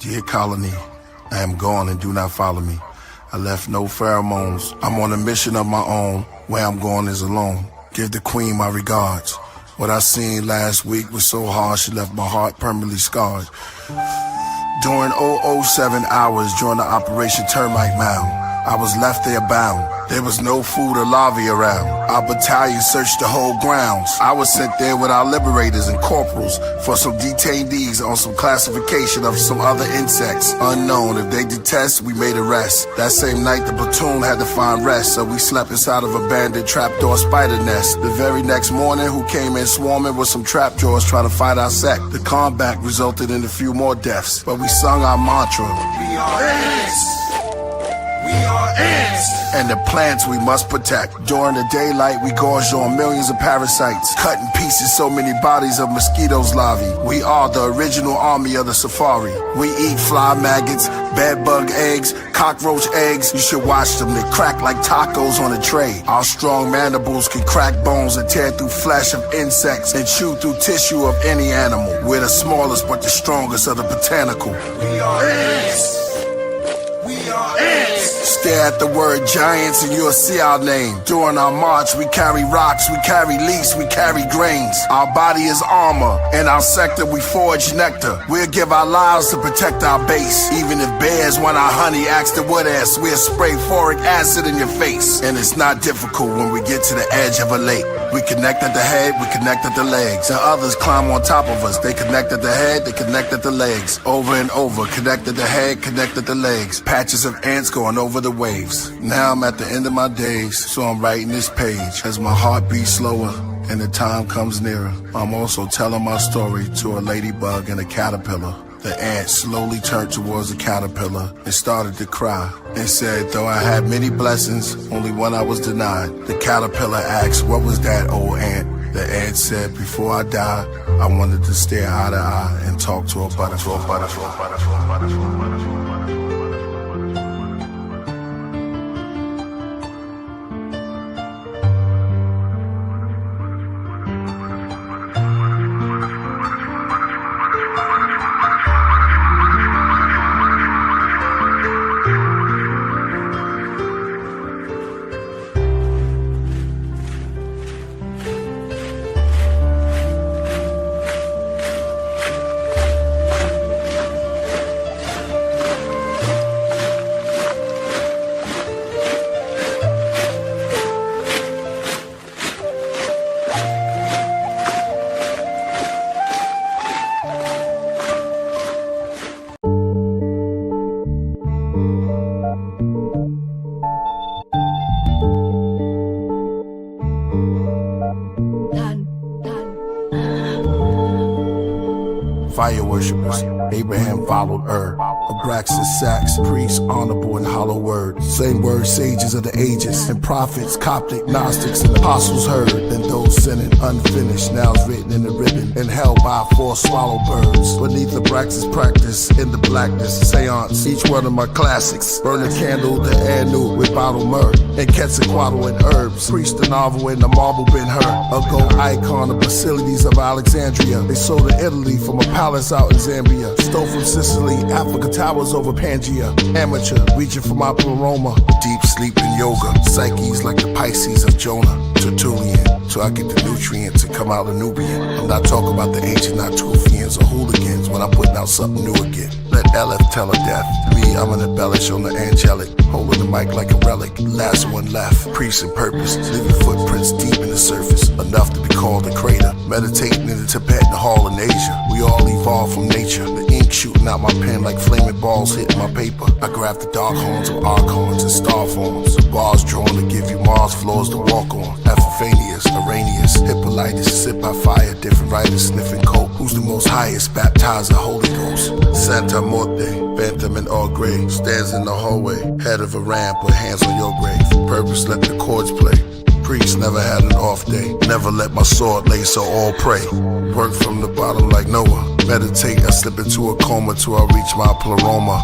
Dear colony, I am gone and do not follow me. I left no pheromones. I'm on a mission of my own. Where I'm going is alone. Give the queen my regards. What I seen last week was so hard, she left my heart permanently scarred. During 007 hours during the Operation Termite Mound, I was left there bound. There was no food or larvae around. Our battalion searched the whole grounds. I was sent there with our liberators and corporals for some detainees on some classification of some other insects. Unknown, if they detest, we made arrests. That same night the platoon had to find rest, so we slept inside of abandoned trapdoor spider nest. The very next morning, who came in swarming with some trapjaws trying to fight our sect. The combat resulted in a few more deaths, but we sung our mantra. We are ants! We are ants! And the plants we must protect. During the daylight, we gorged on millions of parasites, cutting pieces so many bodies of mosquitoes larvae. We are the original army of the safari. We eat fly maggots, bed bug eggs, cockroach eggs. You should watch them, they crack like tacos on a tray. Our strong mandibles can crack bones and tear through flesh of insects and chew through tissue of any animal. We're the smallest but the strongest of the botanical. We are ants! We are ants! Stare at the word giants and you'll see our name. During our march, we carry rocks, we carry leaves, we carry grains. Our body is armor. In our sector, we forge nectar. We'll give our lives to protect our base. Even if bears want our honey, ask the wood ants, we'll spray phoric acid in your face. And it's not difficult when we get to the edge of a lake. We connect at the head, we connect at the legs. And others climb on top of us. They connect at the head, they connect at the legs. Over and over, connect at the head, connect at the legs. Patches of ants going over the waves. Now I'm at the end of my days, so I'm writing this page. As my heart beats slower and the time comes nearer, I'm also telling my story to a ladybug and a caterpillar. The ant slowly turned towards the caterpillar and started to cry and said, though I had many blessings, only one I was denied. The caterpillar asked, what was that, old ant? The ant said, before I die, I wanted to stare eye to eye and talk to a butterfly. Fire worshippers, Abraham followed Abraxas, Sax, priests, honorable and hollow words. Same word sages of the ages, and prophets, Coptic, Gnostics, and apostles heard. And those sinning unfinished, now it's written in the ribbon, and held by 4 swallow birds. Beneath Abraxas practice, in the blackness, seance, each one of my classics. Burn a candle to Anu with bottled myrrh, and Quetzalcoatl and herbs. Priest the novel in the marble Ben Hur, a gold icon of Basilides of Alexandria. They sold to Italy from a palace out in Zambia. Stole from Sicily, Africa towers over Pangea. Amateur, reaching for my pleroma. Deep sleep and yoga, psyches like the Pisces of Jonah. Tertullian, so I get the nutrients and come out a Nubian. I'm not talking about the ancient Natufians or hooligans when I'm putting out something new again. Let Elef tell her death. Me, I'm an embellish on the angelic, holding the mic like a relic. Last one left, priest and purpose, leaving footprints deep in the surface, enough to be called a crater. Meditating in the Tibetan hall in Asia. We all evolved from nature. The ink shooting out my pen like flaming balls hitting my paper. I grab the dark horns of archons and star forms. The bars drawn to give you Mars floors to walk on. Epiphanius, Arrhenius, Hippolytus, sit by fire, different writers sniffing coke. Who's the most highest? Baptizer, Holy Ghost. Santa Morte, Phantom in all gray, stands in the hallway, head of a ram, put hands on your grave. Purpose, let the chords play. Priest never had an off day. Never let my sword lay, so all pray. Work from the bottom like Noah. Meditate, I slip into a coma till I reach my pleroma.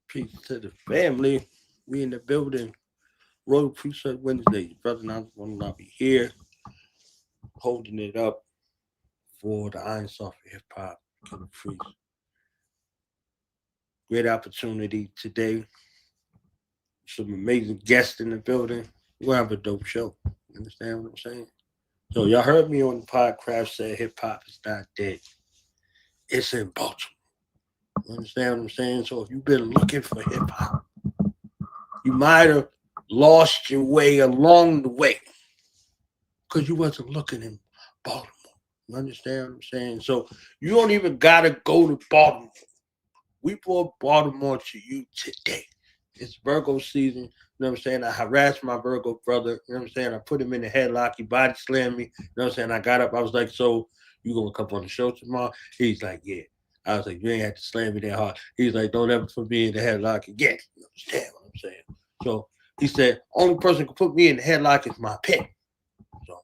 Peace to the family. We in the building. Royal Priesthood Wednesdays. Brother and I will not be here holding it up for the Iron Soft hip hop Killah Priest. Great opportunity today. Some amazing guests in the building. We're gonna have a dope show. You understand what I'm saying? So y'all heard me on the Podcraft say hip hop is not dead. It's in Baltimore. You understand what I'm saying? So if you've been looking for hip hop, you might have lost your way along the way because you wasn't looking in Baltimore. You understand what I'm saying? So you don't even gotta go to Baltimore. We brought Baltimore to you today. It's Virgo season. You know what I'm saying? I harassed my Virgo brother. You know what I'm saying? I put him in the headlock. He body slammed me. You know what I'm saying? I got up. I was like, so you gonna come on the show tomorrow? He's like, yeah. I was like, you ain't have to slam me that hard. He's like, don't ever put me in the headlock again. You understand what I'm saying? So he said, only person who can put me in the headlock is my pet. So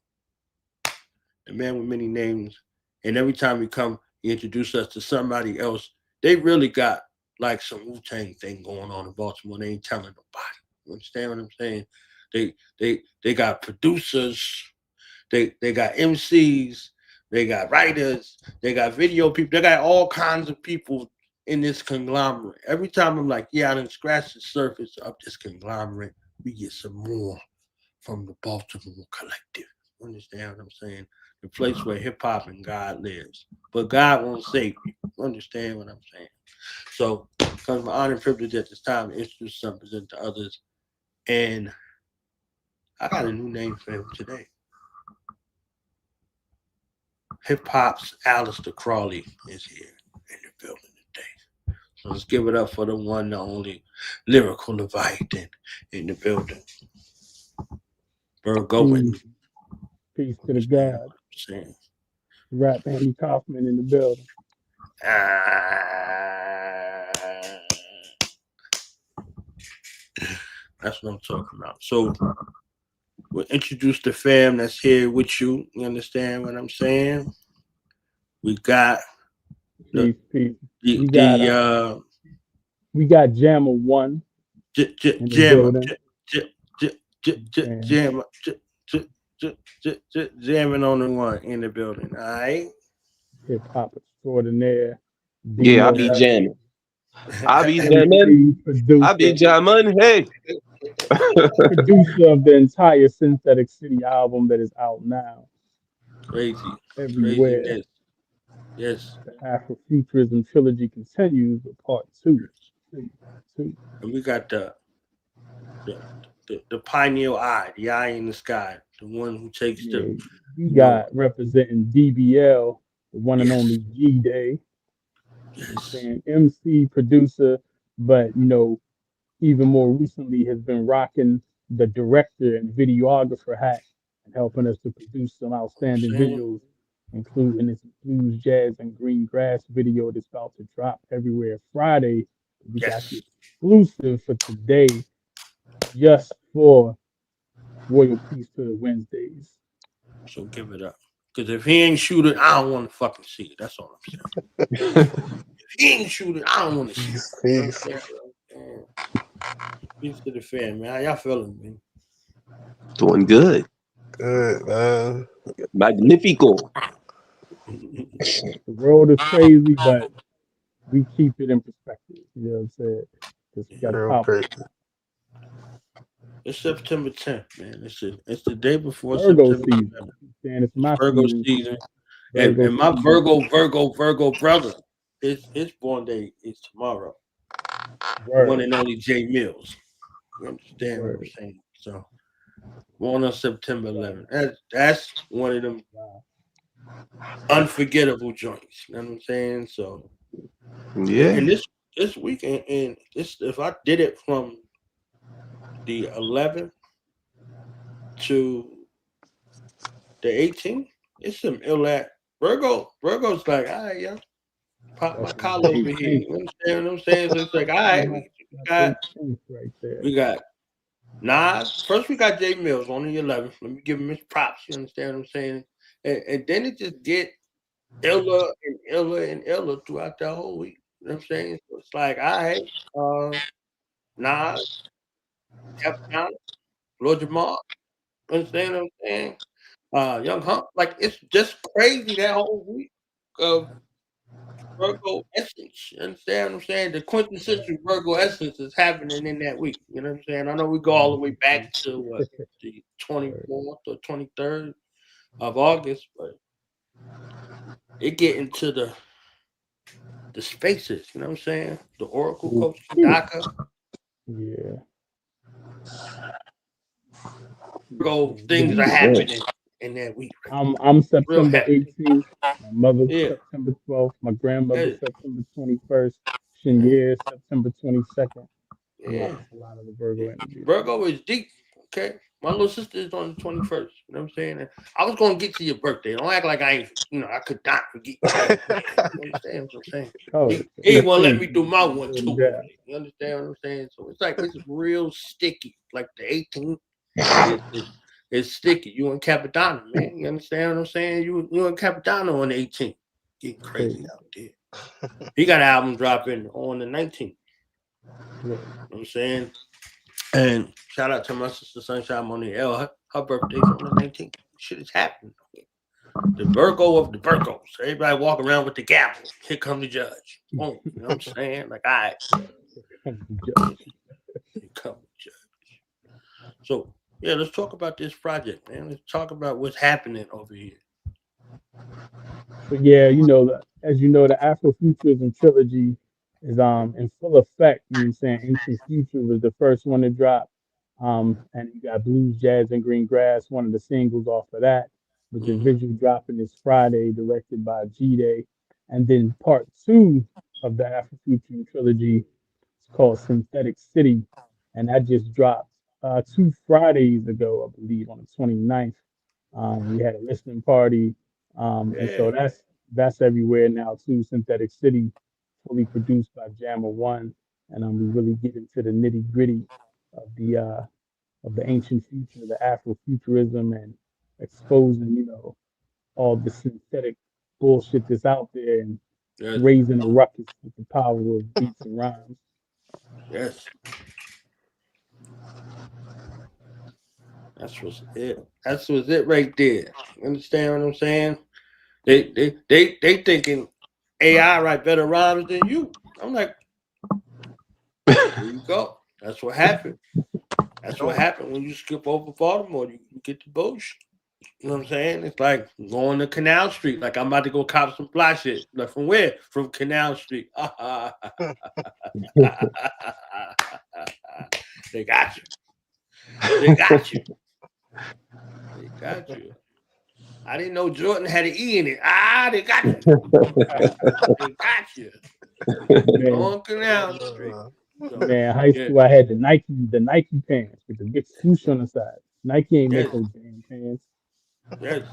the man with many names. And every time we come, he introduces us to somebody else. They really got like some Wu-Tang thing going on in Baltimore. They ain't telling nobody. You understand what I'm saying? They got producers, they got MCs, they got writers, they got video people, they got all kinds of people in this conglomerate. Every time I'm like, yeah, I done scratched the surface of this conglomerate, we get some more from the Baltimore collective. You understand what I'm saying? The place where hip hop and God lives. But God won't save you. You understand what I'm saying? So, because my honor and privilege at this time to introduce some, present to others. And I got a new name for him today. Hip hop's Aleister Crowley is here in the building today. So let's give it up for the one, the only Lyrical Leviathan in the building. Virgo. Peace to the God. Rap Andy Kaufman in the building. That's what I'm talking about. So we'll introduce the fam that's here with you. You understand what I'm saying? We got peace. We got Jammer One in the building. Jamming on the one in the building. All right. Hip hop extraordinaire. Yeah, I be jamming. I be jamming. I be jamming. Hey. Producer of the entire Synthetic City album that is out now. Crazy. Everywhere. Craziness. Yes. The Afrofuturism trilogy continues with part 2. And we got the pineal eye, the eye in the sky, the one who takes the. We got representing DBL, the one and only Gdai. Yes. MC, producer, but even more recently has been rocking the director and videographer hat and helping us to produce some outstanding visuals, including this blues, jazz, and green grass video that's about to drop everywhere Friday. We got the exclusive for today, just for Royal Priesthood Wednesdays. So give it up. Because if he ain't shoot it, I don't want to fucking see it. That's all I'm saying. If he ain't shoot it, I don't want to see it. Peace to the fan, man. How y'all feeling, man? Doing good. Good, man. Magnifico. The world is crazy, but we keep it in perspective. You know what I'm saying? Because we got Real crazy. It's September 10th, man. It's the day before Virgo September 10th. Saying it's my Virgo season. And my Virgo brother, his born day is tomorrow. The one and only J Mills. You understand what I'm saying? So, born on September 11th. That's one of them unforgettable joints. You know what I'm saying? So, yeah. And this weekend, and this if I did it from the 11th to the 18th, it's some ill at Virgo's like, all right, yo, pop my collar over here. You understand what I'm saying? So it's like, all right, we got Nas. First, we got J Mills on the 11th. Let me give him his props. You understand what I'm saying? And then it just get iller and iller and iller throughout the whole week. You know what I'm saying? So it's like, all right, Nas, Captain, Lord Jamal, understand what I'm saying? Young Hump, like it's just crazy that whole week of Virgo essence. You understand what I'm saying? The quintessential Virgo essence is happening in that week. You know what I'm saying? I know we go all the way back to what, the 24th or 23rd of August, but it get into the spaces. You know what I'm saying? The Oracle Coach Daka. Yeah. Virgo things are happening in that week. Right? I'm Real September happy. 18th. My mother's Yeah. September 12th. My grandmother's Yeah. September 21st. Shinyear September 22nd. Yeah. It's a lot of the Virgo energy. Virgo is deep. Okay. My little sister is on the 21st. You know what I'm saying? And I was gonna get to your birthday. Don't act like I ain't, I could not forget your birthday. You understand what I'm saying? Oh, He ain't wanna let me do my one too. yeah. You understand what I'm saying? So it's like it's real sticky. Like the 18th is sticky. You and Capadonna, man. You understand what I'm saying? You and Capadonna on the 18th. Getting crazy out there. He got an album dropping on the 19th. You know what I'm saying? And shout out to my sister Sunshine Monique L. Her birthday's on the 19th. Shit is happening. The Virgo of the Virgos. Everybody walk around with the gavel. Here come the judge. Boom. You know what I'm saying? Like, all right. Here come the judge. So, yeah, let's talk about this project, man. Let's talk about what's happening over here. But yeah, as you know, the Afrofuturism trilogy is in full effect. You know what I'm saying? Ancient Future was the first one to drop. And you got Blues, Jazz, and Green Grass, one of the singles off of that, with the visual dropping this Friday, directed by Gdai. And then part 2 of the Afrofuturism trilogy is called Synthetic City. And that just dropped 2 Fridays ago, I believe, on the 29th. We had a listening party. And so that's everywhere now too. Synthetic City, fully produced by Jammer One, and we really get into the nitty gritty of the ancient future, the Afrofuturism, and exposing all the synthetic bullshit that's out there and raising a ruckus with the power of beats and rhymes. Yes. That's what's it. That's what's it right there. You understand what I'm saying? They thinking AI write better rhymes than you. I'm like, there you go. That's what happened. That's what happened when you skip over Baltimore. You get the bullshit. You know what I'm saying? It's like going to Canal Street. Like I'm about to go cop some fly shit. Like from where? From Canal Street. They got you. They got you. They got you. I didn't know Jordan had an E in it. They got you. They got you. On Canal Street. So, man, high school I had the Nike pants with the big swoosh on the side. Nike ain't make those damn pants. Yes.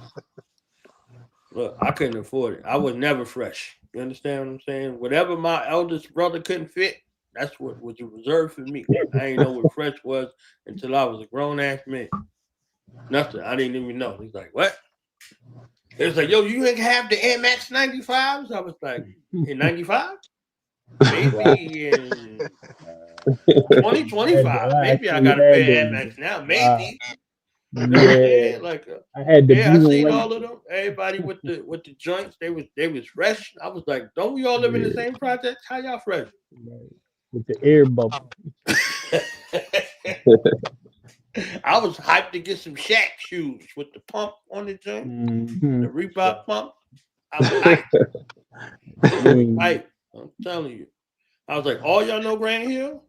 Look, I couldn't afford it. I was never fresh. You understand what I'm saying? Whatever my eldest brother couldn't fit, that's what was reserved for me. I didn't know what fresh was until I was a grown ass man. Nothing. I didn't even know. He's like, what? It was like, yo, you ain't have the Air Max 95s? I was like, in 95? Maybe in 2025. Maybe I got a pair of Air Max now. Maybe. Yeah, like I had the I blue seen and white. all of them. Everybody with the joints, they was fresh. I was like, don't we all live in the same project? How y'all fresh? Right. With the air bubble. I was hyped to get some Shaq shoes with the pump on the joint, the Reebok pump. I was hyped. Hype. I'm telling you. I was like, all y'all know Grand Hill?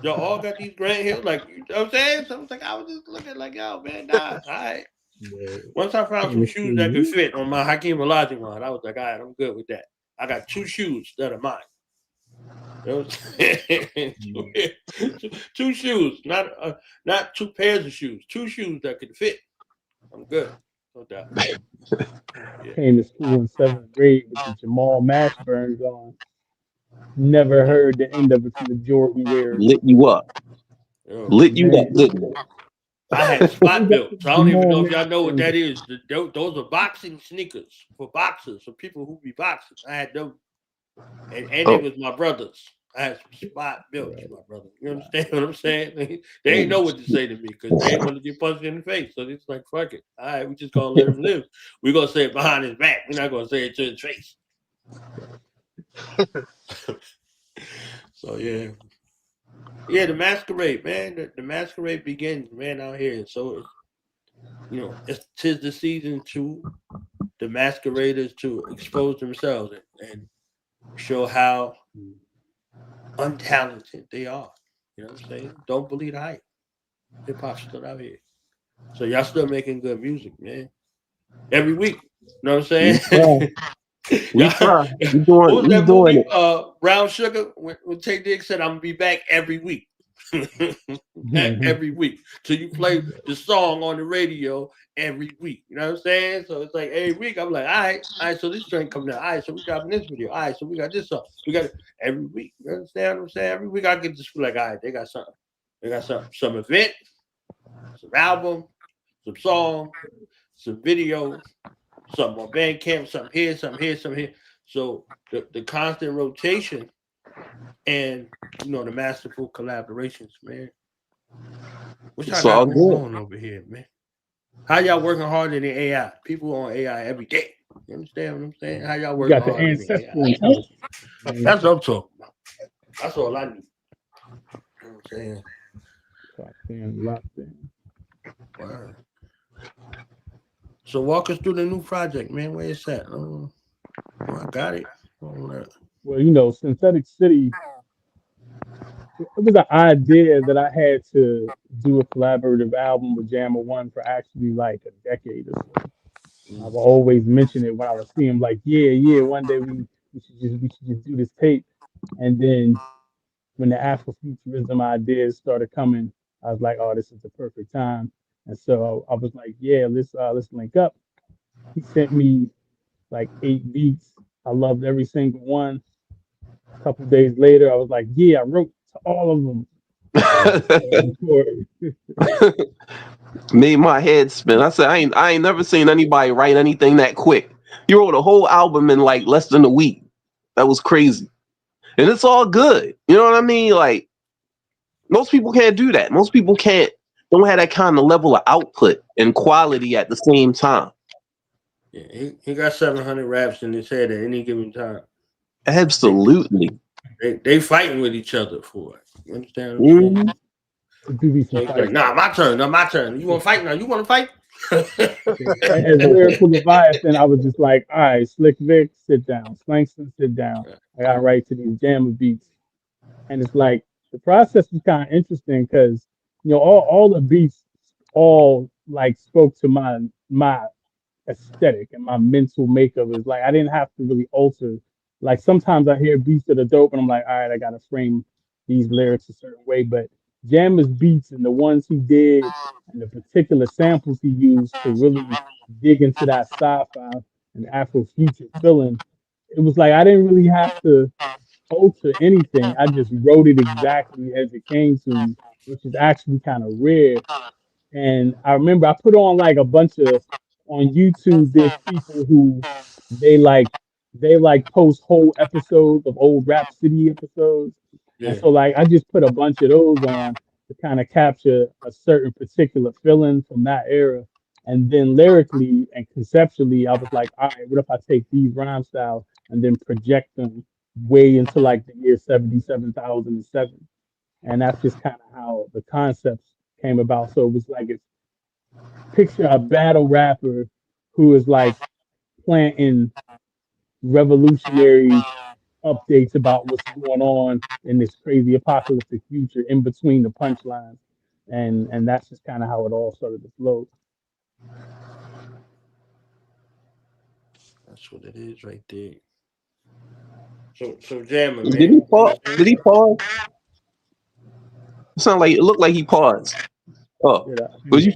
Y'all all got these Grand Hill? Like, you know what I'm saying? So I was like, I was just looking like, yo, man, nah, all right. Once I found some shoes that could fit on my Hakeem Olajuwon, I was like, all right, I'm good with that. I got 2 shoes that are mine. You know what I'm saying? 2 shoes, not 2 pairs of shoes. 2 shoes that could fit. I'm good. No doubt. Came to school in 7th grade with the Jamal Mashburns on. Never heard the end of it from the Jordan wearers. Lit you up. Lit you up, didn't it? I had spot built, so I don't even know if y'all know what that is. Those are boxing sneakers for boxers, for people who be boxing. I had those. and they was my brothers. I had some spot built, my brother. You understand what I'm saying? They ain't know what to say to me because they ain't want to get punched in the face. So it's like, fuck it. All right, we just gonna let him live. We're gonna say it behind his back. We're not gonna say it to his face. So yeah. Yeah, the masquerade, man. The masquerade begins, man, out here. So it's tis the season to the masqueraders to expose themselves and show how untalented they are. You know what I'm saying? Don't believe the hype. Hip hop's still out here. So y'all still making good music, man. Every week. You know what I'm saying? We try. What was that movie? It. Brown Sugar? When Tay Digg said, I'm gonna be back every week. Every week. So you play the song on the radio every week. You know what I'm saying? So it's like every week I'm like, all right, so this train coming out. All right, so we dropping this video. All right, so we got this song. We got it every week. You understand what I'm saying? Every week I get just like, all right, they got something. They got something. Some event, some album, some song, some video, something on Bandcamp, something here, something here, something here. So the constant rotation and the masterful collaborations, man. What y'all got going on over here, man? How y'all working harder than AI? People on AI every day. You understand what I'm saying? How y'all working harder than AI? That's what I'm talking about. That's all I need. You know what I'm saying? Wow. So walk us through the new project, man. Where it's at? I got it. Well, Synthetic City, it was an idea that I had to do a collaborative album with Jammer One for actually like a decade or so. I've always mentioned it when I was seeing him, like, yeah, one day we should just do this tape. And then when the Afrofuturism ideas started coming, I was like, oh, this is the perfect time. And so I was like, yeah, let's link up. He sent me like 8 beats. I loved every single one. A couple days later, I was like, yeah, I wrote to all of them. Made my head spin. I said, I ain't never seen anybody write anything that quick. You wrote a whole album in like less than a week. That was crazy. And it's all good. You know what I mean? Like, most people can't do that. Most people don't have that kind of level of output and quality at the same time. Yeah, he got 700 raps in his head at any given time. Absolutely. They fighting with each other for it. You understand what I'm saying? So he's like, nah, my turn. You want to fight now? You want to fight? As Lyrical Leviathan, I was just like, all right, Slick Vic, sit down. Slangston, sit down. I got to write to these jammer beats. And it's like, the process was kind of interesting because, all the beats all like spoke to my aesthetic and my mental makeup. Is like, I didn't have to really alter. Like, sometimes I hear beats that are dope and I'm like, all right, I got to frame these lyrics a certain way. But Jammer's beats and the ones he did and the particular samples he used to really dig into that sci-fi and Afrofuture feeling, it was like I didn't really have to alter anything. I just wrote it exactly as it came to me, which is actually kind of rare. And I remember I put on like a bunch of on YouTube. There's people who they like post whole episodes of old Rap City episodes, and so like I just put a bunch of those on to kind of capture a certain particular feeling from that era. And then lyrically and conceptually, I was like, all right, what if I take these rhyme styles and then project them way into like the year 77,007? And that's just kind of how the concepts came about. So it was like, it's picture a battle rapper who is like planting revolutionary updates about what's going on in this crazy apocalyptic future in between the punchlines. And that's just kind of how it all started to flow. That's what it is right there. So Jammer, man. Did he pause? It looked like he paused. Oh, was you?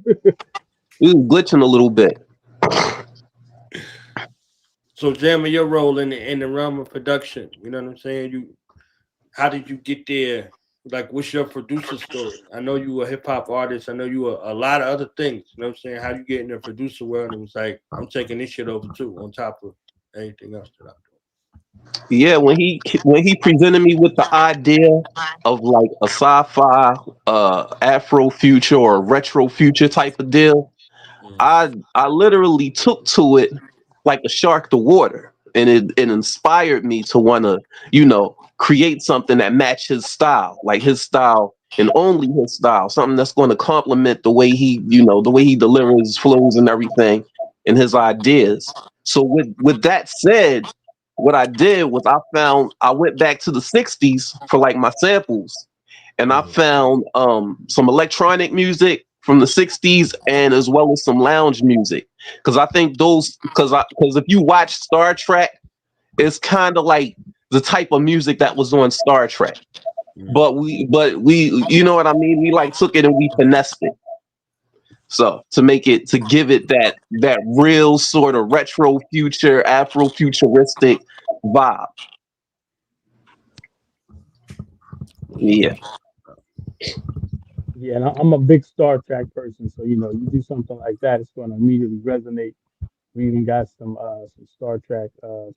He was glitching a little bit. So Jammer, your role in the realm of production, you know what I'm saying? How did you get there? Like, what's your producer story? I know you were a hip hop artist. I know you were a lot of other things. You know what I'm saying? How you get in the producer world and it was like, I'm taking this shit over too, on top of anything else that I'm Yeah, when he presented me with the idea of like a sci-fi Afro future or retro future type of deal, I literally took to it like a shark to water, and it inspired me to want to, create something that matched his style, like his style and only his style, something that's going to complement the way the way he delivers flows and everything, and his ideas. So with that said, what I did was I went back to the '60s for like my samples, and I found some electronic music from the '60s and as well as some lounge music, because I think because if you watch Star Trek, it's kind of like the type of music that was on Star Trek, but we you know what I mean, we like took it and we finessed it, so to give it that real sort of retro future Afro futuristic vibe. Yeah. Yeah, and I'm a big Star Trek person, so you do something like that, it's going to immediately resonate. We even got some Star Trek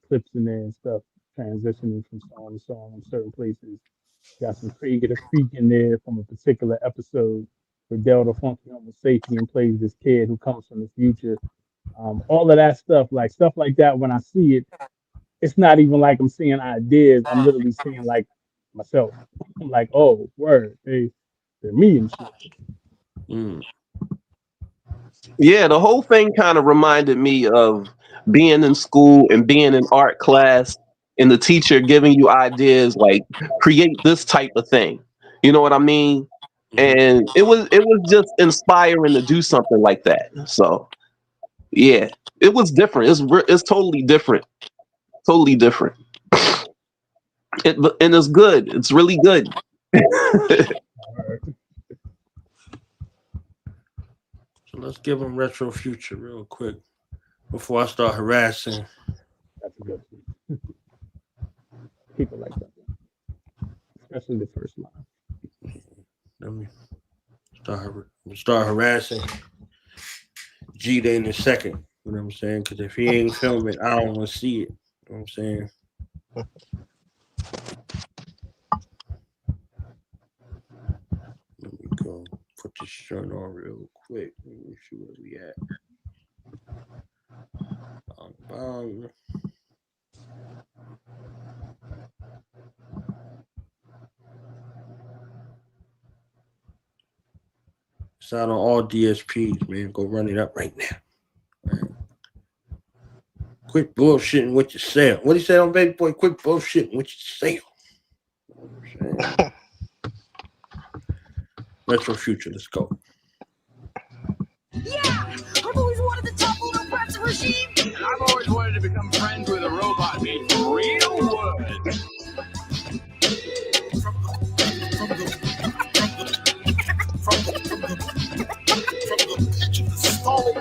clips in there and stuff, transitioning from song to song in certain places. Got some Krieg the Freak in there from a particular episode where Delta Funky Homo Sapien plays this kid who comes from the future. All of that stuff like that. When I see it, it's not even like I'm seeing ideas. I'm literally seeing like myself. I'm like, oh, word, they're me and shit. Yeah, the whole thing kind of reminded me of being in school and being in art class and the teacher giving you ideas like create this type of thing. You know what I mean? And it was just inspiring to do something like that. So, yeah, it was different. It's totally different. Totally different. And it's good. It's really good. So let's give them retro future real quick before I start harassing. That's a good one. People like that one, especially the first line. Let me start harassing Gdai in a second. You know what I'm saying? Because if he ain't filming, I don't want to see it. You know what I'm saying? Let me go put this shirt on real quick. Let me see where we at. It's out on all DSPs, man. Go run it up right now. Right. Quit bullshitting what you sell. What he said on Baby Boy? Quit bullshitting what you sell. You know what I'm saying? Retro future, let's go. Yeah, I've always wanted to topple the oppressive regime. And I've always wanted to become friends with a robot made from real wood. From the pitch of the stalling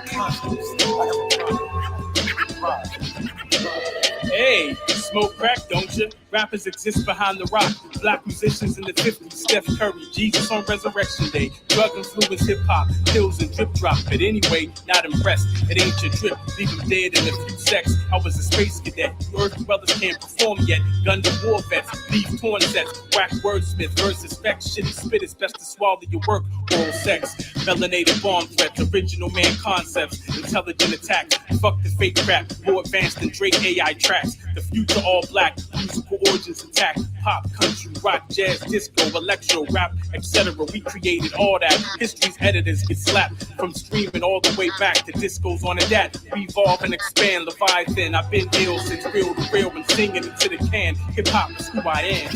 Hey, you smoke crack, don't you? Rappers exist behind the rock. Black musicians in the 50s, Steph Curry, Jesus on Resurrection Day. Drug influenced hip hop, pills and drip drop. But anyway, not impressed. It ain't your trip. Leave him dead in a few secs. I was a space cadet. Earth brothers can't perform yet. Gun to war vets, leave torn sets. Whack wordsmith versus specs. Shitty spit, it's best to swallow your work. Oral sex, melanated bomb threats, original man concepts, intelligent attacks. Fuck the fake crap, more advanced than Drake AI tracks. The future all black, musical origins intact. Pop, country, rock, jazz, disco, electro, rap, etc. We created all that. History's editors get slapped from streaming all the way back to discos on a dat. We evolve and expand, Leviathan. I've been ill since real to real and singing into the can. Hip hop is who I am.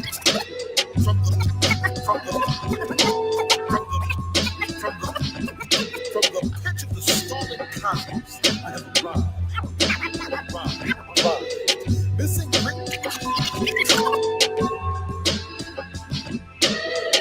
From the pitch of the stalling cosmos, I have arrived. Missing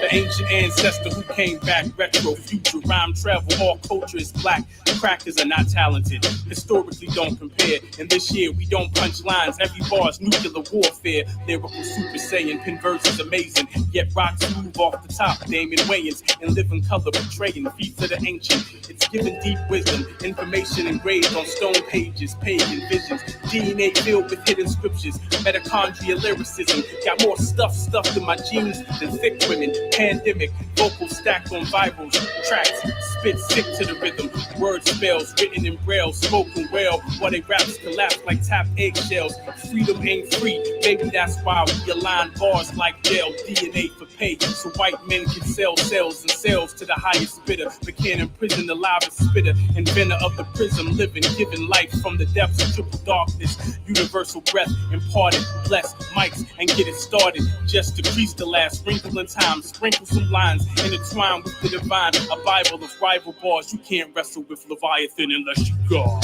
The ancient ancestor who came back retro, future, rhyme, travel, all culture is black. Crackers are not talented, historically don't compare. And this year we don't punch lines, every bar's nuclear warfare. Lyrical super saiyan, pin verses amazing, yet rocks move off the top. Damon Wayans in living color portraying feats of the ancient. It's given deep wisdom, information engraved on stone pages, pagan visions, DNA filled with hidden scriptures, mitochondria lyricism. Got more stuffed in my genes than thick women. Pandemic, vocals stacked on viral tracks, spit sick to the rhythm. Word spells written in braille, spoken well. While they raps collapse like tapped eggshells. Freedom ain't free, maybe that's why we align bars like jail. DNA for pay, so white men can sell cells and cells to the highest bidder. But can't imprison the loudest spitter. Inventor of the prism, living, giving life from the depths of triple darkness. Universal breath imparted, bless mics and get it started. Just decrease the last sprinkle in time, sprinkle some lines, intertwine with the divine. A Bible of rival bars, you can't wrestle with Leviathan unless you God.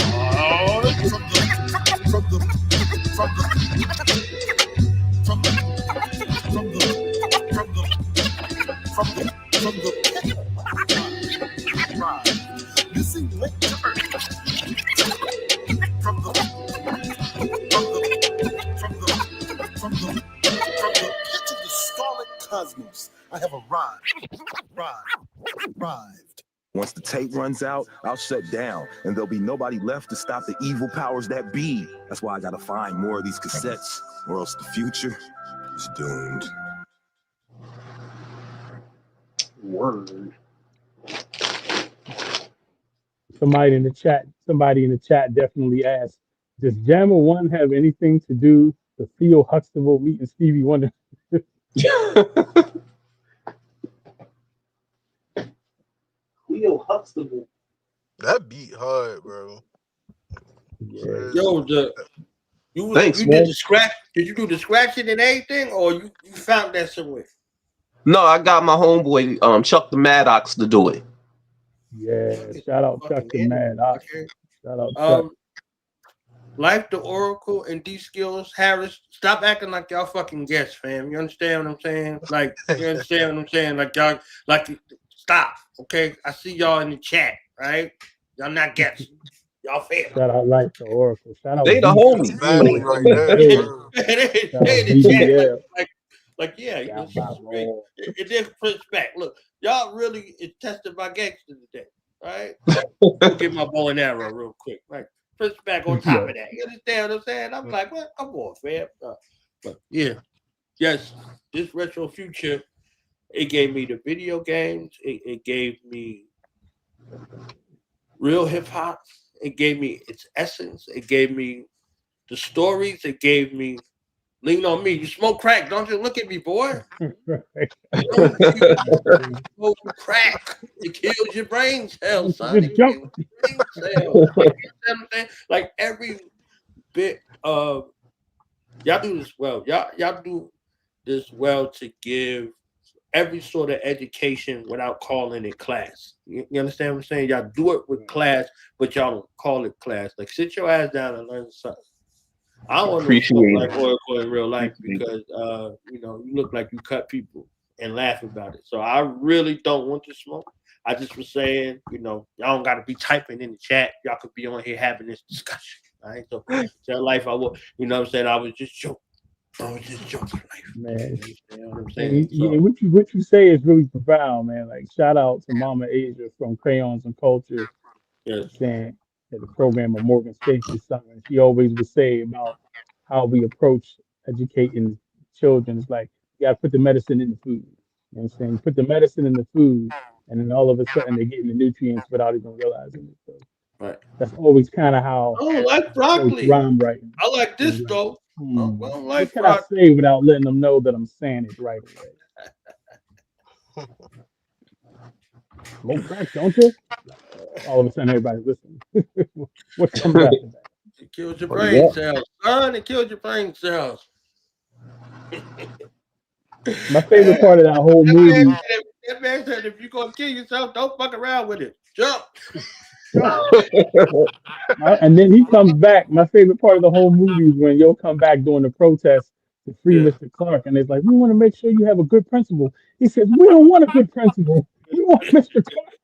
Missing link to Earth. From the edge of the scarlet cosmos, I have arrived. Once the tape runs out, I'll shut down, and there'll be nobody left to stop the evil powers that be. That's why I gotta find more of these cassettes, or else the future is doomed. Word. Somebody in the chat definitely asked, does Jammer 1 have anything to do with Theo Huxtable meeting Stevie Wonder? Theo Huxtable. That beat hard, bro. Yeah. Yo, Thanks, you man. did the scratch? Did you do the scratching and everything, or you found that somewhere? No, I got my homeboy Chuck the Maddox to do it. Yeah, shout out Chuck the Maddox. Okay. Shout out Chuck. Life the Oracle and D Skills Harris, stop acting like y'all fucking guests, fam. You understand what I'm saying? Like, you understand what I'm saying? Like y'all, like, stop. Okay, I see y'all in the chat, right? Y'all not guests. Y'all fair. Shout out Life the Oracle. Shout out They the BDL. homies. Family right there, bro. They in the chat, like yeah, Shout this is out great. It did push back. Look, y'all really is tested my gangster today, right? I'll get my bow and arrow real quick, right? Push back on top of that. You understand what I'm saying? I'm like, what? I'm on, fam. But yeah, yes, this retro future, it gave me the video games. It gave me real hip hop. It gave me its essence. It gave me the stories. It gave me lean on me. You smoke crack, don't you? Look at me, boy. Smoke crack. It kills your brain cells, son. It kills your brain cells. Like every bit of y'all do this well. Y'all do this well to give every sort of education without calling it class. You understand what I'm saying? Y'all do it with class, but y'all don't call it class. Like sit your ass down and learn something. I don't want to smoke like Oracle in real life because you look like you cut people and laugh about it. So I really don't want to smoke. I just was saying, y'all don't got to be typing in the chat. Y'all could be on here having this discussion. All right, so that life I will. You know what I'm saying? I was just joking. Life. Man, you know what I'm saying? What you say is really profound, man. Like shout out to Mama Asia from Crayons and Culture, saying that the program of Morgan Stacy's son. She always would say about how we approach educating children. It's like you got to put the medicine in the food. You know what I'm saying? You put the medicine in the food, and then all of a sudden they're getting the nutrients without even realizing it. So that's always kind of how I don't like broccoli. Rhyme writing. I like this though. I don't like what can I say without letting them know that I'm saying it right away? Smoke crack, don't you? All of a sudden, everybody's listening. What comes after that? It kills your brain cells, son. It kills your brain cells. My favorite part of that whole movie. That man said, if you're going to kill yourself, don't fuck around with it. Jump. And then he comes back. My favorite part of the whole movie is when Yo come back during the protest to free Mr. Clark, and it's like, we want to make sure you have a good principal. He says, we don't want a good principal. We want Mr. Clark.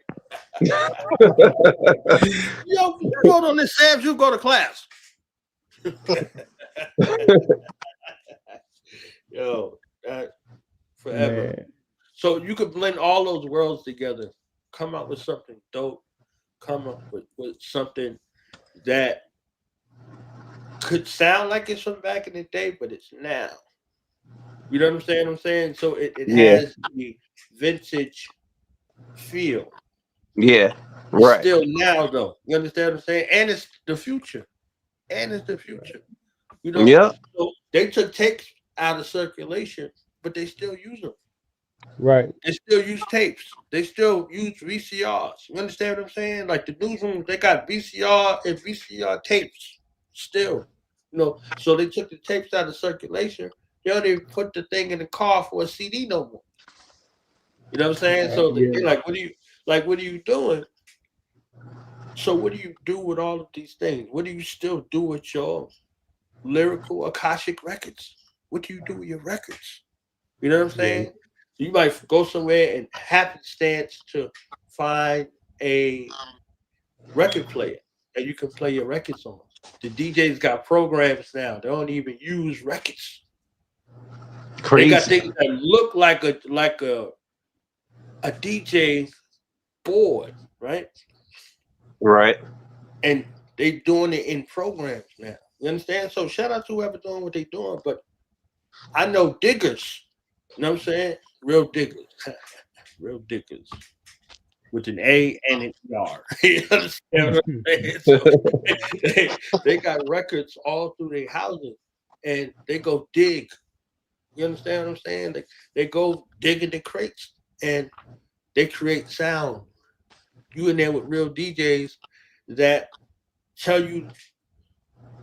Yo, you go to this Sam's, you go to class. Yo, that forever. Man. So you could blend all those worlds together, come up with something dope, come up with something that could sound like it's from back in the day, but it's now. You know what I'm saying? So it has the vintage feel. Yeah. It's Right. still now though. You understand what I'm saying? And it's the future. You know, Yeah. so they took tapes out of circulation, but they still use them. Right. They still use tapes. They still use VCRs. You understand what I'm saying? Like the newsrooms, they got VCR and VCR tapes still. You know, so they took the tapes out of circulation. They don't even put the thing in the car for a CD no more. You know what I'm saying? So they're like, what are you doing? So what do you do with all of these things? What do you still do with your lyrical Akashic records? What do you do with your records? You know what I'm saying? You might go somewhere and happenstance to find a record player that you can play your records on. The DJs got programs now. They don't even use records. Crazy. They got things that look like a DJ board, right? Right. And they doing it in programs now. You understand? So shout out to whoever doing what they doing. But I know diggers. You know what I'm saying? Real diggers. Real diggers. With an A and an ER. You understand what I'm saying? So they got records all through their houses and they go dig. You understand what I'm saying? They go dig in the crates and they create sound. You in there with real DJs that tell you,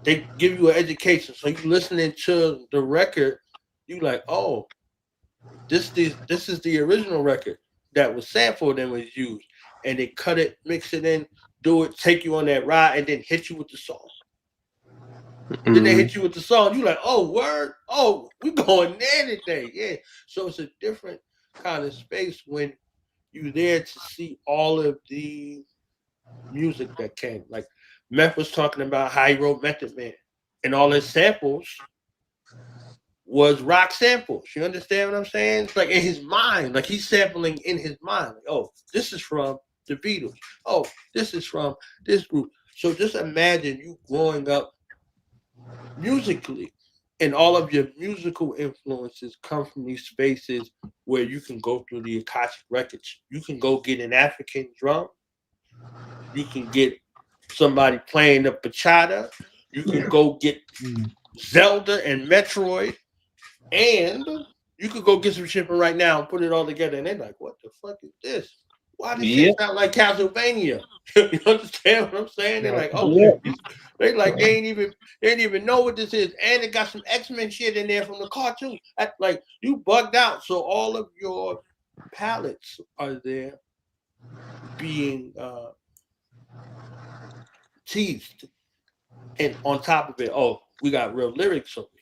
they give you an education. So you listening to the record, you like, oh, this is the original record that was sampled and was used. And they cut it, mix it in, do it, take you on that ride, and then hit you with the song. Mm-hmm. Then they hit you with the song. You like, oh, word, oh, we going there today, yeah. So it's a different kind of space when you're there to see all of the music that came. Like Meth was talking about how he wrote Method Man, and all his samples was rock samples. You understand what I'm saying? It's like in his mind, like he's sampling in his mind. Like, oh, this is from the Beatles. Oh, this is from this group. So just imagine you growing up musically, and all of your musical influences come from these spaces where you can go through the Akashic records. You can go get an African drum. You can get somebody playing the bachata. You can go get Zelda and Metroid. And you could go get some shipping right now and put it all together. And they're like, what the fuck is this? Why does it sound like Castlevania? You understand what I'm saying? They're like, oh, they like they ain't even know what this is. And it got some X-Men shit in there from the cartoon. Like you bugged out. So all of your palettes are there being teased. And on top of it, oh, we got real lyrics over here.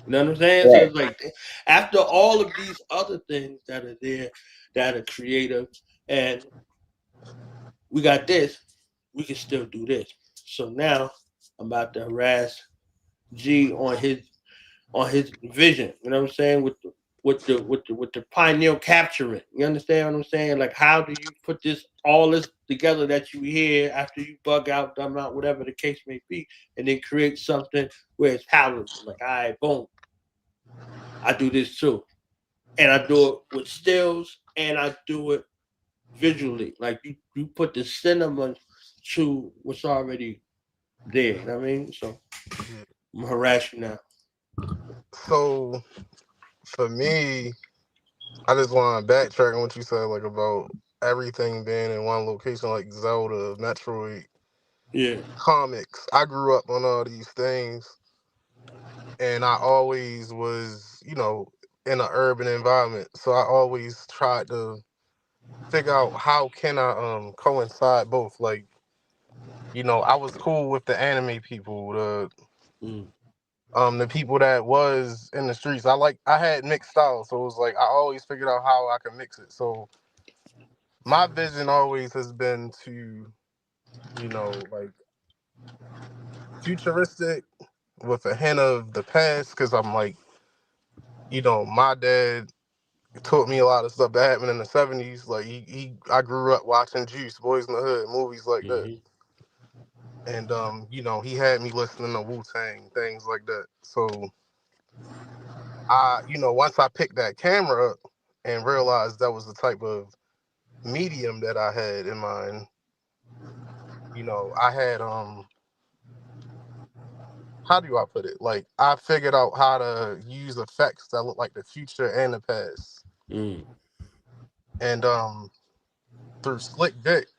You know what I'm saying? So it's like after all of these other things that are there, that are creative, and we got this, we can still do this. So now I'm about to harass G on his vision. You know what I'm saying? With the pineal capturing. You understand what I'm saying? Like how do you put all this together that you hear after you bug out, dumb out, whatever the case may be, and then create something where it's palatable. Like, all right, boom. I do this too. And I do it with stills and I do it visually. Like you put the cinema to what's already there. You know what I mean? So I'm gonna harass you now. So for me, I just want to backtrack on what you said, like about everything being in one location, like Zelda, Metroid, comics. I grew up on all these things, and I always was, in an urban environment. So I always tried to figure out how can I coincide both. Like, I was cool with the anime people, the people that was in the streets. I had mixed styles, so it was like I always figured out how I could mix it. So my vision always has been to, like futuristic with a hint of the past, because I'm like, my dad taught me a lot of stuff that happened in the 70s. Like I grew up watching Juice, Boys in the Hood, movies like that. And he had me listening to Wu-Tang, things like that. So once I picked that camera up and realized that was the type of medium that I had in mind, I had how do I put it? Like, I figured out how to use effects that look like the future and the past. And through Slick Vic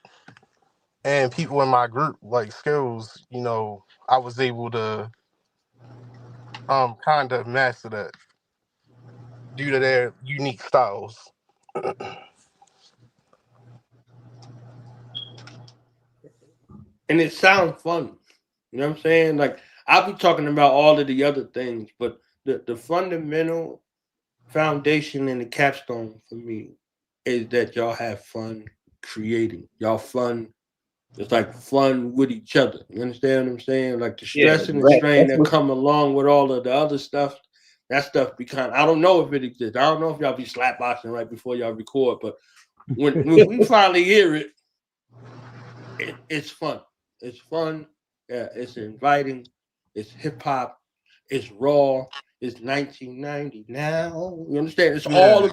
and people in my group, like Skills, I was able to kind of master that due to their unique styles. And it sounds fun. You know what I'm saying? Like, I'll be talking about all of the other things, but the fundamental foundation and the capstone for me is that y'all have fun creating. Y'all fun. It's like fun with each other. You understand what I'm saying? Like the stress and the strain that come along with all of the other stuff, that stuff be kind of, I don't know if it exists. I don't know if y'all be slapboxing right before y'all record, but when we finally hear it, it's fun. It's fun. Yeah, it's inviting. It's hip hop. It's raw. It's 1990 now. You understand? It's all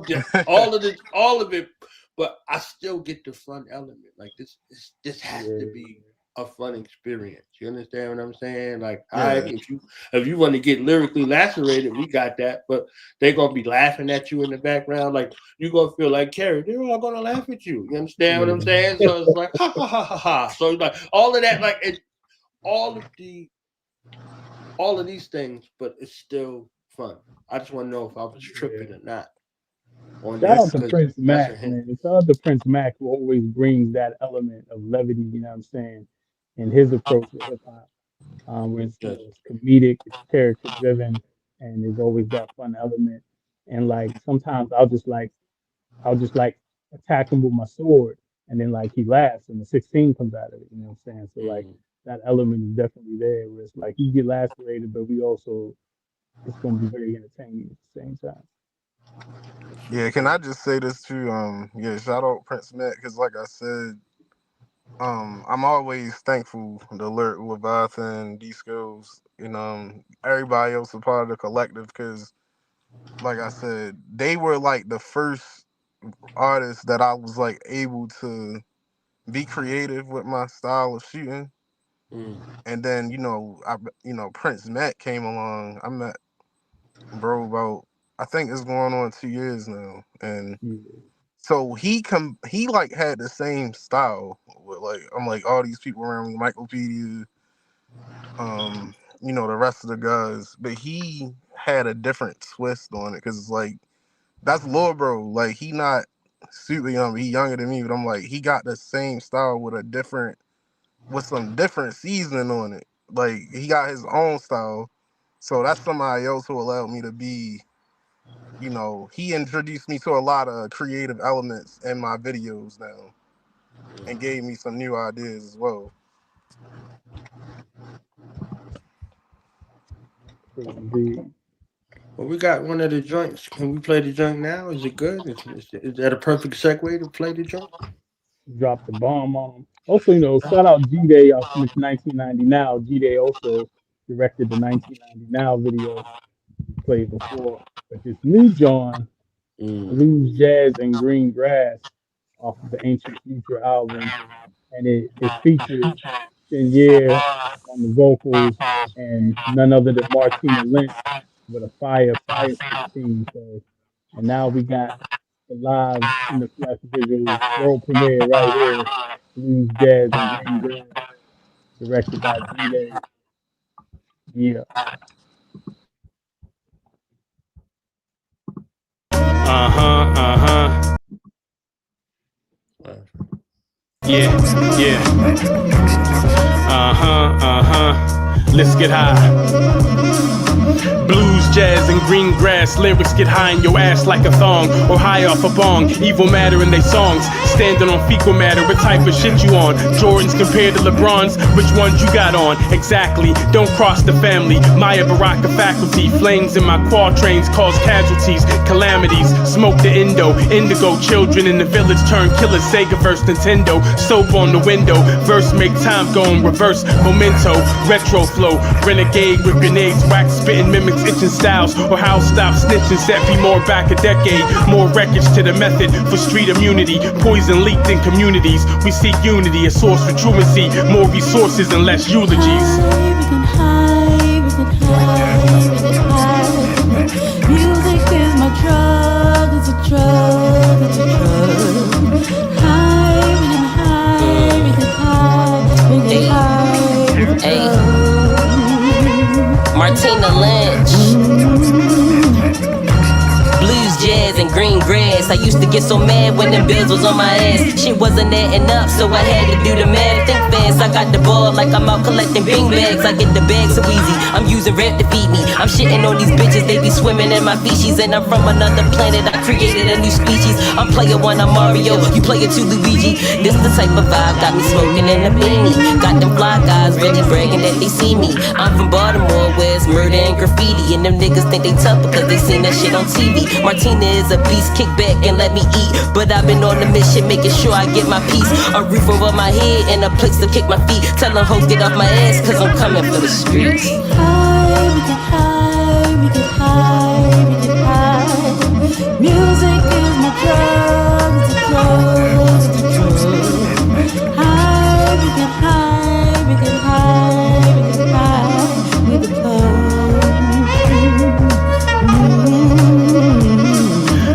of it. But I still get the fun element. Like this has to be a fun experience. You understand what I'm saying? Like, if you want to get lyrically lacerated, we got that. But they're gonna be laughing at you in the background. Like, you're gonna feel like Carrie. They're all gonna laugh at you. You understand what I'm saying? So it's like ha ha ha ha ha. So it's like all of that, like all of these things, but it's still fun. I just want to know if I was tripping or not. Shout out to Prince Mac, man. Shout out to Prince Mac, who always brings that element of levity, you know what I'm saying, in his approach to hip hop. Where it's comedic, it's character driven, and there's always that fun element. And like sometimes I'll just like attack him with my sword, and then like he laughs and the 16 comes out of it, you know what I'm saying? So like that element is definitely there, where it's like you get lacerated, but it's gonna be very entertaining at the same time. Yeah, can I just say this too? Shout out Prince Matt, because like I said, I'm always thankful to Lyrical Leviathan, D-Skills, and everybody else a part of the collective, because like I said, they were like the first artists that I was like able to be creative with my style of shooting. And then Prince Matt came along. I met bro about, I think it's going on 2 years now, and so he like had the same style with like, I'm like, all these people around me, Michaelpedia, the rest of the guys, but he had a different twist on it, because it's like, that's Lil Bro, like he not super young, he younger than me, but I'm like, he got the same style with some different seasoning on it. Like, he got his own style. So that's somebody else who allowed me to be, he introduced me to a lot of creative elements in my videos now, and gave me some new ideas as well. Well, we got one of the joints. Can we play the joint now? Is it good? Is that a perfect segue to play the joint? Drop the bomb on him. Also, shout out Gdai. I finished 1990 Now. Gdai also directed the 1990 Now video we played before. But this new John, Blues, Jazz, and Green Grass, off of the Ancient Future album, and it features Shenye on the vocals and none other than Martina Lynch with a fire 16. So, and now we got the live in the flesh visual world premiere right here, Blues, Jazz, and Green Grass, directed by Gdai. Yeah. Yeah. Let's get high. Blues, jazz, and green grass. Lyrics get high in your ass like a thong, or high off a bong. Evil matter in they songs. Standing on fecal matter, what type of shit you on? Jordans compared to LeBrons, which ones you got on? Exactly, don't cross the family. Maya Baraka faculty. Flames in my quatrains cause casualties, calamities. Smoke the indigo. Children in the village turn killers. Sega verse Nintendo. Soap on the window. Verse make time go in reverse. Memento, retro flow. Renegade with grenades. Wax spitting mimics itching styles. Or how stop snitching. Set be more back a decade. More wreckage to the method for street immunity. Poison leaked in communities. We seek unity, a source for truancy. More resources and less eulogies. Music is my drug, it's a drug, it's a drug. High, we can high, we can high, we can high, we can high. Martina Lynch. Blues, jazz, and green grass. I used to get so mad when them bills was on my ass. Shit wasn't adding up, so I had to do the math. Think fast, I got the ball like I'm out collecting bing bags. I get the bag so easy, I'm using rap to feed me. I'm shitting on these bitches, they be swimming in my feces. And I'm from another planet, I created a new species. I'm player one, I'm Mario, you player two, Luigi. This the type of vibe, got me smoking in a beanie. Got them fly guys really bragging that they see me. I'm from Baltimore, where it's murder and graffiti. And them niggas think they tough because they seen that shit on TV. Martina is a beast, kick back and let me eat. But I've been on the mission, making sure I get my piece. A roof over my head and a place to kick my feet. Tell them hoes get off my ass, cause I'm coming for the streets. High, we can high, we can high, we can high. Music is my drug, it's a drug, it's a drug. High, we can high, we can high, we can high, with the plug.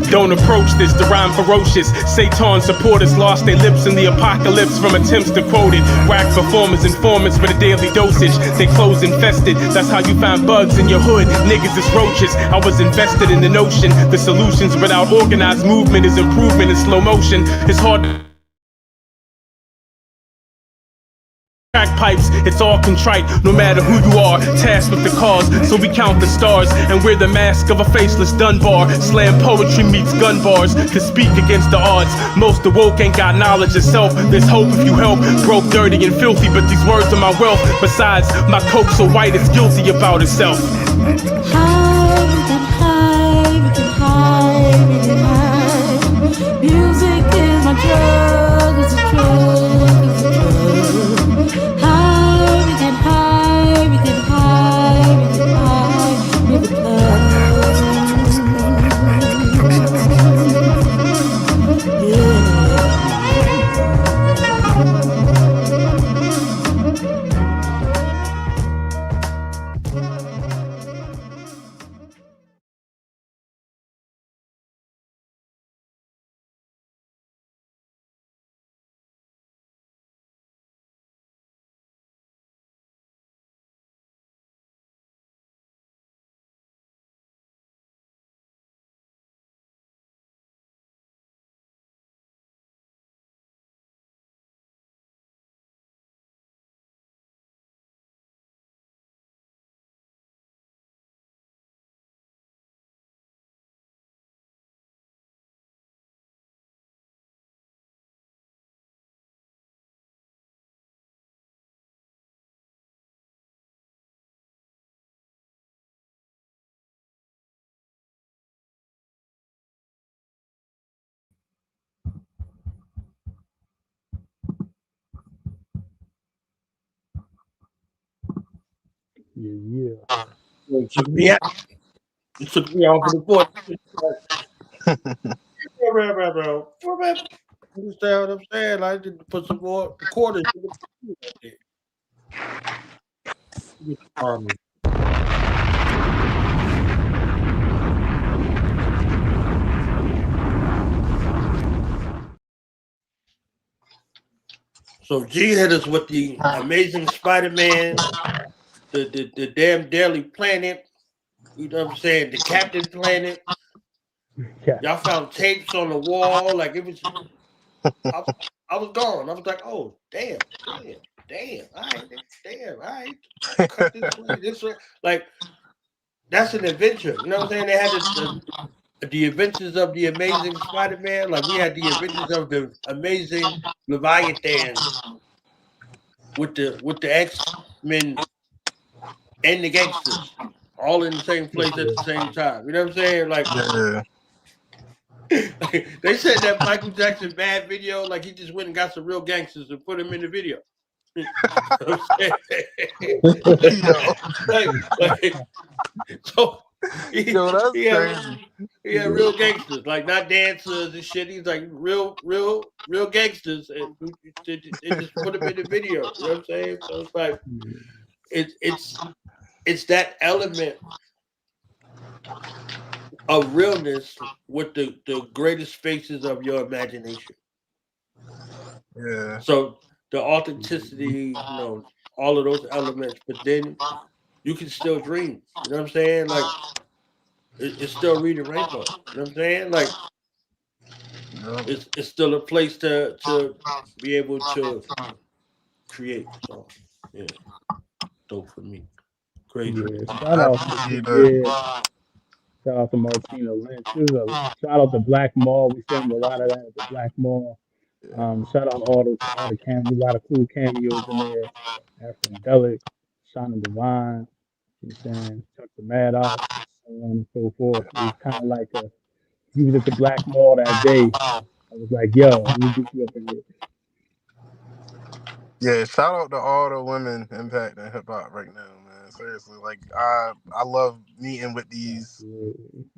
Don't approach this, the rhyme ferocious. Satan supporters lost their lips in the apocalypse from attempts to quote it. Whack performers, informants for the daily dosage. They clothes infested, that's how you find bugs in your hood. Niggas is roaches, I was invested in the notion. The solutions without organized movement is improvement in slow motion. It's hard to crack pipes, it's all contrite, no matter who you are, tasked with the cause, so we count the stars, and wear the mask of a faceless Dunbar. Slam poetry meets gun bars, to speak against the odds. Most the woke ain't got knowledge of self, there's hope if you help. Broke, dirty, and filthy, but these words are my wealth. Besides, my coke so white it's guilty about itself. High, we can high, we can high, we can high. Music is my drug, it's a drug, it's a drug. High, we can high, we can high, we can high, with the plug. Yeah. It took me out. It took me off of the board. Bro. You understand what I'm saying? I did put some more quarters in the army. So G hit us with the Amazing Spider-Man, the damn Daily Planet, you know what I'm saying, the Captain Planet. Yeah. Y'all found tapes on the wall, like it was. I was gone. I was like, oh damn, all right, cut this way, this way, like that's an adventure. You know what I'm saying? They had the adventures of the Amazing Spider-Man. Like we had the adventures of the Amazing Leviathan with the X-Men and the gangsters all in the same place at the same time. You know what I'm saying? Like, Yeah. like they said that Michael Jackson bad video, like he just went and got some real gangsters and put them in the video. You know what I'm saying? Yo. like, so Yo, that's crazy. he had real gangsters, like not dancers and shit. He's like real gangsters, and they just put them in the video. You know what I'm saying? So it's like it's that element of realness with the greatest faces of your imagination. Yeah. So the authenticity, all of those elements, but then you can still dream. You know what I'm saying? Like it's still reading rainbow. You know what I'm saying? Like it's still a place to be able to create. So yeah, dope for me. Crazy. Yeah, shout out to Kid. Shout out to Martina Lynch. Shout out to Black Mall. We filmed a lot of that at the Black Mall. Shout out to all the cameos, a lot of cool cameos in there. Afrodelic, Shauna Divine, you know what I'm saying, Chuck the Mad Ox, so on and so forth. It was kind of like he was at the Black Mall that day. I was like, yo, let me get you up in here. Yeah, shout out to all the women impacting hip hop right now, man. Seriously, like I love meeting with these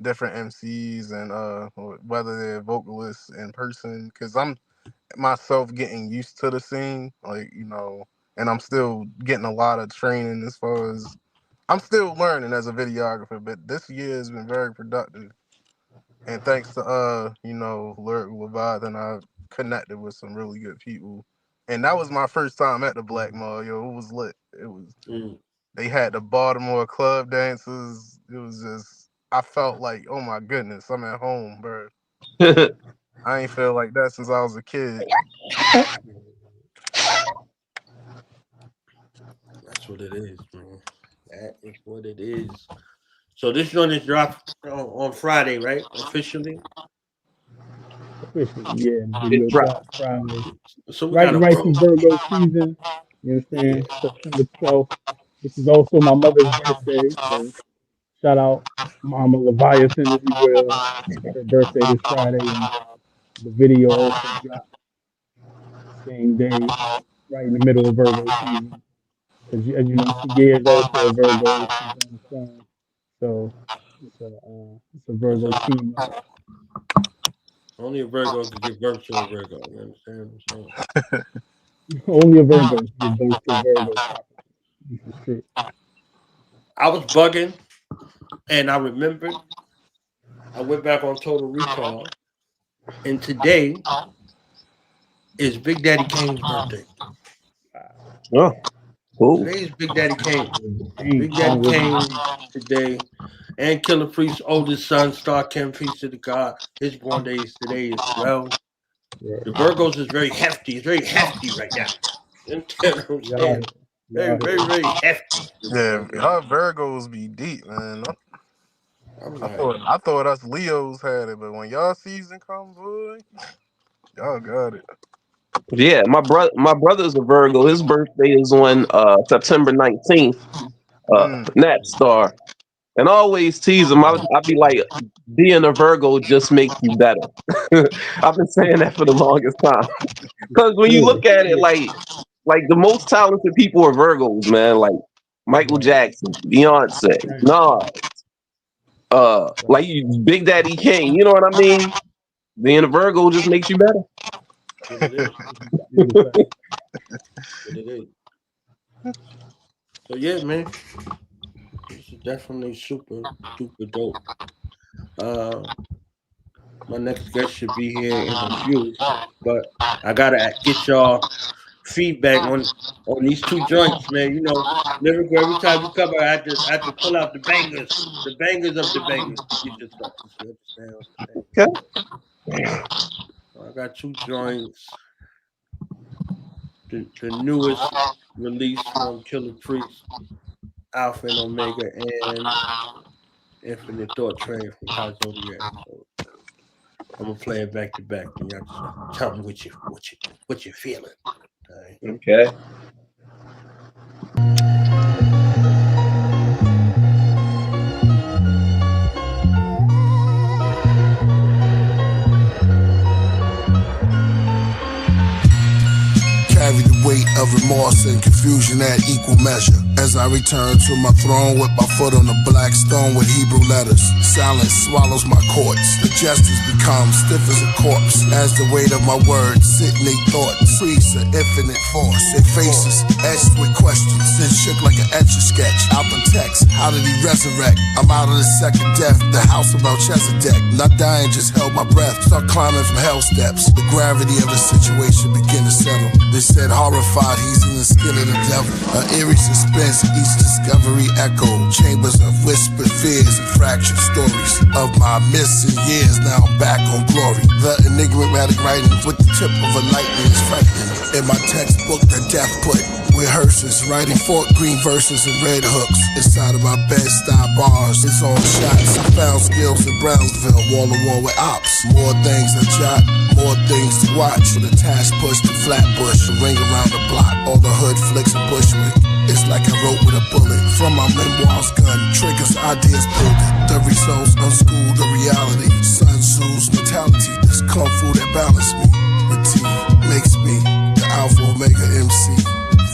different MCs and whether they're vocalists in person, because I'm myself getting used to the scene, like and I'm still getting a lot of training as far as I'm still learning as a videographer. But this year has been very productive, and thanks to Lyrical Leviathan, I've connected with some really good people. And that was my first time at the Black Mall. Yo, it was lit. It was. They had the Baltimore club dances. It was just. I felt like, oh my goodness, I'm at home, bro. I ain't feel like that since I was a kid. That's what it is, man. That is what it is. So this joint is dropped on Friday, right? Officially. Yeah, video drop Friday. So we Right got for Virgo season. You know what I'm saying? September 12th, which is also my mother's birthday. So shout out Mama Leviathan, if you will. Her birthday this Friday, and the video also dropped same day, right in the middle of Virgo season. Because as you know, Sigue is also a Virgo. She's on the phone. So it's a Virgo team up. Only a Virgo could give birth to a Virgo. You understand what I'm saying? Only a Virgo can give birth to a Virgo properly. This is true. I was bugging, and I remembered. I went back on Total Recall, and today is Big Daddy Kane's birthday. Oh, cool. Today is Big Daddy Kane. Big Daddy Kane today. And Killer Priest's oldest son, Star Kim, peace to the God. His born day is today as well. The Virgos is very hefty. It's very hefty right now. You know what I'm saying? Very hefty. Yeah, our Virgos be deep, man. I thought us Leos had it, but when y'all season come, boy, y'all got it. Yeah, my brother's a Virgo. His birthday is on September 19th. Nat Star. And I always tease him. I'd be like, being a Virgo just makes you better. I've been saying that for the longest time. Because when you look at it, like the most talented people are Virgos, man. Like Michael Jackson, Beyonce, Nas, like Big Daddy Kane. You know what I mean? Being a Virgo just makes you better. It is. So yeah, man. This is definitely super duper dope. My next guest should be here in a few, but I gotta get y'all feedback on these two joints, man. You know, Lyrical, every time you come, I have to pull out the bangers of the bangers. Get your stuff. You understand? Okay. I got two joints. The newest release from Killer Priest, Alpha and Omega, and Infinite Thought Train from High Zodiac. So I'm gonna play it back to back, and y'all just tell me what you feeling. All right. Okay. Carry the weight of remorse and confusion at equal measure. As I return to my throne with my foot on the black stone with Hebrew letters. Silence swallows my courts. The justice becomes stiff as a corpse. As the weight of my words sit in their thoughts. Priests of infinite force. Their faces etched with questions. Then shook like an etch-a-sketch. Out the text, how did he resurrect? I'm out of the second death, the house of Melchizedek. Not dying, just held my breath. Start climbing from hell steps. The gravity of the situation began to settle. They said horrified, he's in the skin of the devil. An eerie suspense, each discovery echoed. Chambers of whispered fears and fractured stories of my missing years. Now I'm back on glory. The enigmatic writing with the tip of a lightning is frightening. In my textbook that death put with hearses, writing fork green verses and red hooks. Inside of my bed-style bars, it's on shots. I found skills in Brownsville, wall to wall with ops. More things to jot, more things to watch. With a task push to Flatbush, a ring around the block. All the hood flicks and Bushwick. It's like I wrote with a bullet. From my memoirs gun, triggers, ideas pulled it. The results unschooled the reality. Sun Tzu's mentality. This kung fu that balanced me. With T makes me the Alpha Omega MC.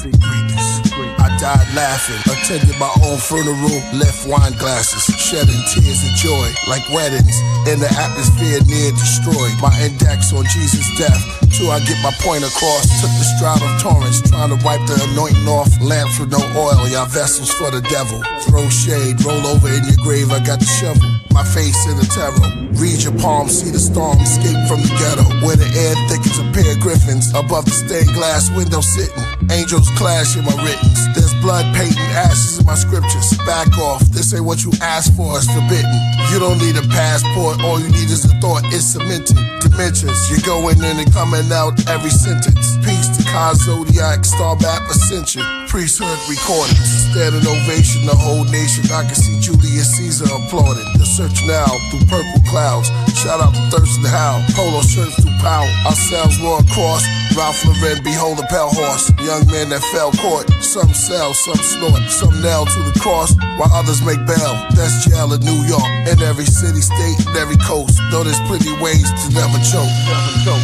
Greatness. I died laughing, attended my own funeral, left wine glasses, shedding tears of joy like weddings. In the atmosphere near destroyed. My index on Jesus' death. Till I get my point across. Took the stride of torrents, trying to wipe the anointing off. Lamps with no oil, y'all vessels for the devil. Throw shade, roll over in your grave, I got the shovel. My face in the tarot. Read your palm, see the storm, escape from the ghetto. Where the air thickens a pair of griffins. Above the stained glass window sitting. Angels clash in my writtens. There's blood, painting, ashes in my scriptures. Back off, this ain't what you asked for, it's forbidden. You don't need a passport, all you need is a thought, it's cemented. Dimensions, you're going in and coming out every sentence. Peace to Kai Zodiac, Star Map Ascension. Priesthood recordings, standing ovation, the whole nation. I can see Julius Caesar applauding. The search now through purple clouds. Shout out to Thurston Howe, polo shirts through power. Ourselves roar across. Ralph Lauren, behold a pale horse. Young men that fell court. Some sell, some snort, some nail to the cross, while others make bail. That's jail in New York, in every city, state, and every coast. Though there's plenty ways to never choke. Never choke.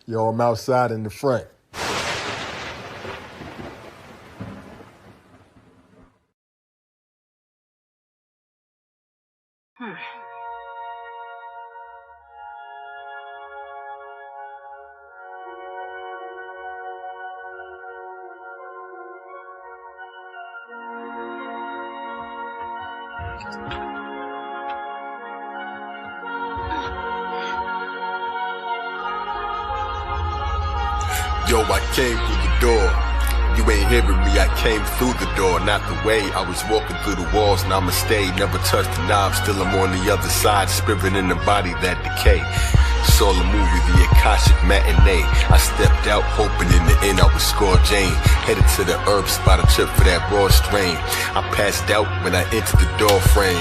Yo, I'm outside in the front. Yo, I came through the door. You ain't hearing me, I came through the door, not the way. I was walking through the walls and I'ma stay. Never touched the knob, still I'm on the other side. Spirit in the body that decay. Saw the movie, the Akashic matinee. I stepped out, hoping in the end I would score Jane. Headed to the herb spot, a trip for that raw strain. I passed out when I entered the door frame.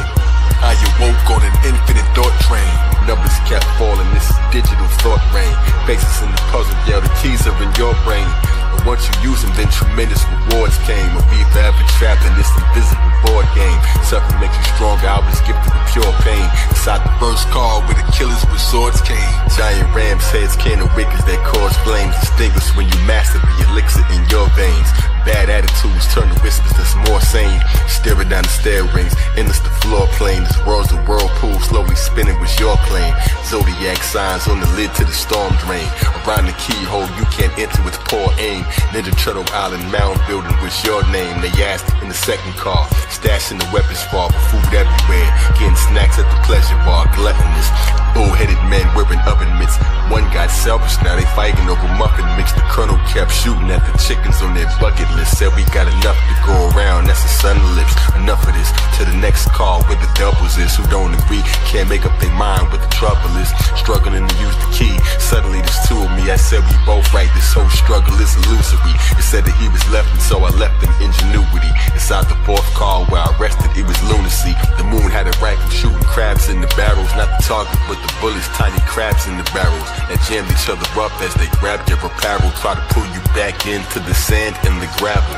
I awoke on an infinite thought train. Numbers kept falling, this is digital thought rain. Faces in the puzzle, yeah, the keys are in your brain. But once you use them, then tremendous rewards came. Or be forever trapped in this invisible board game. Suffering makes you stronger, I was gifted with pure pain. Inside the first car where the killers with swords came. Giant ram's heads, can of wickets that cause flames. Distinguished when you master the elixir in your veins. Bad attitudes turn to whispers that's more sane. Staring down the stair rings, endless the floor plane. This world's a whirlpool, slowly spinning was your claim. Zodiac signs on the lid to the storm drain. Around the keyhole, you can't enter with poor aim. Ninja Turtle Island mound building was your name. They asked in the second car, stashing the weapons far, with food everywhere. Getting snacks at the pleasure bar, gluttonous. Bull-headed men wearing oven mitts. One got selfish, now they fighting over muffin mix. The colonel kept shooting at the chickens on their bucket list. Said we got enough to go around, that's the sun lips. Enough of this, to the next call where the doubles is. Who don't agree, can't make up their mind what the trouble is. Struggling to use the key, suddenly there's two of me. I said we both right, this whole struggle is illusory. It said that he was left and so I left him ingenuity. Inside the fourth car where I rested, it was lunacy. The moon had a rifle shooting crabs in the barrels. Not the target, but the bullets, tiny crabs in the barrels that jammed each other up as they grabbed your apparel. Try to pull you back into the sand and the gravel.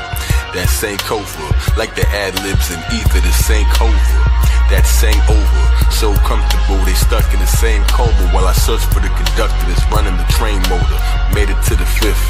That same cover, like the ad-libs in ether, the same cover that sang over, so comfortable they stuck in the same coma. While I searched for the conductor that's running the train motor. Made it to the fifth,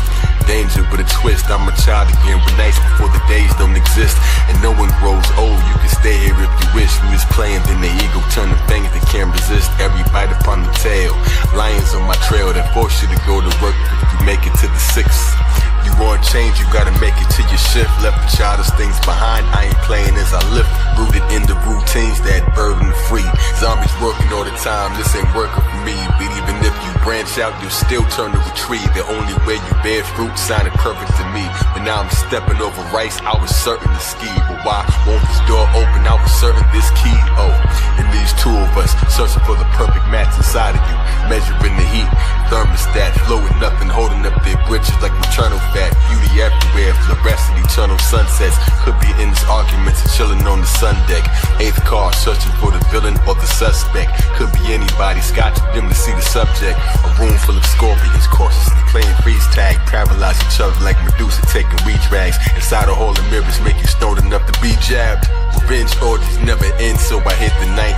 danger with a twist. I'm a child again, but nights before the days don't exist. And no one grows old, you can stay here if you wish. We was playing, then the ego turned the fingers that can't resist. Every bite upon the tail, lions on my trail that force you to go to work if you make it to the sixth. You want change, you gotta make it to your shift. Left the childish things behind, I ain't playing as I lift. Rooted in the routines that burden free. Zombies working all the time, this ain't working for me. But even if you branch out, you'll still turn to a tree. The only way you bear fruit sounded perfect to me. But now I'm stepping over rice, I was certain to ski. But why won't this door open? I was certain this key, oh. And these two of us, searching for the perfect match inside of you. Measuring the heat, thermostat, flowing nothing, holding up their britches like maternal fat. Beauty everywhere, fluorescent, eternal sunsets. Could be in this arguments and chilling on the sun deck. Eighth car, searching for the villain or the suspect. Could be anybody, scotch with them to see the subject. A room full of scorpions, cautiously playing freeze tag. Paralyze each other like Medusa taking weed drags. Inside a hole of mirrors, make you stoned enough to be jabbed. Revenge orgies never end, so I hit the night.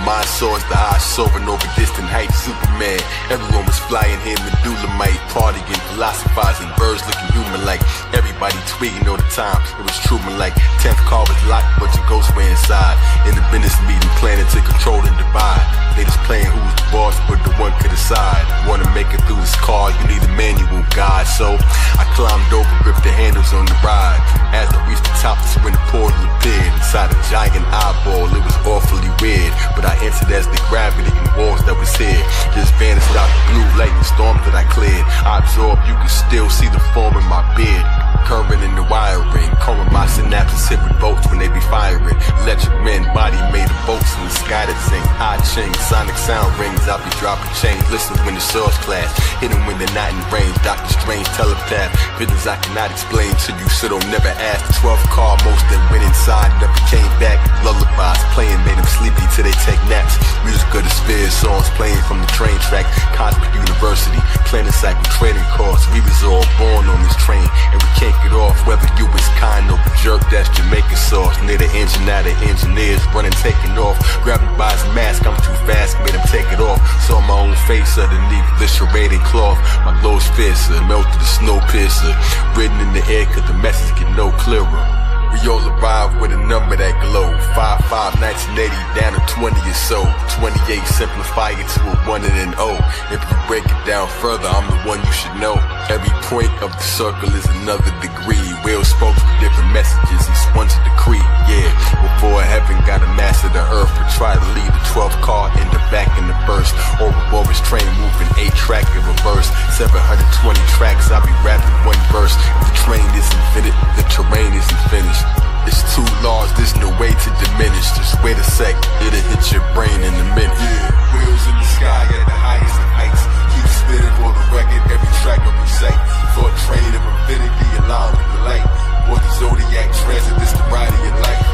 My soars, the eyes soaring over distant heights. Superman, everyone was flying here, medulla might partying, philosophizing, birds looking human like. Everybody tweeting all the time, it was Truman like. 10th car was locked, bunch of ghosts were inside. In the business meeting, planning to control and divide. They just playing who's the boss, but the one could decide. Wanna make it through this car, you need a manual guide. So I climbed over, gripped the handles on the ride. As I reached the top, that's when the portal appeared. Inside a giant eyeball, it was awfully weird. But I entered as the gravity and walls that was here just vanished out the blue lightning storm that I cleared. I absorbed, you can still see the form in my beard. Current in the wiring, combing my synapses hit with bolts when they be firing. Electric men, body made of bolts in the sky that sing. I change, sonic sound rings, I'll be dropping chains. Listen when the swords clash, hit them when they're not in range. Doctor Strange telepath, visions I cannot explain to you, so don't never ask. The 12th car, most that went inside never came back. Lullabies playing made them sleepy till they take naps. Music of the spheres, songs playing from the train track. Cosmic University, planet cycle trading course. We was all born on this train, and we can't get off. Whether you was kind or jerk, that's Jamaican sauce. Near the engine, now the engineers running, taking off. Grabbing by his mask, I'm too fast, made him take it off. Saw my own face underneath this serrated cloth. My glow's fiercer, melted the snow piercer. Written in the air, cause the message get no clearer. We all arrived with a number that glow. 5-5, 1980, down to 20 or so. 28, simplify it to a 1 and an O. If you break it down further, I'm the one you should know. Every point of the circle is another degree. Will spoke with different messages, each one's a decree. Yeah, before heaven got a master the earth, but try to lead the 12th car in the back in the first. Overboard's train moving 8-track in reverse. 720 tracks, I'll be rapping one verse. If the train isn't fitted, the terrain isn't finished. It's too large, there's no way to diminish. Just wait a sec, it'll hit your brain in a minute. Yeah, wheels in the sky at the highest of heights. Keep spinning for the record, every track of recite. For a train of infinity, allow with the light. For the zodiac transit, this the ride of your life.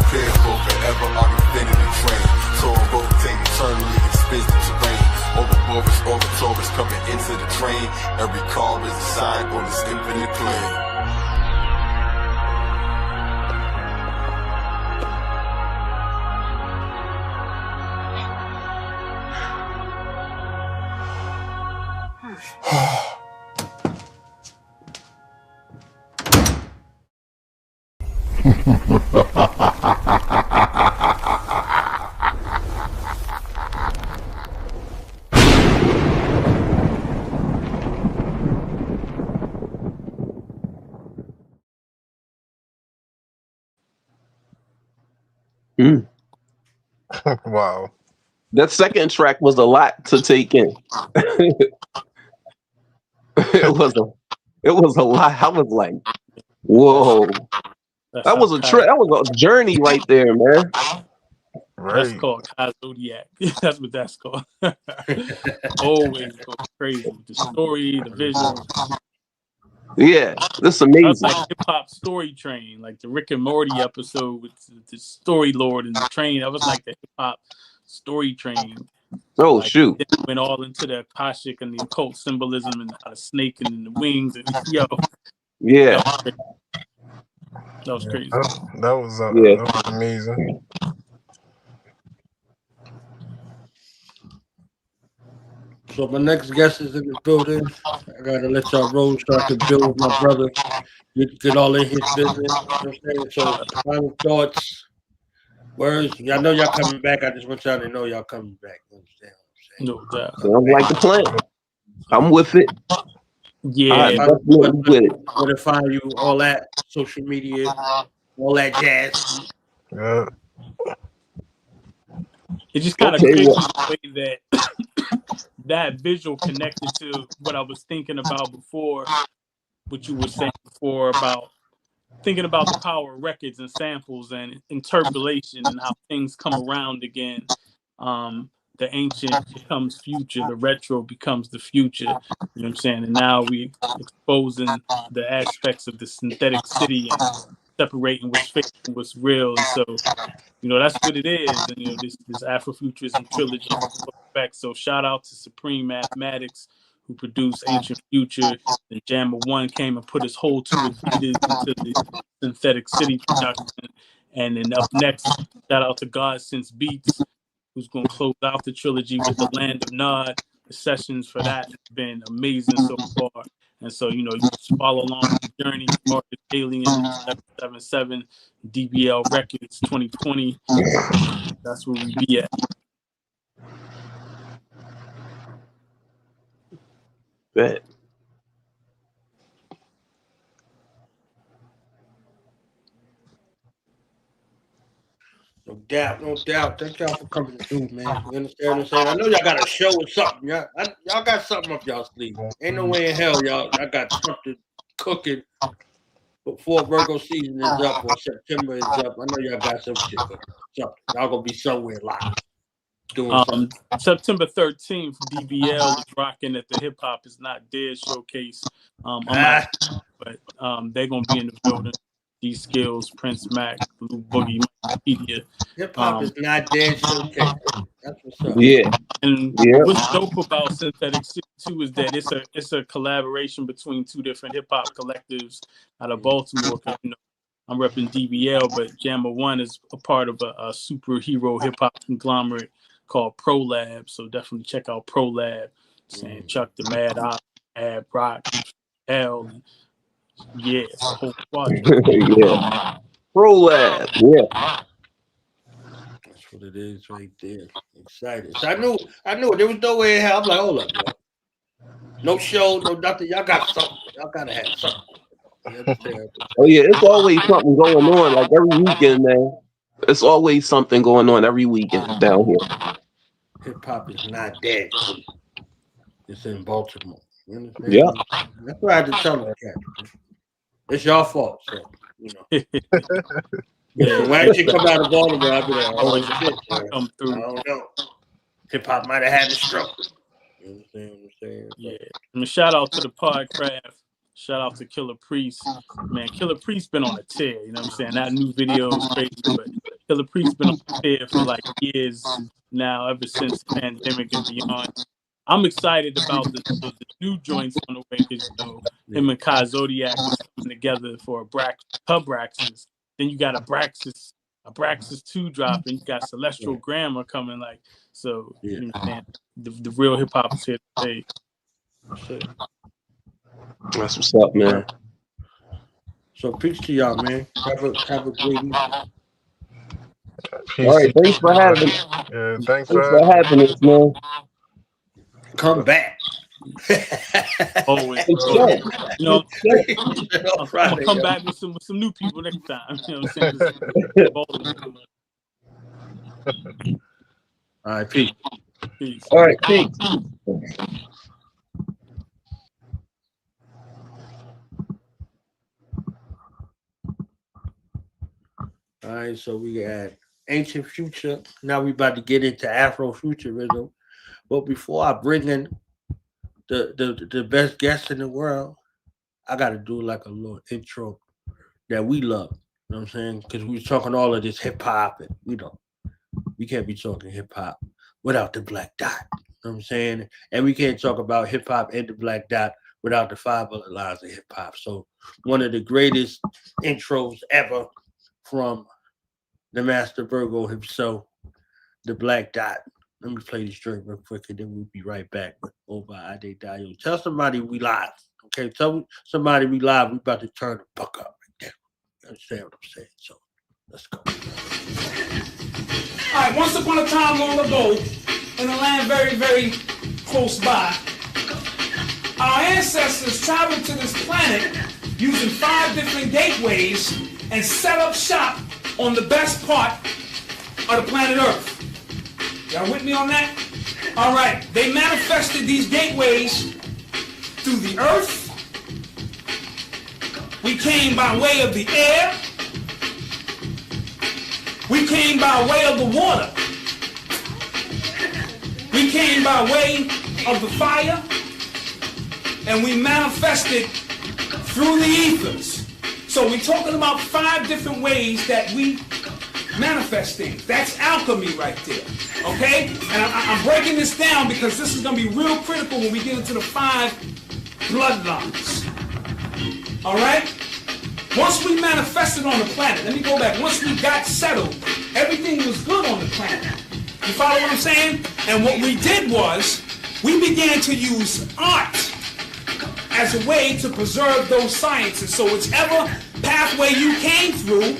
Prepare for forever, our infinity train. Soar rotate eternally and spins the terrain. Overboard's orbitors coming into the train. Every car is a sign on this infinite plane. Wow. That second track was a lot to take in. it was a lot. I was like, whoa. That was a trip. That was a journey right there, man. That's Right. called Kai Zodiac. That's what that's called. Always go crazy with the story, the visuals. Yeah, that's That's amazing. like hip hop story train, like the Rick and Morty episode with the story lord and the train. That was like the hip hop story train. Oh, like, shoot. It went all into the Akashic and the occult symbolism and the snake and the wings and Yeah. That was crazy. That was amazing. So my next guest is in the building. I gotta let y'all roll so I can build with my brother. Get all in his business. You know what I'm saying? So final thoughts, words. Y'all know y'all coming back. I just want y'all to know y'all coming back. You understand what I'm saying? No doubt. Sounds like the plan. I'm with it. Yeah. Where to find you, all that, social media, all that jazz. Yeah. It's just kind of crazy the way that that visual connected to what I was thinking about before, what you were saying before about thinking about the power of records and samples and interpolation and how things come around again. The ancient becomes future, the retro becomes the future. You know what I'm saying? And now we exposing the aspects of the synthetic city and separating what's fake and what's real. And so, that's what it is. And this Afrofuturism trilogy effect. So shout out to Supreme Mathematics, who produced Ancient Future. And Jammer One came and put his whole 2 Adidas into the synthetic city production. And then up next, shout out to God Since Beats, who's going to close out the trilogy with The Land of Nod. The sessions for that have been amazing so far. And so, you just follow along the journey. Marcus Alien 777, DBL Records 2020. That's where we be at. Bet. No doubt, no doubt. Thank y'all for coming through, man. You understand what I'm saying? I know y'all got a show or something. Y'all got something up y'all sleeve. Ain't no way in hell y'all got something cooking before Virgo season is up or September is up. I know y'all got some shit cooking. Something. Y'all gonna be somewhere live doing something. September 13th, DBL is rocking at the Hip Hop Is Not Dead showcase. I'm out, but they're gonna be in the building. These Skills, Prince Mac, Blue Boogie, Wikipedia. Hip Hop Is Not Dead showcase. That's what's up. Yeah. And what's dope about Synthetic City too is that it's a collaboration between 2 different hip hop collectives out of Baltimore. I'm repping DBL, but Jammer One is a part of a superhero hip hop conglomerate called Pro Lab. So definitely check out Pro Lab. Saying Chuck the Mad Op, Ab Rock, L, and it's a whole squad. Yeah. Pro Lab. Yeah. That's what it is right there. Excited. So I knew it. There was no way in hell. I'm like, hold up, yo. No show, no nothing. Y'all got something. Y'all gotta have something. You understand? Oh yeah, it's always something going on. Like every weekend, man. It's always something going on every weekend down here. Hip hop is not dead. It's in Baltimore. You understand? Yeah. That's what I had to tell them, cat. It's your fault, so when I actually come out of Baltimore, I'll be like, oh shit, man. Come through. I don't know. Hip hop might have had a stroke. You understand what I'm saying? Yeah. I mean, shout out to the Podcraft. Shout out to Killah Priest. Man, Killah Priest been on a tear. You know what I'm saying? That new video is crazy, but Killah Priest been on a tear for like years now, ever since the pandemic and beyond. I'm excited about the new joints on the way because him and Kai Zodiac is coming together for a Braxis. Then you got a Braxis 2 drop, and you got Celestial Grammar coming. Like, so you know what I'm saying? The real hip hop is here today. That's what's up, man. So peace to y'all, man. Have a great evening. Peace. All right, thanks for having. Yeah, thanks for having us, man. Come back. Always. Friday, I'm gonna come back with some new people next time. You know what I'm saying? All right, peace. Peace. All right, peace. All right, so we got Ancient Future. Now we about to get into AfroFuturism. But before I bring in the best guest in the world, I got to do like a little intro that we love. You know what I'm saying? Because we was talking all of this hip hop, and we can't be talking hip hop without the black dot. You know what I'm saying? And we can't talk about hip hop and the black dot without the 5 other lines of hip hop. So one of the greatest intros ever from the master Virgo himself, the black dot. Let me play this joint real quick, and then we'll be right back with Oba Ade Dayo. Tell somebody we live. Okay, tell somebody we live. We about to turn the fuck up right there. You understand what I'm saying? So let's go. All right, once upon a time long ago, in a land very, very close by, our ancestors traveled to this planet using 5 different gateways and set up shop on the best part of the planet Earth. Y'all with me on that? All right, they manifested these gateways through the earth. We came by way of the air. We came by way of the water. We came by way of the fire. And we manifested through the ethers. So we're talking about 5 different ways that we manifest things. That's alchemy right there. Okay? And I'm breaking this down because this is going to be real critical when we get into the 5 bloodlines. All right? Once we manifested on the planet, let me go back. Once we got settled, everything was good on the planet. You follow what I'm saying? And what we did was, we began to use art as a way to preserve those sciences. So whichever pathway you came through,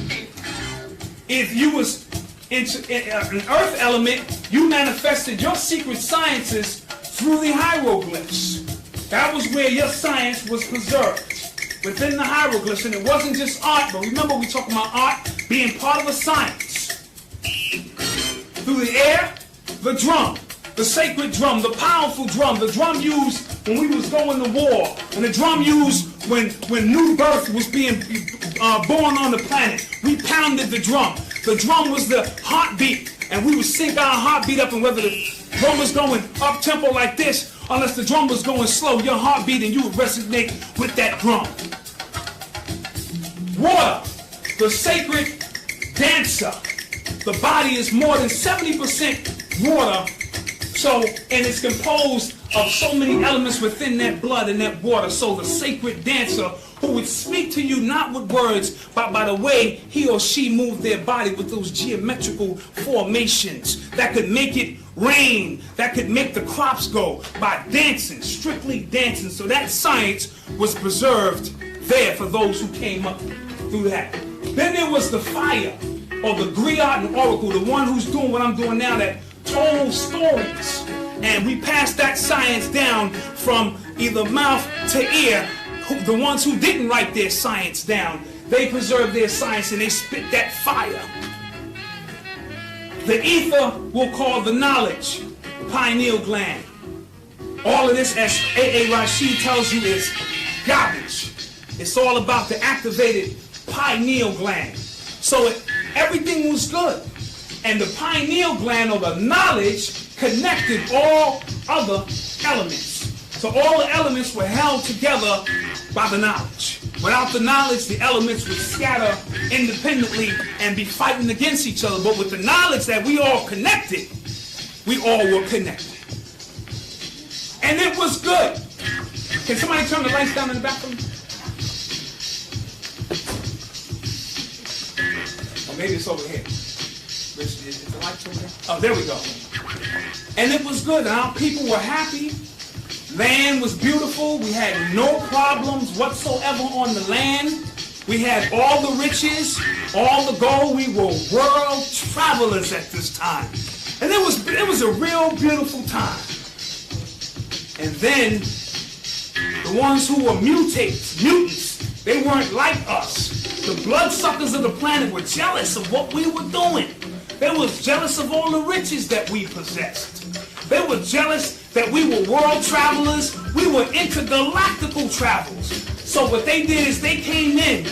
if you was an earth element, you manifested your secret sciences through the hieroglyphs. That was where your science was preserved, within the hieroglyphs. And it wasn't just art, but remember we talking about art being part of a science. Through the air, the drum, the sacred drum, the powerful drum, the drum used when we was going to war, and the drum used when new birth was being born on the planet. We pounded the drum. The drum was the heartbeat, and we would sync our heartbeat up, and whether the drum was going up tempo like this, unless the drum was going slow, your heartbeat, and you would resonate with that drum. Water, the sacred dancer. The body is more than 70% water, so, and it's composed of so many elements within that blood and that water. So the sacred dancer who would speak to you not with words, but by the way he or she moved their body with those geometrical formations that could make it rain, that could make the crops go by dancing, strictly dancing. So that science was preserved there for those who came up through that. Then there was the fire, or the griot and oracle, the one who's doing what I'm doing now, that told stories. And we passed that science down from either mouth to ear. The ones who didn't write their science down, they preserved their science and they spit that fire. The ether we'll call the knowledge, the pineal gland. All of this, as A.A. Rashid tells you, is garbage. It's all about the activated pineal gland. So everything was good. And the pineal gland, or the knowledge, connected all other elements. So all the elements were held together by the knowledge. Without the knowledge, the elements would scatter independently and be fighting against each other. But with the knowledge that we all connected, we all were connected. And it was good. Can somebody turn the lights down in the bathroom? Or maybe it's over here. Is the lights over there? Oh, there we go. And it was good. And our people were happy. Land was beautiful. We had no problems whatsoever on the land. We had all the riches, all the gold. We were world travelers at this time. And it was a real beautiful time. And then the ones who were mutants, they weren't like us. The bloodsuckers of the planet were jealous of what we were doing. They were jealous of all the riches that we possessed. They were jealous that we were world travelers. We were intergalactical travels. So what they did is they came in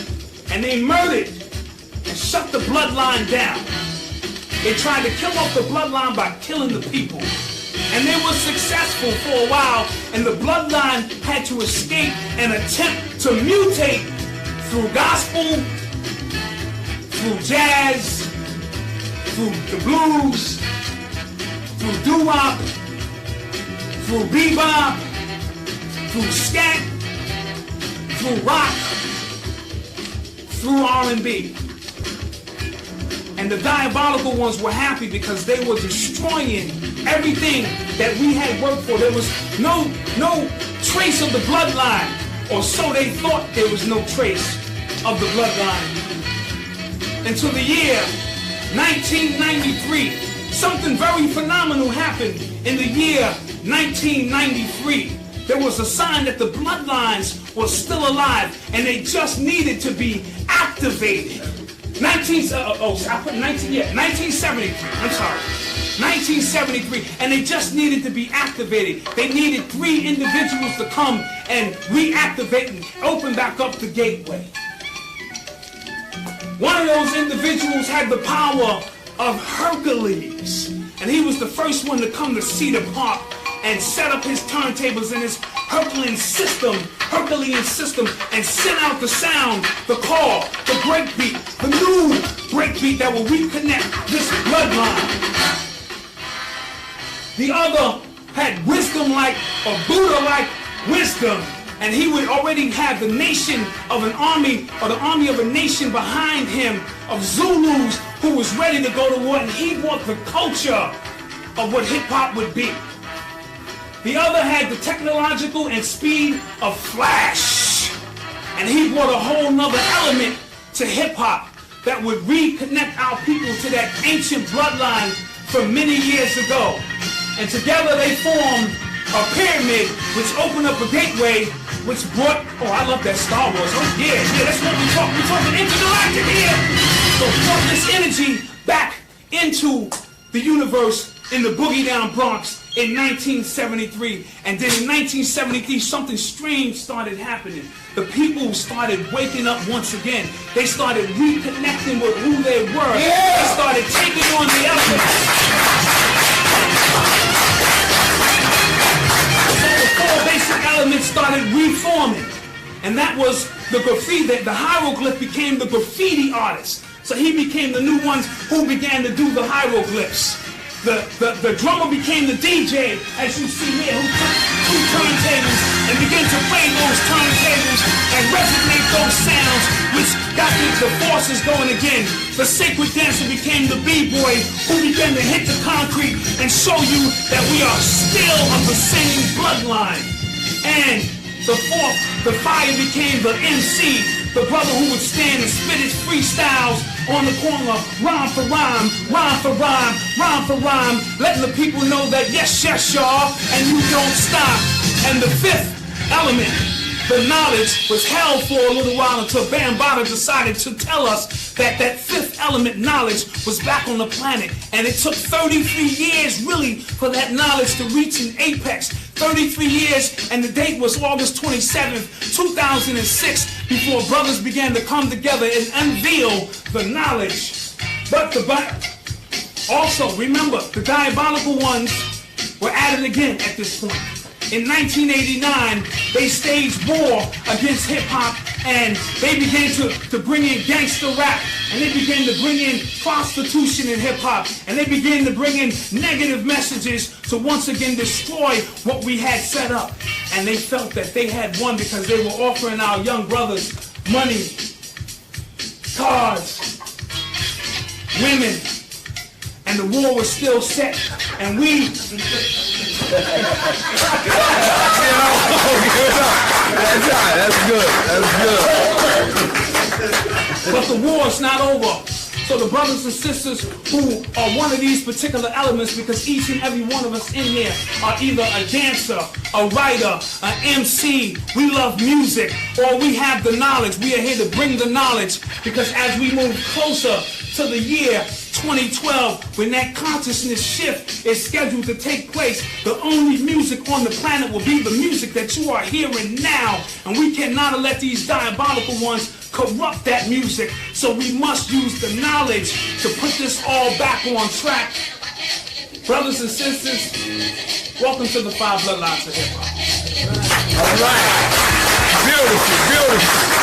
and they murdered and shut the bloodline down. They tried to kill off the bloodline by killing the people. And they were successful for a while, and the bloodline had to escape and attempt to mutate through gospel, through jazz, through the blues, through doo-wop, through bebop, through scat, through rock, through R&B. And the diabolical ones were happy because they were destroying everything that we had worked for. There was no trace of the bloodline, or so they thought there was no trace of the bloodline. Until the year 1993, something very phenomenal happened in the year 1993. There was a sign that the bloodlines were still alive and they just needed to be activated. 1973, I'm sorry. 1973, and they just needed to be activated. They needed 3 individuals to come and reactivate and open back up the gateway. One of those individuals had the power of Hercules, and he was the first one to come to Cedar Park and set up his turntables in his Herculean system, and send out the sound, the call, the breakbeat, the new breakbeat that will reconnect this bloodline. The other had wisdom-like or Buddha-like wisdom, and he would already have the nation of an army, or the army of a nation behind him, of Zulus who was ready to go to war, and he brought the culture of what hip-hop would be. The other had the technological and speed of Flash, and he brought a whole nother element to hip-hop that would reconnect our people to that ancient bloodline from many years ago. And together they formed a pyramid which opened up a gateway which brought, oh, I love that Star Wars. Oh yeah, that's what we're talking intergalactic here. So brought this energy back into the universe in the Boogie Down Bronx in 1973. And then in 1973, something strange started happening. The people started waking up once again. They started reconnecting with who they were. Yeah. They started taking on the elements. So the 4 basic elements started reforming. And that was the graffiti, the hieroglyph became the graffiti artist. So he became the new ones who began to do the hieroglyphs. The drummer became the DJ, as you see here, who took 2 turntables and began to play those turntables and resonate those sounds, which got the forces going again. The sacred dancer became the b-boy, who began to hit the concrete and show you that we are still of the same bloodline. And the 4th, the fire became the MC, the brother who would stand and spit his freestyles on the corner, rhyme for rhyme, rhyme for rhyme, rhyme for rhyme, letting the people know that yes, y'all, and you don't stop. And the 5th element, the knowledge, was held for a little while until Bambaataa decided to tell us that that 5th element knowledge was back on the planet. And it took 33 years really for that knowledge to reach an apex. 33 years, and the date was August 27th, 2006, before brothers began to come together and unveil the knowledge. But also, remember, the diabolical ones were added again at this point. In 1989, they staged war against hip-hop, and they began to bring in gangster rap, and they began to bring in prostitution in hip-hop, and they began to bring in negative messages to once again destroy what we had set up. And they felt that they had won because they were offering our young brothers money, cars, women, and the war was still set, and we... That's good. But the war's not over. So the brothers and sisters who are one of these particular elements, because each and every one of us in here are either a dancer, a writer, an MC, we love music, or we have the knowledge. We are here to bring the knowledge, because as we move closer to the year 2012, when that consciousness shift is scheduled to take place, the only music on the planet will be the music that you are hearing now. And we cannot let these diabolical ones corrupt that music. So we must use the knowledge to put this all back on track. Brothers and sisters, welcome to the 5 Bloodlines of Hip Hop. All right. Beautiful, beautiful.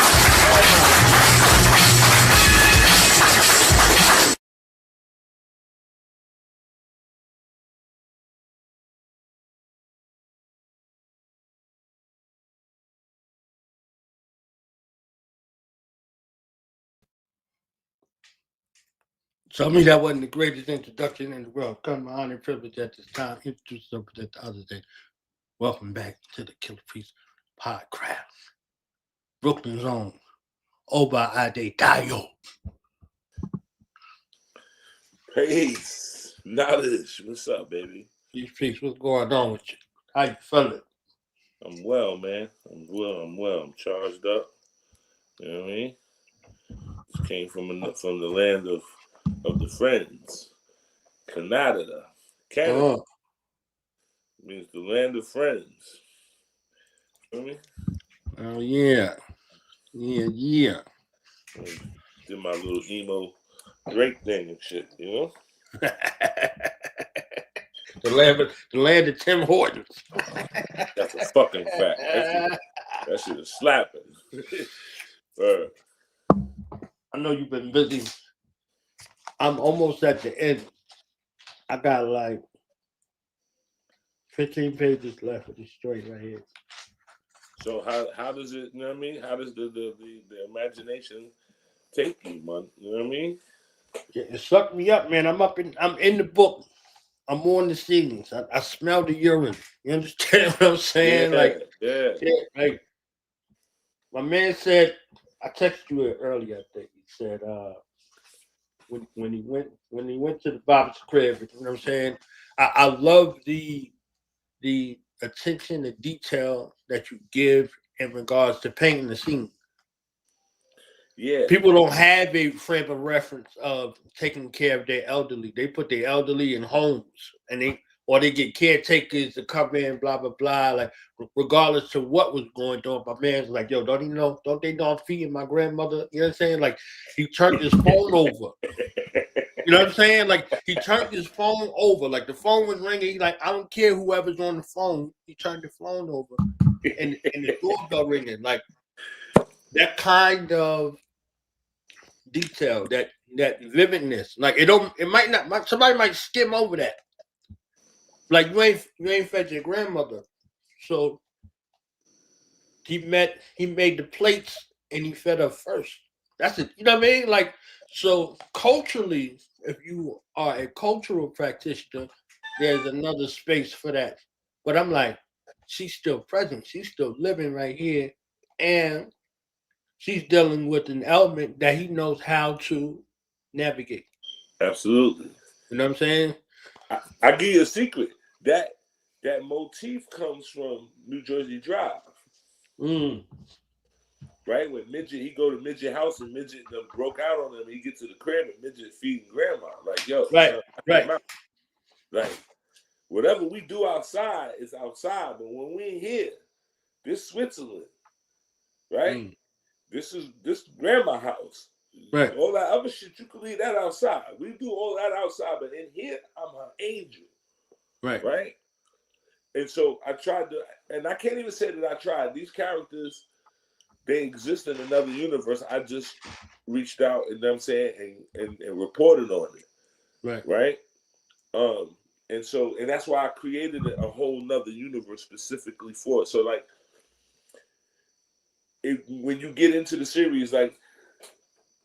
Tell me that wasn't the greatest introduction in the world. Come my honor and privilege at this time. Introduce something at the other day. Welcome back to the Killah Priest Podcraft. Brooklyn's own Oba Ade Dayo. Peace. Knowledge. What's up, baby? Peace. What's going on with you? How you feeling? I'm well, man. I'm well. I'm charged up. You know what I mean? Just came from the land of the friends. Canada. Means the land of friends. You know what I mean? Oh yeah. Yeah. Did my little emo Drake thing and shit, you know? The land of Tim Hortons. That's a fucking fact. That shit is slapping. I know you've been busy. I'm almost at the end. I got like 15 pages left of this story right here. So how does it, you know what I mean? How does the imagination take you, man? You know what I mean? Yeah, it sucked me up, man. I'm in the book. I'm on the scenes. I smell the urine. You understand what I'm saying? Yeah. Like my man said, I texted you earlier, I think. He said when he went to the Bob's crib, you know what I'm saying? I love the attention, the detail that you give in regards to painting the scene. Yeah. People don't have a frame of reference of taking care of their elderly. They put their elderly in homes, and they get caretakers to come in, blah blah blah. Like regardless to what was going on, my man's like, yo, don't they know I'm feeding my grandmother? You know what I'm saying? Like he turned his phone over. You know what I'm saying? Like he turned his phone over. Like the phone was ringing. He like, I don't care whoever's on the phone. He turned the phone over, and the doorbell ringing. Like that kind of detail, that vividness. Like it might not. Somebody might skim over that. Like you ain't fed your grandmother, so he made the plates and he fed her first. That's it. You know what I mean? Like so culturally, if you are a cultural practitioner, there's another space for that. But I'm like, she's still present. She's still living right here, and she's dealing with an element that he knows how to navigate. Absolutely. You know what I'm saying? I give you a secret. That motif comes from New Jersey Drive. Right? When Midget, he go to Midget house and Midget broke out on him. He get to the crib and Midget feeding grandma. Like, yo. Right. Like, whatever we do outside is outside. But when we in here, this Switzerland, right? This grandma house. Right. All that other shit, you can leave that outside. We do all that outside, but in here, I'm her angel. Right. And so I tried to, and I can't even say that I tried. These characters, they exist in another universe. I just reached out, and I'm saying, and reported on it. Right. And that's why I created a whole nother universe specifically for it. So like, when you get into the series, like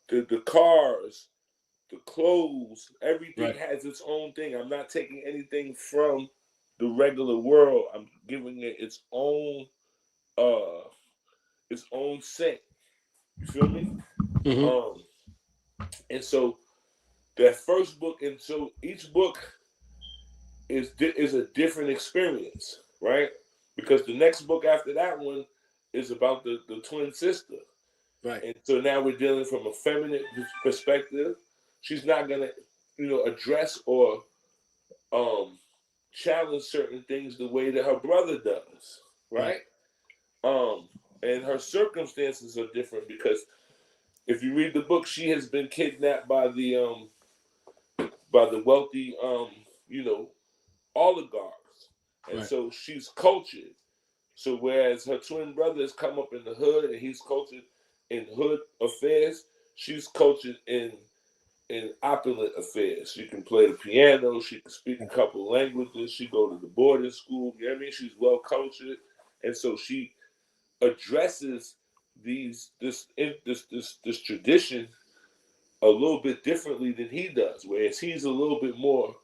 the cars, the clothes, everything has its own thing. I'm not taking anything from the regular world. I'm giving it its own scent. You feel me? And so that first book, and so each book is a different experience, right? Because the next book after that one is about the twin sister. Right. And so now we're dealing from a feminine perspective. She's not gonna, address or challenge certain things the way that her brother does, right? And her circumstances are different because if you read the book, she has been kidnapped by the wealthy oligarchs, and so she's cultured. So whereas her twin brother has come up in the hood and he's cultured in hood affairs, she's cultured in opulent affairs. She can play the piano, she can speak a couple of languages, she go to the boarding school, you know what I mean? She's well cultured. And so she addresses this tradition a little bit differently than he does, whereas he's a little bit more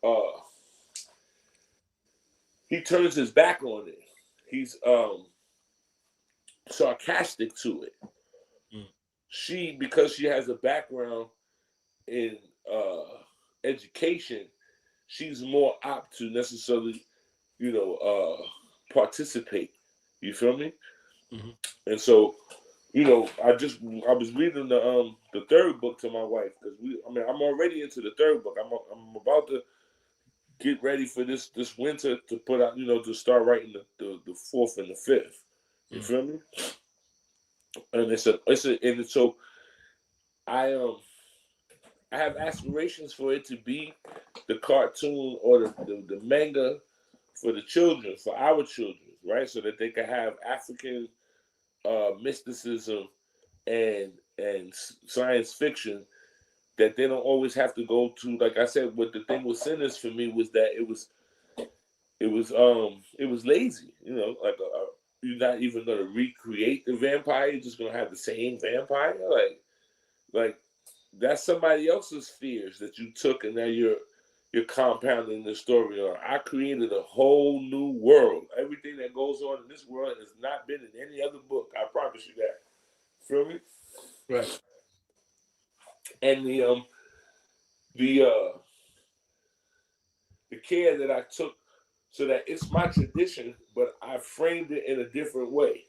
he turns his back on it. He's sarcastic to it. She, because she has a background in education, she's more apt to necessarily, participate. You feel me? Mm-hmm. And so, I was reading the third book to my wife because I'm already into the third book. I'm about to get ready for this winter to put out, to start writing the fourth and the fifth. You feel me? And so I have aspirations for it to be the cartoon or the manga for the children, for our children, right? So that they can have African mysticism and science fiction that they don't always have to go to. Like I said, what the thing with Sinners for me was that it was lazy. Like you're not even gonna recreate the vampire. You're just gonna have the same vampire. Like that's somebody else's fears that you took, and now you're compounding the story on. I created a whole new world. Everything that goes on in this world has not been in any other book. I promise you that. Feel me? Right. And the care that I took so that it's my tradition, but I framed it in a different way,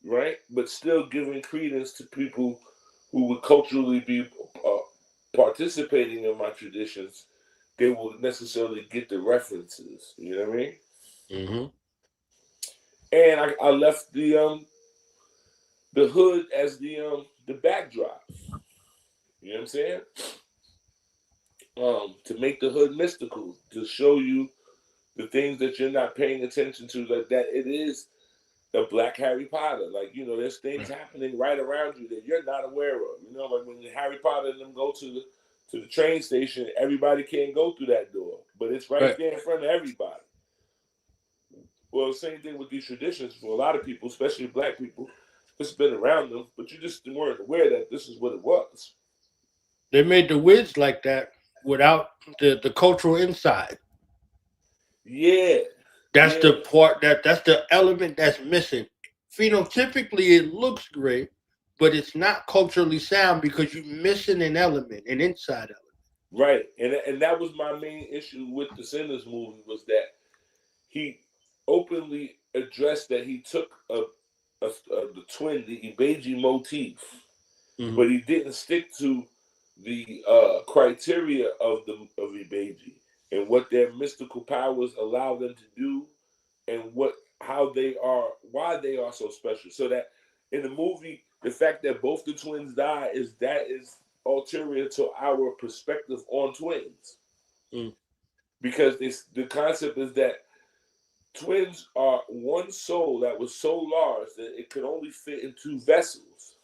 right? But still giving credence to people who would culturally be participating in my traditions. They won't necessarily get the references. You know what I mean? Mm-hmm. And I left the hood as the backdrop. You know what I'm saying? To make the hood mystical, to show you the things that you're not paying attention to, that it is a Black Harry Potter. Like, there's things happening right around you that you're not aware of. Like when Harry Potter and them go to the train station, everybody can't go through that door, but it's right there in front of everybody. Well, same thing with these traditions for a lot of people, especially Black people. It's been around them, but you just weren't aware that this is what it was. They made the wigs like that without the cultural inside. Yeah. That's the part that's the element that's missing. Phenotypically, it looks great, but it's not culturally sound because you're missing an element, an inside element. Right, and that was my main issue with the Sinners movie, was that he openly addressed that he took the twin, the Ibeji motif, but he didn't stick to the criteria of Ibeji and what their mystical powers allow them to do, and why they are so special. So that in the movie, the fact that both the twins die is ulterior to our perspective on twins, because the concept is that twins are one soul that was so large that it could only fit in two vessels.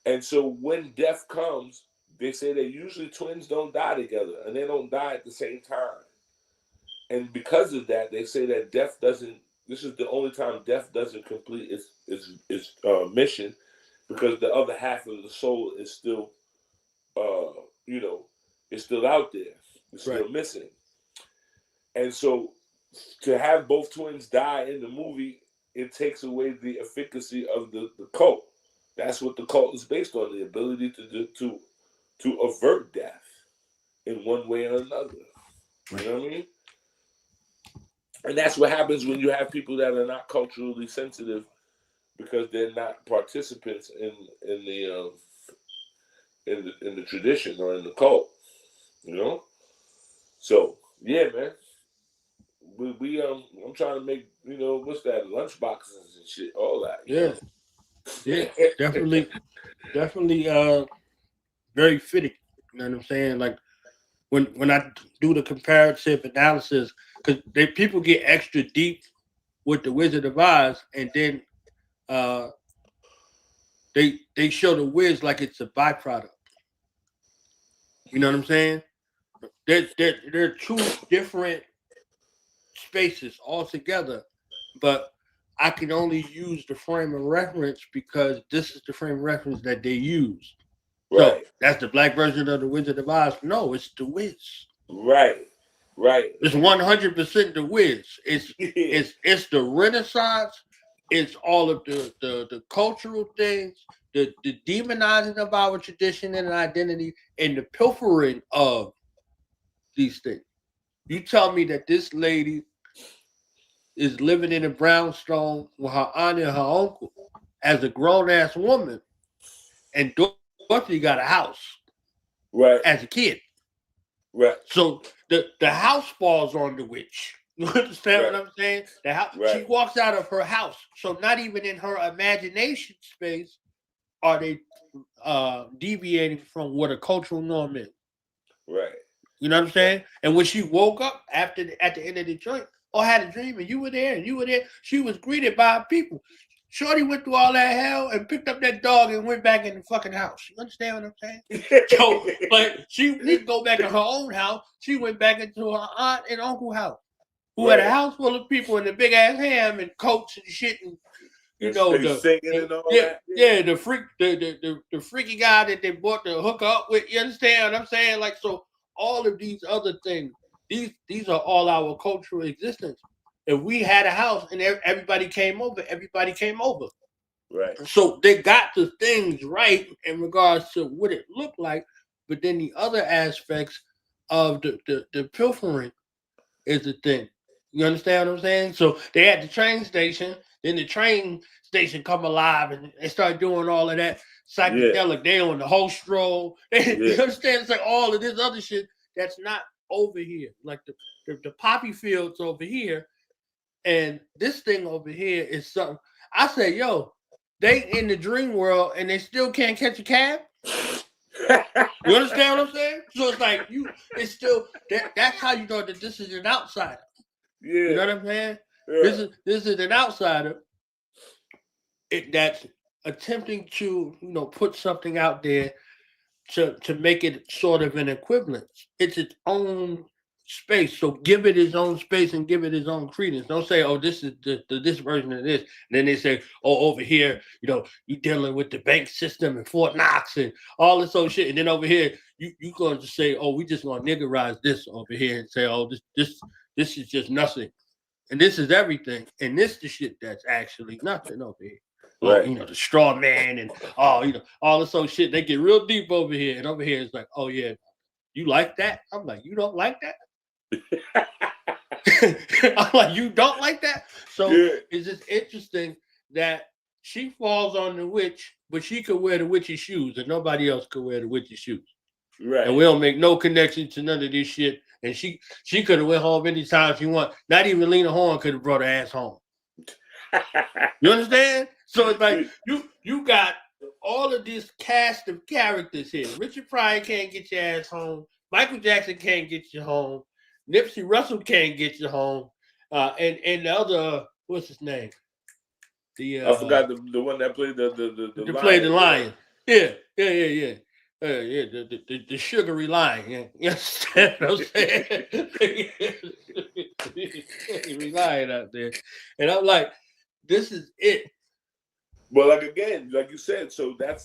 And so when death comes, they say that usually twins don't die together and they don't die at the same time. And because of that, they say that this is the only time death doesn't complete its mission, because the other half of the soul is still, it's still out there. It's still missing. And so to have both twins die in the movie, it takes away the efficacy of the cult. That's what the cult is based on, the ability to avert death in one way or another. You know what I mean? And that's what happens when you have people that are not culturally sensitive because they're not participants in the tradition or in the cult. You know? So yeah, man. We I'm trying to make, you know, what's that, lunch boxes and shit, all that. Yeah. Yeah, definitely very fitting. You know what I'm saying? Like when I do the comparative analysis, because people get extra deep with the Wizard of Oz, and then they show the Wiz like it's a byproduct. You know what I'm saying? They're two different spaces altogether, but I can only use the frame of reference because this is the frame of reference that they use. Right. So that's the black version of the Wizard of Oz. No, it's the Wiz. Right. It's 100% the Wiz. It's the Renaissance. It's all of the cultural things, the demonizing of our tradition and identity, and the pilfering of these things. You tell me that this lady is living in a brownstone with her aunt and her uncle as a grown-ass woman, and Dorothy got a house as a kid. Right. So the house falls on the witch. You understand what I'm saying? The house, she walks out of her house. So not even in her imagination space are they deviating from what a cultural norm is. Right. You know what I'm saying? And when she woke up at the end of the joint, or had a dream, and you were there, she was greeted by people. Shorty went through all that hell and picked up that dog and went back in the fucking house. You understand what I'm saying? So, but she didn't go back in her own house. She went back into her aunt and uncle house, who had a house full of people and a big ass ham and coats and shit, and you know the freaky guy that they bought to hook up with. You understand what I'm saying? Like, so all of these other things, these are all our cultural existence. If we had a house and everybody came over, Right. So they got the things right in regards to what it looked like, but then the other aspects of the pilfering is the thing. You understand what I'm saying? So they had the train station, then the train station come alive and they start doing all of that psychedelic. They on the whole stroll. You understand? It's like all of this other shit that's not over here. Like the poppy fields over here, and this thing over here is something. I say, yo, they in the dream world and they still can't catch a cab. You understand what I'm saying? So it's like it's still that's how you know that this is an outsider. Yeah. You know what I'm saying? Yeah. This is an outsider that's attempting to, you know, put something out there to make it sort of an equivalence. It's its own space. So give it its own space and give it its own credence. Don't say, oh, this is this version of this. And then they say, oh, over here, you know, you dealing with the bank system and Fort Knox and all this old shit. And then over here, you going to say, oh, we just going to niggerize this over here and say, oh, this is just nothing. And this is everything. And this the shit that's actually nothing over here. Right. You know, the straw man and you know, all this old shit. They get real deep over here. And over here it's like, oh yeah, you like that? I'm like, you don't like that? I'm like, you don't like that? So it's just interesting that she falls on the witch, but she could wear the witch's shoes and nobody else could wear the witch's shoes. Right. And we don't make no connection to none of this shit. And she could have went home anytime she want. Not even Lena Horne could have brought her ass home. You understand? So it's like you got all of this cast of characters here. Richard Pryor can't get your ass home. Michael Jackson can't get you home. Nipsey Russell can't get you home. And the other, what's his name? I forgot the one that played the lion. Played the lion. Yeah. The sugary lion. You understand what I'm saying? Sugary lion out there. And I'm like, this is it. Well, like again, like you said, so that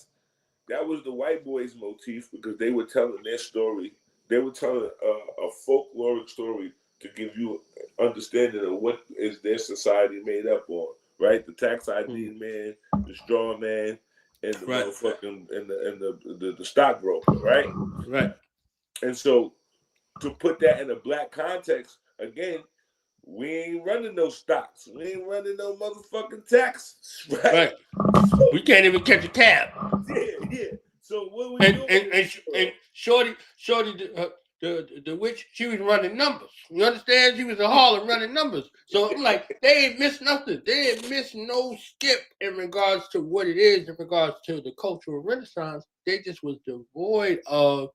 was the white boys' motif because they were telling their story. They were telling a folkloric story to give you understanding of what is their society made up on, right? The tax ID man, the straw man, and the motherfucking and the stockbroker, right? Right. And so to put that in a black context, again, we ain't running no stocks. We ain't running no motherfucking taxes, right? We can't even catch a cab. Yeah. So what we doing? And Shorty, the witch, she was running numbers. You understand? She was a Harlem running numbers. So I'm like, they ain't missed nothing. They ain't missed no skip in regards to what it is, in regards to the cultural renaissance. They just was devoid of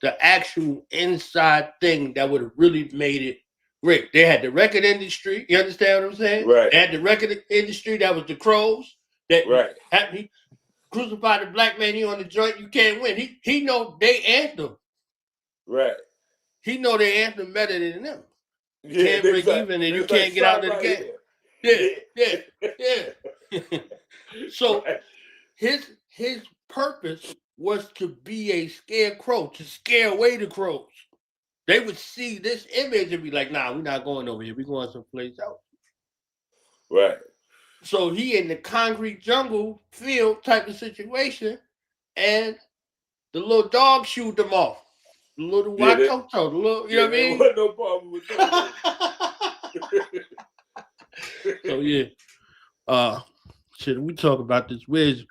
the actual inside thing that would have really made it great. They had the record industry. You understand what I'm saying? Right. They had the record industry. That was the Crows. That had me crucify the black man. He on the joint. You can't win. He know they anthem. Right. He know they anthem better than them. You Yeah, can't break even, and you can't get out of the game. Yeah. So his purpose was to be a scarecrow, to scare away the crows. They would see this image and be like, nah, we're not going over here. We're going someplace else. Right. So he in the concrete jungle field type of situation, and the little dog shooed them off. The little Watoto, the little, you know what I mean? There wasn't no problem with that. So shit, we talk about this. We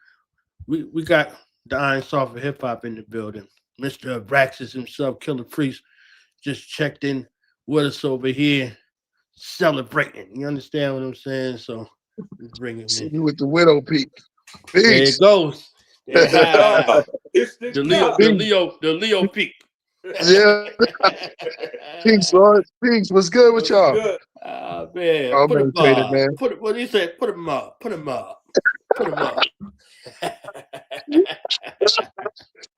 got the Iron Soft Hip Hop in the building. Mr. Abraxas himself, Killer Priest, just checked in with us over here, celebrating. You understand what I'm saying? So let's bring it in. With the widow peak. Peace. There it goes. The Leo peak. Yeah. Peace, Lord. Peace. What's good with y'all? Man. I'm Put him meditated, up. man. What do you say? Put him up. Put him up. Put him up.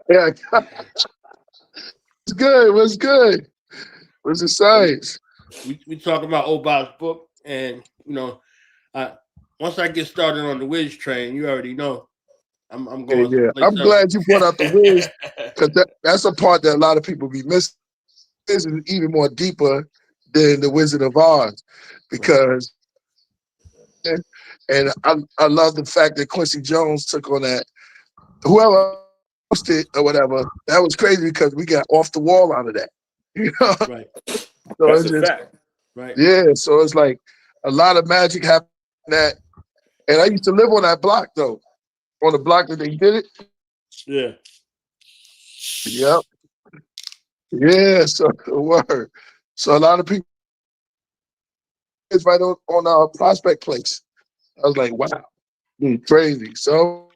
Yeah. What's good? What's good? What's the science? We talk about Oba's book, and once I get started on the Wiz train, you already know I'm going. Yeah. I'm glad you brought out the Wiz, because that's a part that a lot of people be missing. This is even more deeper than the Wizard of Oz, because and I love the fact that Quincy Jones took on that. Whoever hosted or whatever, that was crazy because we got off the wall out of that. You know? Right. So That's it's a just, fact. Right. Yeah, so it's like a lot of magic happened that. And I used to live on that block though. On the block that they did it. Yeah. Yep. Yeah, so word. So a lot of people, it's right on our Prospect Place. I was like, wow, crazy. So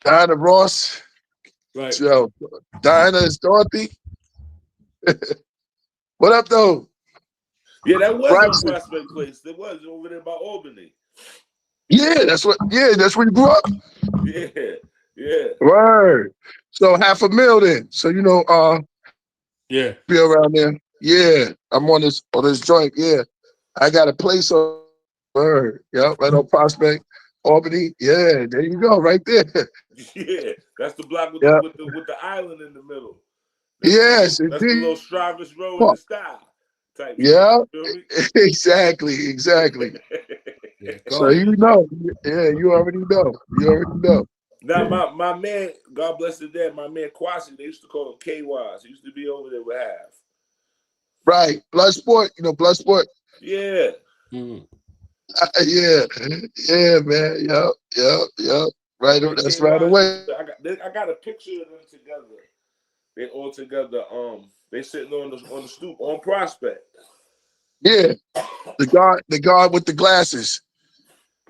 Diana Ross, right? So Diana is Dorothy. What up, though? Yeah, that was on Prospect Place. It was over there by Albany. Yeah, that's where you grew up. Yeah. Word. So $500,000 then. So yeah, be around there. Yeah, I'm on this joint. Yeah, I got a place on. Word. Yep, right on Prospect, Albany. Yeah, there you go, right there. Yeah, that's the block with the island in the middle. Yes, that's the little Stravis Road in the style type. Yeah, shit, exactly. So yeah, you already know. Now my man, God bless the dead, my man Kwasi, they used to call him K-Wise. He used to be over there with Half. Right, Bloodsport. Bloodsport. Yeah. Yeah, man. Yep. Right, that's right away. I got a picture of them together. They all together. They sitting on the stoop on Prospect. Yeah, the guard with the glasses.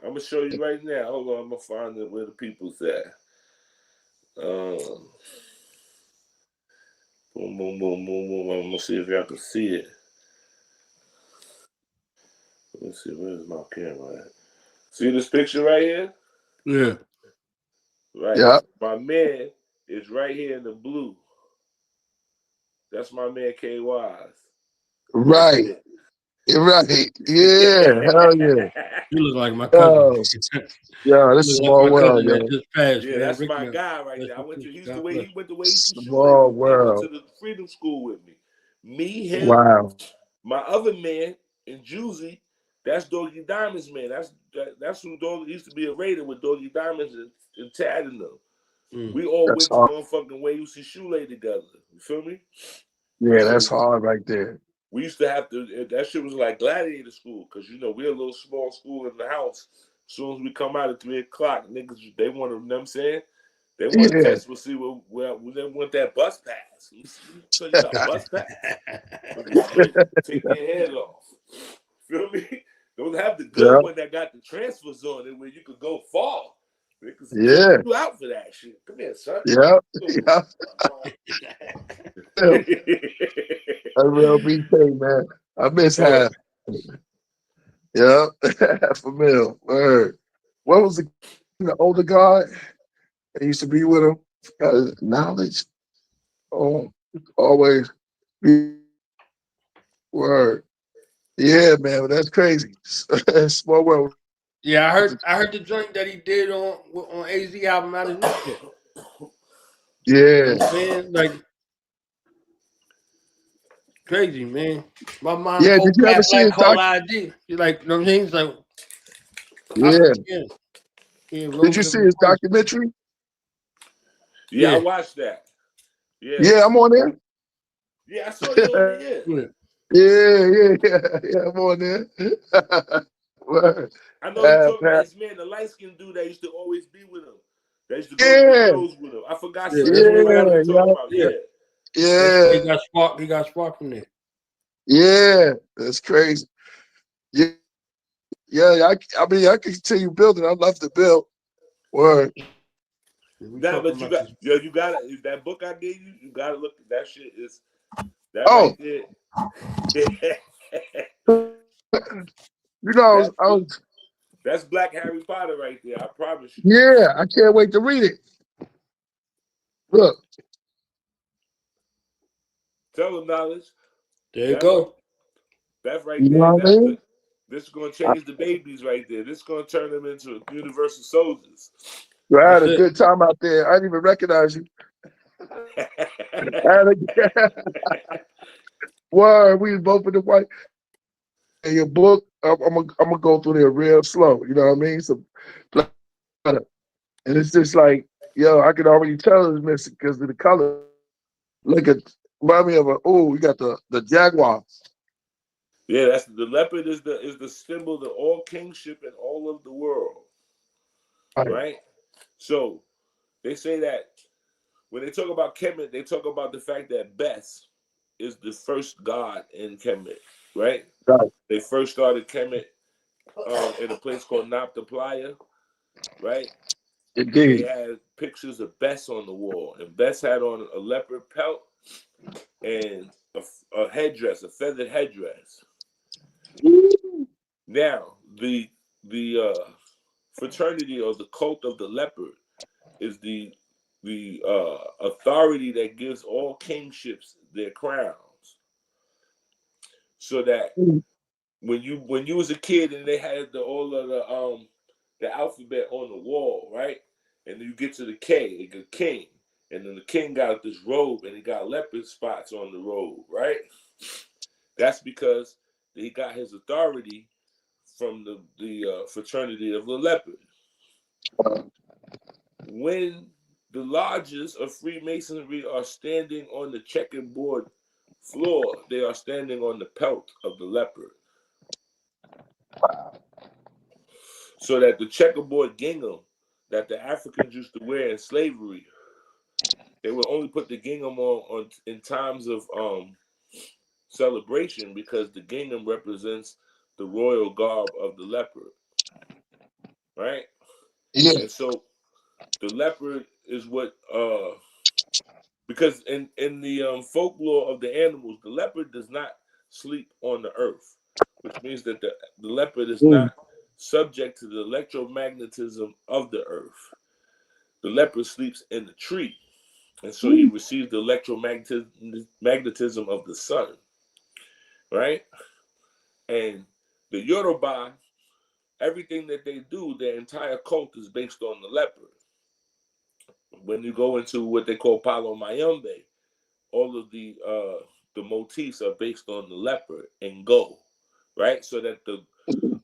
I'm gonna show you right now. Hold on, I'm gonna find it where the people's at. Boom. I'm gonna see if y'all can see it. Let me see, where's my camera at? See this picture right here? Yeah. Right. Yeah. My man is right here in the blue. That's my man K Wise. Right. You're right. Yeah. Hell yeah. You look like my cousin. Yeah, this is small world, yo. Yeah, that's my guy right there. He went the way he small world. He went to the Freedom School with me. Me, him, wow. my other man, and Juicy, That's Doggy Diamond's man. That's who Doggy used to be a raider with Doggy Diamonds and Tad and them. We all That's went to hard. motherfucking Way UC Shule together. You feel me? Yeah, that's hard right there. We used to have to. That shit was like gladiator school because you know we're a little small school in the house. As soon as we come out at 3 o'clock, niggas they want to. You know what I'm saying? They want to test. We'll see where they want that bus pass. So you got a bus pass. Take your head off. Feel me? Don't have the good one that got the transfers on it where you could go far. Because you out for that shit. Come here, son. Yeah. A real BK, man. I miss half. Yeah. Familiar. Word. What was the older guy that used to be with him? Knowledge. Oh, always. Word. Yeah, man, that's crazy. Small world. Yeah, I heard the joint that he did on AZ album out of this shit. Yeah. Man, like crazy, man. My mom did you ever see his ID. You like, you know what I'm saying? It's like Did you see his documentary? Yeah, I watched that. Yeah, I'm on there. Yeah, I saw you on there. Yeah, I'm on there. I know you talking about his man, the light-skinned dude that used to always be with him. That used to go to the shows with him. I forgot what you're talking about. Yeah. He got sparked from there. Yeah, that's crazy. Yeah, I mean, I can continue building. I love to build. Word. Nah, but you got that book I gave you. You gotta look at that shit. Is that right there? You know, I was. That's Black Harry Potter right there. I promise you. Yeah, I can't wait to read it. Look. Tell them, Knowledge. There you go. That's right you there. Know what I mean? This is going to change the babies right there. This is going to turn them into universal soldiers. I had a good time out there. I didn't even recognize you. Word, we was both in the white. And your book, I'm gonna go through there real slow. You know what I mean? And it's just like, yo, I can already tell it's missing because of the color. Look at, remind me of we got the jaguar. Yeah, that's the leopard is the symbol of all kingship in all of the world. Right? So they say that when they talk about Kemet, they talk about the fact that Bes is the first god in Kemet, right? They first started Kemet in a place called Noptoplaya, right? Indeed. They had pictures of Bes on the wall, and Bes had on a leopard pelt and a headdress, a feathered headdress. Now, the fraternity or the cult of the leopard is the authority that gives all kingships their crowns. So that when you was a kid and they had all of the alphabet on the wall, right? And then you get to the K, like a king, and then the king got this robe and he got leopard spots on the robe, right? That's because he got his authority from the fraternity of the leopard. When the lodges of Freemasonry are standing on the checkerboard floor, they are standing on the pelt of the leopard. So that the checkerboard gingham that the Africans used to wear in slavery, they would only put the gingham on in times of celebration because the gingham represents the royal garb of the leopard, right? Yeah. And so the leopard is what because in the folklore of the animals, the leopard does not sleep on the earth, which means that the leopard is not subject to the electromagnetism of the earth. The leopard sleeps in the tree, and so he receives the electromagnetism of the sun, right? And the Yoruba, everything that they do, their entire cult is based on the leopard. When you go into what they call Palo Mayombe, all of the motifs are based on the leopard and go, right? So that the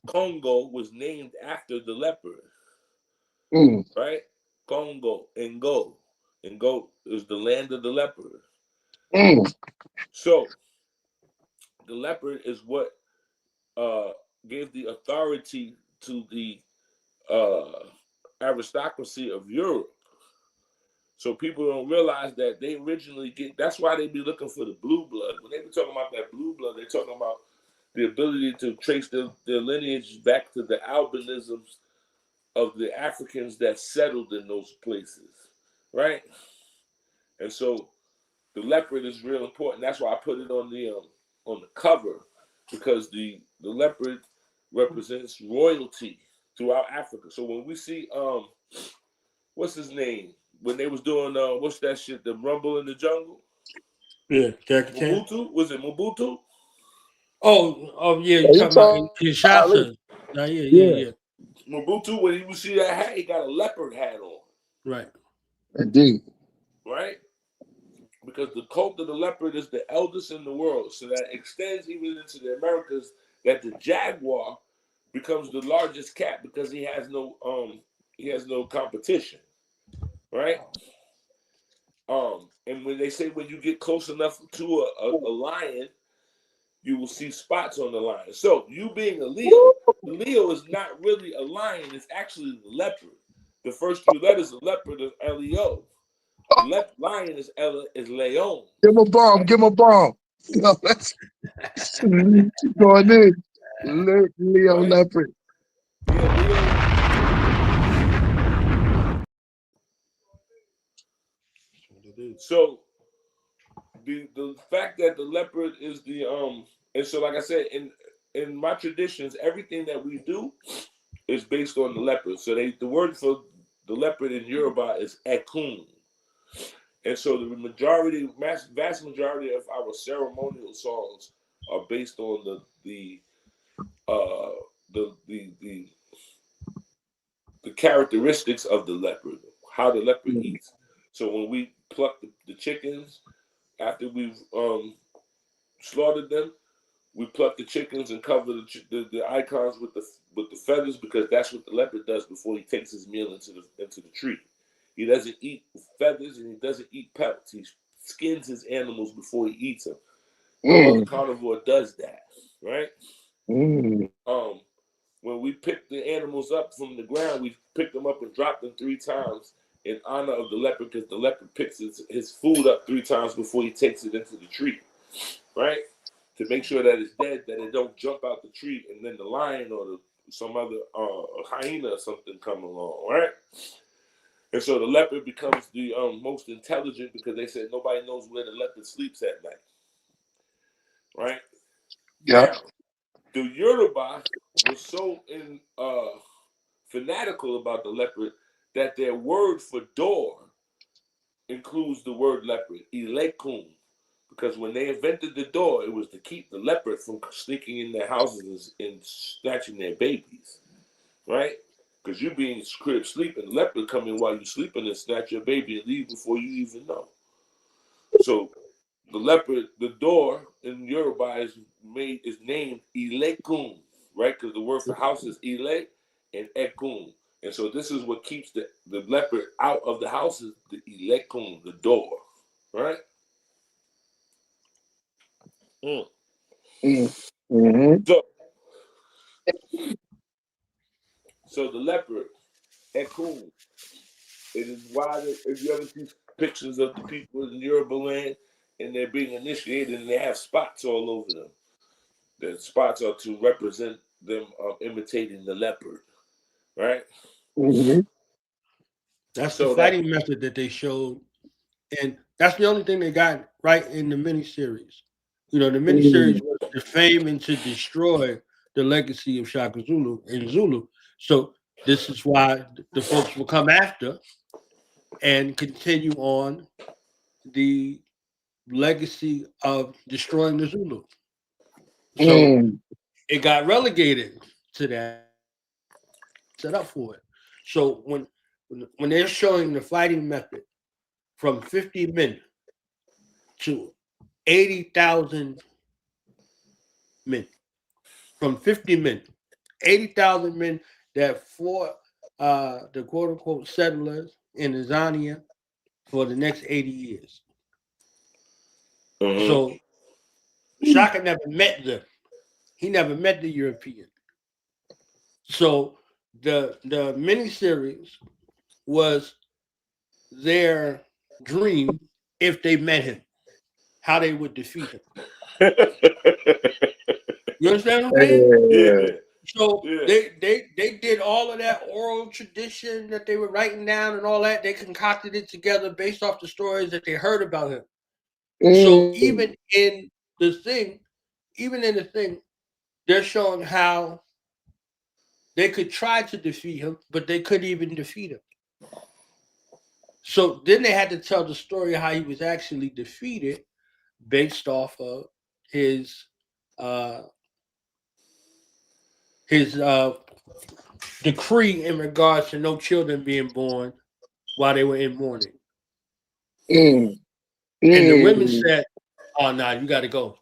Congo was named after the leopard, right? Congo, Ngo is the land of the leopard. So the leopard is what gave the authority to the aristocracy of Europe. So people don't realize that they originally that's why they be looking for the blue blood. When they be talking about that blue blood, they're talking about the ability to trace their lineage back to the albinisms of the Africans that settled in those places, right? And so the leopard is real important. That's why I put it on the cover, because the leopard represents royalty throughout Africa. So when we see what's his name? When they was doing what's that shit? The Rumble in the Jungle. Yeah, Jackie Chan. Mobutu, was it Mobutu? Oh yeah, you talking about Kinshasa? Yeah. Mobutu, when you see that hat, he got a leopard hat on. Right. Indeed. Right? Because the cult of the leopard is the eldest in the world, so that extends even into the Americas. That the jaguar becomes the largest cat because he has no competition, right? And when they say when you get close enough to a lion, you will see spots on the lion. So you being a Leo, the Leo is not really a lion; it's actually the leopard. The first 3 letters of leopard is Leo. The lion is Leon. Give him a bomb. Right? Give him a bomb. No, that's going in. Leo right? Leopard. So the fact that the leopard is the and so like I said, in my traditions, everything that we do is based on the leopard. So the word for the leopard in Yoruba is Ekun. And so the vast majority of our ceremonial songs are based on the characteristics of the leopard, how the leopard eats. So when we pluck the chickens, after we've slaughtered them, we pluck the chickens and cover the icons with the feathers, because that's what the leopard does before he takes his meal into the tree. He doesn't eat feathers and he doesn't eat pelts. He skins his animals before he eats them. No other carnivore does that, right? When we pick the animals up from the ground, we pick them up and drop them 3 times in honor of the leopard, because the leopard picks his food up 3 times before he takes it into the tree, right? To make sure that it's dead, that it don't jump out the tree and then the lion or some other hyena or something come along, right? And so the leopard becomes the most intelligent, because they said nobody knows where the leopard sleeps at night, right? Yeah. Now, the Yoruba was so fanatical about the leopard that their word for door includes the word leopard, ilekun. Because when they invented the door, it was to keep the leopard from sneaking in their houses and snatching their babies, right? Because you be in your crib sleeping, the leopard come in while you sleeping and snatch your baby and leave before you even know. So the leopard, the door in Yoruba is named Ilekun, right? Because the word for house is Ile and Ekun. And so this is what keeps the leopard out of the houses, the Ilekun, the door, right? So the leopard, Ekun, it is why if you ever see pictures of the people in Yoruba land and they're being initiated and they have spots all over them, the spots are to represent them imitating the leopard, right? That's the fighting method that they showed, and that's the only thing they got right in the miniseries. You know, the miniseries was to fame and to destroy the legacy of Shaka Zulu and Zulu. So this is why the folks will come after and continue on the legacy of destroying the Zulu. So it got relegated to that, set up for it. So when they're showing the fighting method from 50 men to 80,000 men, from 50 men, 80,000 men that fought the quote-unquote settlers in Tanzania for the next 80 years. So Shaka never met them. He never met the European. So the miniseries was their dream if they met him, how they would defeat him. You understand what I'm saying? Yeah. So they did all of that oral tradition that they were writing down and all that. They concocted it together based off the stories that they heard about him. So even in the thing, they're showing how they could try to defeat him, but they couldn't even defeat him. So then they had to tell the story how he was actually defeated based off of his decree in regards to no children being born while they were in mourning. And the women said, "Oh, no, you got to go."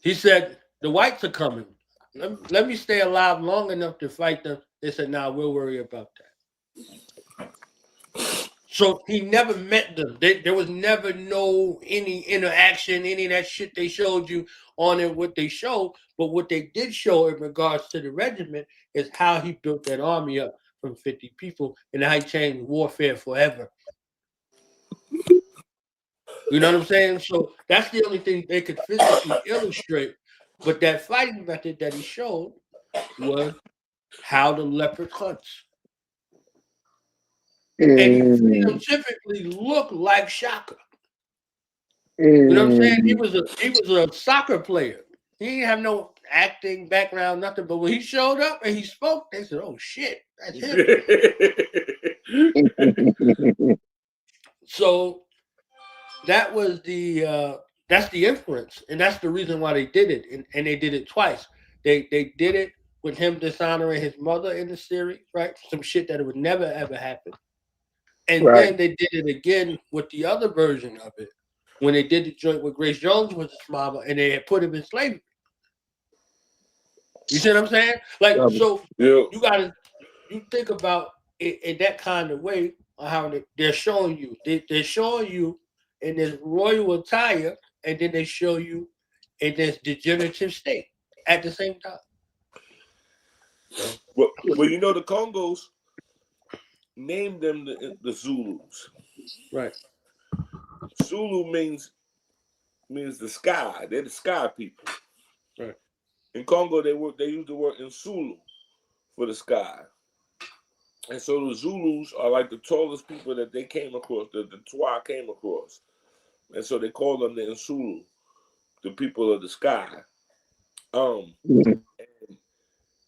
He said, "The whites are coming. Let me stay alive long enough to fight them." They said, "Nah, we'll worry about that." So he never met them. There was never any interaction, any of that shit they showed you on it, what they showed. But what they did show in regards to the regiment is how he built that army up from 50 people and how he changed warfare forever. You know what I'm saying? So that's the only thing they could physically illustrate. But that fighting method that he showed was how the leopard hunts. And he phenotypically looked like Shaka. You know what I'm saying? He was a soccer player. He didn't have no acting background, nothing. But when he showed up and he spoke, they said, "Oh shit, that's him." So that was that's the inference, and that's the reason why they did it, and they did it twice. They did it with him dishonoring his mother in the series, right? Some shit that would never ever happen. And then they did it again with the other version of it when they did the joint with Grace Jones with his mama, and they had put him in slavery. You see what I'm saying? Like, so you think about it in that kind of way, how they're showing you. They're showing you in this royal attire, and then they show you in this degenerative state at the same time. Well, you know, the Congos named them the Zulus. Right. Zulu means the sky. They're the sky people. Right. In Congo, they use the word Insulu for the sky. And so the Zulus are like the tallest people that they came across, the Twa came across. And so they call them the Insulu, the people of the sky. And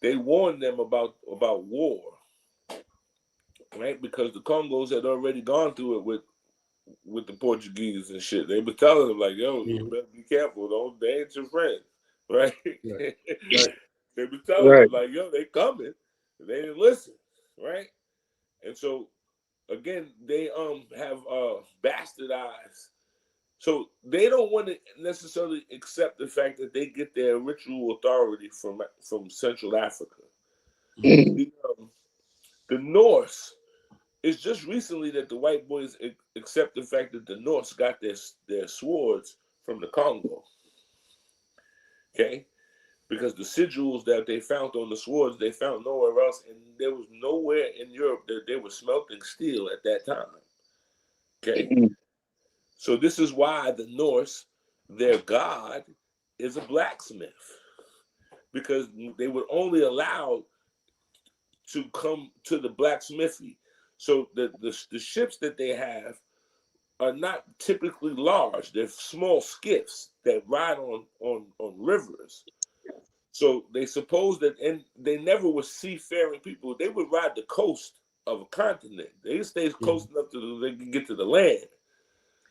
they warned them about war, right? Because the Congos had already gone through it with the Portuguese and shit. They were telling them, like, yo, you better be careful. They ain't your friends, right? Right. They were telling them, like, yo, they coming. They didn't listen, right? And so, again, they have bastardized. So they don't want to necessarily accept the fact that they get their ritual authority from Central Africa. The Norse, it's just recently that the white boys accept the fact that the Norse got their swords from the Congo. Okay? Because the sigils that they found on the swords, they found nowhere else, and there was nowhere in Europe that they were smelting steel at that time. Okay? So this is why the Norse, their god, is a blacksmith. Because they were only allowed to come to the blacksmithy. So the ships that they have are not typically large. They're small skiffs that ride on rivers. So they suppose that, and they never were seafaring people. They would ride the coast of a continent. They stay close enough to they can get to the land.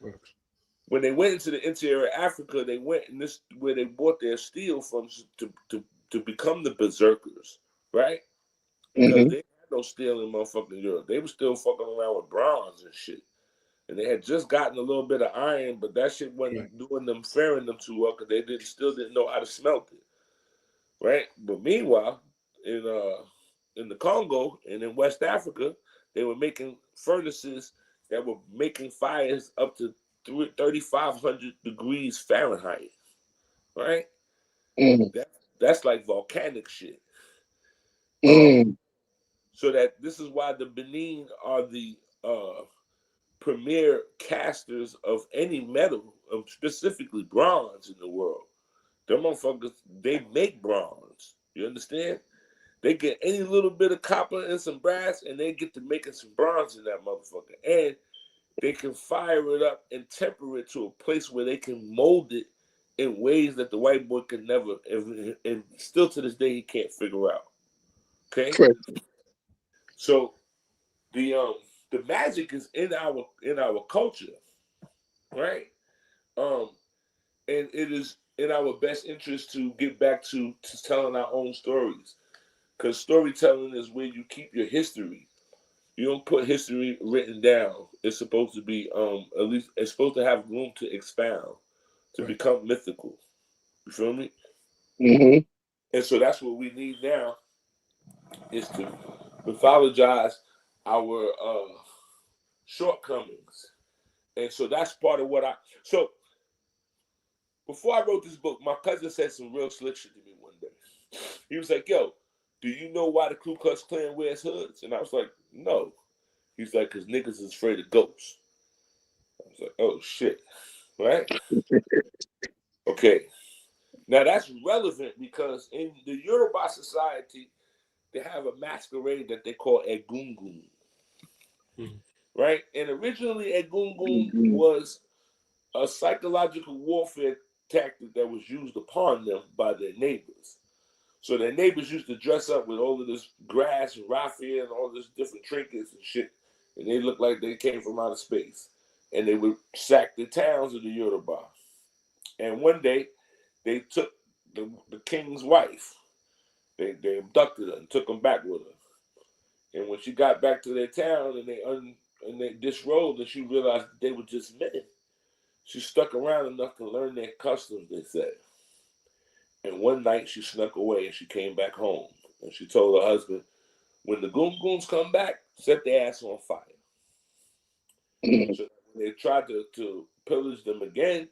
Right. When they went into the interior of Africa, they went in this where they bought their steel from to become the berserkers, right? Because they had no steel in motherfucking Europe. They were still fucking around with bronze and shit. And they had just gotten a little bit of iron, but that shit wasn't doing them, faring them too well because they still didn't know how to smelt it. right? But meanwhile, in the Congo and in West Africa, they were making furnaces that were making fires up to 3,500 degrees Fahrenheit, right? That's like volcanic shit. So that this is why the Benin are the premier casters of any metal, specifically bronze in the world. Them motherfuckers, they make bronze. You understand? They get any little bit of copper and some brass, and they get to making some bronze in that motherfucker. And they can fire it up and temper it to a place where they can mold it in ways that the white boy could never, and still to this day, he can't figure out. Okay? Correct. So the magic is in our culture, right? And it is in our best interest to get back to telling our own stories. Because storytelling is where you keep your history. You don't put history written down. It's supposed to be at least it's supposed to have room to expound, to become mythical. You feel me? Mm-hmm. And so that's what we need now, is to mythologize our shortcomings. And so that's part of what so before I wrote this book, my cousin said some real slick shit to me one day. He was like, yo, do you know why the Ku Klux Klan wears hoods? And I was like, no. He's like, because niggas is afraid of ghosts. I was like, oh, shit. Right? Okay. Now, that's relevant because in the Yoruba society, they have a masquerade that they call Egungun. Right? And originally, Egungun was a psychological warfare tactic that was used upon them by their neighbors. So their neighbors used to dress up with all of this grass and raffia and all this different trinkets and shit, and they looked like they came from outer space. And they would sack the towns of the Yoruba. And one day, they took the king's wife. They abducted her and took them back with her. And when she got back to their town and they disrobed, and she realized that they were just men, she stuck around enough to learn their customs, they said. And one night she snuck away and she came back home. And she told her husband, when the goons come back, set their ass on fire. So when they tried to pillage them again,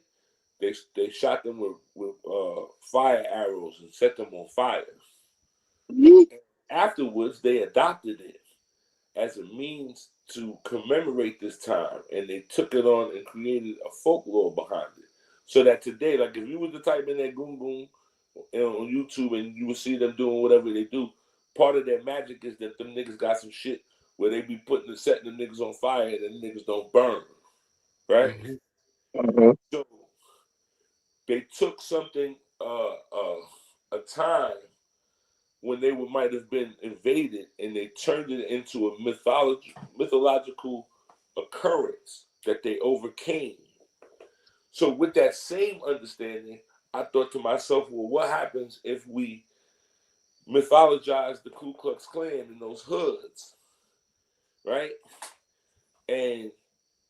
they shot them with fire arrows and set them on fire. Afterwards, they adopted it as a means to commemorate this time, and they took it on and created a folklore behind it. So that today, like if you were to type in that goon on YouTube and you would see them doing whatever they do, part of their magic is that them niggas got some shit where they be setting the niggas on fire and them niggas don't burn, right? So they took something, a time when they might have been invaded, and they turned it into a mythological occurrence that they overcame. So with that same understanding, I thought to myself, well, what happens if we mythologize the Ku Klux Klan in those hoods, right? And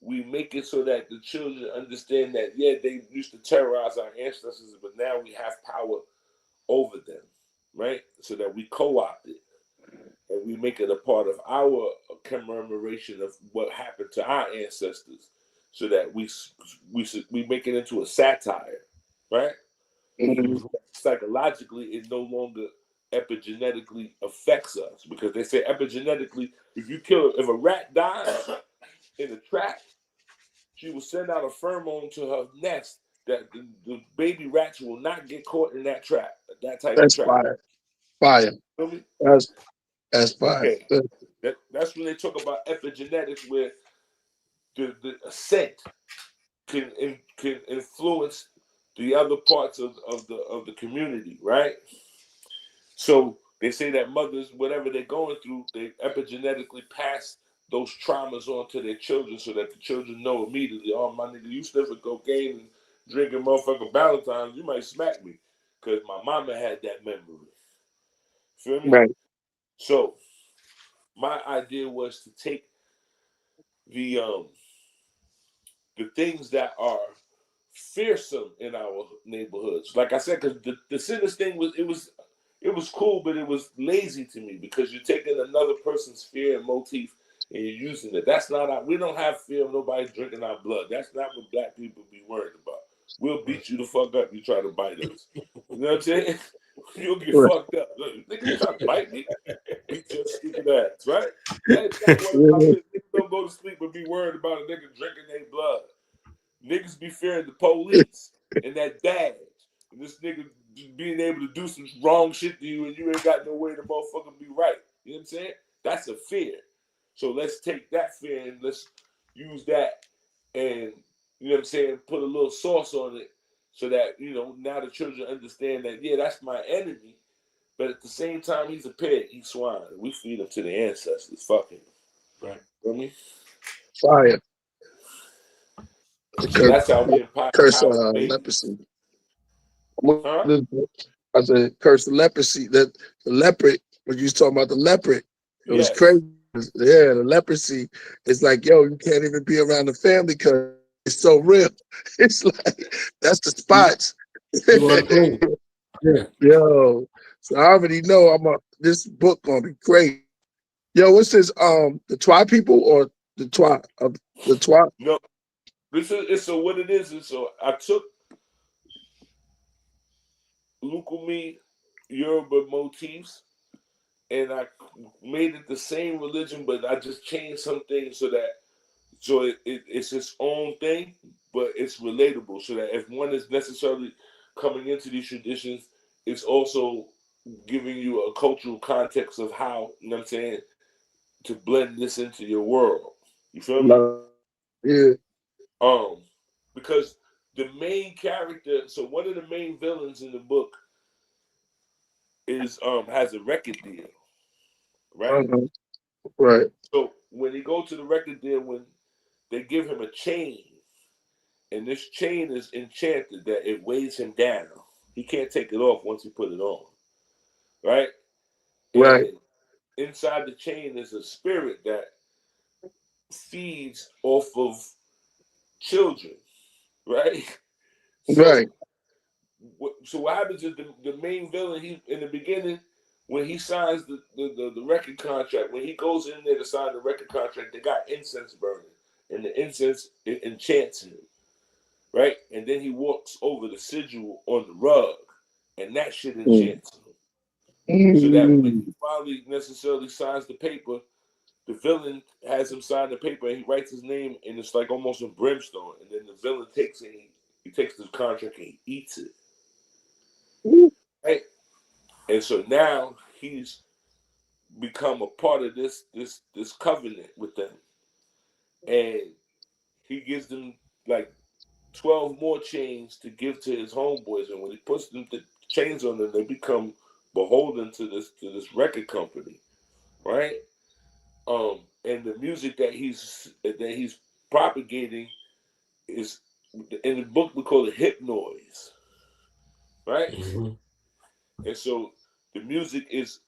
we make it so that the children understand that, yeah, they used to terrorize our ancestors, but now we have power over them, right? So that we co-opt it and we make it a part of our commemoration of what happened to our ancestors, so that we make it into a satire, right? Psychologically, it no longer epigenetically affects us, because they say epigenetically, if a rat dies in a trap, she will send out a pheromone to her nest that the baby rats will not get caught in that trap, that type of trap. Fire. That's fire. Okay. That's when they talk about epigenetics, where the scent can influence the other parts of the community, right? So they say that mothers, whatever they're going through, they epigenetically pass those traumas on to their children, so that the children know immediately, oh, my nigga, you sniffing cocaine and drinking motherfucking Valentine's, you might smack me, because my mama had that memory. Feel me? Right. So my idea was to take the things that are fearsome in our neighborhoods. Like I said, because the sinners thing was it was cool, but it was lazy to me because you're taking another person's fear and motif and you're using it. That's not we don't have fear of nobody drinking our blood. That's not what black people be worried about. We'll beat you the fuck up. You try to bite us. You know what I'm saying? You'll get fucked up. Nigga, you try to bite me? Beat your stupid ass, right? That's not what niggas don't go to sleep and be worried about a nigga drinking their blood. Niggas be fearing the police and that badge. And this nigga being able to do some wrong shit to you and you ain't got no way to motherfucking be right. You know what I'm saying? That's a fear. So let's take that fear and let's use that and, you know what I'm saying, put a little sauce on it so that, you know, now the children understand that, yeah, that's my enemy. But at the same time, he's a pig, he's swine. We feed him to the ancestors. Fuck him. Right. You know what I mean? Fire. So that's how we curse leprosy. Huh? I said curse the leprosy. That the leopard, when you was talking about the leopard, it was crazy. Yeah, the leprosy. It's like, yo, you can't even be around the family because it's so real. It's like that's the spots. Yeah. Yo, so I already know this book gonna be great. Yo, what's this? The Twi people or the Twi of the Twi? No, so what it is so I took Lukumi Yoruba motifs and I made it the same religion, but I just changed some things so it's its own thing, but it's relatable. So that if one is necessarily coming into these traditions, it's also giving you a cultural context of how, you know what I'm saying, to blend this into your world. You feel me? Yeah. Because the main character, so one of the main villains in the book is has a record deal. Right? Right. So when he goes to the record deal, when they give him a chain, and this chain is enchanted that it weighs him down. He can't take it off once he put it on. Right? Right. And inside the chain is a spirit that feeds off of children. Right? Right. So what happens is the main villain, he in the beginning, when he signs the record contract, when he goes in there to sign the record contract, they got incense burning. And the incense, it enchants him. Right? And then he walks over the sigil on the rug. And that shit enchants him. So that when he finally necessarily signs the paper, the villain has him sign the paper and he writes his name and it's like almost in brimstone. And then the villain takes it, he takes the contract and he eats it. Right? And so now he's become a part of this covenant with them. And he gives them like 12 more chains to give to his homeboys. And when he puts the chains on them, they become beholden to this record company. Right? And the music that he's propagating is, in the book we call it hip noise. Right? Mm-hmm. And so the music is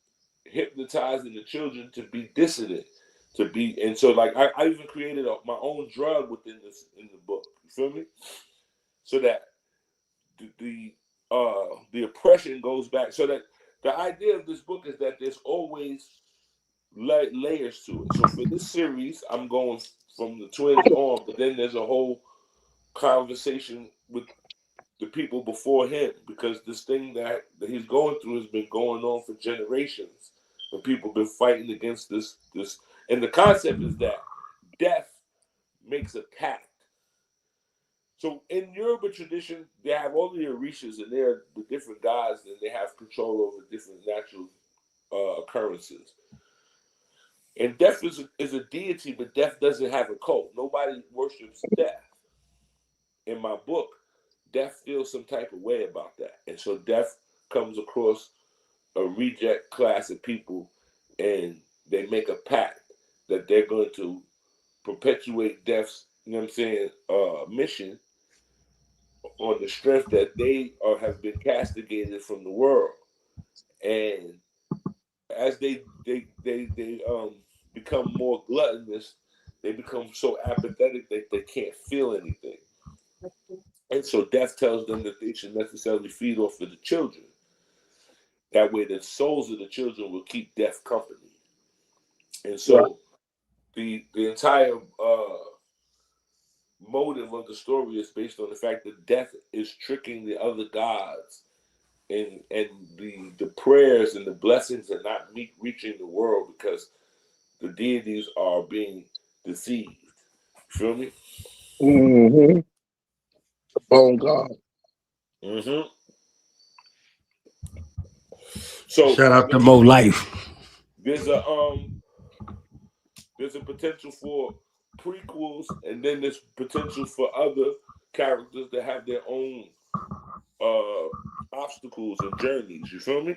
hypnotizing the children to be dissident, and so like I even created my own drug within this in the book. You feel me? So that the oppression goes back. So that the idea of this book is that there's always layers to it. So for this series, I'm going from the twins on, but then there's a whole conversation with the people before him, because this thing that he's going through has been going on for generations, and people have been fighting against this. And the concept is that death makes a pact. So in Yoruba tradition, they have all the orishas, and they're the different gods, and they have control over different natural occurrences. And death is a deity, but death doesn't have a cult. Nobody worships death. In my book, death feels some type of way about that. And so death comes across a reject class of people, and they make a pact that they're going to perpetuate death's, you know what I'm saying, mission on the strength that they have been castigated from the world. And as they become more gluttonous, they become so apathetic that they can't feel anything. And so death tells them that they should necessarily feed off of the children. That way the souls of the children will keep death company. And so the entire motive of the story is based on the fact that death is tricking the other gods, and the prayers and the blessings are not reaching the world because the deities are being deceived. Feel me? Mm-hmm. The bone god. Mm-hmm. So shout out to Mo Life. There's a potential for prequels, and then there's potential for other characters that have their own obstacles and journeys. You feel me?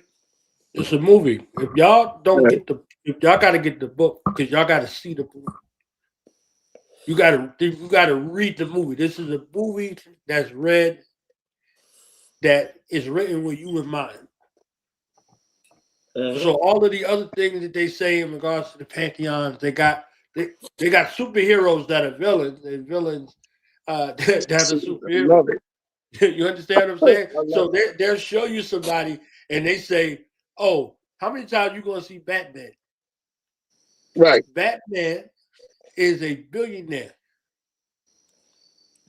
It's a movie. If y'all don't get if y'all got to get the book, because y'all got to see the movie. You got to read the movie. This is a movie that's read, that is written with you in mind. So all of the other things that they say in regards to the pantheons, they got superheroes that are villains, and villains that are superheroes. You understand what I'm saying? So they'll show you somebody and they say, "Oh, how many times you gonna see Batman?" Right. Batman is a billionaire,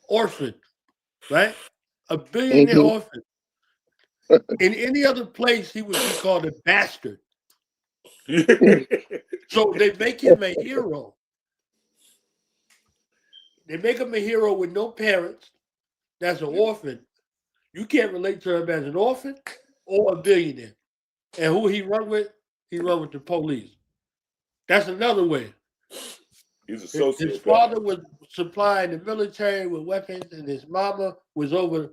orphan, right? A billionaire orphan. In any other place, he would be called a bastard. So they make him a hero. They make him a hero with no parents. That's an orphan. You can't relate to him as an orphan or a billionaire. And who he run with? He run with the police. That's another way. He's a sociopath. His father was supplying the military with weapons, and his family was over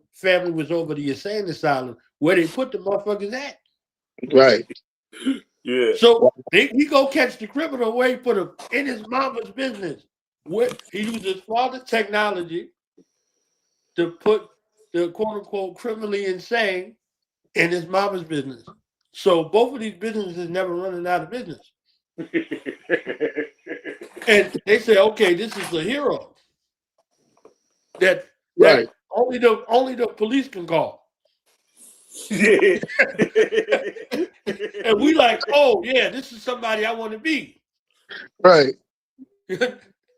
the insane asylum where they put the motherfuckers at. Right. Yeah. So he go catch the criminal where he put him in his mama's business. He used his father's technology to put the quote unquote criminally insane in his mama's business. So both of these businesses never running out of business. And they say, okay, this is a hero that only the police can call. Yeah. And we like, oh yeah, this is somebody I want to be. Right.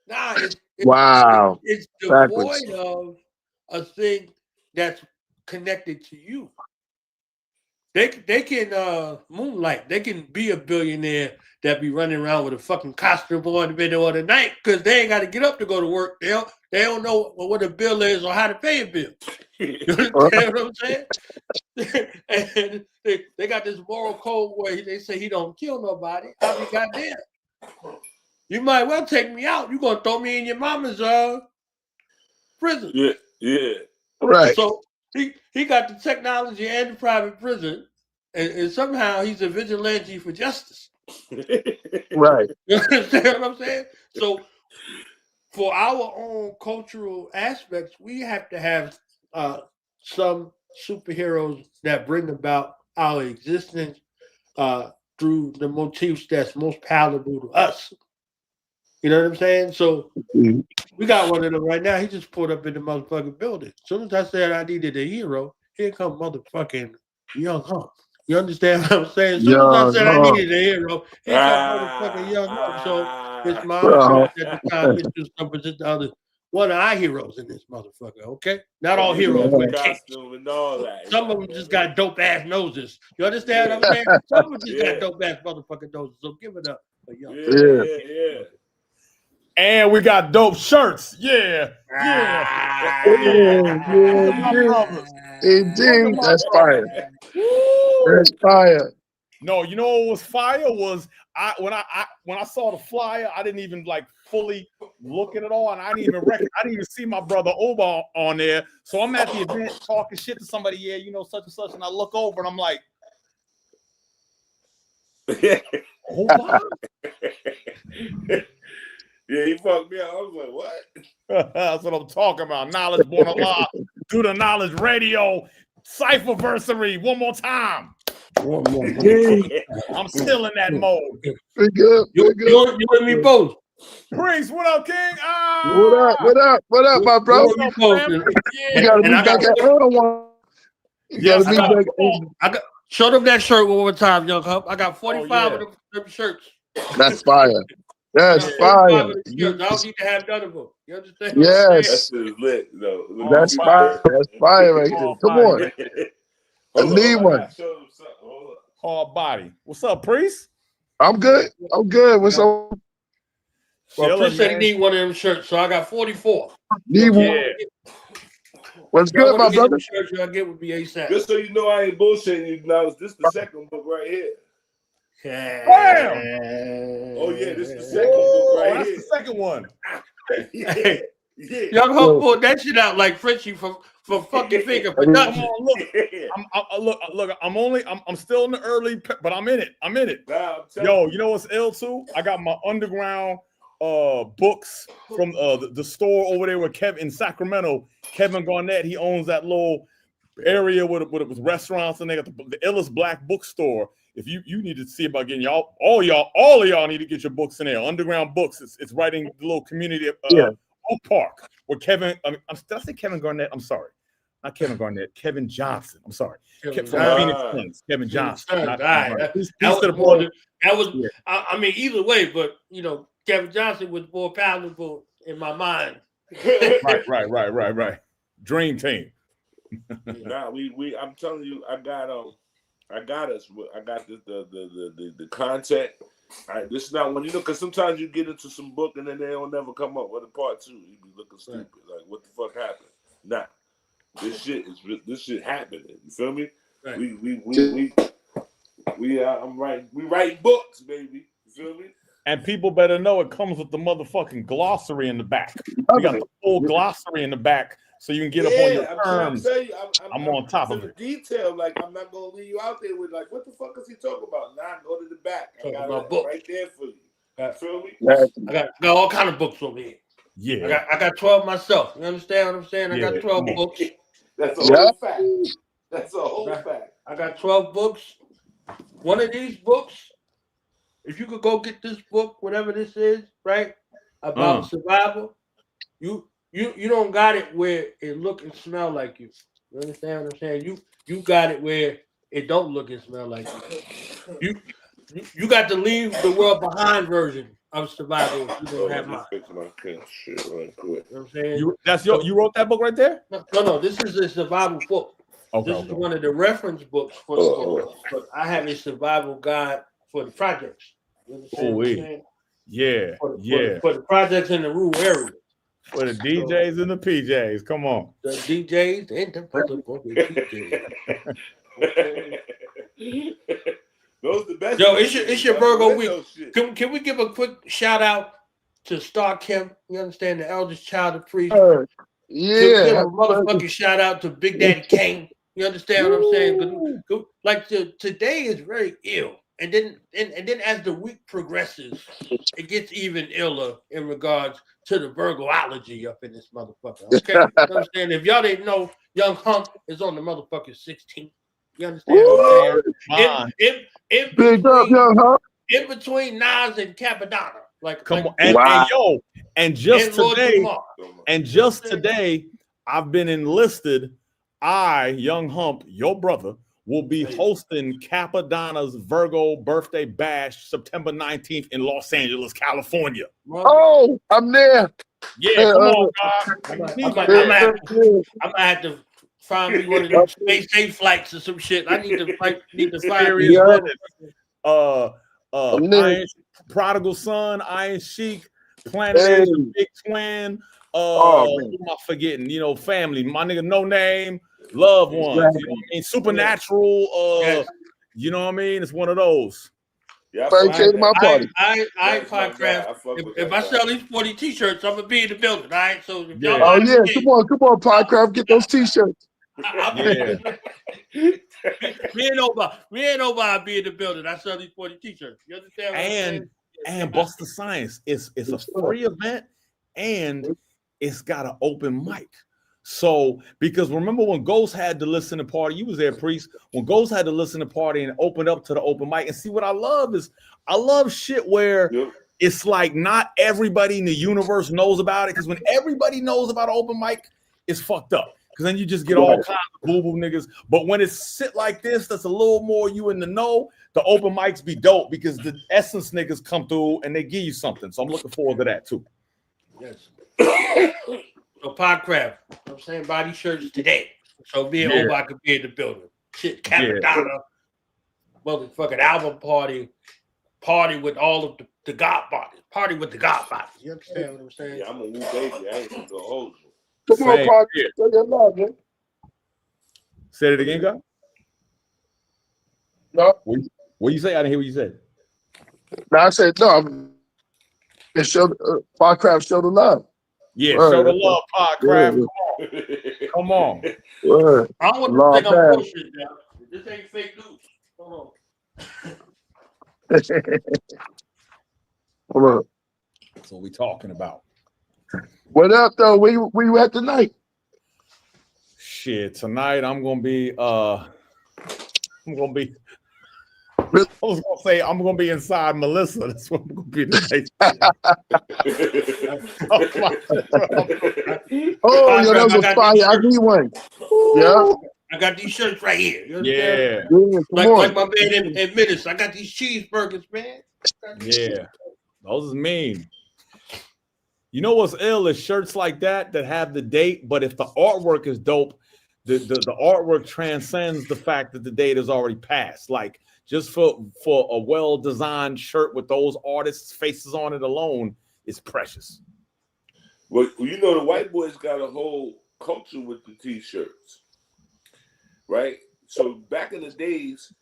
Nah, Wow. It's Backwards. devoid of a thing that's connected to you. They can moonlight. They can be a billionaire that be running around with a fucking costume on in the middle of the night because they ain't got to get up to go to work. They don't know what a bill is or how to pay a bill. You understand what I'm saying? And they got this moral code where they say he don't kill nobody. I mean, goddamn. You might well take me out. You're gonna throw me in your mama's prison. Yeah. Right. So he got the technology and the private prison, and somehow he's a vigilante for justice. Right. You understand what I'm saying? So for our own cultural aspects, we have to have some superheroes that bring about our existence through the motifs that's most palatable to us. You know what I'm saying? So we got one of them right now. He just pulled up in the motherfucking building. As soon as I said I needed a hero, here come motherfucking Young Hump. You understand what I'm saying? As soon as I said I needed a hero, here come motherfucking Young Hump. So it's my at the time. It's just the other one of our heroes in this motherfucker. Okay, not all heroes with costume and all that. Some of them just got dope ass noses. You understand what I'm saying? Some of them just got dope ass motherfucking noses. So give it up for Young Hump. Yeah. And we got dope shirts. Yeah. Indeed, that's fire. That's fire. No, you know what was fire was when I saw the flyer, I didn't even like fully look at it all, and I didn't even see my brother Oba on there. So I'm at the event talking shit to somebody, such and such, and I look over and I'm like, Oba? Yeah, he fucked me up. I was like, what? That's what I'm talking about. Knowledge born alive through the knowledge radio. CipherVersary. One more time. I'm still in that mode. We're good. You and me both. Priest, what up, King? What up, my bro? You gotta be back at Errol. You gotta be back. Show them that shirt one more time, Young Hump. I got 45 of them shirts. That's fire. That's I fire. don't need to have none of them. You understand? Yes. That shit is lit. No, That's fire. That's fire right there. Come on. I need one. Hard body. What's up, Priest? I'm good. I'm good. What's up? Well, Priest said he need one of them shirts, so I got 44. Need one. What's good, my brother? Shirts y'all get would be ASAP. Just so you know, I ain't bullshitting you now. This the second book right here. Damn. Oh yeah, this is the second book right that's here. the second one. Yeah. Young Hump pulled that shit out like Frenchie from fucking Finger Production. Look. I'm still in the early, but I'm in it. Nah, Yo, you know what's ill too? I got my underground books from the store over there with Kevin in Sacramento. Kevin Garnett, he owns that little area with restaurants, and they got the illest black bookstore. If you need to see about getting all of y'all need to get your books in there. Underground books. It's right in the little community Oak Park where Kevin. Did I say Kevin Garnett? I'm sorry, not Kevin Garnett. Kevin Johnson. I'm sorry. From Phoenix Suns. Kevin Johnson. That was. I mean, either way, but you know, Kevin Johnson was more palatable in my mind. Right. Dream team. Nah, we. I'm telling you, I got the content. This is not one, you know, because sometimes you get into some book and then they don't never come up with a part two. You be looking stupid, like what the fuck happened? Nah, this shit happening. You feel me? Right. We writing books, baby. You feel me? And people better know it comes with the motherfucking glossary in the back. We got the full glossary in the back, so you can get up on your terms. I'm on top of it. Detail, like I'm not gonna leave you out there with like, what the fuck is he talking about? Nah, go to the back. I got it right there for you. You feel me? I got all kind of books over here. Yeah, I got 12 myself. You understand what I'm saying? I got 12 books. That's a whole fact. That's a whole fact. I got 12 books. One of these books, if you could go get this book, whatever this is, right, about survival, you don't got it where it look and smell like you. You understand what I'm saying? You got it where it don't look and smell like you. You got the leave the world behind version of survival. You don't have mine. Fix my shit right quick. You know what I'm saying? You wrote that book right there? No. This is a survival book. This is one of the reference books for the book. But I have a survival guide for the projects. You understand what I'm saying? Yeah. For the projects in the rural area. For the DJs and the PJs. Come on. The DJs and the PJs. Those the best. Yo, it's your Virgo week. Can we give a quick shout out to Star Kim? You understand, the eldest child of priest. Yeah. Give a motherfucking shout out to Big Daddy Kane. You understand what I'm saying? Like today is very ill. And then as the week progresses, it gets even iller in regards to the Virgoology up in this motherfucker. Okay? You understand? If y'all didn't know, Young Hump is on the motherfucking 16th. You understand what I'm saying? In between Nas and Capadonna. And just today, I've been enlisted. I, Young Hump, your brother, will be hosting Capadonna's Virgo birthday bash September 19th in Los Angeles, California. Oh, I'm there. Yeah, come on, God. I'm gonna have to find me one of those space safe flights or some shit. I need to find Iron, Prodigal Son, Iron Sheik, Planet Asia, Big Twin. Who am I forgetting? You know, family. My nigga, No Name, Loved Ones. You know what I mean? Supernatural. You know what I mean? It's one of those. Yeah, my party. I Podcraft. If I sell these 40 t-shirts, I'm gonna be in the building. All right. So if y'all come on, Podcraft, get those t-shirts. Me and Oba be in the building. I sell these 40 t-shirts. You understand what I'm saying? And Bust the Science. It's a free event and it's got an open mic. So, because remember when Ghost had to listen to party, you was there, Priest. When Ghost had to listen to party and open up to the open mic, and see what I love is I love shit where it's like not everybody in the universe knows about it. Because when everybody knows about open mic, it's fucked up. because then you just get all kinds of boo-boo niggas. But when it's shit like this, that's a little more you in the know, the open mics be dope because the essence niggas come through and they give you something. So I'm looking forward to that too. Yes. So Podcraft, I'm saying buy these shirts today. So me and Oba could be in the building. Shit, Capadonna, motherfucking album party with all of the Godfathers. Party with the Godfathers. You understand what I'm saying? Yeah, I'm a woo baby. I ain't gonna hold you. Come on, Park. Show your love, man. Say it again, God. No. What you say? I didn't hear what you said. No, I said no. It showed Podcraft show the love. Yeah, show the love, Podcraft. Come on. Word. I don't want to think I'm bullshit now. This ain't fake news. Hold on. Hold on. That's what we talking about. What up, though? Where you at tonight? Shit, tonight I'm gonna be I was gonna say I'm gonna be inside Melissa. That's what I'm gonna be tonight. Oh, yo, that was a fire. I need one. Yeah. I got these shirts right here. Yeah. Like my man admitted, I got these cheeseburgers, man. Yeah. Those is mean. You know what's ill is shirts like that have the date, but if the artwork is dope, the artwork transcends the fact that the date is already passed. Like just for a well-designed shirt with those artists' faces on it alone is precious. Well, you know, the white boys got a whole culture with the t-shirts, right? So back in the days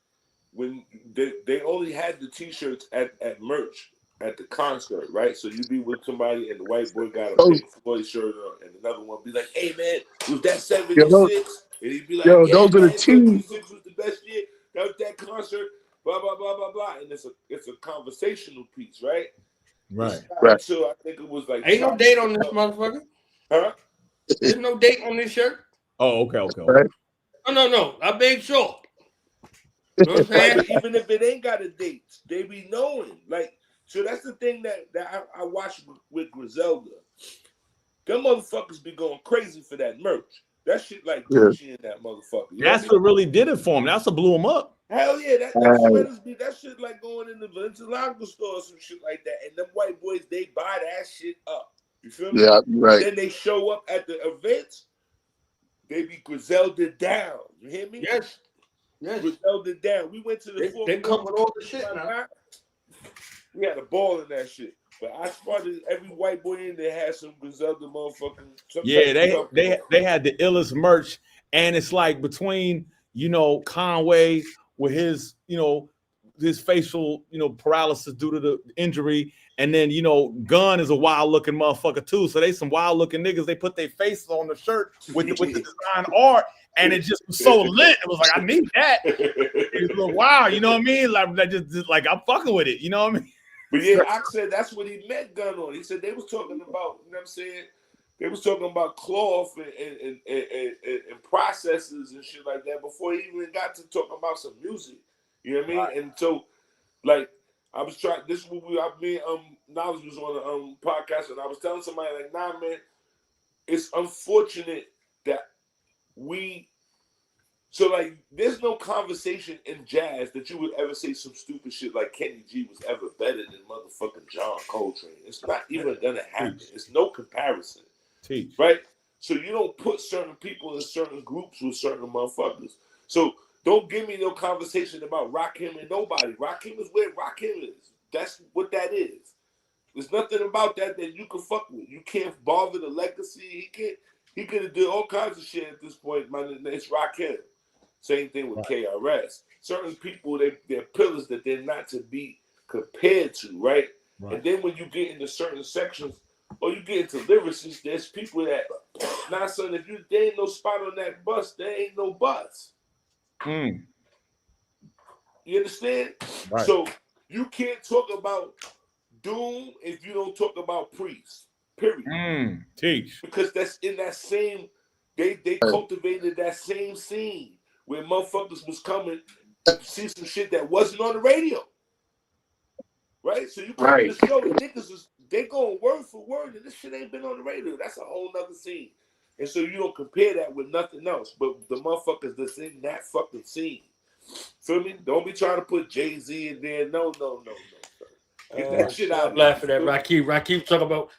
when they only had the t-shirts at merch at the concert, right? So you'd be with somebody and the white boy got a Pink Floyd shirt on, and another one be like, "Hey man, was that 76?" And he'd be like, "Yo, yeah, those are the man, teams. 76 was the best year. That was that concert." Blah blah blah blah blah, and it's a conversational piece, right? Right. So I think it was like ain't no date on this motherfucker. Huh? There's no date on this shirt. Oh, okay. Right. Oh no, I made sure. You know what I'm saying? Like, even if it ain't got a date, they be knowing. Like, so that's the thing that I watch with Griselda. Them motherfuckers be going crazy for that merch. That shit like Gucci in that motherfucker. You That's what really did it for him. That's what blew him up. Hell yeah, that shit like going in the Valenciaga store or some shit like that. And them white boys, they buy that shit up. You feel me? Yeah, right. Then they show up at the events, they be Griselda down. You hear me? Yes. Griselda down. We went to the they come with all the shit now. We had a ball in that shit. But I spotted every white boy in there had some Griselda motherfucking. Yeah, they had the illest merch, and it's like between Conway with his his facial paralysis due to the injury, and then Gun is a wild looking motherfucker too. So they some wild looking niggas. They put their faces on the shirt with the design art, and it just was so lit. It was like I need that. It was wow, you know what I mean? Like just like I'm fucking with it. You know what I mean? But yeah, I said that's what he met Gun on. He said they was talking about, you know what I'm saying? They was talking about cloth and processes and shit like that before he even got to talking about some music. You know what I mean? Right. And so, like, I was trying. This is what Knowledge was on the podcast, and I was telling somebody like, nah, man, it's unfortunate that So, like, there's no conversation in jazz that you would ever say some stupid shit like Kenny G was ever better than motherfucking John Coltrane. It's not even gonna happen. It's no comparison. Right? So you don't put certain people in certain groups with certain motherfuckers. So don't give me no conversation about Rakim and nobody. Rakim is where Rakim is. That's what that is. There's nothing about that you can fuck with. You can't bother the legacy. He could do all kinds of shit at this point. It's Rakim. Same thing with KRS. Certain people, they're pillars that they're not to be compared to, right? And then when you get into certain sections, or you get into lyricists, there's people that, nah, son, if there ain't no spot on that bus, there ain't no bus. You understand? Right. So you can't talk about Doom if you don't talk about Priest, period. Teach. Because that's in that same, they cultivated that same scene where motherfuckers was coming to see some shit that wasn't on the radio. Right? So you come to the show and niggas they going word for word and this shit ain't been on the radio. That's a whole nother scene. And so you don't compare that with nothing else. But the motherfuckers that's in that fucking scene. Feel me? Don't be trying to put Jay-Z in there. No. Get that shit out of there. Laughing at Rakeem talking about.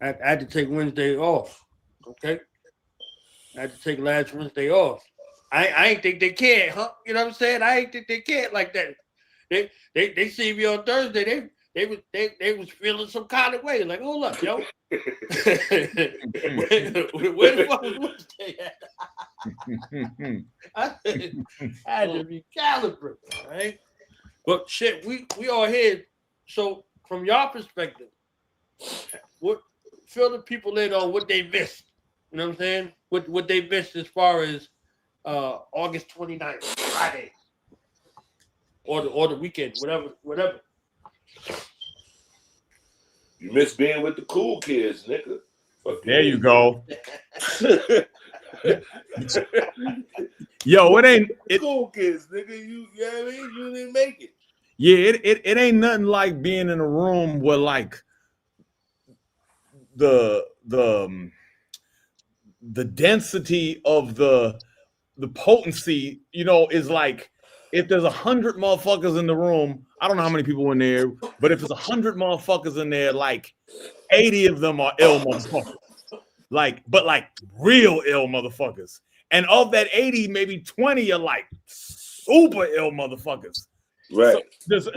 I had to take Wednesday off. Okay. I had to take last Wednesday off. I ain't think they cared, huh? You know what I'm saying? I ain't think they cared like that. They see me on Thursday. They was feeling some kind of way. Like, hold up, yo. Where the fuck was Wednesday at? I had to recalibrate, right? But shit, we all here. So from your perspective, fill the people in on what they missed. You know what I'm saying? What they missed as far as August 29th, Friday, or the weekend, whatever. You miss being with the cool kids, nigga. There you go. Yo, it ain't cool kids, nigga. You know what I mean? You didn't make it. Yeah, it ain't nothing like being in a room where like the density of the potency, you know, is like if there's 100 motherfuckers in the room, I don't know how many people in there, but if there's 100 motherfuckers in there, like 80 of them are ill motherfuckers, but real ill motherfuckers. And of that 80, maybe 20 are like super ill motherfuckers. Right. So there's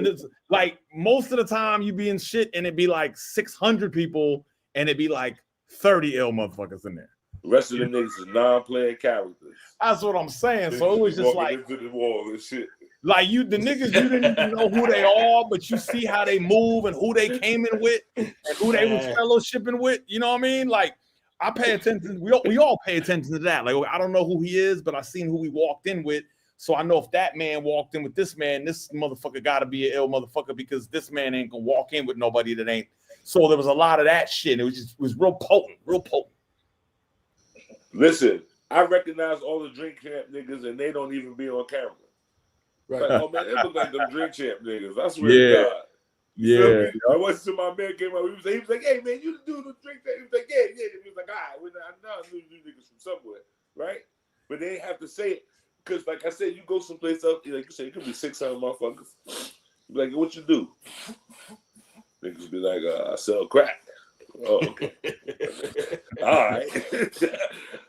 like most of the time you be in shit and it'd be like 600 people and it'd be like 30 ill motherfuckers in there. The rest of them niggas is non-playing characters. That's what I'm saying. So it was just like into the wall and shit. Like the niggas, you didn't even know who they are, but you see how they move and who they came in with and who they was fellowshipping with. You know what I mean? Like I pay attention. We all pay attention to that. Like I don't know who he is, but I seen who he walked in with. So I know if that man walked in with this man, this motherfucker got to be an ill motherfucker because this man ain't gonna walk in with nobody that ain't. So there was a lot of that shit. It was real potent, real potent. Listen, I recognize all the drink champ niggas and they don't even be on camera. Right. Like, oh man, it look like them drink champ niggas. I swear to God. Yeah. I went to my man came out. He was like, hey man, you the dude who drink that. He was like, yeah. He was like, all right, I know you niggas from somewhere, right? But they have to say it. Because, like I said, you go someplace else, like you say, it could be 600 motherfuckers. You be like, what you do? Niggas be like, I sell crack. Oh, okay. All right.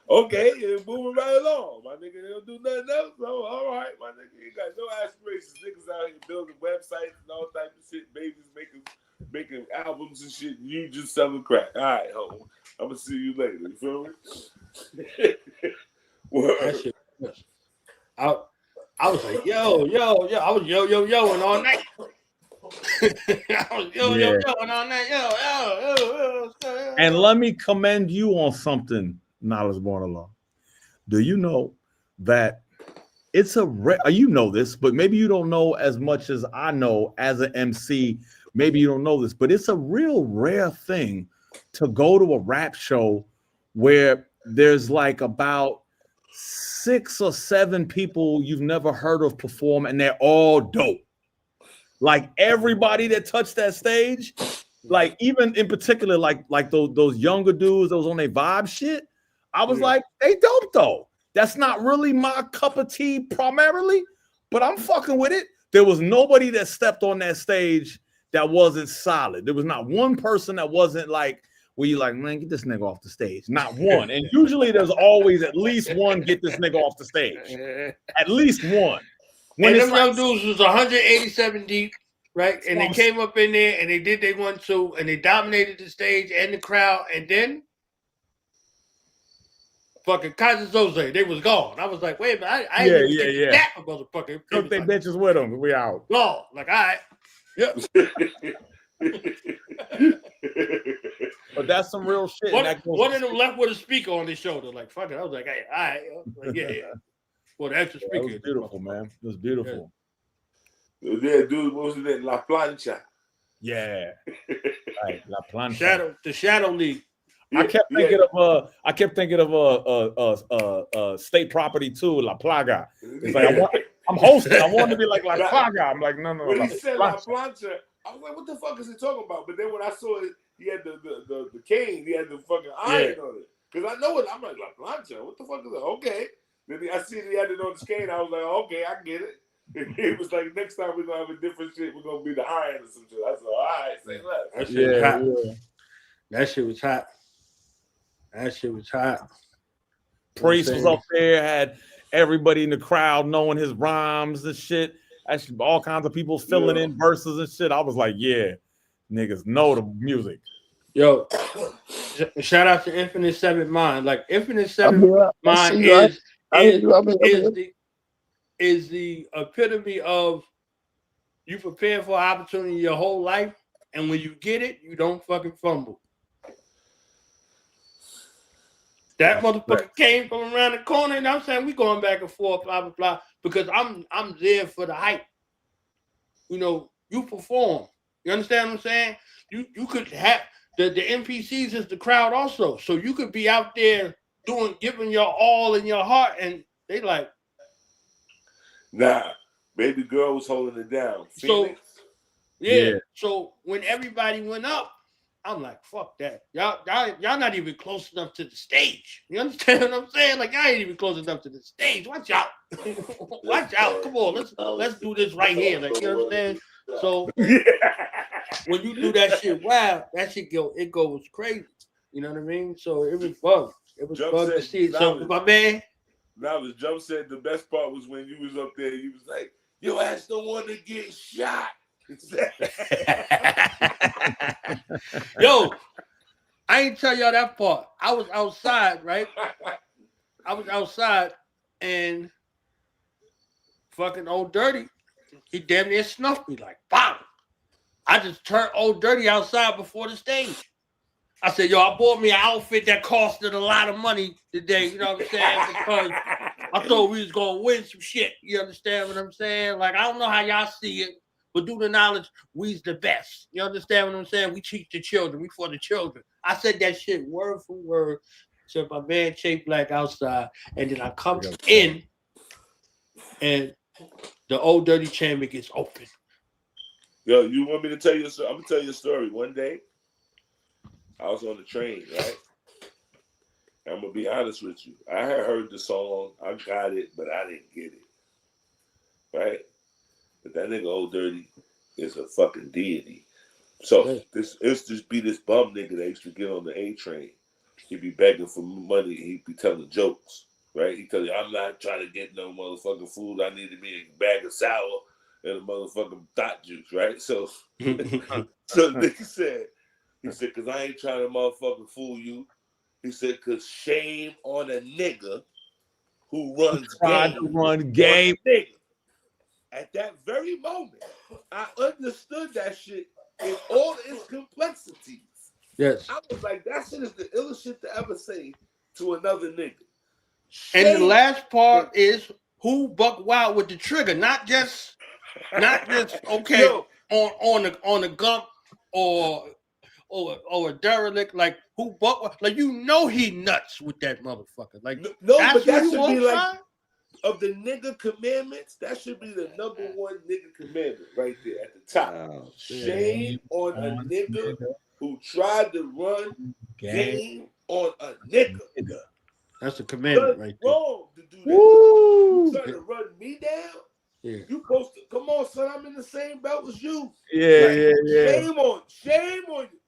Okay, you're moving right along. My nigga, they don't do nothing else. Oh, all right, my nigga. You got no aspirations. Niggas out here building websites and all type of shit. Babies making albums and shit. You just selling crack. All right, home. I'm going to see you later. You feel me? That shit. I was like, yo. I was yo-and all night. I was yo-and all night. Yo. And let me commend you on something, Knowledge Born Alone. Do you know that it's you know this, but maybe you don't know as much as I know as an MC. Maybe you don't know this, but it's a real rare thing to go to a rap show where there's like about 6 or 7 people you've never heard of perform, and they're all dope. Like everybody that touched that stage, like even in particular, like those younger dudes that was on their vibe shit. I was like, they dope though. That's not really my cup of tea primarily, but I'm fucking with it. There was nobody that stepped on that stage that wasn't solid. There was not one person that wasn't like, where you like, man, get this nigga off the stage. Not one. And usually there's always at least one get this nigga off the stage. At least one. When them young dudes was 187 deep, right? And they came up in there and they did their 1-2 and they dominated the stage and the crowd. And then fucking Kaiser Soze, they was gone. I was like, wait a minute, I ain't even get that motherfucker. Took they bitches with them. We out. Gone. Like, all right. Yep. But that's some real shit. One of them left with a speaker on his shoulder. Like, fuck it. I was like, hey, all right. Like, yeah. Well, the extra speaker. It was beautiful, man. It was beautiful. Yeah, dude, what was it? La Plancha. Yeah. Right. La Plancha. The Shadow League. I kept thinking of state property too, La Plaga. It's like I'm hosting. I want to be like La Plaga. I'm like, no. When he said La Plancha, I was like, what the fuck is he talking about? But then when I saw it, the cane. He had the fucking iron on it. Because I know it. I'm like, La Plancha? What the fuck is that? Okay. Then I see that he had it on the cane. I was like, okay, I get it. It was like, next time we're going to have a different shit. We're going to be the iron or some shit. I said, all right, say less. That shit was hot. That shit was hot. That shit was hot. Priest was up there, had everybody in the crowd knowing his rhymes and shit. Actually, all kinds of people filling in verses and shit. I was like, yeah, niggas know the music. Yo, shout out to Infinite Seventh Mind. Like Infinite Seventh Mind is the epitome of you prepare for opportunity your whole life, and when you get it, you don't fucking fumble. That motherfucker came from around the corner, and I'm saying we going back and forth, blah blah blah, because I'm there for the hype. You know, you perform. You understand what I'm saying? You could have the NPCs is the crowd also, so you could be out there giving your all in your heart, and they like, nah, baby girl was holding it down. Phoenix? So yeah. So when everybody went up, I'm like, fuck that. Y'all not even close enough to the stage. You understand what I'm saying? Like, y'all ain't even close enough to the stage. Watch out. Watch out. Come on, let's do this right here. Like, you understand? So when you do that shit, wow, that shit goes crazy. You know what I mean? So it was fun. It was fun to see it. So my man. Now the Jump said the best part was when you was up there, you was like, your ass don't want to get shot. Yo, I ain't tell y'all that part. I was outside, right? I was outside, and fucking Old Dirty, he damn near snuffed me like, bam. I just turned Old Dirty outside before the stage. I said, yo, I bought me an outfit that costed a lot of money today, you know what I'm saying? Because I thought we was going to win some shit. You understand what I'm saying? Like, I don't know how y'all see it, but due to knowledge, we's the best. You understand what I'm saying? We teach the children. We for the children. I said that shit word for word to my man Che Black outside, and then I come in, and the Old Dirty chamber gets open. Yo, you want me to tell you a story? I'm going to tell you a story. One day, I was on the train, right? I'm going to be honest with you. I had heard the song. I got it, but I didn't get it. Right? But that nigga Old Dirty is a fucking deity. So this just be this bum nigga that used to get on the A train. He'd be begging for money. He'd be telling jokes, right? He'd tell you, I'm not trying to get no motherfucking food. I needed me a bag of sour and a motherfucking thought juice, right? So nigga said, he said, because I ain't trying to motherfucking fool you. He said, because shame on a nigga who runs game. At that very moment, I understood that shit in all its complexities. Yes. I was like, that shit is the illest shit to ever say to another nigga. And the last part is who buck wild with the trigger, not just okay. Yo, on a gump or a derelict, like who buck, like, you know, he nuts with that motherfucker. Like, no, but that should be like, of the nigga commandments, that should be the number one nigga commandment right there at the top. Oh, shame on a nigga who tried to run game on a nigga. That's a commandment right there. Wrong to do that. You trying to run me down? Yeah. You supposed to, come on, son, I'm in the same belt as you. Yeah, like, Shame on you.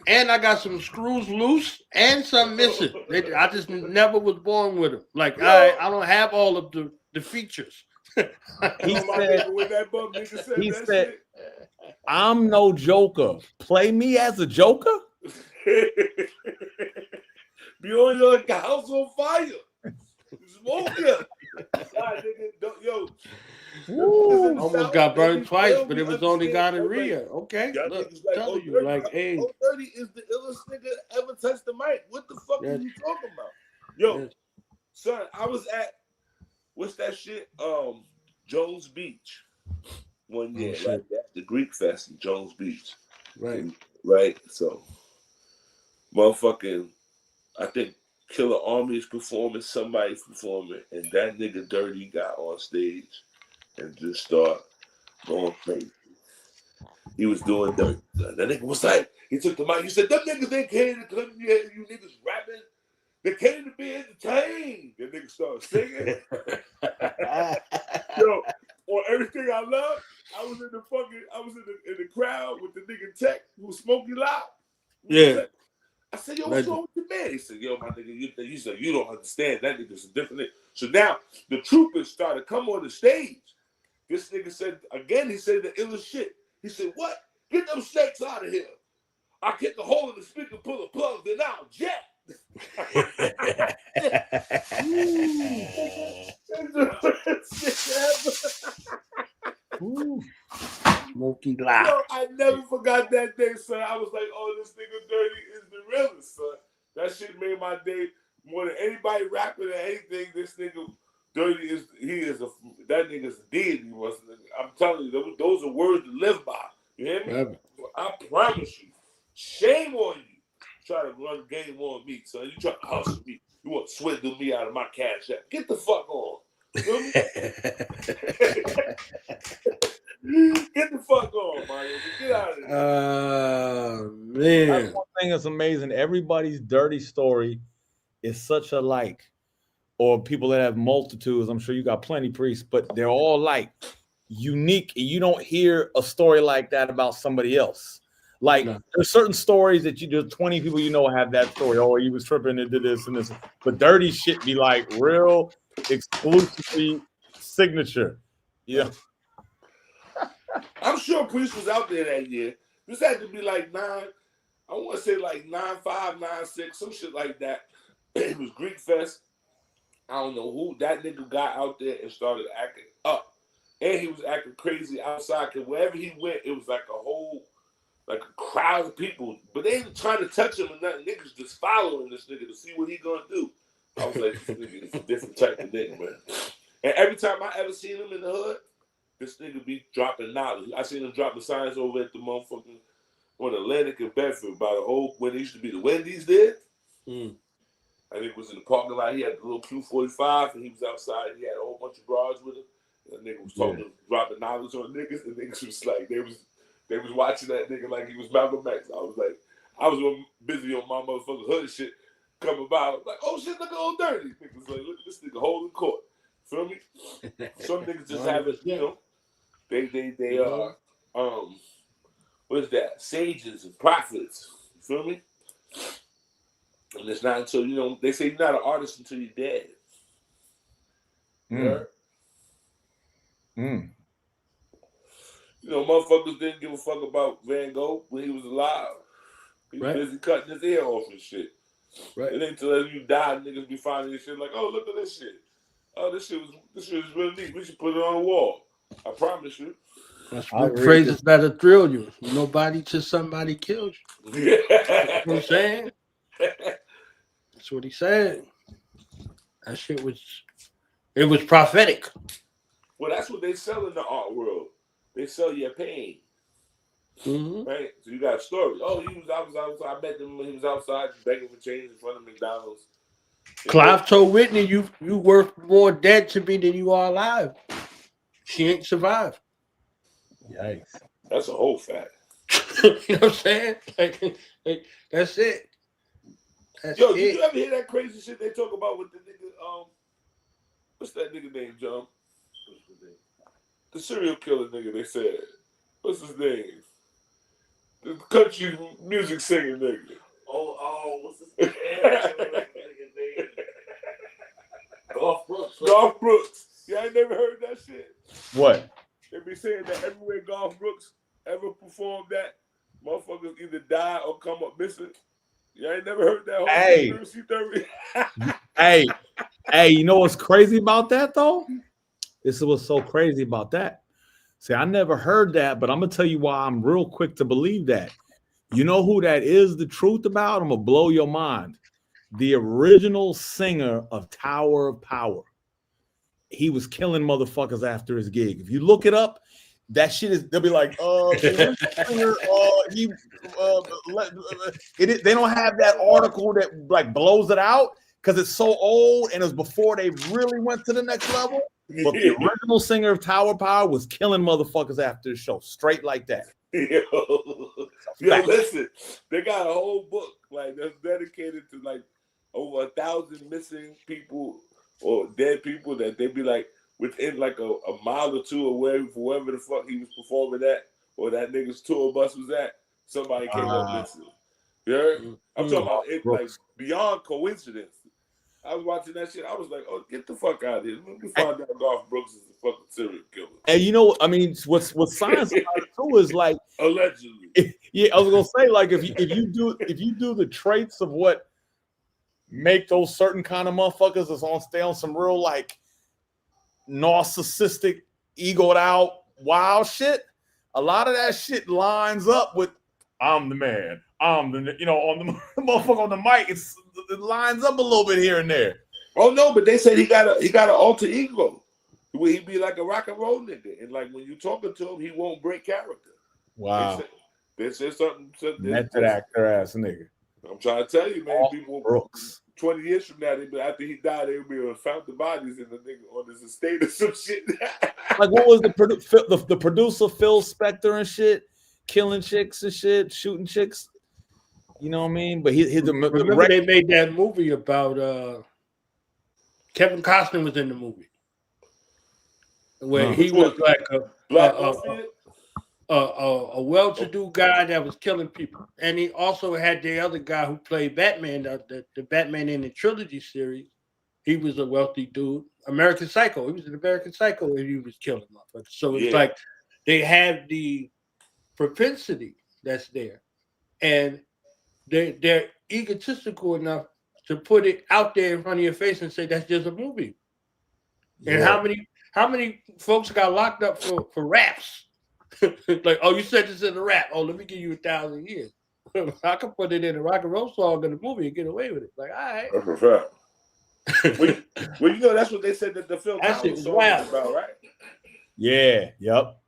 And I got some screws loose and some missing. I just never was born with them. Like, I don't have all of the features. He said, I'm no joker. Play me as a joker? Be on like a house on fire. Smoking. Yo. Almost got burned twice, but it was only gonorrhea. Okay, look, tell you, like, hey, Old Dirty is the illest nigga ever touched the mic. What the fuck are you talking about? Yo, son, I was at what's that shit? Jones Beach one year, right? The Greek Fest in Jones Beach, right. So, motherfucking, I think Killah Army's performing, somebody's performing, and that nigga Dirty got on stage and just start going crazy. He was doing dirt. That nigga was like, he took the mic. He said, them niggas ain't came to come here. You niggas rapping. They came to be entertained. The nigga started singing. Yo, on Everything I Love, I was in the crowd with the nigga Tech who was smoking loud. Yeah. I said, yo, what's wrong with the man? He said, yo, my nigga, you said you don't understand. That nigga's a different nigga. So now the troopers started to come on the stage. This nigga said, again, he said the illest shit. He said, what? Get them snakes out of here. I get the hole in the speaker, pull the plug, then I'll jet. Smoky loud. Yo, I never forgot that day, son. I was like, oh, this nigga Dirty is the realest, son. That shit made my day more than anybody rapping or anything. This nigga Dirty that nigga's a deity. I'm telling you, those are words to live by. You hear me? Right. I promise you. Shame on you. Try to run the game on me, son. You try to hustle me. You want to swindle me out of my cash app. Get the fuck on. You feel me? Get the fuck on, Mario. Get out of there. Man. That's one thing that's amazing. Everybody's dirty story is such a like, or people that have multitudes. I'm sure you got plenty priests, but they're all like unique, and you don't hear a story like that about somebody else. Like there's certain stories that there's 20 people you know have that story. Oh, he was tripping and did this and this. But dirty shit be like real exclusively signature. Yeah. I'm sure Priest was out there that year. This had to be like 9, I want to say like 9.5, 9.6, some shit like that. It was Greek Fest. I don't know who that nigga got out there and started acting up. And he was acting crazy outside, because wherever he went, it was like a crowd of people. But they ain't trying to touch him and nothing. Niggas just following this nigga to see what he gonna do. I was like, this nigga is a different type of nigga, man. And every time I ever seen him in the hood, this nigga be dropping knowledge. I seen him dropping signs over at the motherfucking on Atlantic and Bedford by the old, when it used to be the Wendy's there. I think it was in the parking lot. He had the little Q45 and he was outside. He had a whole bunch of broads with him. And that nigga was talking, dropping knowledge on niggas. And niggas was like, they was watching that nigga like he was Malcolm X. I was busy on my motherfucking hood shit. Come about like, oh shit, look at old Dirty. Niggas like, look at this nigga holding court. Feel me? Some niggas just have it, you know. They are what is that? Sages and prophets. You feel me? And it's not until, you know, they say you're not an artist until you're dead. You know, motherfuckers didn't give a fuck about Van Gogh when he was alive. He was busy cutting his ear off and shit. Right. It ain't until you die, niggas be finding this shit like, oh, look at this shit. Oh, this shit is really neat. We should put it on the wall. I promise you. That's what phrases that'll thrill you. Nobody till somebody kills you. You know what I'm saying? That's what he said. That shit was prophetic. Well, that's what they sell in the art world. They sell your pain. Right? So you got a story. Oh, I was outside. I met him when he was outside begging for change in front of McDonald's. Clive told Whitney, you worth more dead to me than you are alive. She ain't survived. Yikes. That's a whole fact. You know what I'm saying? Like, that's it. That's Yo, it. did you ever hear that crazy shit they talk about with the nigga, what's that nigga name, John? What's his name? The serial killer nigga, they said. What's his name? The country music singing nigga. Oh, what's his name? Golf Brooks. Golf Brooks. Yeah, I never heard that shit. What? They be saying that everywhere Golf Brooks ever performed that, motherfuckers either die or come up missing. Yeah, I ain't never heard that whole conspiracy theory. Hey, you know what's crazy about that though? This is what's so crazy about that. See, I never heard that, but I'm gonna tell you why I'm real quick to believe that. You know who that is the truth about? I'm gonna blow your mind. The original singer of Tower of Power. He was killing motherfuckers after his gig. If you look it up, that shit is, they'll be like, the singer, they don't have that article that like blows it out because it's so old and it was before they really went to the next level. But the original singer of Tower of Power was killing motherfuckers after the show, straight like that. Yo, listen, they got a whole book like that's dedicated to like over 1,000 missing people or dead people that they be like within like a mile or two of wherever the fuck he was performing at or that nigga's tour bus was at. Somebody came up missing. You heard? I'm talking about it like beyond coincidence. I was watching that shit. I was like, "Oh, get the fuck out of here!" Let me find out Garth Brooks is a fucking serial killer. And you know, I mean, what science about it too is like allegedly. Yeah, I was gonna say like if you do the traits of what make those certain kind of motherfuckers that's on stay on some real like narcissistic, egoed out, wild shit. A lot of that shit lines up with I'm the man. I'm the on the motherfucker on the mic. It lines up a little bit here and there. Oh no, but they said he got an alter ego. He be like a rock and roll nigga, and like when you talking to him, he won't break character. Wow. They said something. Method actor ass nigga. I'm trying to tell you, man. People Brooks. 20 years from now, after he died, they'll be able to found the bodies in the nigga on his estate or some shit. Like what was the producer Phil Spector and shit, killing chicks and shit, shooting chicks. You know what I mean? But remember they made that movie about Kevin Costner was in the movie where he was like a well-to-do guy that was killing people, and he also had the other guy who played Batman, the Batman in the trilogy series. He was a wealthy dude. American Psycho. He was an American Psycho, and he was killing motherfuckers. So it's like they have the propensity that's there, and they're egotistical enough to put it out there in front of your face and say that's just a movie. And how many folks got locked up for raps? Like, oh, you said this in a rap. Oh, let me give you 1,000 years. I can put it in a rock and roll song in the movie and get away with it. Like, all right. That's a fact. well, you know that's what they said that the Phil Collins song was about, right? Yeah. Yep.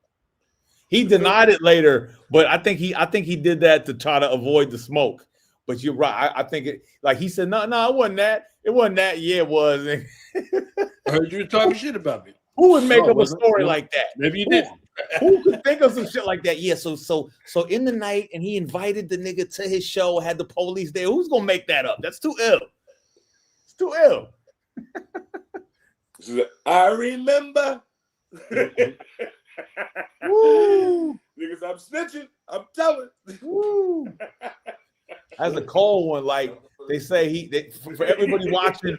He denied it later, but I think he did that to try to avoid the smoke. But you're right. I think it like he said, no, it wasn't that. It wasn't that. Yeah, it was. I heard you talking shit about me. Who would make up a story like that? Maybe you didn't. Who could think of some shit like that? Yeah. So in the night, and he invited the nigga to his show. Had the police there. Who's gonna make that up? That's too ill. It's too ill. I remember. Woo. Niggas, I'm snitching. I'm telling. Woo. That's a cold one. Like they say, for everybody watching.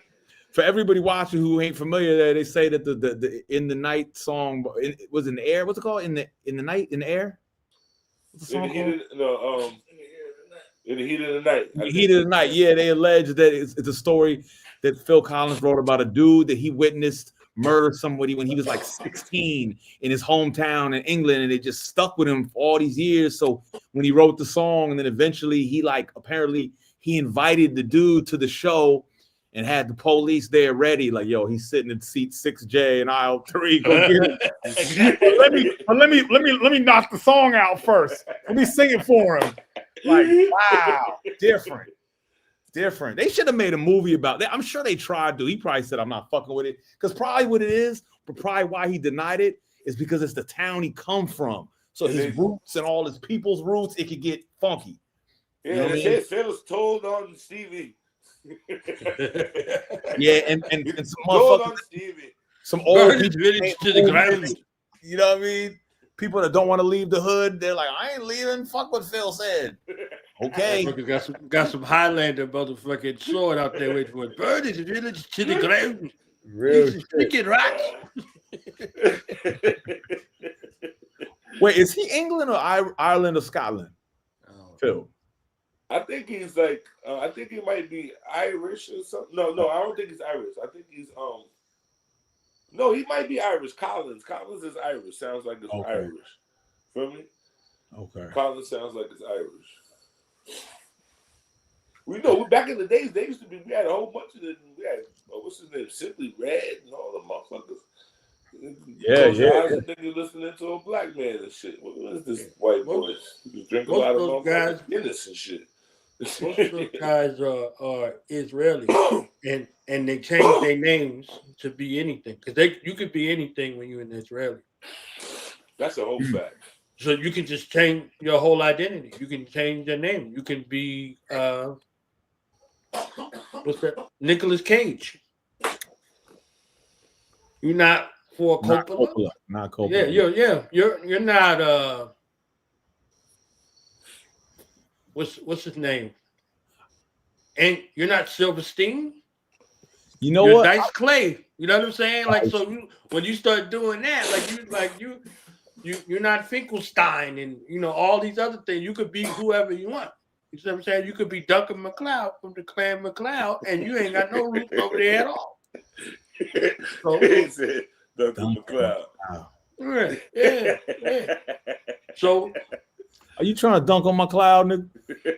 For everybody watching who ain't familiar, they say that the in the night song was in the air. What's it called? In the night, in the air. What's the song in the heat of the night. In the heat of the night. Yeah, they allege that it's a story that Phil Collins wrote about a dude that he witnessed murder somebody when he was like 16 in his hometown in England, and it just stuck with him for all these years. So when he wrote the song, and then eventually he apparently invited the dude to the show. And had the police there ready, like, yo, he's sitting in seat 6J in aisle 3. Go get it. let me knock the song out first. Let me sing it for him. Like, wow, different. They should have made a movie about that. I'm sure they tried to. He probably said, I'm not fucking with it. Because probably what it is, but probably why he denied it is because it's the town he come from. So his roots and all his people's roots, it could get funky. Yeah, you know they said Phil's told on Stevie. Yeah, and some motherfuckers, some old people to the ground. You know what I mean? People that don't want to leave the hood, they're like, I ain't leaving. Fuck what Phil said. Okay. Got some Highlander motherfucking sword out there waiting for it. Burn his village to the ground. Real freaking rocks. Wait, is he England or Ireland or Scotland? Phil. I think he's like, I think he might be Irish or something. No, I don't think he's Irish. I think he's, no, he might be Irish. Collins is Irish. Sounds like it's Irish. Feel me? Okay. Collins sounds like it's Irish. We know back in the days, we had a whole bunch of them. We had, what's his name? Simply Red and all the motherfuckers. Yeah. Think you're listening to a black man and shit. What is this white boy? He drink a lot of guys, Guinness and shit. Most of those guys are Israeli, and they change their names to be anything because you could be anything when you're an Israeli. That's a whole fact. So you can just change your whole identity. You can change your name. You can be what's that? Nicolas Cage. You're not for Coppola. Not Coppola. Yeah. You're not what's his name? And you're not Silverstein. You know you're what? Dice Clay. You know what I'm saying? Like so, when you start doing that, you're not Finkelstein and all these other things. You could be whoever you want. You see what I'm saying? You could be Duncan MacLeod from the Clan MacLeod, and you ain't got no roots over there at all. So, He said Duncan MacLeod. Yeah. So, are you trying to dunk on my cloud, nigga?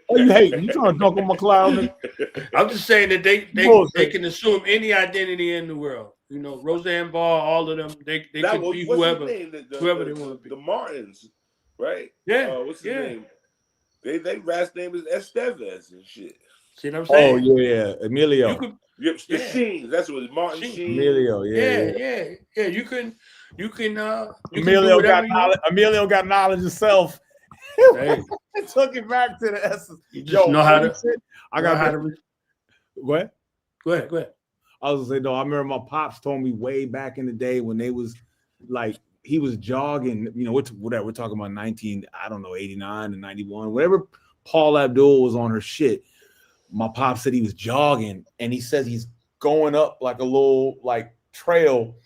Oh, you hating? You trying to dunk on my cloud, nigga? I'm just saying that they can assume any identity in the world. Roseanne Barr, all of them, they can be whoever they want to be. The Martins, right? Yeah. What's his name? They last name is Estevez and shit. See what I'm saying? Oh yeah, Emilio. The Sheens. That's what it's Martin Sheen. Emilio, yeah. You can Emilio got knowledge. Emilio got knowledge himself. Hey. Took it back to the essence. Know how to. I got how to. What? Go ahead. I was gonna say no. I remember my pops told me way back in the day when they was like he was jogging. Whatever we're talking about 89 and 91, whatever. Paula Abdul was on her shit. My pop said he was jogging, and he says he's going up like a little trail,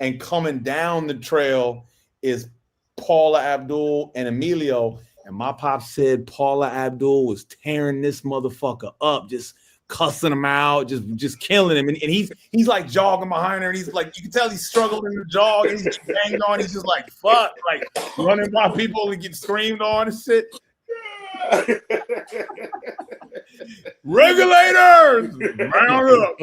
and coming down the trail is Paula Abdul and Emilio. And my pop said Paula Abdul was tearing this motherfucker up, just cussing him out, just killing him. And he's like jogging behind her, and he's like, you can tell he's struggling to jog, and he's banged on. He's just like, fuck, like running by people and get screamed on and shit. Regulators, mount up.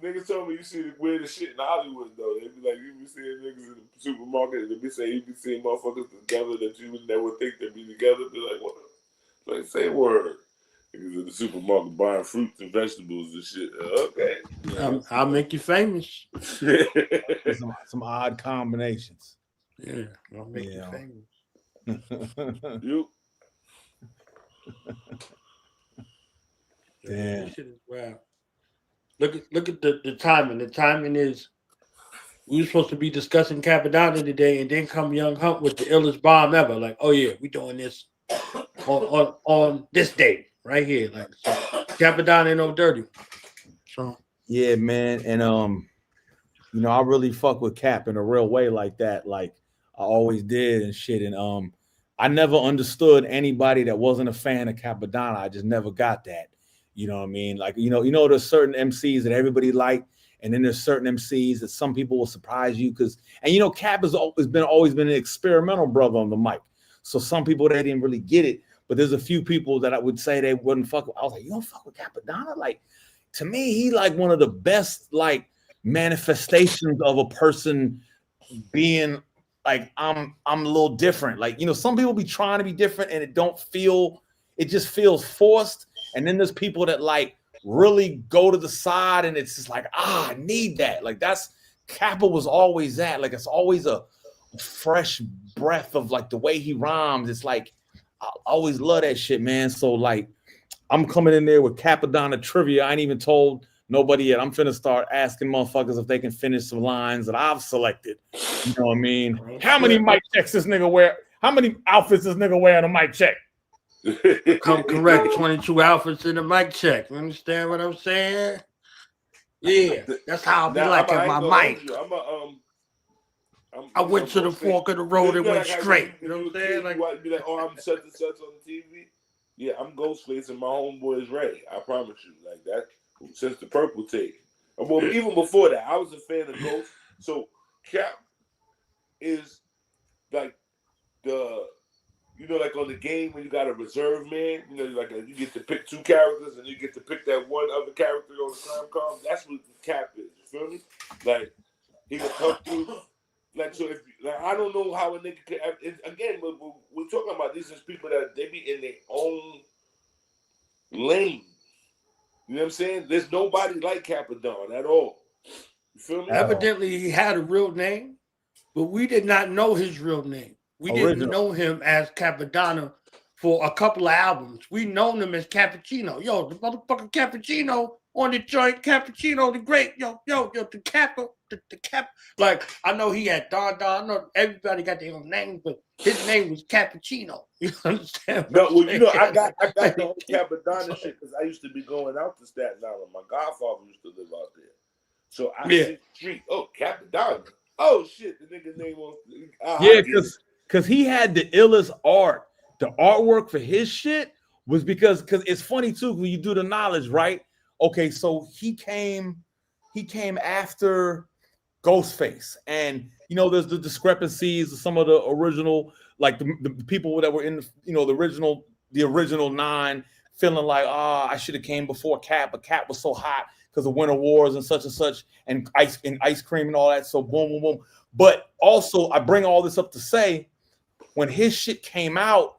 Niggas told me you see the weirdest shit in Hollywood though. They be like, you be seeing niggas in the supermarket and they be saying you be seeing motherfuckers together that you would never think they'd be together. Be like, what? Like, say word. Niggas in the supermarket buying fruits and vegetables and shit. Okay. I'll make you famous. some odd combinations. Yeah, I'll make you famous. You. Damn. Shit is wild. Look at the timing. The timing is we were supposed to be discussing Capadonna today, and then come Young Hunt with the illest bomb ever. Like, oh yeah, we doing this on this day right here. Like, so Capadonna ain't no dirty. So yeah, man, and I really fuck with Cap in a real way like that. Like I always did and shit. And I never understood anybody that wasn't a fan of Capadonna. I just never got that. You know what I mean? Like, there's certain MCs that everybody like, and then there's certain MCs that some people will surprise you because, and Cap has always been an experimental brother on the mic. So some people, they didn't really get it, but there's a few people that I would say they wouldn't fuck with. I was like, you don't fuck with Capadonna? Like, to me, he like one of the best like manifestations of a person being like, I'm a little different. Like, some people be trying to be different and it just feels forced. And then there's people that like really go to the side and it's just like, I need that. Like Kappa was always that. Like it's always a fresh breath of like the way he rhymes. It's like, I always love that shit, man. So like, I'm coming in there with Capadonna trivia. I ain't even told nobody yet. I'm finna start asking motherfuckers if they can finish some lines that I've selected. You know what I mean? How many mic checks this nigga wear? How many outfits this nigga wear on a mic check? Come correct. 22 outfits in the mic check. You understand what I'm saying? Yeah, that's how I be like at my mic. I went to the fork of the road and went straight. You know what I'm saying? Like, be like, oh, I'm such and such on TV. Yeah, I'm Ghostface and my homeboy is Ray. I promise you, like that. Since the purple tape, well, even before that, I was a fan of Ghost. So Cap is like like on the game when you got a reserve man, you get to pick two characters and you get to pick that one other character on the crime column. That's what Cap is. You feel me? Like he can come through. Like so, if I don't know how a nigga can. Again, we're talking about these as people that they be in their own lane. You know what I'm saying? There's nobody like Capadonna at all. You feel me? Evidently, he had a real name, but we did not know his real name. We didn't know him as Capadonna for a couple of albums. We known him as Cappuccino. Yo, the motherfucking Cappuccino on the joint, Cappuccino the Great. Yo, the Cap. Like, I know he had Don. I know everybody got their own name, but his name was Cappuccino. You understand? No, well, you know, I got the whole Capadonna shit because I used to be going out to Staten Island. My godfather used to live out there. So I see the street. Oh, Capadonna. Oh, shit. The nigga's name was... Yeah, because he had the illest art. The artwork for his shit was because it's funny too when you do the knowledge, right? Okay, so he came after Ghostface, and you know there's the discrepancies of some of the original, like the people that were in the original 9 feeling like I should have came before Cap, but Cap was so hot because of Winter Wars and such and ice cream and all that. So boom, boom, boom. But also I bring all this up to say when his shit came out,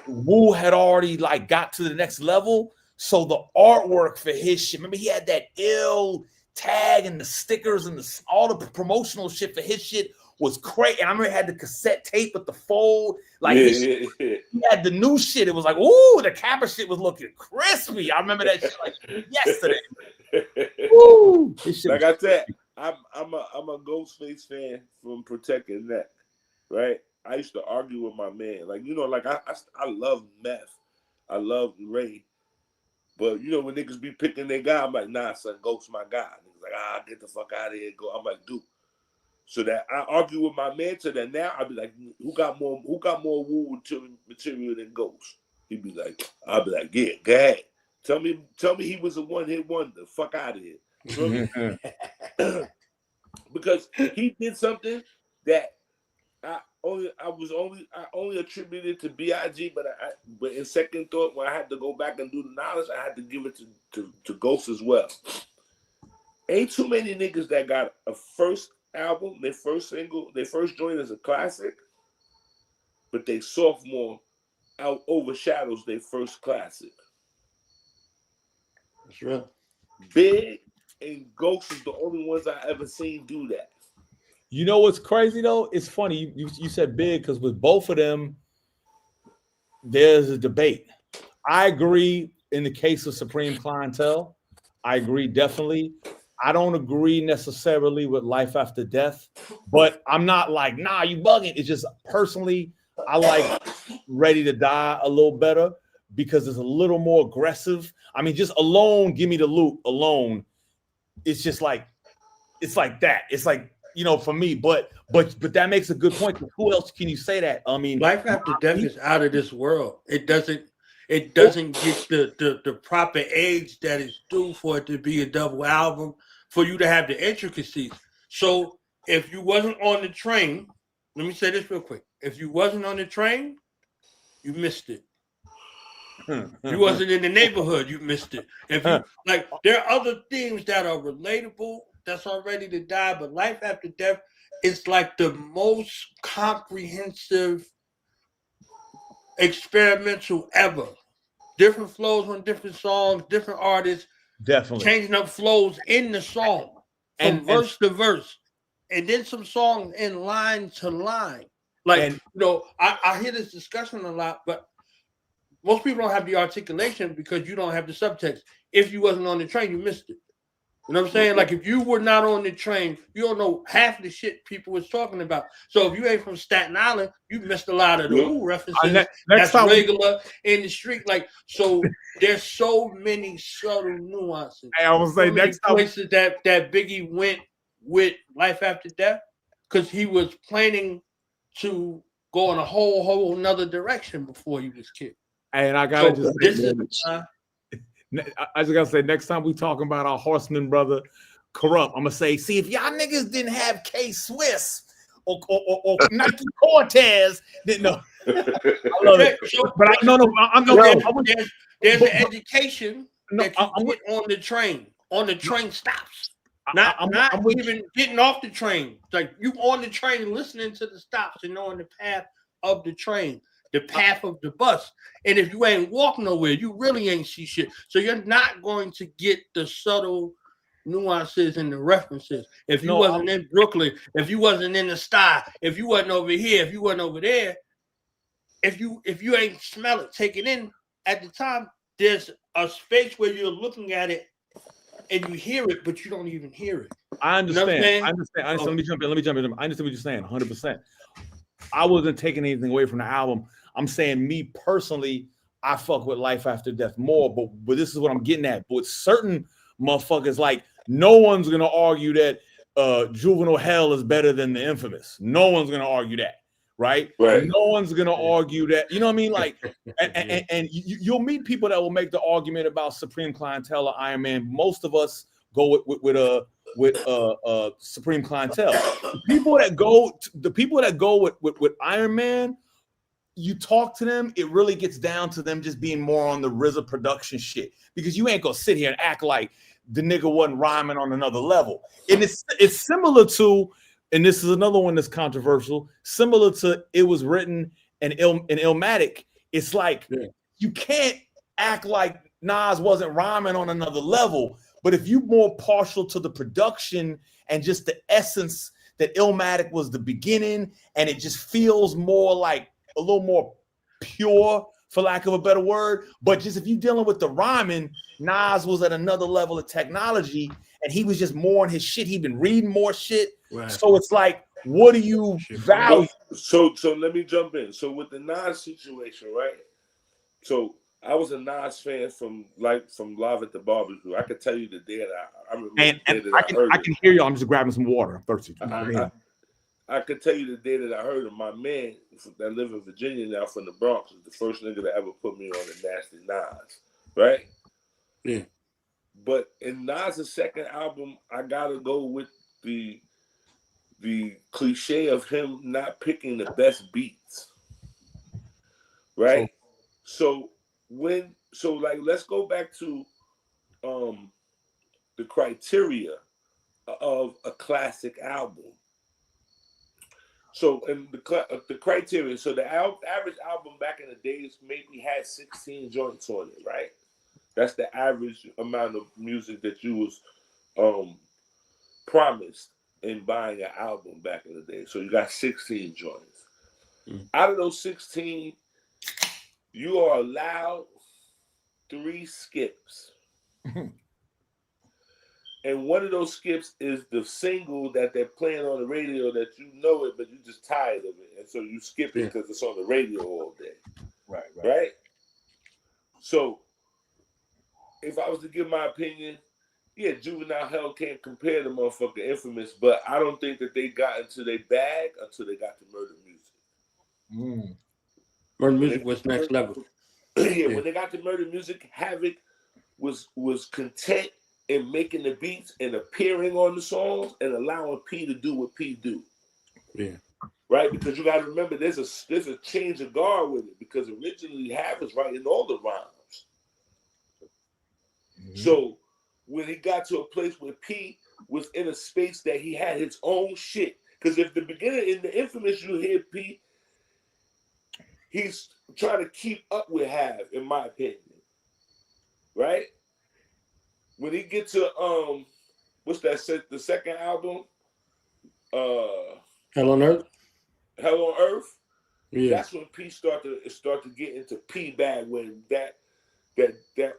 Wu had already like got to the next level. So the artwork for his shit, remember he had that ill tag and the stickers and all the promotional shit for his shit was crazy. And I remember he had the cassette tape with the fold. Like he had the new shit. It was like, ooh, the Kappa shit was looking crispy. I remember that shit like yesterday. Ooh, like I said, I'm a Ghostface fan from Protecting Neck, right? I used to argue with my man. Like, you know, like I love Meth. I love Ray. But, you know, when niggas be picking their guy, I'm like, nah, son, Ghost my guy. Niggas like, get the fuck out of here. Go. I'm like, dude. So that I argue with my man to that now, I'll be like, who got more Wu material than Ghost? He'd be like, I'll be like, yeah, go ahead. Tell me he was a one-hit wonder. Fuck out of here. You know what I mean? Because he did something that I only attributed to B.I.G., but in second thought, when I had to go back and do the knowledge, I had to give it to Ghost as well. Ain't too many niggas that got a first album, their first single, their first joint as a classic, but they sophomore overshadows their first classic. That's right. Big and Ghost is the only ones I ever seen do that. You know what's crazy though? It's funny you said Big because with both of them, there's a debate. I agree in the case of Supreme Clientele. I agree definitely. I don't agree necessarily with Life After Death, but I'm not like, nah, you bugging. It's just personally, I like Ready to Die a little better because it's a little more aggressive. I mean, just alone, give me the loot alone. It's just like, it's like that. It's like, you know, for me, but that makes a good point. Who else can you say that? I mean, Life After Death is out of this world. It doesn't get the proper age that is due for it to be a double album, for you to have the intricacies. So if you wasn't on the train, let me say this real quick. If you wasn't on the train, you missed it. You wasn't in the neighborhood, you missed it. If you like, there are other things that are relatable that's already to die, but Life After Death is like the most comprehensive experimental ever. Different flows on different songs, different artists, definitely changing up flows in the song from verse to verse, and then some songs in line to line. Like, you know, I hear this discussion a lot, but most people don't have the articulation because you don't have the subtext. If you wasn't on the train, you missed it. You know what I'm saying? Like, if you were not on the train, you don't know half the shit people was talking about. So if you ain't from Staten Island, you missed a lot of the Wu references. That's regular in the street. Like, so there's so many subtle nuances. I was say next time places that Biggie went with Life After Death, because he was planning to go in a whole another direction before he was killed. And I gotta I just gotta say, next time we talking about our horseman brother Corrupt, I'm gonna say, see, if y'all niggas didn't have K Swiss or Nike Cortez, didn't know. I love it. But there's an education that you get on the train. On the train stops. Not even getting off the train. Like, you on the train listening to the stops and knowing the path of the train, the path of the bus. And if you ain't walking nowhere, you really ain't see shit. So you're not going to get the subtle nuances and the references. If you wasn't in Brooklyn, if you wasn't in the Sty, if you wasn't over here, if you wasn't over there, if you ain't smell it, take it in at the time, there's a space where you're looking at it and you hear it, but you don't even hear it. I understand. You know what I'm saying? I understand. Let me jump in. I understand what you're saying, 100%. I wasn't taking anything away from the album. I'm saying, me personally, I fuck with Life After Death more, but this is what I'm getting at. But certain motherfuckers, like, no one's gonna argue that Juvenile Hell is better than the Infamous. No one's gonna argue that, right? No one's gonna argue that. You know what I mean? Like, and you'll meet people that will make the argument about Supreme Clientele or Iron Man. Most of us go with Supreme Clientele. The people that go with Iron Man, you talk to them, it really gets down to them just being more on the RZA production shit, because you ain't gonna sit here and act like the nigga wasn't rhyming on another level. And it's similar to, and this is another one that's controversial, similar to It Was Written and Illmatic. It's like, you can't act like Nas wasn't rhyming on another level, but if you're more partial to the production and just the essence that Illmatic was the beginning, and it just feels more like a little more pure, for lack of a better word. But just if you're dealing with the rhyming, Nas was at another level of technology, and he was just more on his shit. He'd been reading more shit. Right. So it's like, what do you value? So let me jump in. So with the Nas situation, right? So I was a Nas fan from Live at the Barbecue. I could tell you the day that I remember. I can hear you. I'm just grabbing some water. I'm thirsty. I could tell you the day that I heard him. My man that live in Virginia now from the Bronx was the first nigga that ever put me on the Nasty Nas, right? Yeah. But in Nas' second album, I gotta go with the cliche of him not picking the best beats, right? So let's go back to the criteria of a classic album. So, and the criteria, so the average album back in the days maybe had 16 joints on it, right? That's the average amount of music that you was promised in buying an album back in the day. So you got 16 joints. Mm-hmm. Out of those 16, you are allowed 3 skips. And one of those skips is the single that they're playing on the radio that you know it, but you're just tired of it. And so you skip it because it's on the radio all day. Right? So if I was to give my opinion, Juvenile Hell can't compare to motherfucking Infamous, but I don't think that they got into their bag until they got to Murder Music. Murder Music was next level. When they got to Murder Music, Havoc was content in making the beats and appearing on the songs and allowing P to do what P do. Yeah. Right? Because you gotta remember there's a change of guard with it, because originally Hav was writing all the rhymes. Mm-hmm. So when he got to a place where P was in a space that he had his own shit. Because if the beginning in the Infamous you hear P, he's trying to keep up with Hav, in my opinion. Right? When he gets to what's that? The second album, Hell on Earth. Hell on Earth. Yeah. That's when P start to get into P bag, when that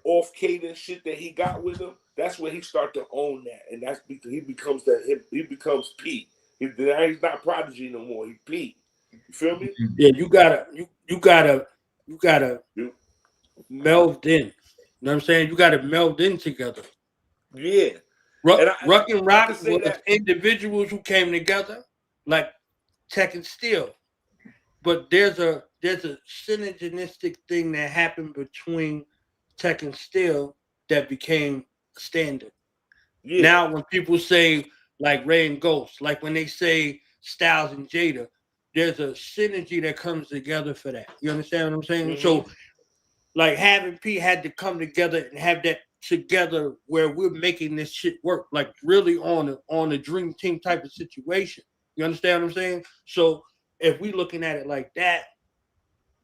off cadence shit that he got with him. That's when he start to own that, and that's because he becomes P. He's not Prodigy no more. He P. You feel me? Yeah, you gotta meld in. You know what I'm saying? You got to meld in together. Yeah. Ruck and Rock was individuals who came together, like Tech and Steel. But there's a synergistic thing that happened between Tech and Steel that became standard. Yeah. Now when people say like Ray and Ghost, like when they say Styles and Jada, there's a synergy that comes together for that. You understand what I'm saying? Mm-hmm. So like having P had to come together and have that together where we're making this shit work, like really on a dream team type of situation. You understand what I'm saying? So if we looking at it like that,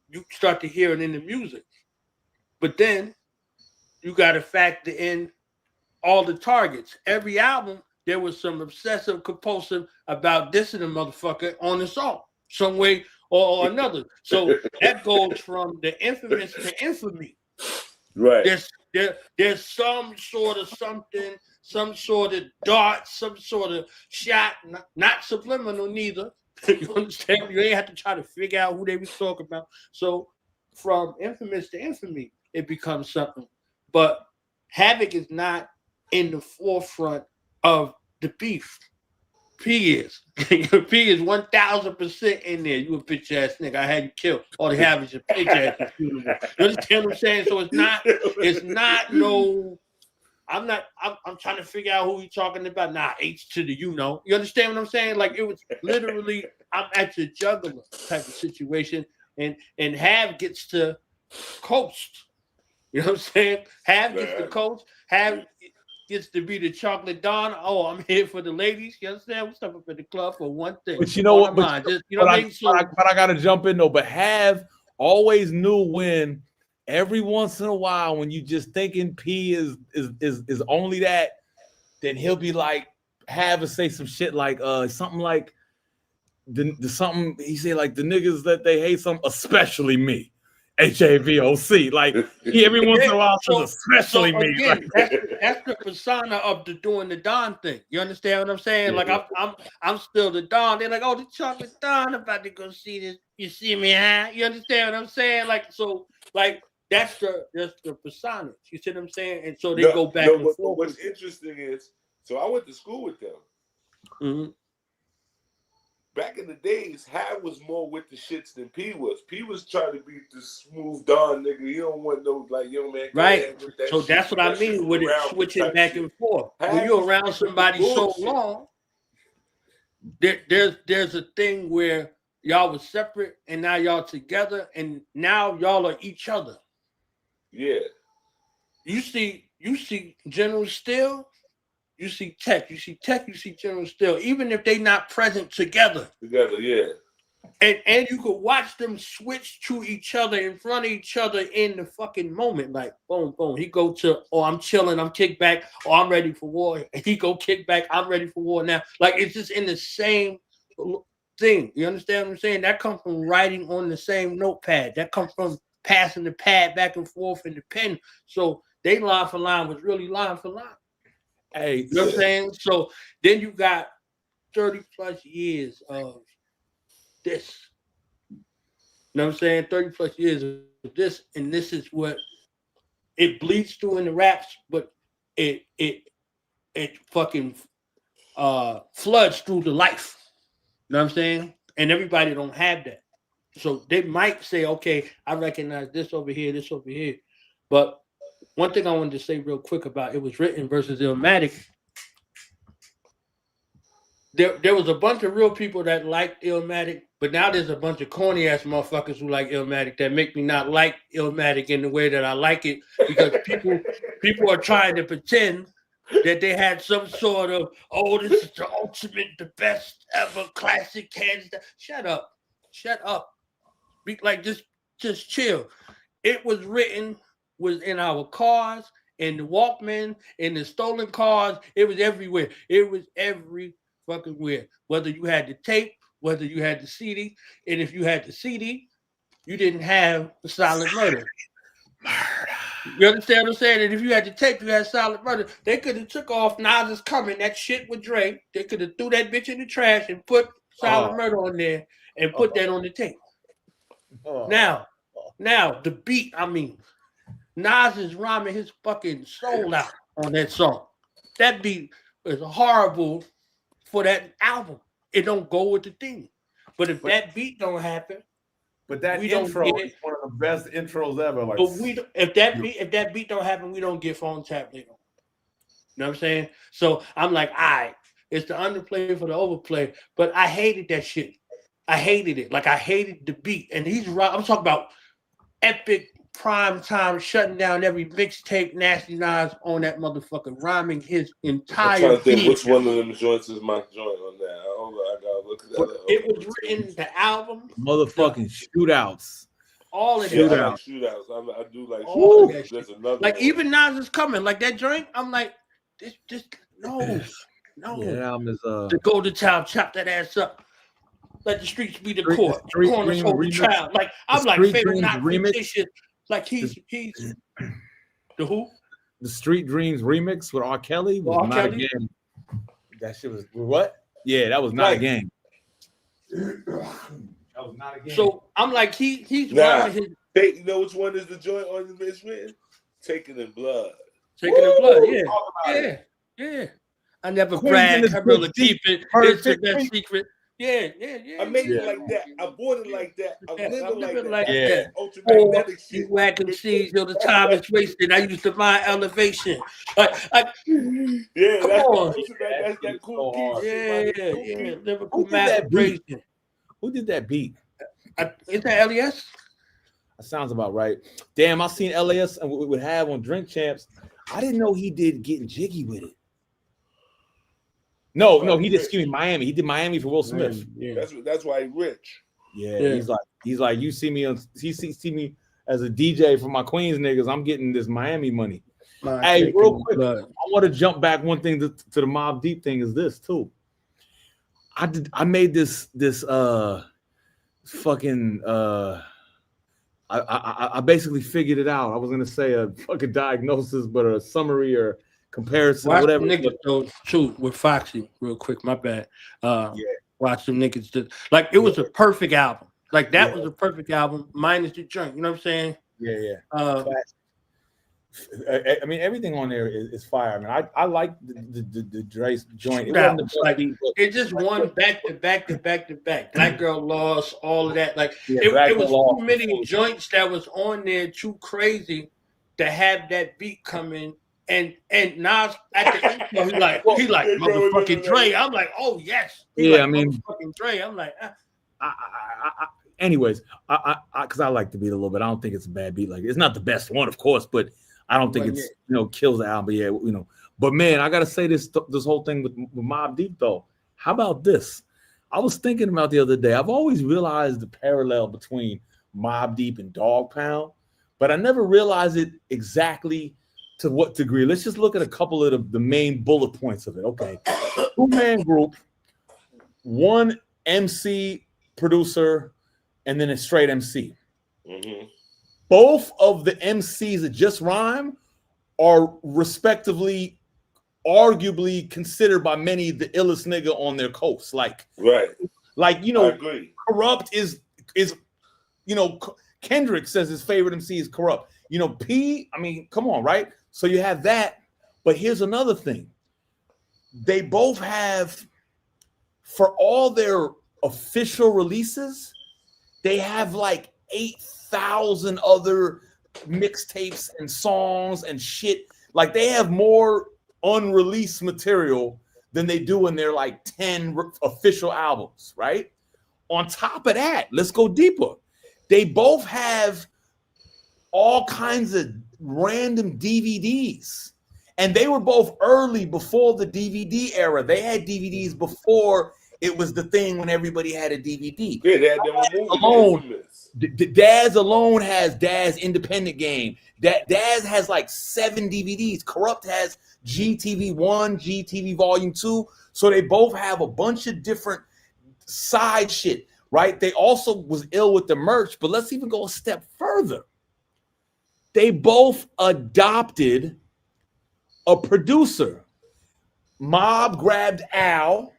you start to hear it in the music. But then you got to factor in all the targets. Every album, there was some obsessive compulsive about dissing a motherfucker on the song, some way or another. So that goes from the infamous to infamy. Right. There's some sort of something, some sort of dart, some sort of shot, not subliminal neither. You understand? You ain't have to try to figure out who they was talking about. So from infamous to infamy, it becomes something. But Havoc is not in the forefront of the beef. P is. P is 1,000% in there. You a bitch ass nigga. I had you killed. All they have is your bitch ass. You understand what I'm saying? So it's not no. I'm trying to figure out who you talking about. Nah, H to the you know. You understand what I'm saying? Like it was literally I'm at your juggler type of situation. And Hav gets to coast. You know what I'm saying? Hav gets to coast. Hav gets to be the chocolate Don. Oh, I'm here for the ladies. You understand? We're stuck up at the club for one thing. But you know what? But I gotta jump in though. But Hav always knew when every once in a while when you just thinking P is only that, then he'll be like Hav and say some shit like something like the something he say like the niggas that they hate some, especially me. HAVOC, like he every once in a while says especially me. Again, that's the persona of the doing the Don thing. You understand what I'm saying? Like I'm still the Don. They're like, oh, the chocolate Don about to go see this. You see me, huh? You understand what I'm saying? Like so, like that's the persona. You see what I'm saying? And so they go back and forth. But what's interesting is, so I went to school with them. Mm-hmm. Back in the days, Hav was more with the shits than P was. P was trying to be the smooth Don nigga. You don't want no like young man. Right. So that's what I mean with it switching back and forth. When you're around somebody so long, there's a thing where y'all was separate and now y'all together and now y'all are each other. Yeah. You see General Steele. You see Tech, you see General Steele, even if they not present together. Yeah. And you could watch them switch to each other in front of each other in the fucking moment. Like, boom, boom. He go to, oh, I'm chilling, I'm kick back, oh, I'm ready for war. And he go kick back, I'm ready for war now. Like, it's just in the same thing. You understand what I'm saying? That comes from writing on the same notepad. That comes from passing the pad back and forth in the pen. So they line for line was really line for line. Hey, you know what I'm saying? So then you got 30 plus years of this. You know what I'm saying? 30 plus years of this, and this is what it bleeds through in the raps, but it fucking floods through the life. You know what I'm saying? And everybody don't have that. So they might say, okay, I recognize this over here, but one thing I wanted to say real quick about it was written versus Illmatic. There was a bunch of real people that liked Illmatic, but now there's a bunch of corny ass motherfuckers who like Illmatic that make me not like Illmatic in the way that I like it because people are trying to pretend that they had some sort of, oh, this is the ultimate, the best ever classic hands down. Shut up. Be like just chill. It was written. Was in our cars, in the Walkman, in the stolen cars. It was everywhere. It was every fucking where. Whether you had the tape, whether you had the CD, and if you had the CD, you didn't have the Silent Murder. You understand what I'm saying? And if you had the tape, you had Silent Murder. They could have took off Nas Is Coming, that shit with Dre. They could have threw that bitch in the trash and put Silent Murder on there and put that on the tape. Now, the beat, I mean, Nas is rhyming his fucking soul out on that song. That beat is horrible for that album. It don't go with the theme. But if that beat don't happen, but that intro is one of the best intros ever. Like, but if that beat don't happen, we don't get Phone Tap later on. You know what I'm saying? So I'm like, all right, it's the underplay for the overplay. But I hated that shit. I hated it. Like I hated the beat. And I'm talking about epic prime time shutting down every mixtape, Nasty Nas on that motherfucker, rhyming his entire. I'm trying to think which one of them joints is my joint on that. I gotta look at that. It was written the album, motherfucking shootouts. All of shootouts. I do like shootouts. There's another like one. even Nas Is Coming, like that joint. I'm like, this no. Yeah, that album is The Golden Child, chop that ass up. Let the streets be the Street- court. Street Corners Dream hold the remix. child. Like I'm The like Street fatal Dreams not remix. fictitious. Like he's the who? The Street Dreams remix with R. Kelly was R. not Kelly? a game. That shit was what? Yeah, that was not a game. That was not a game. So I'm like he's Nah, rhyming his you know which one is the joint on the Misfit? Taking in Blood. taking the blood. Yeah, Talk about yeah. I never Queens in bragged. the I really Street, keep it. murder It's the best Queen. secret. Yeah. I made it like that. I bought it like that. I live it like that. Yeah. Ultramagnetic shit. You whacking seeds till the time is wasted. I used to find elevation. Yeah, come that's on. that's that cool key. Yeah. Lyrical Who did that beat? masturbation. Who did that beat? Is that LES? That sounds about right. Damn, I seen LAS and we would have on Drink Champs. I didn't know he did Getting Jiggy with it. No, he did. Excuse me, Miami. He did Miami for Will Smith. Yeah. That's why he's rich. Yeah, he's like you see me on. He see me as a DJ for my Queens niggas. I'm getting this Miami money. Hey, real quick, I want to jump back. One thing to the Mobb Deep thing is this too. I made this fucking I basically figured it out. I was gonna say a fucking diagnosis, but a summary or comparison, Watch whatever. them niggas though, too, with Foxy, real quick. My bad. Watch them niggas. Like it was a perfect album. Like that was a perfect album, minus the joint. You know what I'm saying? Yeah. I mean, everything on there is fire. I mean, I like the Dre's joint. It wasn't the best like, beat, but it just won back to back to back to back. Black Girl Lost, all of that. Like Black it was Girl too many joints that was on there, too crazy to have that beat come in. And Nas at the end, he like motherfucking Dre. I'm like, oh yes. I mean, motherfucking Dre. I'm like, anyways, because I like the beat a little bit. I don't think it's a bad beat. Like it's not the best one, of course, but I don't think it's kills the album. Yeah, But man, I gotta say this whole thing with Mobb Deep though. How about this? I was thinking about the other day. I've always realized the parallel between Mobb Deep and Dog Pound, but I never realized it exactly to what degree. Let's just look at a couple of the main bullet points of it. Okay, 2-man group, one MC producer, and then a straight MC. Mm-hmm. Both of the MCs that just rhyme are respectively, arguably considered by many the illest nigga on their coast. Like I agree. Corrupt is Kendrick says his favorite MC is Corrupt. P, I mean, come on, right? So you have that, but here's another thing. They both have, for all their official releases, they have like 8,000 other mixtapes and songs and shit. Like they have more unreleased material than they do in their like 10 official albums, right? On top of that, let's go deeper. They both have all kinds of random DVDs. And they were both early before the DVD era. They had DVDs before it was the thing when everybody had a DVD. Yeah, they had them alone. Daz alone has Daz Independent Game. Daz has like 7 DVDs. Corrupt has GTV 1, GTV Volume 2. So they both have a bunch of different side shit, right? They also was ill with the merch, but let's even go a step further. They both adopted a producer. Mob grabbed Al,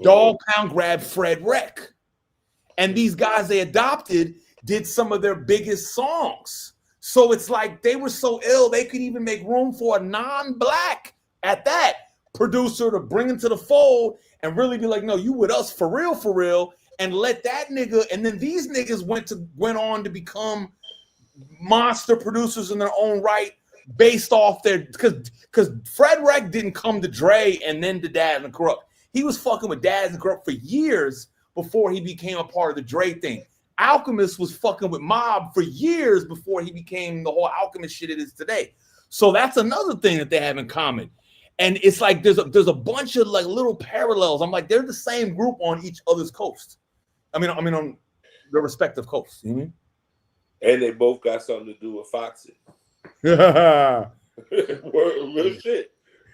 Dog Pound grabbed Fred Wreck. And these guys they adopted did some of their biggest songs. So it's like they were so ill, they could even make room for a non-black, at that, producer to bring into the fold and really be like, no, you with us for real, and let that nigga, and then these niggas went on to become monster producers in their own right, based off their, because Fred Wreck didn't come to Dre and then to Daz and Corrupt. He was fucking with Daz and Corrupt for years before he became a part of the Dre thing. Alchemist was fucking with Mob for years before he became the whole Alchemist shit it is today. So that's another thing that they have in common. And it's like there's a bunch of like little parallels. I'm like, they're the same group on each other's coast. I mean on their respective coasts. You know? And they both got something to do with Foxy. Yeah. Real shit.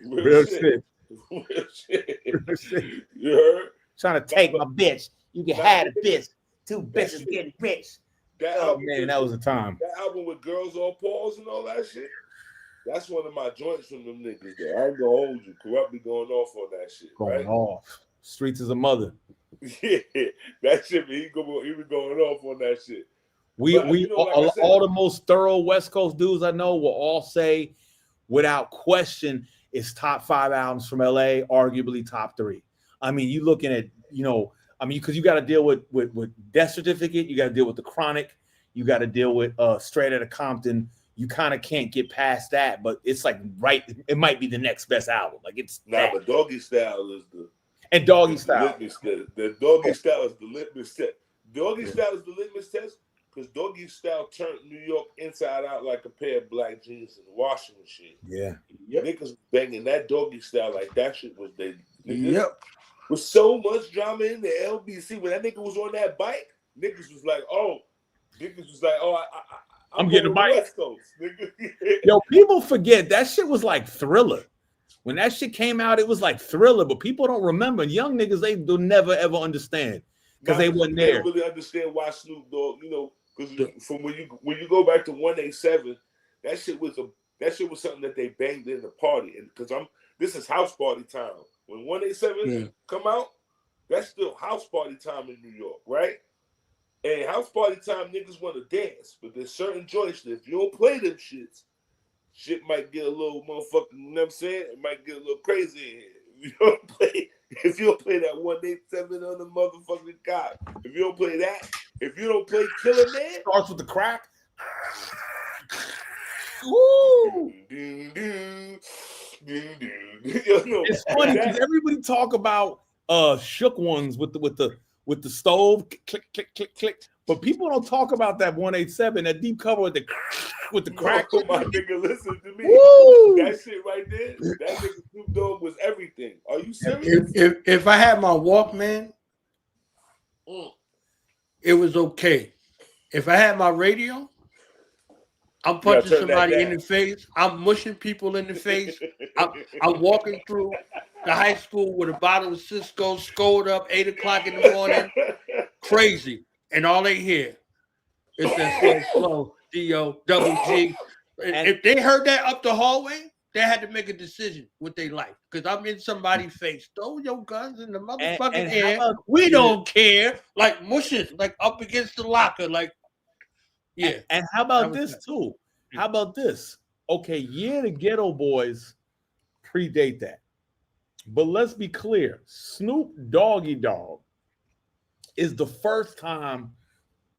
Real shit. Real shit. You heard? Trying to take my bitch. You can have a bitch. Two bitches getting rich. Oh man, that was a time. That album with Girls on Pause and all that shit. That's one of my joints from them niggas there. I ain't gonna hold you. Corrupt be going off on that shit. Going right? off. Streets is a mother. Yeah, that shit. He was going off on that shit. We all the most thorough West Coast dudes I know will all say, without question, it's top 5 albums from LA, arguably top 3. I mean, you looking at, because you got to deal with Death Certificate, you got to deal with The Chronic, you got to deal with Straight Outta Compton. You kind of can't get past that, but it's like it might be the next best album. Like it's but Doggy Style is the Doggy Style. Litmus test. The Doggy Style is the litmus test. Doggy Style is the litmus test because Doggy Style turned New York inside out like a pair of black jeans in the washing machine. Yeah. Niggas banging that Doggy Style like that shit was they. With so much drama in the LBC when that nigga was on that bike, niggas was like, I'm getting a bike. West Coast, nigga. Yo, people forget that shit was like Thriller. When that shit came out, it was like Thriller, but people don't remember. Young niggas, they do never ever understand because they wasn't there. They don't really understand why Snoop Dogg, because from when you go back to 187, that shit was something that they banged in the party, and because this is house party time. When 187 come out, that's still house party time in New York, right? And house party time, niggas want to dance, but there's certain joints that if you don't play them shits, shit might get a little motherfucking, you know what I'm saying? It might get a little crazy in here. If you don't play that 187 on the motherfucking cop, if you don't play that, if you don't play Killah Man, starts with the crack. Woo! It's funny because everybody talk about shook ones with the stove, click, click, click, click. But people don't talk about that 187, that deep cover with the crack. No, my nigga, listen to me. Woo! That shit right there, that nigga Snoop Dogg was everything. Are you serious? If I had my Walkman, it was okay. If I had my radio, I'm punching somebody in the face. I'm mushing people in the face. I'm walking through the high school with a bottle of Cisco, scored up 8 o'clock in the morning, crazy. And all they hear is that slow, D-O, double G. If they heard that up the hallway, they had to make a decision with their life. Because I'm in somebody's face. Throw your guns in the motherfucking air. We don't care. Like mushes, like up against the locker. Like, yeah. And how about this too? How about this? Okay, yeah, the Ghetto Boys predate that. But let's be clear. Snoop Doggy Dogg is the first time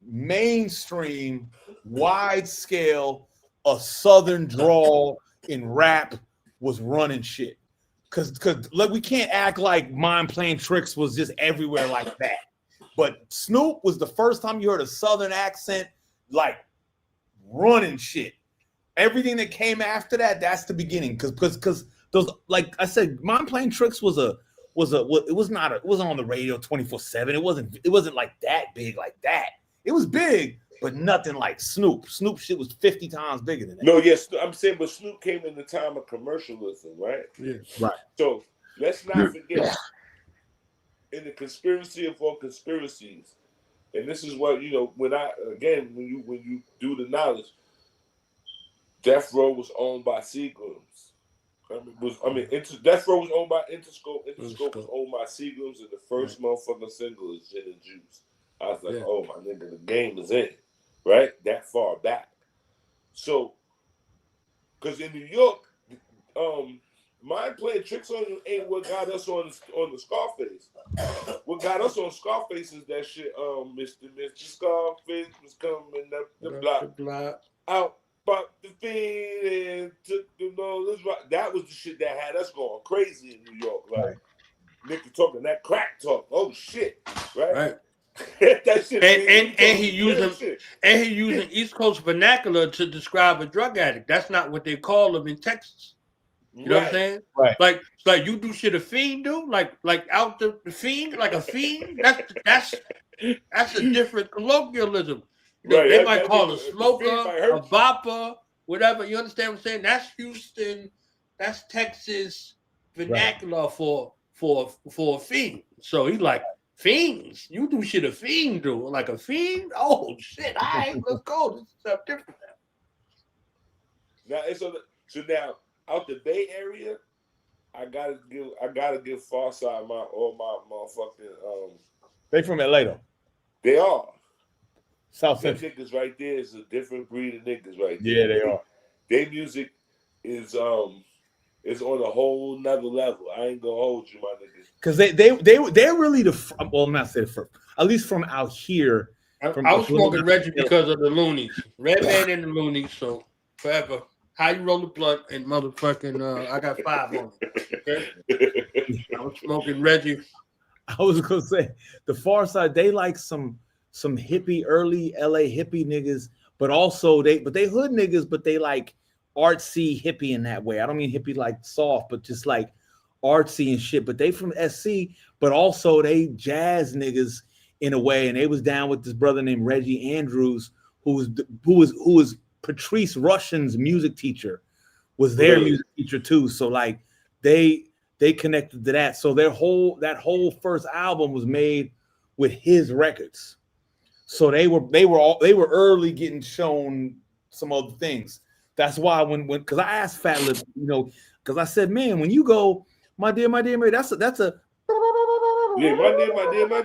mainstream, wide scale, a Southern drawl in rap was running shit. Cause like we can't act like Mind Playing Tricks was just everywhere like that. But Snoop was the first time you heard a Southern accent like running shit. Everything that came after that, that's the beginning. Cause those, like I said, Mind Playing Tricks it wasn't on the radio 24/7. It wasn't like that big like that. It was big, but nothing like Snoop. Snoop shit was 50 times bigger than that. No, yes, I'm saying, but Snoop came in the time of commercialism, right? Yeah, right. So let's not forget, in the conspiracy of all conspiracies, and this is what when you do the knowledge, Death Row was owned by Seagrams. Death Row was owned by Interscope. Interscope was owned by Seagrams, and the first motherfucking single is Gin and Juice. I was like, oh my nigga, the game is in, right? That far back. So, because in New York, Mind Playing Tricks on You ain't what got us on the Scarface. What got us on Scarface is that shit. Mr. Scarface was coming up the block. Out. But the thing and took the nose. That was the shit that had us going crazy in New York. Like, nigga talking that crack talk. Oh shit, right? That shit. And he using East Coast vernacular to describe a drug addict. That's not what they call them in Texas. You know what I'm saying? Right. Like you do shit a fiend do, like out the fiend, like a fiend. That's a different colloquialism. They might call a smoker, a bopper, whatever. You understand what I'm saying? That's Houston, That's Texas vernacular for a fiend. So he's like, fiends? You do shit a fiend do? Like a fiend? Oh shit! All right, let's go. This is something different. Now so now out the Bay Area, I gotta give Farside all my motherfucking They from LA though. They are. South Them Central. niggas right there is a different breed of niggas right there. Yeah, they are. Their music is on a whole nother level. I ain't gonna hold you, my niggas. Because they're really well, I'm not saying for at least from out here. I was smoking Reggie because of the Loonies, Redman and the Loonies. So forever, how you roll the blunt and motherfucking I got 5 on it. Okay? I was smoking Reggie. I was gonna say the Far Side. They like some hippie, early LA hippie niggas, but also they hood niggas, but they like artsy hippie in that way. I don't mean hippie like soft, but just like artsy and shit. But they from SC, but also they jazz niggas in a way. And they was down with this brother named Reggie Andrews, who was Patrice Russian's music teacher, was their music teacher too. So like they connected to that. So that whole first album was made with his records. So they were early getting shown some other things. That's why when because I asked Fat Lip, because I said, man, when you go, my dear, that's a yeah, my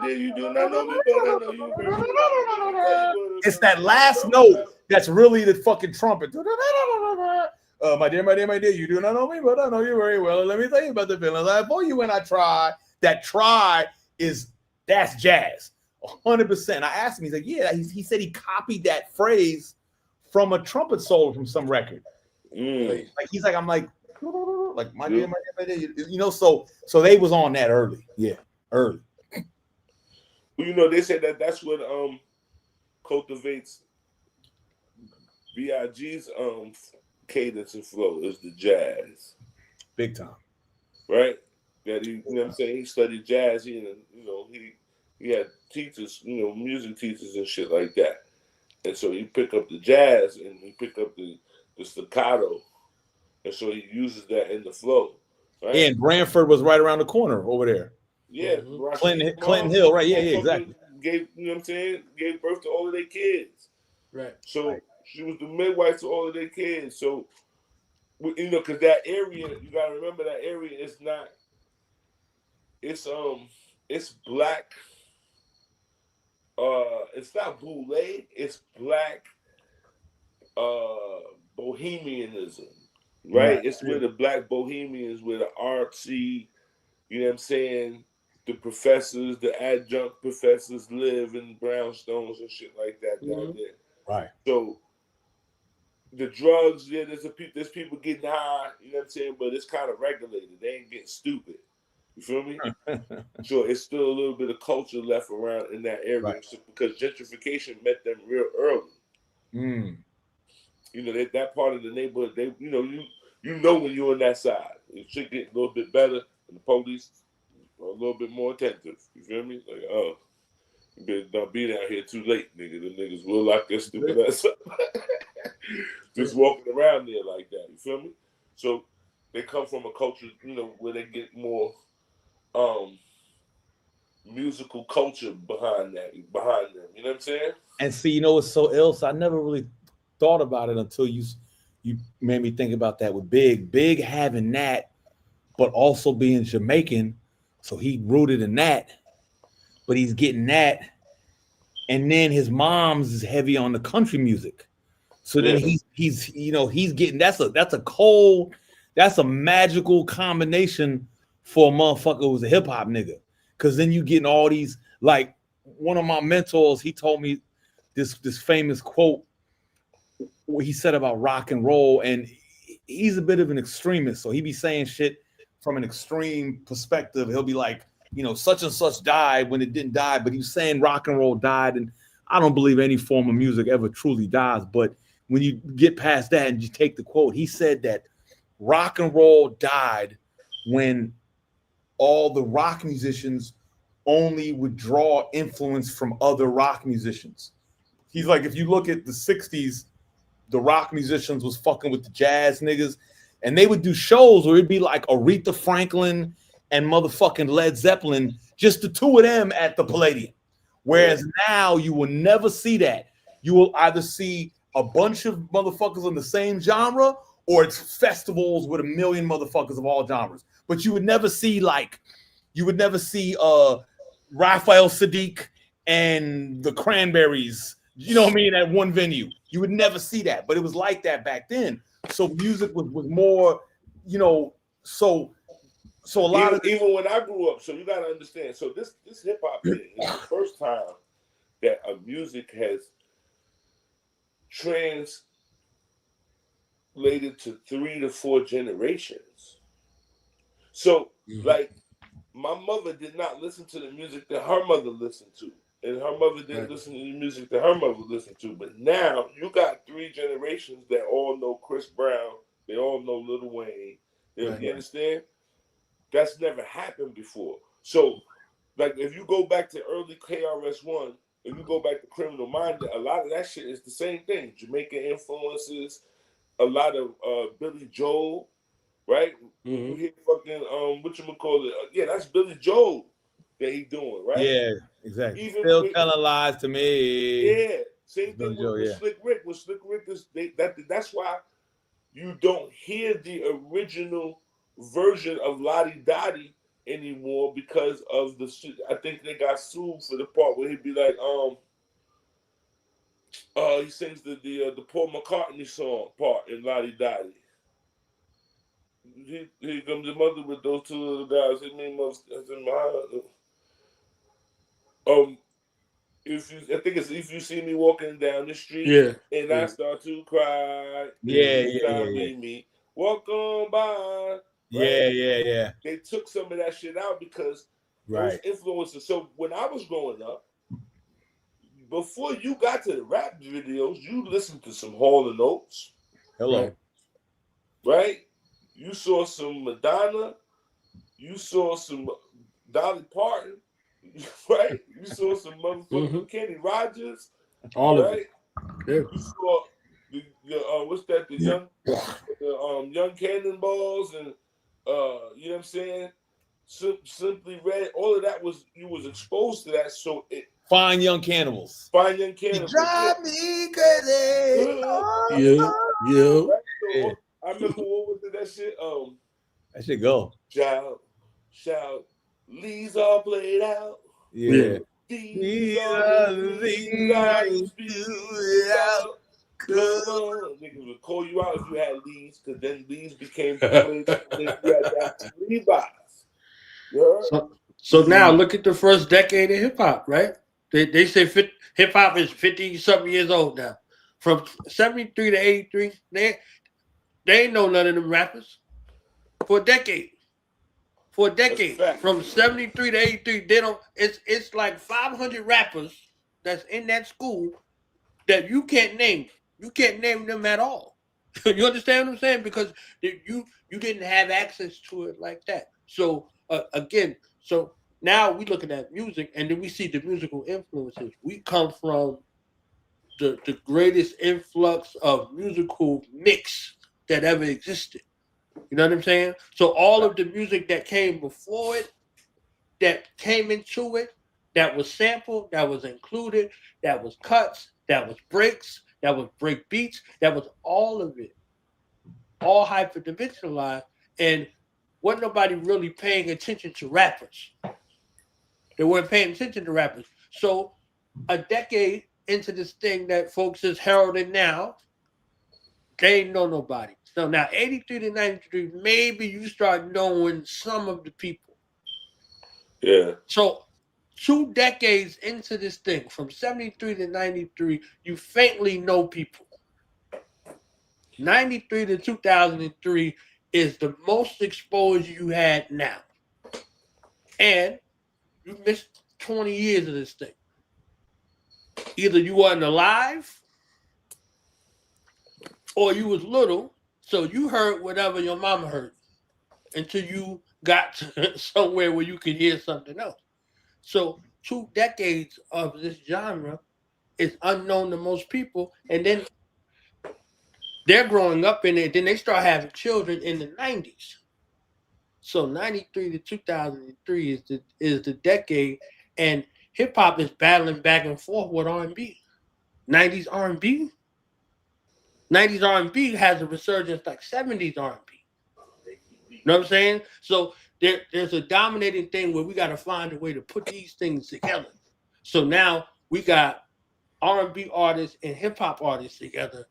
dear, you do not know me, but I know you. It's that last note that's really the fucking trumpet. My dear, you do not know me, but I know you very well. Let me tell you about the feelings I have for you when I try. That try that's jazz. 100%. I asked him, he's like, yeah, he said he copied that phrase from a trumpet solo from some record. Like he's like, I'm like my dear, so they was on that early. Yeah, early. Well, they said that's what cultivates B.I.G's cadence and flow is the jazz. Big time. Right? That he, what I'm saying, he studied jazz, he had teachers, music teachers and shit like that. And so he picked up the jazz and he picked up the staccato. And so he uses that in the flow. Right? Yeah, and Branford was right around the corner over there. Yeah. Clinton Hill, right? Yeah, exactly. Gave birth to all of their kids. Right. So she was the midwife to all of their kids. So, because that area, you got to remember that area is not, it's black. It's not boule, it's black bohemianism, right? It's where the black bohemians, where the artsy, you know what I'm saying, the professors, the adjunct professors live in brownstones and shit like that down there. Right. So the drugs, there's people getting high, you know what I'm saying, but it's kind of regulated. They ain't getting stupid. You feel me? So it's still a little bit of culture left around in that area because gentrification met them real early. That part of the neighborhood, you know when you're on that side. It should get a little bit better, and the police are a little bit more attentive. You feel me? Like, you better not be down here too late, nigga. The niggas will lock their stupid ass up. Just walking around there like that. You feel me? So they come from a culture, where they get more musical culture behind them. You know what I'm saying? And see, it's so ill. So I never really thought about it until you made me think about that with Big having that, but also being Jamaican. So he rooted in that, but he's getting that. And then his mom's is heavy on the country music. So then he's getting that's a magical combination for a motherfucker who's a hip hop nigga. Cause then you getting all these, like one of my mentors, he told me this famous quote what he said about rock and roll, and he's a bit of an extremist, so he be saying shit from an extreme perspective. He'll be like, such and such died when it didn't die, but he's saying rock and roll died, and I don't believe any form of music ever truly dies. But when you get past that and you take the quote, he said that rock and roll died when all the rock musicians only would draw influence from other rock musicians. He's like, if you look at the 60s, the rock musicians was fucking with the jazz niggas. And they would do shows where it'd be like Aretha Franklin and motherfucking Led Zeppelin, just the two of them at the Palladium. Whereas now you will never see that. You will either see a bunch of motherfuckers in the same genre, or it's festivals with a million motherfuckers of all genres. But you would never see Raphael Sadiq and the Cranberries, you know what I mean, at one venue. You would never see that. But it was like that back then. So music was more, you know, so a lot of even when I grew up, so you gotta understand. So this hip hop is the first time that a music has translated to 3 to 4 generations. So like my mother did not listen to the music that her mother listened to, and her mother didn't listen to the music that her mother listened to. But now you got 3 generations that all know Chris Brown, they all know Lil Wayne. You understand? That's never happened before. So, like, if you go back to early KRS-One, if you go back to Criminal Minded, a lot of that shit is the same thing. Jamaican influences, a lot of Billy Joel, right? You hear fucking whatchamacallit, yeah, that's Billy Joel that he doing, right? Yeah, exactly. Even Still telling lies to me. Yeah, same thing with Slick Rick. With Slick Rick, that's why you don't hear the original version of Lottie Dottie anymore, because of the shit. I think they got sued for the part where he'd be like, he sings the Paul McCartney song part in Lottie Dottie. Here comes the mother with those 2 little guys. His name was I think it's If You See Me Walking Down the Street, and I start to cry. Me walk on by. Right? Yeah. They took some of that shit out because those influences. So when I was growing up, before you got to the rap videos, you listened to some Hall & Oates. Hello. Right? You saw some Madonna. You saw some Dolly Parton. Right? You saw some motherfucking Kenny Rogers. All of right? it. Yeah. You saw the what's that? The young Cannonballs, and you know what I'm saying? Simply Red. All of that was, you was exposed to that. So Fine Young Cannibals. Fine Young Cannibals. You drive me crazy. Yeah. Right? So, I remember, what was it, that shit? That shit go. Shout, Lee's all played out. Yeah. These are the things I used to do out. Come on. Niggas would call you out if you had Lee's, because then Lee's became played, and then you had that Levi's. So now look at the first decade of hip hop, right? They say hip hop is 50-something years old now. From 73 to 83, they ain't know none of them rappers for a decade. From 73 to 83, they don't. It's like 500 rappers that's in that school that you can't name. You can't name them at all. You understand what I'm saying? Because you didn't have access to it like that. So again, so now we looking at music, and then we see the musical influences. We come from the greatest influx of musical mix that ever existed. You know what I'm saying? So all of the music that came before it, that came into it, that was sampled, that was included, that was cuts, that was breaks, that was break beats, that was all of it. All hyperdimensionalized, and wasn't nobody really paying attention to rappers. They weren't paying attention to rappers. So a decade into this thing that folks is heralding now, they ain't know nobody. So now 83 to 93, maybe you start knowing some of the people. Yeah. So 2 decades into this thing, from 73 to 93, you faintly know people. 93 to 2003 is the most exposure you had now. And you missed 20 years of this thing. Either you wasn't alive or you was little, so you heard whatever your mama heard until you got to somewhere where you could hear something else. So 2 decades of this genre is unknown to most people. And then they're growing up in it. Then they start having children in the 90s. So 93 to 2003 is the decade, and hip hop is battling back and forth with R&B. 90s R&B. 90s R&B has a resurgence like 70s R&B. You know what I'm saying? So there's a dominating thing where we got to find a way to put these things together. So now we got R&B artists and hip hop artists together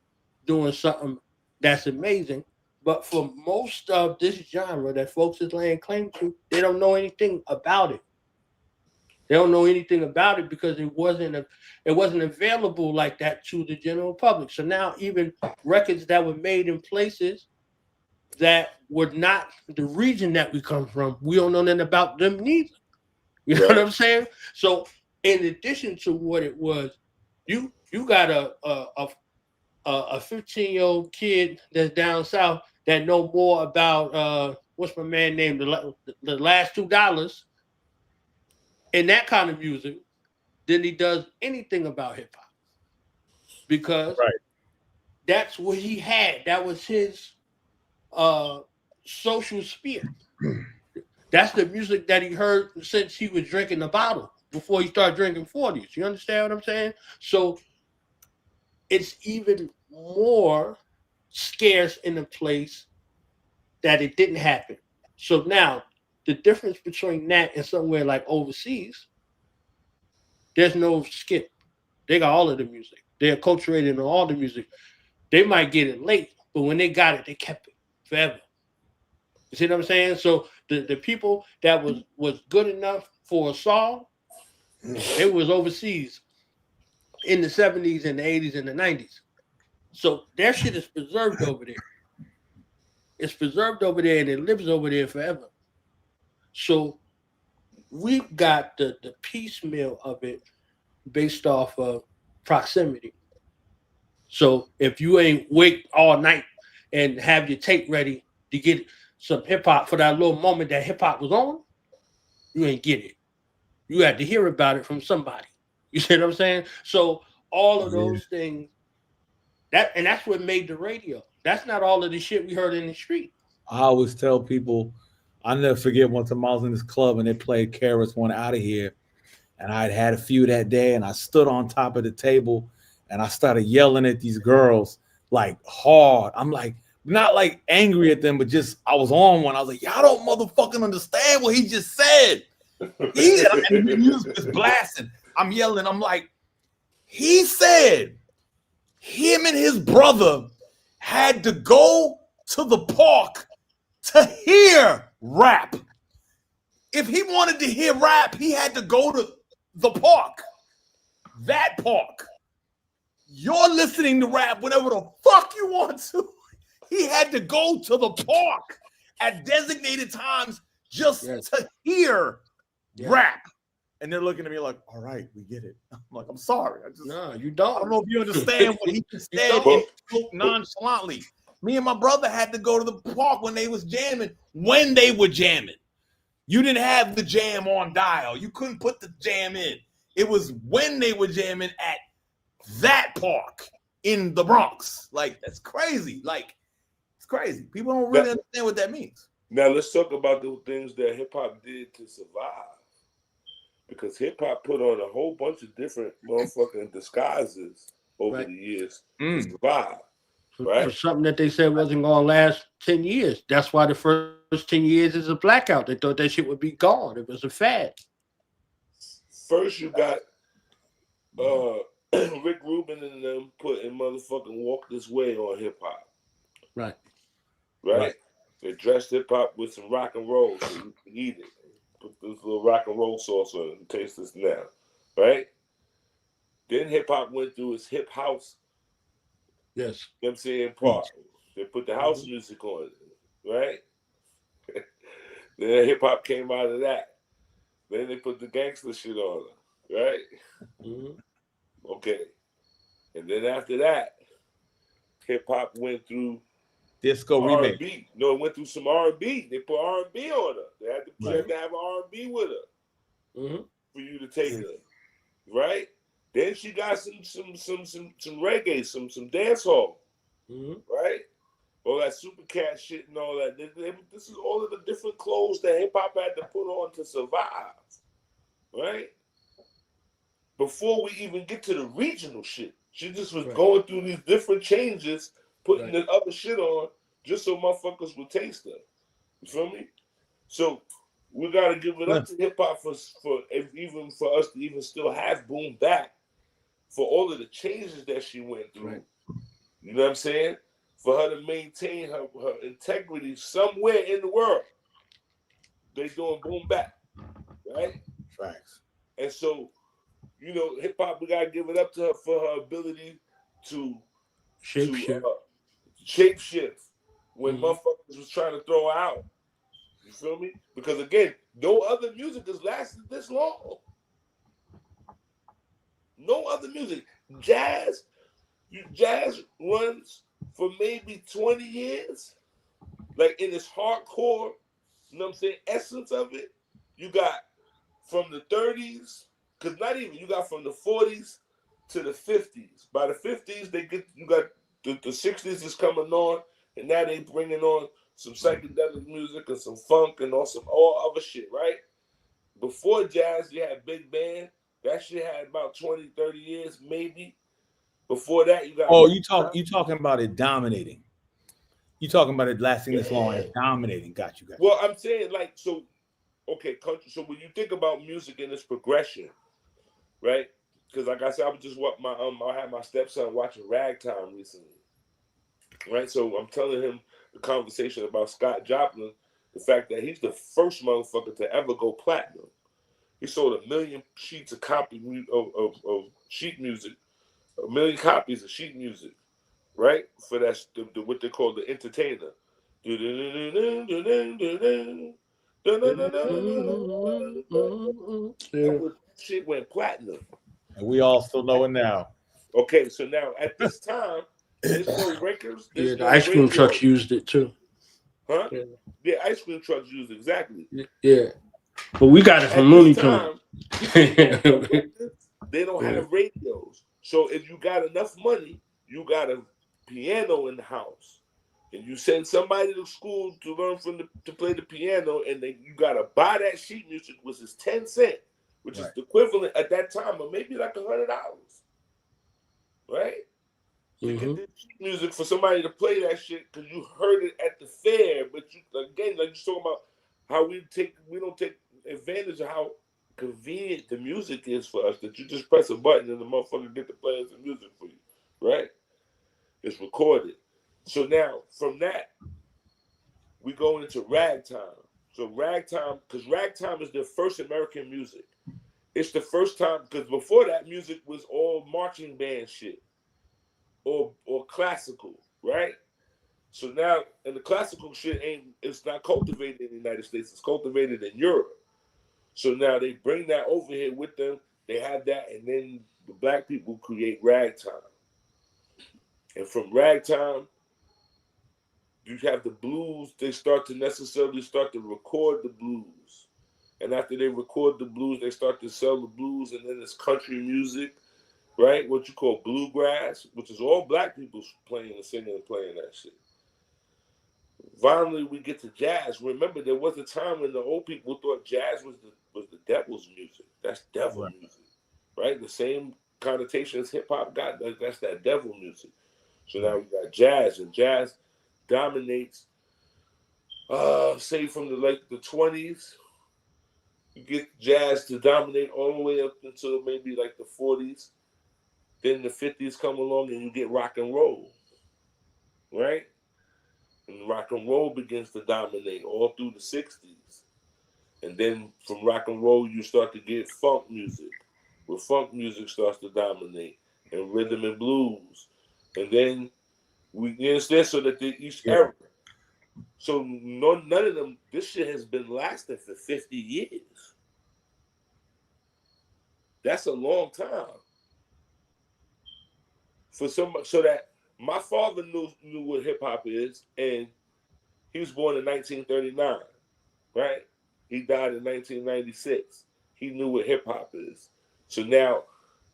doing something that's amazing. But for most of this genre that folks is laying claim to, they don't know anything about it. They don't know anything about it because it wasn't available like that to the general public. So now even records that were made in places that were not the region that we come from, we don't know nothing about them neither. You know what I'm saying? So in addition to what it was, you got a 15-year-old kid that's down south that know more about what's my man name, the last $2 in that kind of music than he does anything about hip hop, because that's what he had. That was his social sphere. That's the music that he heard since he was drinking the bottle before he started drinking 40s. You understand what I'm saying? So it's even more scarce in a place that it didn't happen. So now the difference between that and somewhere like overseas, there's no skip. They got all of the music. They're acculturated in all the music. They might get it late, but when they got it, they kept it forever. You see what I'm saying? So the people that was good enough for a song, it was overseas in the 70s and the 80s and the 90s. So their shit is preserved over there. It's preserved over there and it lives over there forever. So we got the piecemeal of it based off of proximity. So if you ain't wait all night and have your tape ready to get some hip hop for that little moment that hip hop was on, you ain't get it. You had to hear about it from somebody. You see what I'm saying? So all of those things, that's what made the radio. That's not all of the shit we heard in the street. I always tell people, I'll never forget one time I was in this club and they played Carrots One Out of Here. And I'd had a few that day and I stood on top of the table and I started yelling at these girls like hard. I'm like, not like angry at them, but just I was on one. I was like, y'all don't motherfucking understand what he just said. And the music is blasting. I'm yelling. I'm like, he said him and his brother had to go to the park to hear rap. If he wanted to hear rap, he had to go to the park. That park. You're listening to rap whenever the fuck you want to. He had to go to the park at designated times just to hear rap. And they're looking at me like, all right, we get it. I'm like, I'm sorry. No, you don't. I don't know if you understand what he just said nonchalantly. Me and my brother had to go to the park when they was jamming, when they were jamming. You didn't have the jam on dial. You couldn't put the jam in. It was when they were jamming at that park in the Bronx. Like, that's crazy. Like, it's crazy. People don't really understand what that means. Now, let's talk about the things that hip-hop did to survive. Because hip-hop put on a whole bunch of different motherfucking disguises over the years to survive. Right? For something that they said wasn't going to last 10 years. That's why the first 10 years is a blackout. They thought that shit would be gone. It was a fad. First, you got Rick Rubin and them putting motherfucking Walk This Way on hip-hop. Right? They dressed hip-hop with some rock and roll so you can eat it. Put this little rock and roll sauce on it and taste this now. Right? Then hip-hop went through its hip house. Yes. You know what I'm saying? Part. They put the house music on it, right? Then hip hop came out of that. Then they put the gangster shit on it, right? Okay. And then after that, hip hop went through disco R&B. remix. No, it went through some R&B. They put R&B on her. They had to have R&B with her for you to take her, right? Then she got some reggae, some dance hall. right? All that super cat shit and all that. This is all of the different clothes that hip hop had to put on to survive, right? Before we even get to the regional shit, she just was going through these different changes, putting the other shit on just so motherfuckers would taste her. You feel me? So we gotta give it up to hip hop for even for us to even still have boom back for all of the changes that she went through. You know what I'm saying? For her to maintain her integrity somewhere in the world, they doing boom back, right? Facts. And so, you know, hip hop, we gotta give it up to her for her ability to shape shift when motherfuckers was trying to throw her out. You feel me? Because again, no other music has lasted this long. No other music. Jazz runs for maybe 20 years. Like in its hardcore, you know what I'm saying, essence of it. You got from the 30s, because not even, you got from the 40s to the 50s. By the 50s, you got the 60s is coming on, and now they bringing on some psychedelic music and some funk and all other shit, right? Before jazz, you had big band. That shit had about 20, 30 years, maybe. Before that, you got... Oh, you talking about it dominating. You talking about it lasting this long and dominating. Got you. Well, I'm saying, like, so, okay, country. So when you think about music and its progression, right? Because like I said, I was just I had my stepson watching Ragtime recently, right? So I'm telling him the conversation about Scott Joplin, the fact that he's the first motherfucker to ever go platinum. He sold 1 million sheets of copy of sheet music, 1 million copies of sheet music, right? For that what they call the entertainer. Shit went platinum. And we all still know it now. Okay, so now at this time, there's no records. The ice cream trucks used it too. Huh? Yeah, ice cream trucks used it, exactly. Yeah. But we got it from Looney Tunes. They don't have radios. So if you got enough money, you got a piano in the house. And you send somebody to school to learn to play the piano, and you gotta buy that sheet music, which is 10 cents, which is the equivalent at that time of maybe like $100. Right? You get the sheet music for somebody to play that shit because you heard it at the fair, but you again, like you're talking about how we don't take advantage of how convenient the music is for us, that you just press a button and the motherfucker get to play some music for you, right? It's recorded. So now from that, we go into ragtime. So ragtime, because ragtime is the first American music. It's the first time, because before that, music was all marching band shit or classical, right? So now, and the classical shit it's not cultivated in the United States, it's cultivated in Europe. So now they bring that over here with them, they have that, and then the black people create ragtime. And from ragtime, you have the blues, they start to record the blues. And after they record the blues, they start to sell the blues, and then it's country music, right? What you call bluegrass, which is all black people playing and singing and playing that shit. Finally, we get to jazz. Remember, there was a time when the old people thought jazz was the devil's music. That's devil music, right? The same connotation as hip hop got. That's that devil music. So now we got jazz, and jazz dominates. Say from the 20s, you get jazz to dominate all the way up until maybe like the 40s. Then the 50s come along, and you get rock and roll, right? And rock and roll begins to dominate all through the 60s. And then from rock and roll, you start to get funk music, where funk music starts to dominate, and rhythm and blues. And then it's there so that each era. So none of them, this shit has been lasting for 50 years. That's a long time. For somebody, so that my father knew what hip hop is, and he was born in 1939, right? He died in 1996. He knew what hip hop is. So now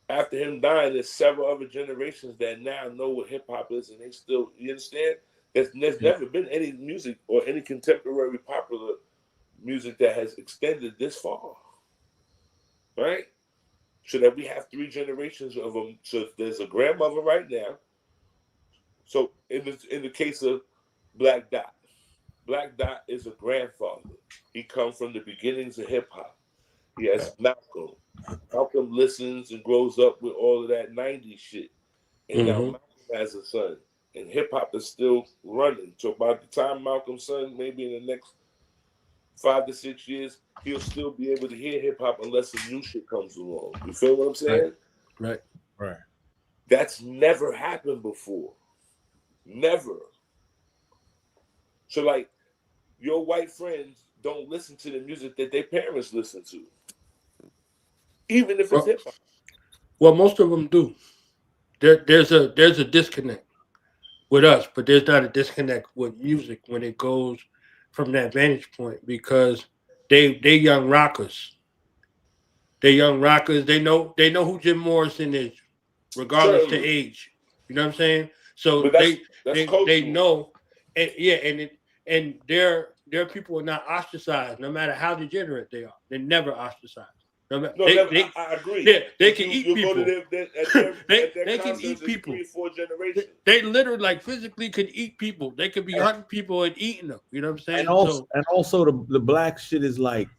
after him dying, there's several other generations that now know what hip hop is, and they still, you understand? There's never been any music or any contemporary popular music that has extended this far, right? So that we have 3 generations of them. So there's a grandmother right now. So in the case of Black Dot is a grandfather. He comes from the beginnings of hip hop. He has Malcolm. Malcolm listens and grows up with all of that 90s shit. And now Malcolm has a son. And hip hop is still running. So by the time Malcolm's son, maybe in the next 5 to 6 years, he'll still be able to hear hip hop unless some new shit comes along. You feel what I'm saying? Right. That's never happened before. Never. So like, your white friends don't listen to the music that their parents listen to, even if it's hip hop. Well, most of them do. There's a disconnect with us, but there's not a disconnect with music when it goes from that vantage point, because they young rockers. They young rockers. They know who Jim Morrison is, regardless to age. You know what I'm saying? So they know, and their people are not ostracized, no matter how degenerate they are. They're never ostracized. I agree. They can eat people. They can eat people. 3 or 4 generations. They literally, like, physically could eat people. They could be hunting people and eating them. You know what I'm saying? And also the black shit is like,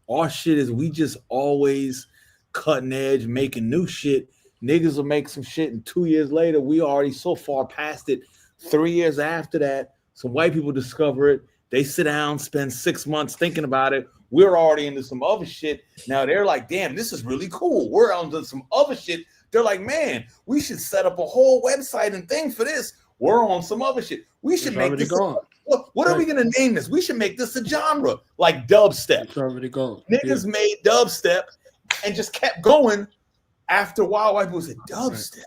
our shit is, we just always cutting edge, making new shit. Niggas will make some shit, and 2 years later, we already so far past it. 3 years after that, some white people discover it. They sit down, spend 6 months thinking about it. We're already into some other shit. Now they're like, damn, this is really cool. We're onto some other shit. They're like, man, we should set up a whole website and thing for this. We're on some other shit. We should make this. What are we going to name this? We should make this a genre, like dubstep. It's already gone. Niggas made dubstep and just kept going. After a while, white people said, dubstep.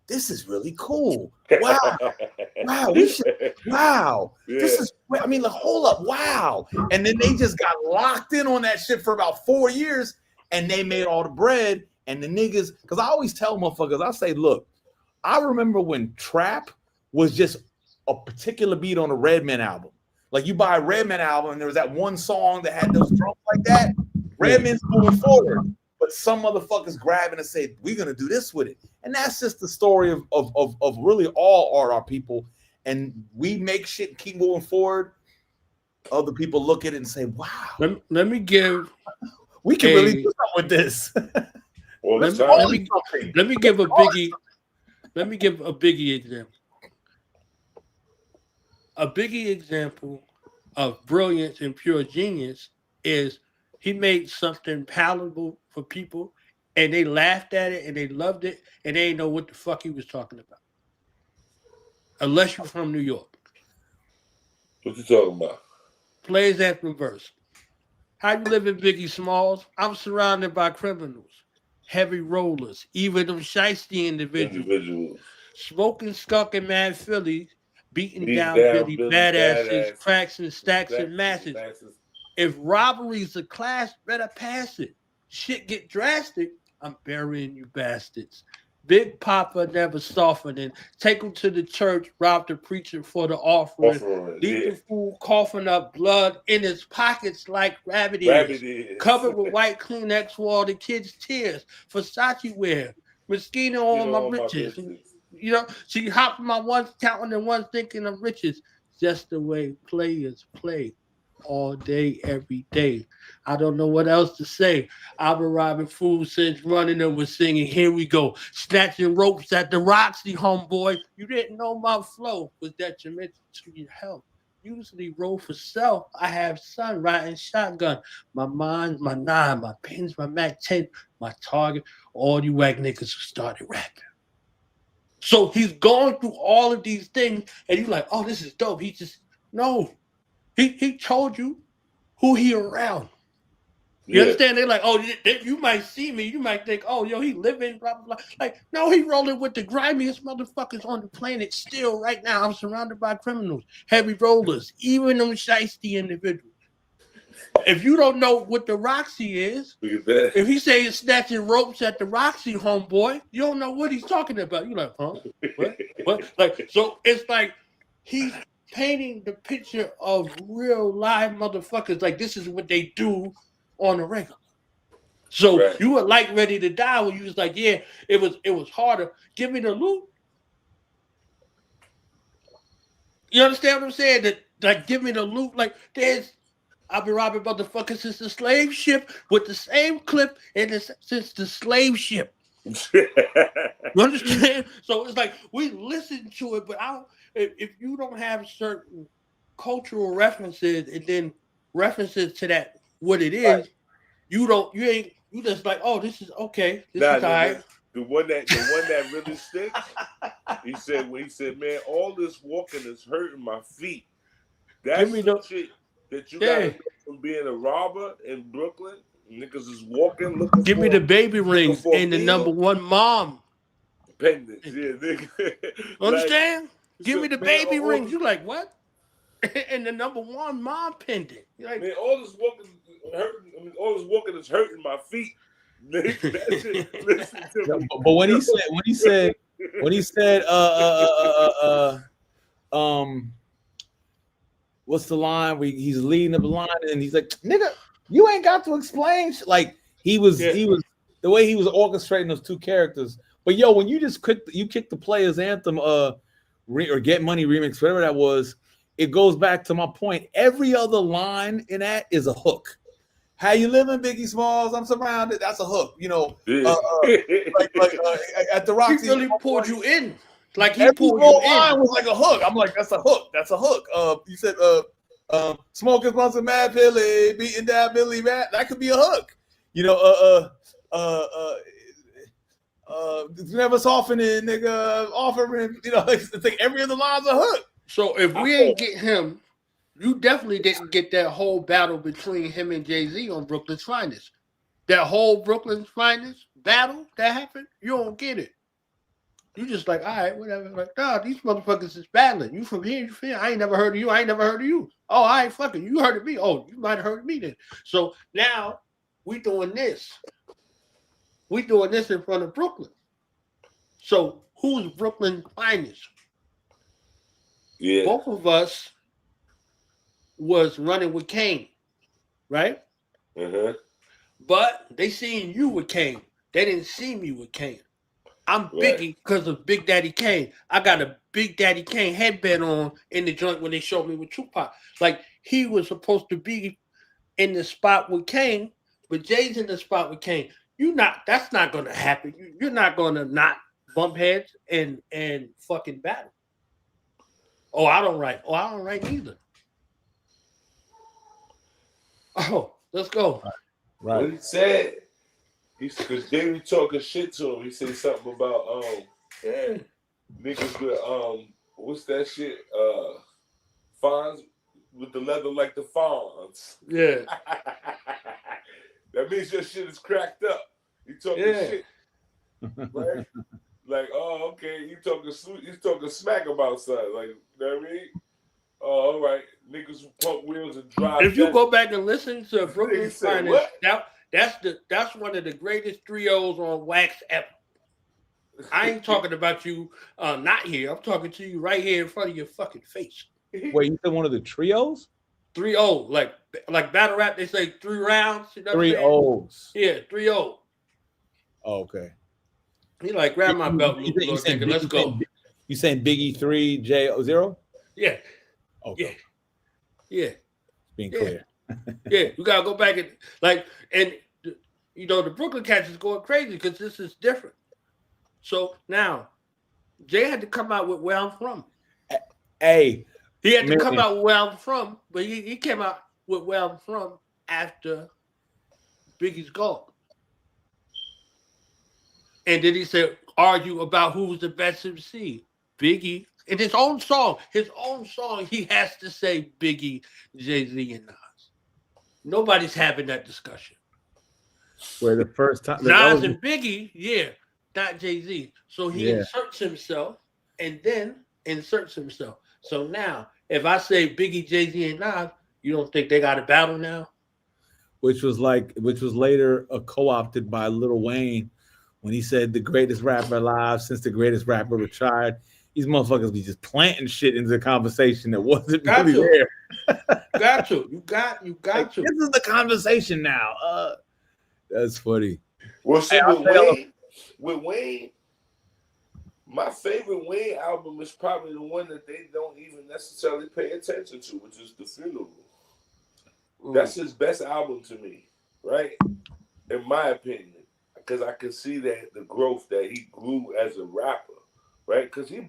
This is really cool. Wow. We should. Wow. Yeah. This is, I mean, hold up. Wow. And then they just got locked in on that shit for about 4 years, and they made all the bread. And the niggas, because I always tell motherfuckers, I say, look, I remember when trap was just a particular beat on a Redman album. Like, you buy a Redman album, and there was that one song that had those drums like that. Redman's moving forward. But some motherfuckers grabbing and say, we're going to do this with it. And that's just the story of really all our people. And we make shit and keep moving forward. Other people look at it and say, wow. Let me give... We can really do something with this. Let me give a Biggie... Let me give a Biggie example. A Biggie example of brilliance and pure genius is he made something palatable for people, and they laughed at it, and they loved it, and they didn't know what the fuck he was talking about. Unless you're from New York. What you talking about? Plays after verse. How you live in Biggie Smalls? I'm surrounded by criminals, heavy rollers, even them shiesty individuals. Smoking skunk and mad Phillies, beating down Billy badasses, cracks and stacks and masses. If robbery's a class, better pass it. Shit get drastic, I'm burying you bastards. Big Papa never softening. Take him to the church, rob the preacher for the offering. Leave the fool coughing up blood in his pockets like rabbit ears. Covered with white Kleenex for all the kids' tears. Versace wear. Mosquito on my riches. You know, she hopped my one's counting and one's thinking of riches. Just the way players play. All day, every day. I don't know what else to say. I've been robbing fools since running and was singing. Here we go. Snatching ropes at the Roxy, homeboy. You didn't know my flow was detrimental to your health. Usually roll for self. I have son riding shotgun. My mind, my 9, my pins, my Mac 10, my target. All you whack niggas who started rapping. So he's going through all of these things, and you're like, oh, this is dope. He just, no. He told you who he around. You understand? They're like, oh, you might see me. You might think, oh, yo, he living, blah, blah, blah. Like, no, he rolling with the grimiest motherfuckers on the planet still right now. I'm surrounded by criminals, heavy rollers, even them shiesty individuals. If you don't know what the Roxy is, Look at that. if he say he's snatching ropes at the Roxy, homeboy, you don't know what he's talking about. You're like, huh? What? Like, so it's like he's painting the picture of real live motherfuckers. Like, this is what they do on a regular. So you were like ready to die when you was like, yeah, it was harder. Give me the loot. You understand what I'm saying? That like, give me the loot. Like, I've been robbing motherfuckers since the slave ship with the same clip since the slave ship. You understand? So it's like we listen to it, but if you don't have certain cultural references and then references to that what it is, you just like, oh, this is okay. This is all right. The one that really sticks. He said, man, all this walking is hurting my feet. That's the shit that you gotta know from being a robber in Brooklyn. Niggas is walking looking. Give me the baby rings and the #1 mom pendants. Yeah, nigga. Understand? Give me the baby rings. You like what? And the #1 mom pendant. You're like, man, all this walking hurting. I mean, all this walking is hurting my feet. Nigga, that shit, listen to me. But when he said what's the line where he's leading up the line and he's like, nigga, you ain't got to explain. Like he was the way he was orchestrating those two characters. But yo, when you just kick the Players Anthem or Get Money remix, whatever that was, it goes back to my point. Every other line in that is a hook. How you living, Biggie Smalls? I'm surrounded. That's a hook. You know, at the Roxy, he really pulled you in. Like he every pulled you in. line was like a hook. I'm like, that's a hook. That's a hook. You said, smoking blunts with Mad Billy, beating down Billy Matt. That could be a hook. You know, never softening, nigga, offering. You know, it's like every other line's a hook. So if we ain't get him, you definitely didn't get that whole battle between him and Jay-Z on Brooklyn's Finest. That whole Brooklyn's Finest battle that happened, you don't get it. You just like, all right, whatever. Like, nah, these motherfuckers is battling. You from here, you from here. I ain't never heard of you. I ain't never heard of you. Oh, I ain't fucking. You heard of me. Oh, you might have heard of me then. So now we doing this. We doing this in front of Brooklyn. So who's Brooklyn's Finest? Yeah. Both of us was running with Kane, right? Uh-huh. But they seen you with Kane. They didn't see me with Kane. I'm Biggie because of Big Daddy Kane. I got a Big Daddy Kane headband on in the joint when they showed me with Tupac. Like, he was supposed to be in the spot with Kane, but Jay's in the spot with Kane. That's not going to happen. You're not going to not bump heads and fucking battle. Oh, I don't write. Oh, I don't write either. Oh, let's go. Right. What he said, because Jamie talking shit to him. He said something about niggas with what's that shit? Fawns with the leather like the fawns. Yeah. That means your shit is cracked up. You talking shit, right? Like, oh, okay, you talking smack about something, like, you know what I mean? Oh, all right, niggas who pump wheels and drive. If you go back and listen to Brooklyn's Finest, that's one of the greatest trios on wax ever. I ain't talking about you not here. I'm talking to you right here in front of your fucking face. Wait, you said one of the trios? 3-0, like battle rap. They say 3 rounds. You know 3 O's. Yeah, 3-0. Oh, okay. He like grab my belt, nigga. Let's go. You saying Biggie 3, J 0? Yeah. Okay. Yeah. Being clear. Yeah, you gotta go back and you know the Brooklyn cats is going crazy because this is different. So now Jay had to come out with where I'm from. Hey, he had to come out with where I'm from, but he came out with where I'm from after Biggie's gone. And then he said, argue about who's the best MC. Biggie. In his own song, he has to say Biggie, Jay-Z, and Nas. Nobody's having that discussion. Where the first time Nas and Biggie, yeah, not Jay-Z. So he inserts himself and then inserts himself. So now, if I say Biggie, Jay-Z, and Nas, you don't think they got a battle now? which was later co-opted by Lil Wayne when he said the greatest rapper alive since the greatest rapper retired. These motherfuckers be just planting shit into the conversation that wasn't really there. Got to. You got to. This is the conversation now. That's funny. Well, see, with Wayne, my favorite Wayne album is probably the one that they don't even necessarily pay attention to, which is The Funeral. That's his best album to me, right? In my opinion, because I can see that the growth that he grew as a rapper, right? Because he's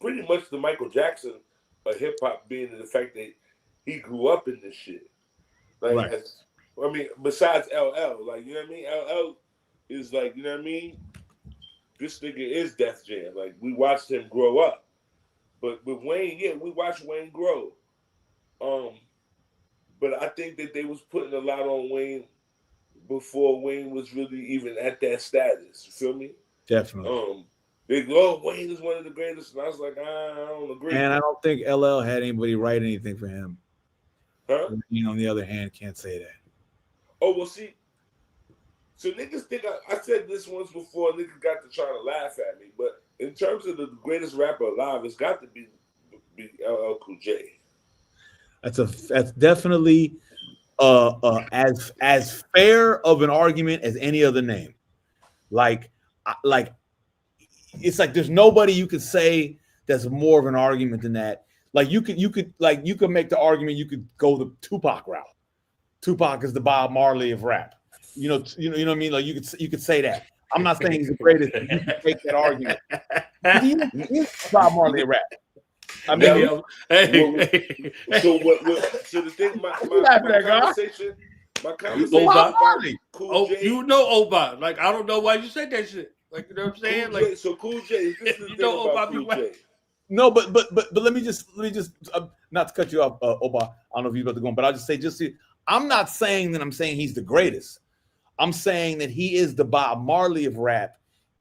pretty much the Michael Jackson of hip hop, being in the fact that he grew up in this shit. Like, right. I mean, besides LL, like, you know what I mean? LL is like, you know what I mean? This nigga is Def Jam. Like, we watched him grow up. But with Wayne, yeah, we watched Wayne grow. But I think that they was putting a lot on Wayne before Wayne was really even at that status. You feel me? Definitely. They go, Wayne is one of the greatest. And I was like, I don't agree. And I don't think LL had anybody write anything for him. Huh? On the other hand, can't say that. Oh, well, see. So niggas think, I said this once before, niggas got to try to laugh at me. But in terms of the greatest rapper alive, it's got to be LL Cool J. That's definitely as fair of an argument as any other name. Like it's like there's nobody you could say that's more of an argument than that. Like you could make the argument, you could go the Tupac route. Tupac is the Bob Marley of rap. You know what I mean? Like you could say that. I'm not saying he's the greatest. But you can make that argument. He's Bob Marley of rap. I mean, So the thing, my conversation Oba. Cool J. You know Oba. Like, I don't know why you said that shit. Like, you know what I'm saying? Cool J, so Cool J, this is the thing about Cool J. No, but let me just not to cut you off, Oba. I don't know if you're about to go on, but I'll just say, I'm not saying that I'm saying he's the greatest. I'm saying that he is the Bob Marley of rap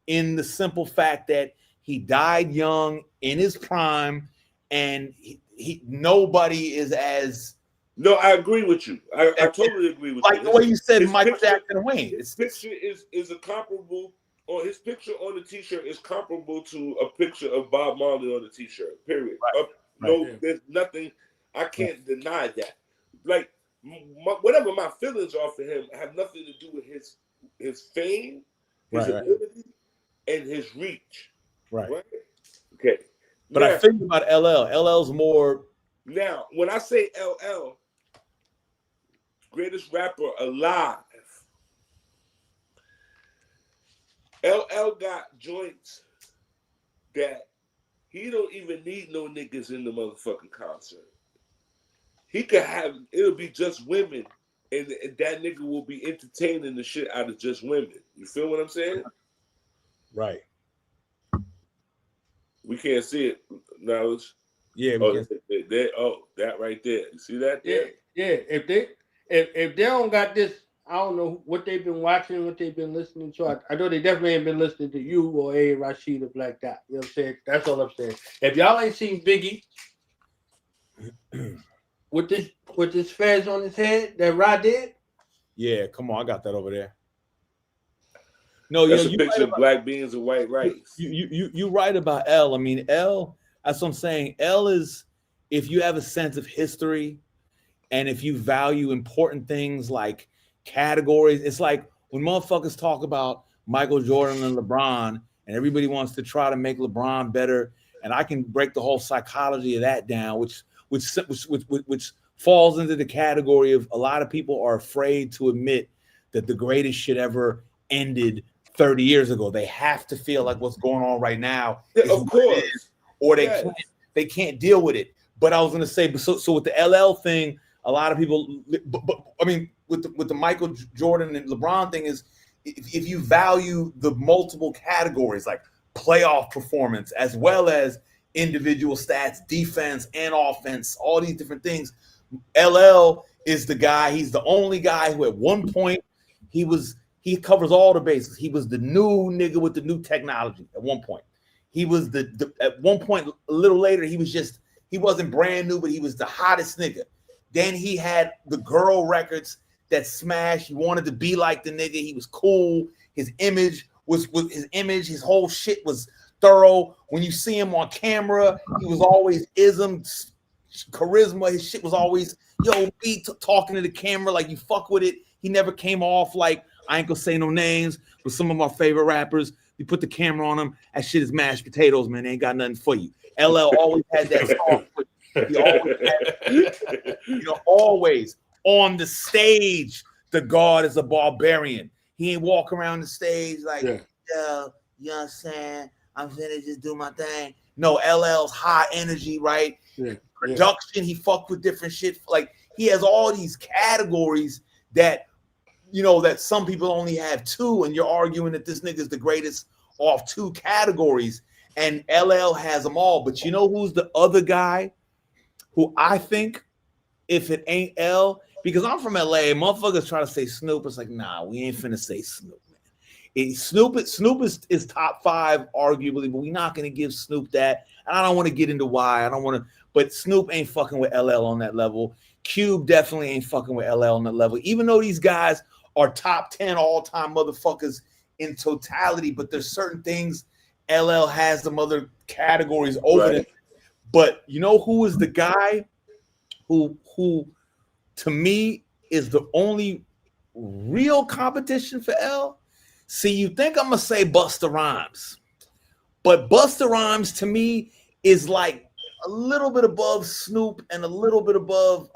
in the simple fact that he died young in his prime, and he nobody is as. No, I agree with you. I totally agree with you. Like the way you said Michael Jackson and Wayne. His picture is a comparable, or his picture on the T-shirt is comparable to a picture of Bob Marley on the T-shirt. Period. There's nothing. I can't deny that. Like whatever my feelings are for him have nothing to do with his fame, his ability, and his reach. Right. Okay. But now, I think about LL. LL's more. Now, when I say LL, greatest rapper alive, LL got joints that he don't even need no niggas in the motherfucking concert. He could have, it'll be just women, and that nigga will be entertaining the shit out of just women. You feel what I'm saying? Right. We can't see it now. Yeah. That right there. You see that? Yeah. If they don't got this, I don't know what they've been watching, what they've been listening to. I know they definitely ain't been listening to you or A. Rashid or Black Dot. You know what I'm saying? That's all I'm saying. If y'all ain't seen Biggie with this fez on his head that Rod did. Yeah, come on, I got that over there. No, that's a picture of black beans and white rice. You right about L. I mean, L. That's what I'm saying. L is, if you have a sense of history, and if you value important things like categories. It's like when motherfuckers talk about Michael Jordan and LeBron, and everybody wants to try to make LeBron better, and I can break the whole psychology of that down, which falls into the category of a lot of people are afraid to admit that the greatest shit ever ended 30 years ago. They have to feel like what's going on right now is of course, or they can't deal with it. But I was going to say, so with the LL thing, a lot of people, but I mean, with the Michael Jordan and LeBron thing is, if you value the multiple categories like playoff performance as well as individual stats, defense and offense, all these different things, LL is the guy. He's the only guy who at one point he covers all the bases. He was the new nigga with the new technology at one point. He was at one point, a little later, he wasn't brand new, but he was the hottest nigga. Then he had the girl records that smashed. He wanted to be like the nigga. He was cool. His image was his whole shit was thorough. When you see him on camera, he was always ism, charisma. His shit was always, yo, be talking to the camera like you fuck with it. He never came off like, I ain't gonna say no names, but some of my favorite rappers, you put the camera on them, that shit is mashed potatoes, man. They ain't got nothing for you. LL always had that song. He always had, always on the stage, the God is a barbarian. He ain't walk around the stage like, you know what I'm saying? I'm finna just do my thing. No, LL's high energy, right? Production, he fucked with different shit. Like, he has all these categories that, that some people only have two, and you're arguing that this nigga's the greatest off two categories, and LL has them all. But you know who's the other guy who I think, if it ain't L, because I'm from LA, motherfuckers try to say Snoop. It's like, nah, we ain't finna say Snoop, man. Snoop is top 5, arguably, but we're not gonna give Snoop that. And I don't want to get into why. I don't want to, but Snoop ain't fucking with LL on that level. Cube definitely ain't fucking with LL on that level, even though these guys are top 10 all-time motherfuckers in totality, but there's certain things LL has some other categories over them. But you know who is the guy who to me is the only real competition for L? See, you think I'm gonna say Busta Rhymes, but Busta Rhymes to me is like a little bit above Snoop and a little bit above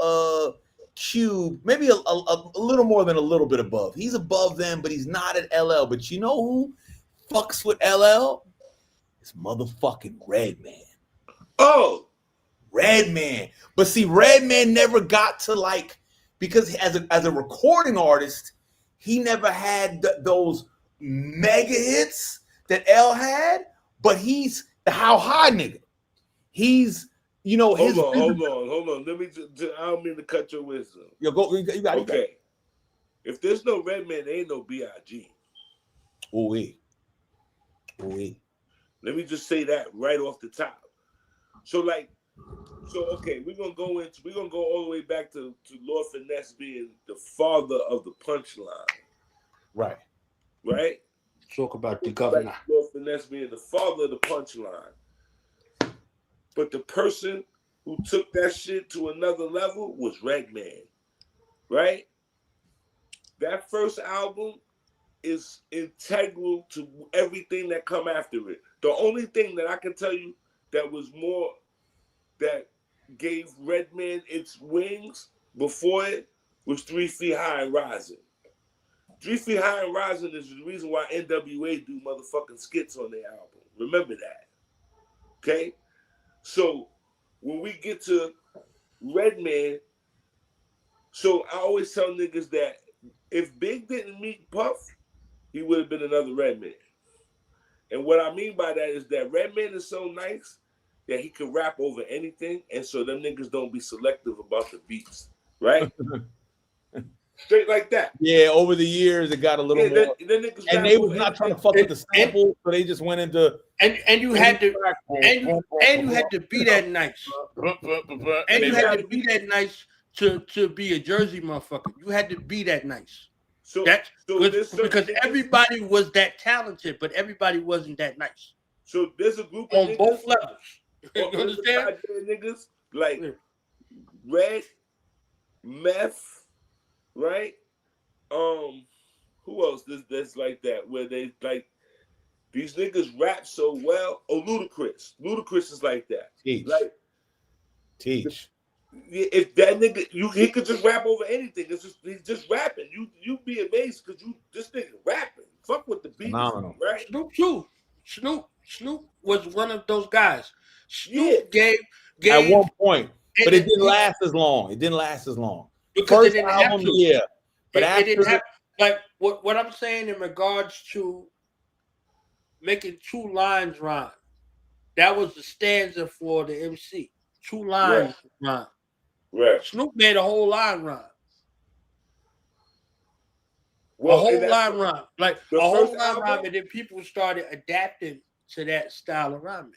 Cube, maybe a little more than a little bit above. He's above them, but he's not at LL. But you know who fucks with LL? It's motherfucking Redman. Oh, Redman. But see, Redman never got to like, because as a recording artist, he never had those mega hits that L had, but he's the how high nigga. He's, hold on. Let me I don't mean to cut your wisdom. You got it. Okay. If there's no Redman, there ain't no B.I.G. Ooh-wee. Let me just say that right off the top. Okay, we're gonna go all the way back to Lord Finesse being the father of the punchline. Right. Talk about the governor. Lord Finesse being the father of the punchline. But the person who took that shit to another level was Redman, right? That first album is integral to everything that come after it. The only thing that I can tell you that gave Redman its wings before it was 3 Feet High and Rising. 3 Feet High and Rising is the reason why NWA do motherfucking skits on their album. Remember that. Okay? So when we get to Redman, so I always tell niggas that if Big didn't meet Puff, he would have been another Redman. And what I mean by that is that Redman is so nice that he can rap over anything, and so them niggas don't be selective about the beats, right? Straight like that. Yeah, over the years it got a little more. And they was not trying to fuck with the sample, so they just went into and you had to be that nice. And you had to be that nice to be a Jersey motherfucker. You had to be that nice. Because everybody was that talented, but everybody wasn't that nice. So there's a group on both levels. You understand? Niggas like Red, Meth, right? Who else that's like that? Where they like these niggas rap so well. Oh, Ludacris. Ludacris is like that. Teach. If that nigga, he could just rap over anything. He's just rapping. You'd be amazed because this nigga rapping. Fuck with the beat. Phenomenal. Right? Snoop was one of those guys. Snoop gave at one point, but it didn't last as long. Because First album, yeah. But it didn't have, like what I'm saying in regards to making 2 lines rhyme. That was the stanza for the MC. 2 lines rhyme. Right. Snoop made a whole line rhyme. Like a whole line rhyme, and then people started adapting to that style of rhyming.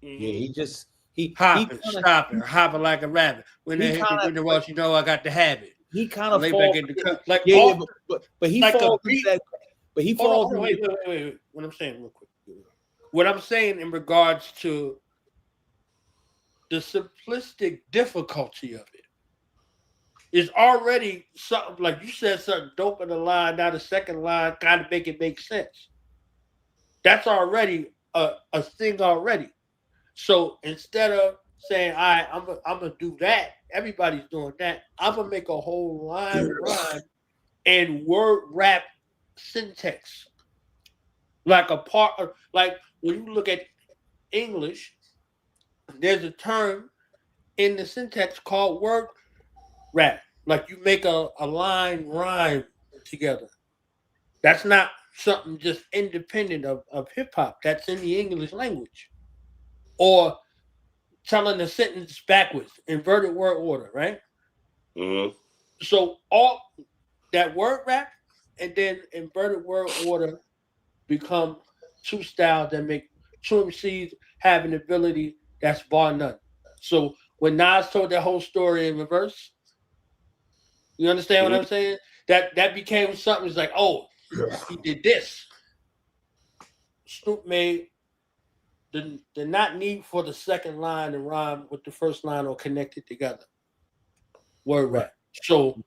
Yeah, he hopping like a rabbit. When they hit the window walls, I got to have it. he kind of lay falls back in the cut. Like but he like falls a beat. that, but he falls. Hold on, wait. What I'm saying real quick. What I'm saying in regards to the simplistic difficulty of it is already something, like you said, something dope in the line. Now the second line kind of make it make sense. That's already a thing already. So instead of saying, all right, I'm gonna do that, everybody's doing that, I'm gonna make a whole line rhyme and word rap syntax. Like a part of, like when you look at English, there's a term in the syntax called word rap. Like you make a line rhyme together. That's not something just independent of hip hop. That's in the English language. Or telling a sentence backwards, inverted word order, right? Mm-hmm. So all that word rap and then inverted word order become two styles that make two MCs have an ability that's bar none. So when Nas told that whole story in reverse, you understand what I'm saying? That became something. It's like, oh, he did this. Snoop made the not need for the second line to rhyme with the first line or connect it together. Word rap. So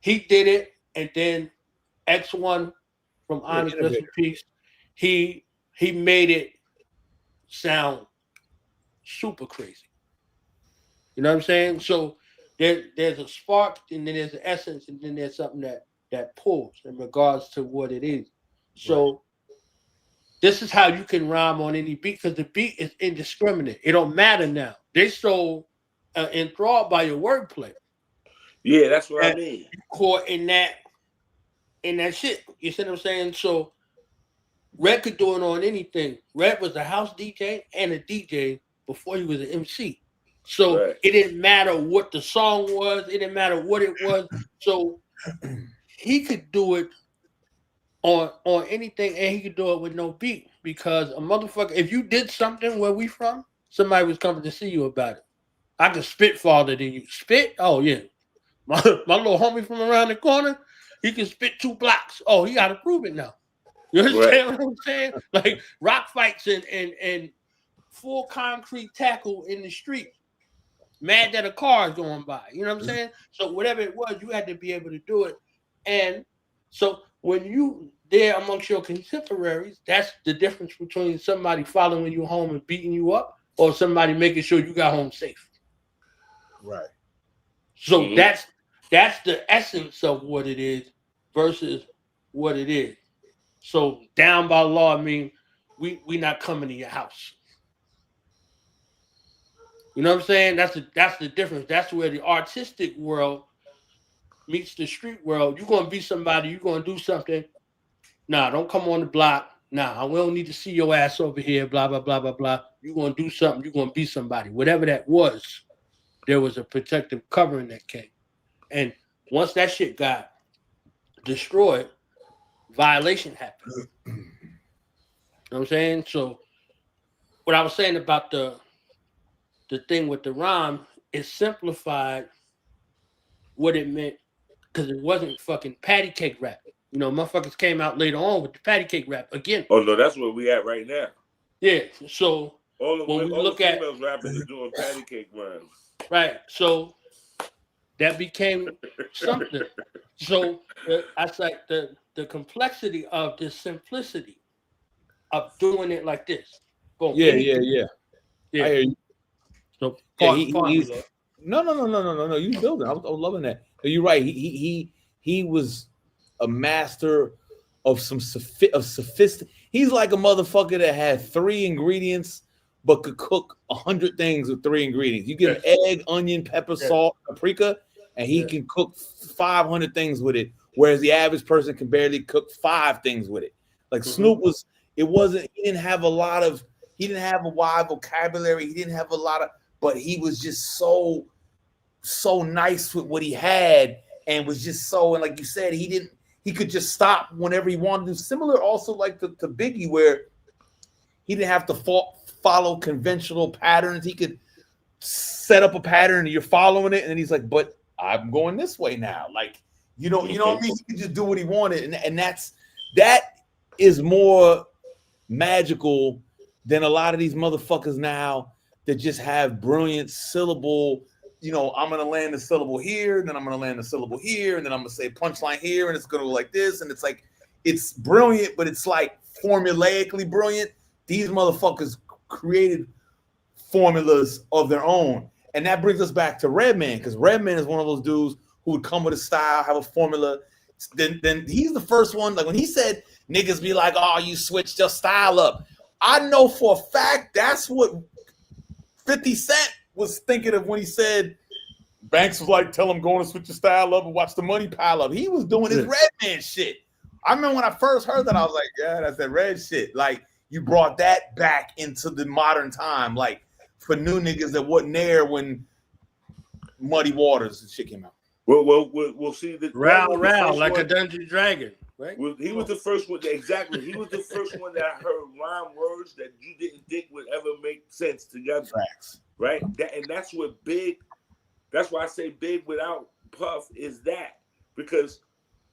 he did it, and then X1 from Honest Rest in Peace, he made it sound super crazy. You know what I'm saying? So there's a spark, and then there's an essence, and then there's something that pulls in regards to what it is. So this is how you can rhyme on any beat, because the beat is indiscriminate. It don't matter now. They so enthralled by your wordplay. Yeah, that's what I mean. You caught in that shit. You see what I'm saying? So Red could do it on anything. Red was a house DJ and a DJ before he was an MC. So it didn't matter what the song was. It didn't matter what it was. So he could do it on anything, and he could do it with no beat, because a motherfucker, if you did something where we from, somebody was coming to see you about it. I could spit farther than you. Spit? Oh yeah. My little homie from around the corner, he can spit 2 blocks. Oh, he got to prove it now. You understand what I'm saying? Like rock fights and full concrete tackle in the street. Mad that a car is going by. You know what I'm saying? So whatever it was, you had to be able to do it. And so when you there amongst your contemporaries, that's the difference between somebody following you home and beating you up, or somebody making sure you got home safe. Right. So that's the essence of what it is versus what it is. So down by law, I mean, we not coming to your house. You know what I'm saying? That's the difference. That's where the artistic world meets the street world. You're gonna be somebody. You're gonna do something. Nah, don't come on the block. Nah, we don't need to see your ass over here. Blah blah blah blah blah. You're gonna do something. You're gonna be somebody. Whatever that was, there was a protective covering that came. And once that shit got destroyed, violation happened. You know what I'm saying? So what I was saying about the thing with the rhyme, it simplified what it meant, because it wasn't fucking patty cake rap. You know, motherfuckers came out later on with the patty cake rap again. Oh no, that's where we at right now. Yeah. So all when we look at females rappers are doing patty cake rhymes. Right. So that became something. So that's like the complexity of the simplicity of doing it like this. Boom. Yeah. I hear you. So he's no. You building. I was loving that. But you're right. He was a master of some sophisticated. He's like a motherfucker that had 3 ingredients but could cook 100 things with 3 ingredients. You get an egg, onion, pepper, salt, paprika, and he can cook 500 things with it. Whereas the average person can barely cook 5 things with it. Like Snoop he didn't have a wide vocabulary. He didn't have a lot of, but he was just so nice with what he had, and was just so, and like you said, he could just stop whenever he wanted to. Similar also like to Biggie, where he didn't have to follow conventional patterns. He could set up a pattern and you're following it. And then he's like, but I'm going this way now. Like, you know what I mean? He could just do what he wanted, and that is more magical than a lot of these motherfuckers now that just have brilliant syllable. You know, I'm gonna land the syllable here, then I'm gonna land the syllable here, and then I'm gonna say punchline here, and it's gonna go like this, and it's like it's brilliant, but it's like formulaically brilliant. These motherfuckers created formulas of their own, and that brings us back to Redman, because Redman is one of those dudes who would come with a style, have a formula. Then he's the first one. Like when he said niggas be like, "Oh, you switched your style up," I know for a fact that's what 50 Cent was thinking of when he said Banks was like, "Tell him go and switch your style up and watch the money pile up." He was doing his Redman shit. I remember when I first heard that, I was like, "Yeah, that's that red shit." Like you brought that back into the modern time, like for new niggas that wasn't there when Muddy Waters and shit came out. We'll see the Ral like a Dungeon Dragon, right? Well, he was the first one. Exactly, he was the first one that I heard rhyme words that you didn't think would ever make sense together. Facts. Right? That's what Big. That's why I say Big without Puff is that, because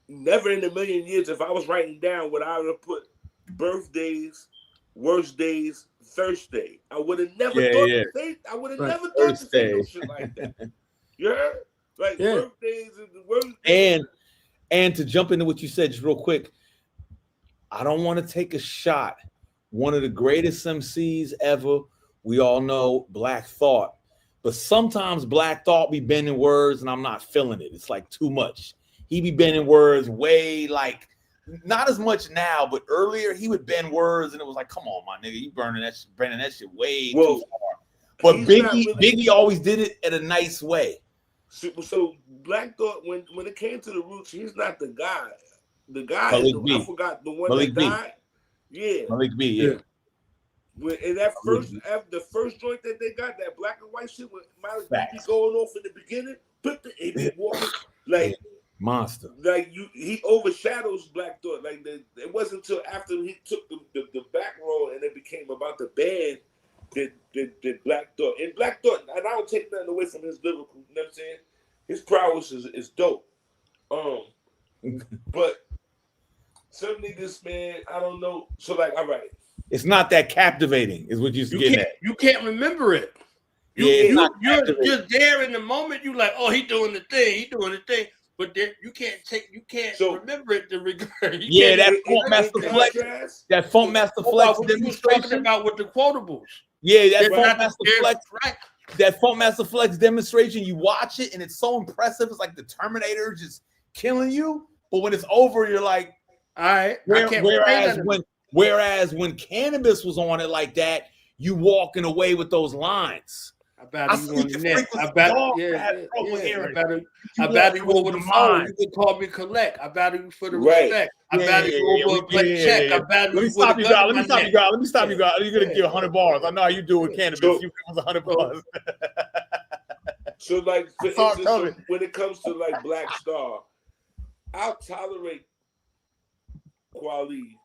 never in a million years, if I was writing down what I would have put birthdays, worst days, Thursday, I would have never thought to say. I would have never thought to say no shit like that. You heard? Like birthdays and the worst. And to jump into what you said just real quick, I don't want to take a shot. One of the greatest MCs ever, we all know Black Thought. But sometimes Black Thought be bending words and I'm not feeling it. It's like too much. He be bending words way like, not as much now, but earlier he would bend words and it was like, come on, my nigga, you bending that shit way too far. But Biggie always did it in a nice way. So Black Thought, when it came to the roots, he's not the guy. The guy, I forgot the one Malik that died. Yeah, Malik B. Yeah. In that the first joint that they got, that black and white shit with Malik B going off in the beginning, it walking like monster. Like he overshadows Black Thought. Like it wasn't until after he took the back role and it became about the band. That Black Thought. And Black Thought, and I don't take nothing away from his lyrical, you know what I'm saying? His prowess is dope. But some niggas, man, I don't know. So like, all right. It's not that captivating, is what you're getting at. You can't remember it. You're just there in the moment. You like, oh, he doing the thing. But then you can't remember it to regard. That Funk Master Flex. That Funk Master Flex demonstration. Talking about with the quotables. Yeah, that Funk Master Flex. Right. That Funk Master Flex demonstration. You watch it and it's so impressive. It's like the Terminator just killing you. But when it's over, you're like, all right. Whereas when Cannabis was on it like that, you walking away with those lines. I bet you on the net. I bet you over the phone. You can call me collect. I bet you for the respect. I bet you over play check. I bet you. Let me stop you, God. Let me stop you, God. You're gonna give 100 bars. I know how you do with Cannabis. You give us 100 bars. So like, for instance, when it comes to like Black Star, I'll tolerate quality,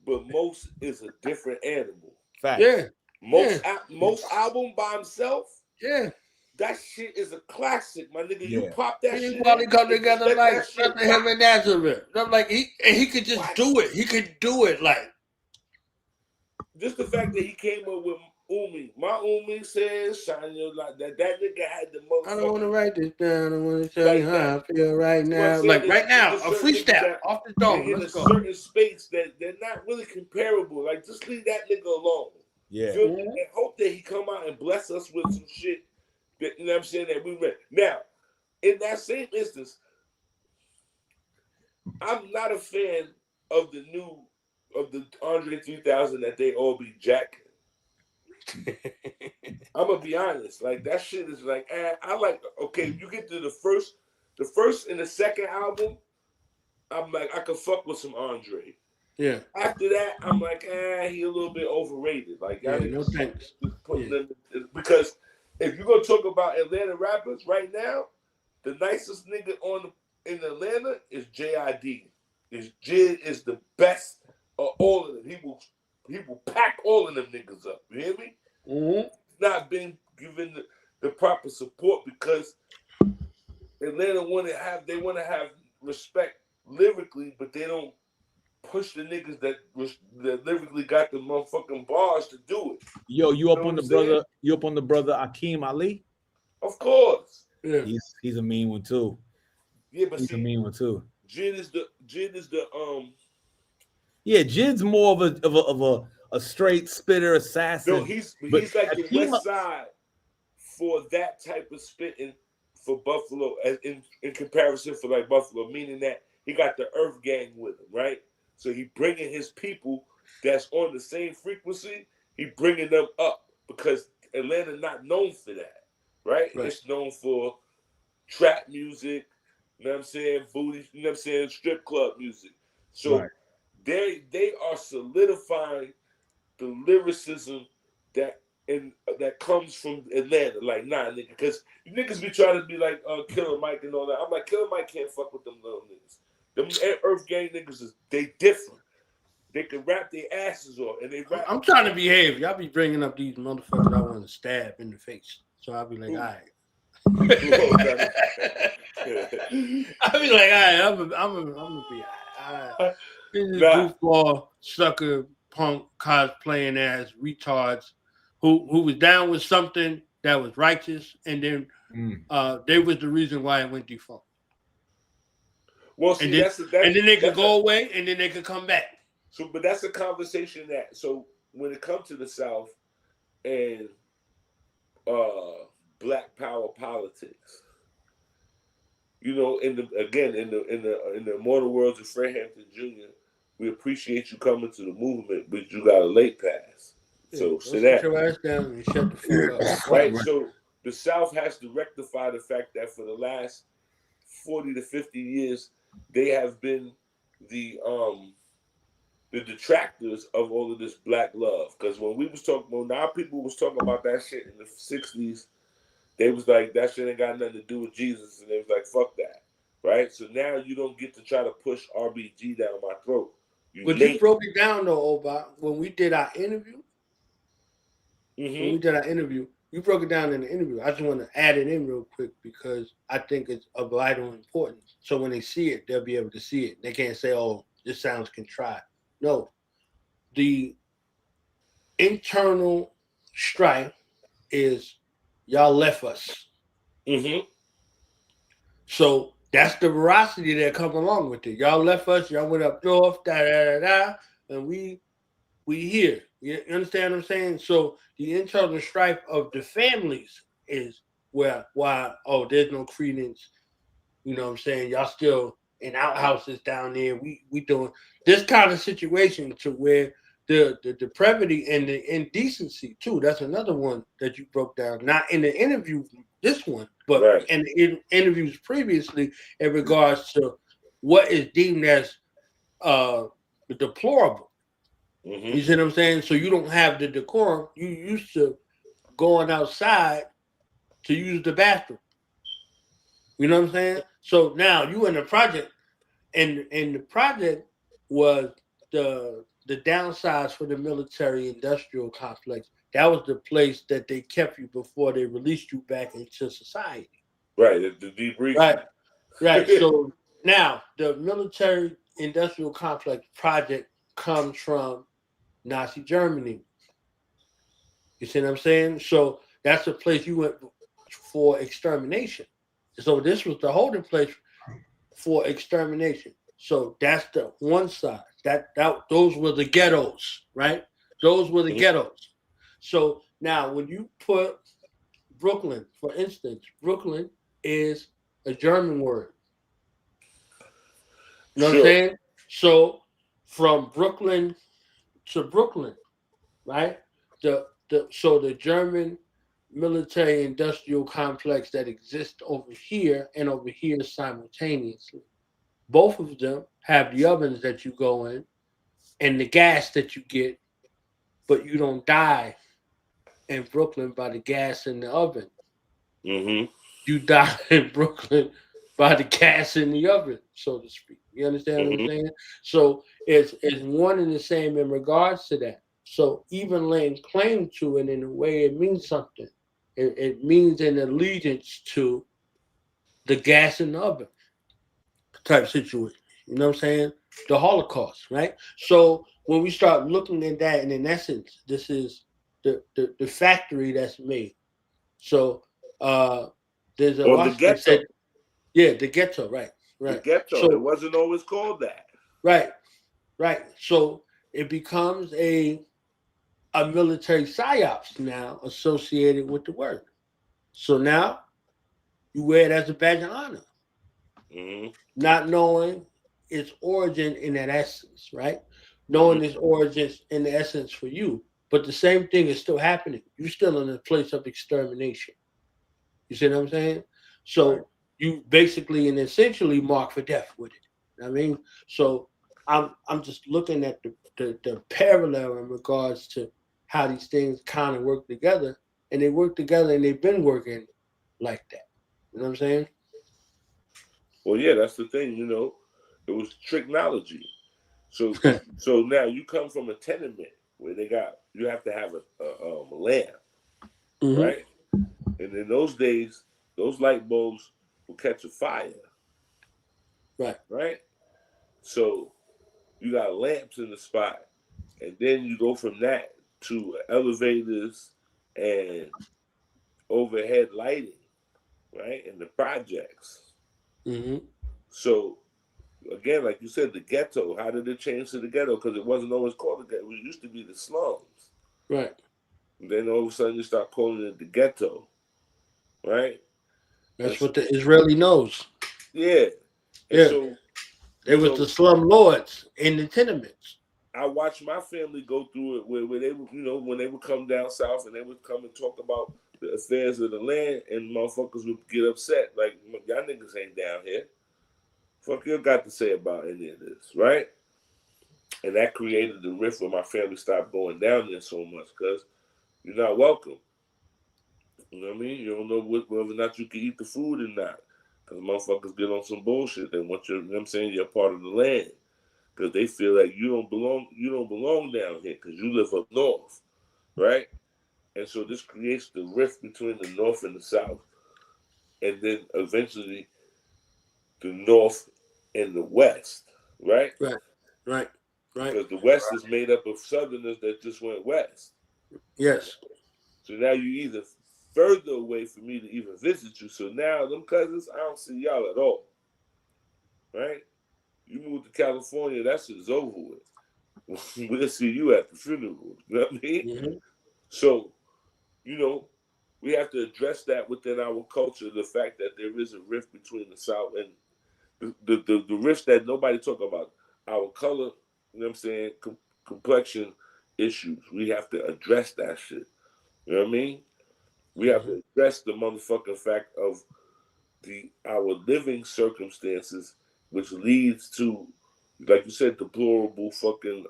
but most is a different animal. Fact. Yeah. Most album by himself, that shit is a classic, my nigga. You pop that shit. Probably come together like something him and Nazareth. I'm like he could just do it. He could do it like. Just the fact that he came up with Umi. My Umi says, "Shine your light." That nigga had the most. I don't want to write this down. I want to tell you how I feel right now. Like right now, a freestyle off the dome. In a certain space that they're not really comparable. Like just leave that nigga alone. Yeah. And hope that he come out and bless us with some shit that, you know what I'm saying, that we read. Now, in that same instance, I'm not a fan of the Andre 3000 that they all be jacking. I'm gonna be honest. Like that shit is like, I like, okay, you get to the first and the second album, I'm like, I can fuck with some Andre. Yeah. After that, I'm like, he a little bit overrated. Like, no thanks. Because if you're gonna talk about Atlanta rappers right now, the nicest nigga in Atlanta is JID. Jid is the best of all of them. He will pack all of them niggas up. You hear me? Mm-hmm. Not been given the proper support because Atlanta want to have respect lyrically, but they don't push the niggas that lyrically got the motherfucking bars to do it. Yo, you up on the brother? You up on the brother Akeem Ali? Of course. Yeah. He's a mean one too. Yeah, but he's a mean one too. Jid is the Yeah, Jid's more of a straight spitter assassin. No, he's like the West Side for that type of spitting for Buffalo, in comparison for like Buffalo, meaning that he got the Earth Gang with him, right? So he bringing his people that's on the same frequency, he bringing them up because Atlanta not known for that, right? It's known for trap music, you know what I'm saying, booty, you know what I'm saying, strip club music. So they are solidifying the lyricism that comes from Atlanta. Like, nah, nigga, because you niggas be trying to be like Killer Mike and all that. I'm like, Killer Mike can't fuck with them little niggas. Them Earth Gang niggas they different. They can rap their asses off, and they rap. I'm trying to behave. Y'all be bringing up these motherfuckers I want to stab in the face. So I'll be like, all right. I'll be like, all right, I'm gonna be all right. This is goofball, sucker, punk, cosplaying ass retards who was down with something that was righteous, and then they was the reason why it went defunct. Well, see, and then they could go away, and then they could come back. So, but that's a conversation that. So when it comes to the South and Black Power politics, you know, in the immortal words of Fred Hampton Jr., we appreciate you coming to the movement, but you got a late pass. So sit your ass down and shut the fuck up. Right. So the South has to rectify the fact that for the last 40 to 50 years, they have been the detractors of all of this black love. Because when our people was talking about that shit in the 60s, they was like, that shit ain't got nothing to do with Jesus, and they was like, fuck that. Right? So now you don't get to try to push RBG down my throat. You broke it down though, Oba, when we did our interview. You broke it down in the interview. I just want to add it in real quick because I think it's of vital importance. So when they see it, they'll be able to see it. They can't say, oh, this sounds contrived. No. The internal strife is y'all left us. So that's the veracity that comes along with it. Y'all left us, y'all went up north, and we here. You understand what I'm saying? So the internal strife of the families is why, there's no credence. You know what I'm saying? Y'all still in outhouses down there. We doing this kind of situation to where the depravity and the indecency too. That's another one that you broke down. Not in the interview, this one, but in interviews previously in regards to what is deemed as deplorable. You see what I'm saying? So you don't have the decorum. You used to going outside to use the bathroom. You know what I'm saying? So now you in the project, and the project was the downsides for the military industrial complex. That was the place that they kept you before they released you back into society. Right, the debrief. Right. So now the military industrial complex project comes from Nazi Germany. You see what I'm saying? So that's the place you went for extermination. So this was the holding place for extermination. So that's the one side. Those were the ghettos, right? Those were the ghettos. So now when you put Brooklyn, for instance, Brooklyn is a German word. You know what I'm saying? So from Brooklyn to Brooklyn, right? So the German military industrial complex that exists over here and over here simultaneously. Both of them have the ovens that you go in and the gas that you get, but you don't die in Brooklyn by the gas in the oven. You die in Brooklyn by the gas in the oven, so to speak. You understand what I'm saying? So it's one and the same in regards to that. So even laying claim to it in a way, it means something. It means an allegiance to the gas in the oven type situation. You know what I'm saying? The Holocaust, right? So when we start looking at that, and in essence, this is the factory that's made. So there's a Or the ghetto. said, yeah, the ghetto, right. The ghetto. So, it wasn't always called that. Right. So it becomes a military psyops now associated with the word. So now you wear it as a badge of honor, not knowing its origin in that essence, right? Knowing its origins in the essence for you, but the same thing is still happening. You're still in a place of extermination. You see what I'm saying? So you basically and essentially mark for death with it. I mean, so I'm just looking at the parallel in regards to how these things kind of work together, and they work together, and they've been working like that. You know what I'm saying? Well, yeah, that's the thing. You know, it was technology. So now you come from a tenement where you have to have a lamp, right? And in those days, those light bulbs will catch a fire, right? So you got lamps in the spot, and then you go from that to elevators and overhead lighting, right? And the projects. So again, like you said, the ghetto. How did it change to the ghetto? Because it wasn't always called the ghetto. It used to be the slums, right? And then all of a sudden you start calling it the ghetto, right? That's what the Israeli knows. Yeah. And so it was the slum lords in the tenements. I watched my family go through it where they would, you know, when they would come down south and they would come and talk about the affairs of the land, and motherfuckers would get upset. Like, y'all niggas ain't down here. Fuck you got to say about any of this, right? And that created the rift where my family stopped going down there so much because you're not welcome. You know what I mean? You don't know whether or not you can eat the food or not. Because motherfuckers get on some bullshit. They want you know what I'm saying, you're part of the land. Because they feel like you don't belong down here because you live up north, right? And so this creates the rift between the north and the south. And then eventually the north and the west, right? Right. Because the west is made up of southerners that just went west. Yes. So now you either further away for me to even visit you. So now them cousins, I don't see y'all at all, right? You move to California, that shit is over with. We'll see you at the funeral. You know what I mean? So, you know, we have to address that within our culture, the fact that there is a rift between the South and the rift that nobody talk about. Our color, you know what I'm saying, complexion issues. We have to address that shit. You know what I mean? We have to address the motherfucking fact of our living circumstances, which leads to, like you said, deplorable fucking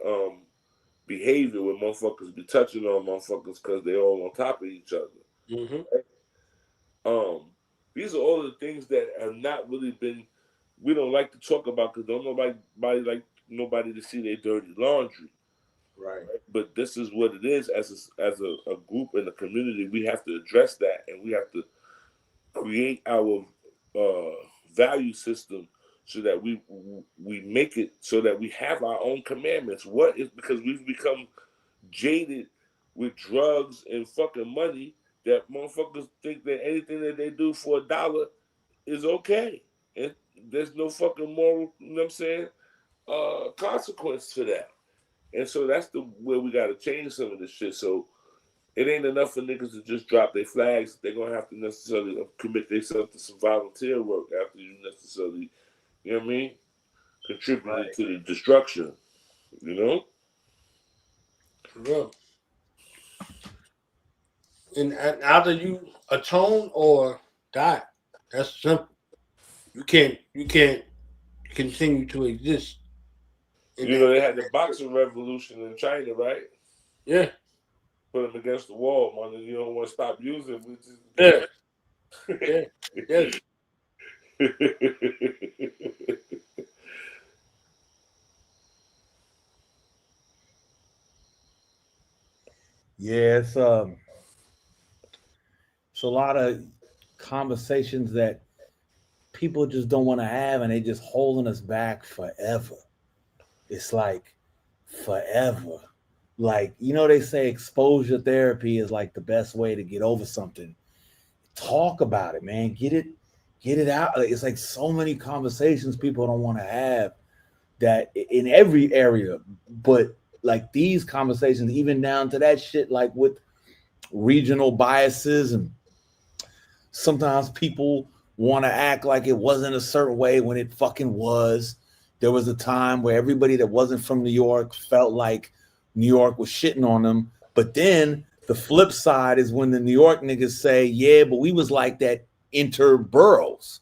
behavior where motherfuckers be touching on motherfuckers because they all on top of each other. Right? These are all the things that have not really been, we don't like to talk about because don't nobody to see their dirty laundry. Right. But this is what it is. As a group in a community, we have to address that, and we have to create our value system so that we make it so that we have our own commandments. What is, because we've become jaded with drugs and fucking money that motherfuckers think that anything that they do for $1 is okay, and there's no fucking moral, you know what I'm saying, consequence to that. And so that's where we got to change some of this shit. So it ain't enough for niggas to just drop their flags. They're going to have to necessarily commit themselves to some volunteer work after you necessarily, you know what I mean, contributed to the destruction, you know? Yeah. And either you atone or die. That's simple. You can't continue to exist. You know, they had the boxing revolution in China, right? Yeah. Put them against the wall, man. You don't want to stop using them. Yeah. Yeah, it's a lot of conversations that people just don't want to have, and they just holding us back forever. It's like forever. Like, you know, they say exposure therapy is like the best way to get over something. Talk about it, man. Get it out. It's like so many conversations people don't want to have that in every area, but like these conversations, even down to that shit, like with regional biases, and sometimes people want to act like it wasn't a certain way when it fucking was. There was a time where everybody that wasn't from New York felt like New York was shitting on them. But then the flip side is when the New York niggas say, yeah, but we was like that inter-boroughs.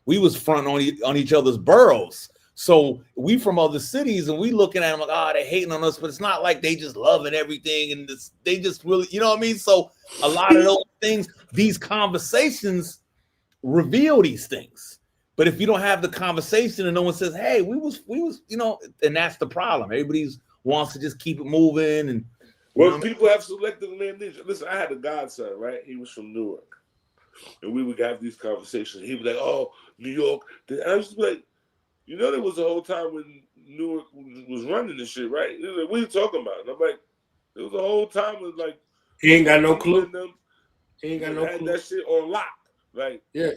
We was fronting on each other's boroughs. So we from other cities, and we looking at them like, oh, they hating on us, but it's not like they just loving everything, and they just really, you know what I mean? So a lot of those things, these conversations reveal these things. But if you don't have the conversation and no one says, hey, we was, you know, and that's the problem. Everybody wants to just keep it moving. And well, people have selective amnesia. Listen, I had a godson, right? He was from Newark, and we would have these conversations. He was like, oh, New York. And I was like, you know, there was a whole time when Newark was running this shit, right? He was like, what are you talking about? And I'm like, there was a whole time when like he ain't got no clue. He ain't got no had clue. that shit on lock. Like, yeah.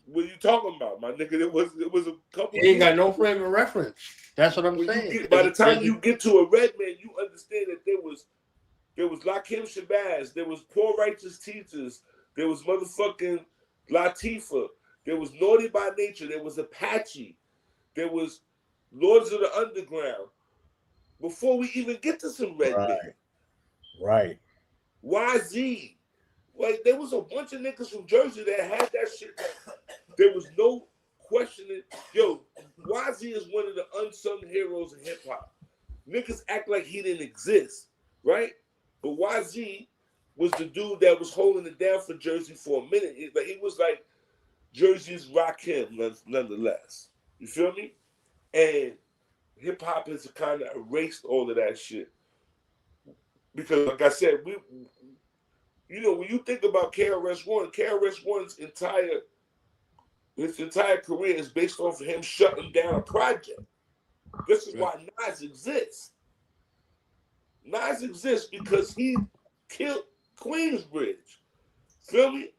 What are you talking about, my nigga? It was a couple. He ain't got no frame of reference. That's what I'm saying. By the time you get to a red man, you understand that there was Lakim Shabazz, there was Poor Righteous Teachers, there was motherfucking Latifah, there was Naughty by Nature, there was Apache, there was Lords of the Underground. Before we even get to some red men. Right. YZ. Like, there was a bunch of niggas from Jersey that had that shit. There was no questioning. Yo, YZ is one of the unsung heroes in hip hop. Niggas act like he didn't exist, right? But YZ was the dude that was holding it down for Jersey for a minute. He was like Jersey's Rakim, nonetheless. You feel me? And hip hop has kind of erased all of that shit. Because, like I said, you know, when you think about KRS-One, KRS-One's entire career is based off of him shutting down a project. This is why Nas exists. Nas exists because he killed Queensbridge. Feel me?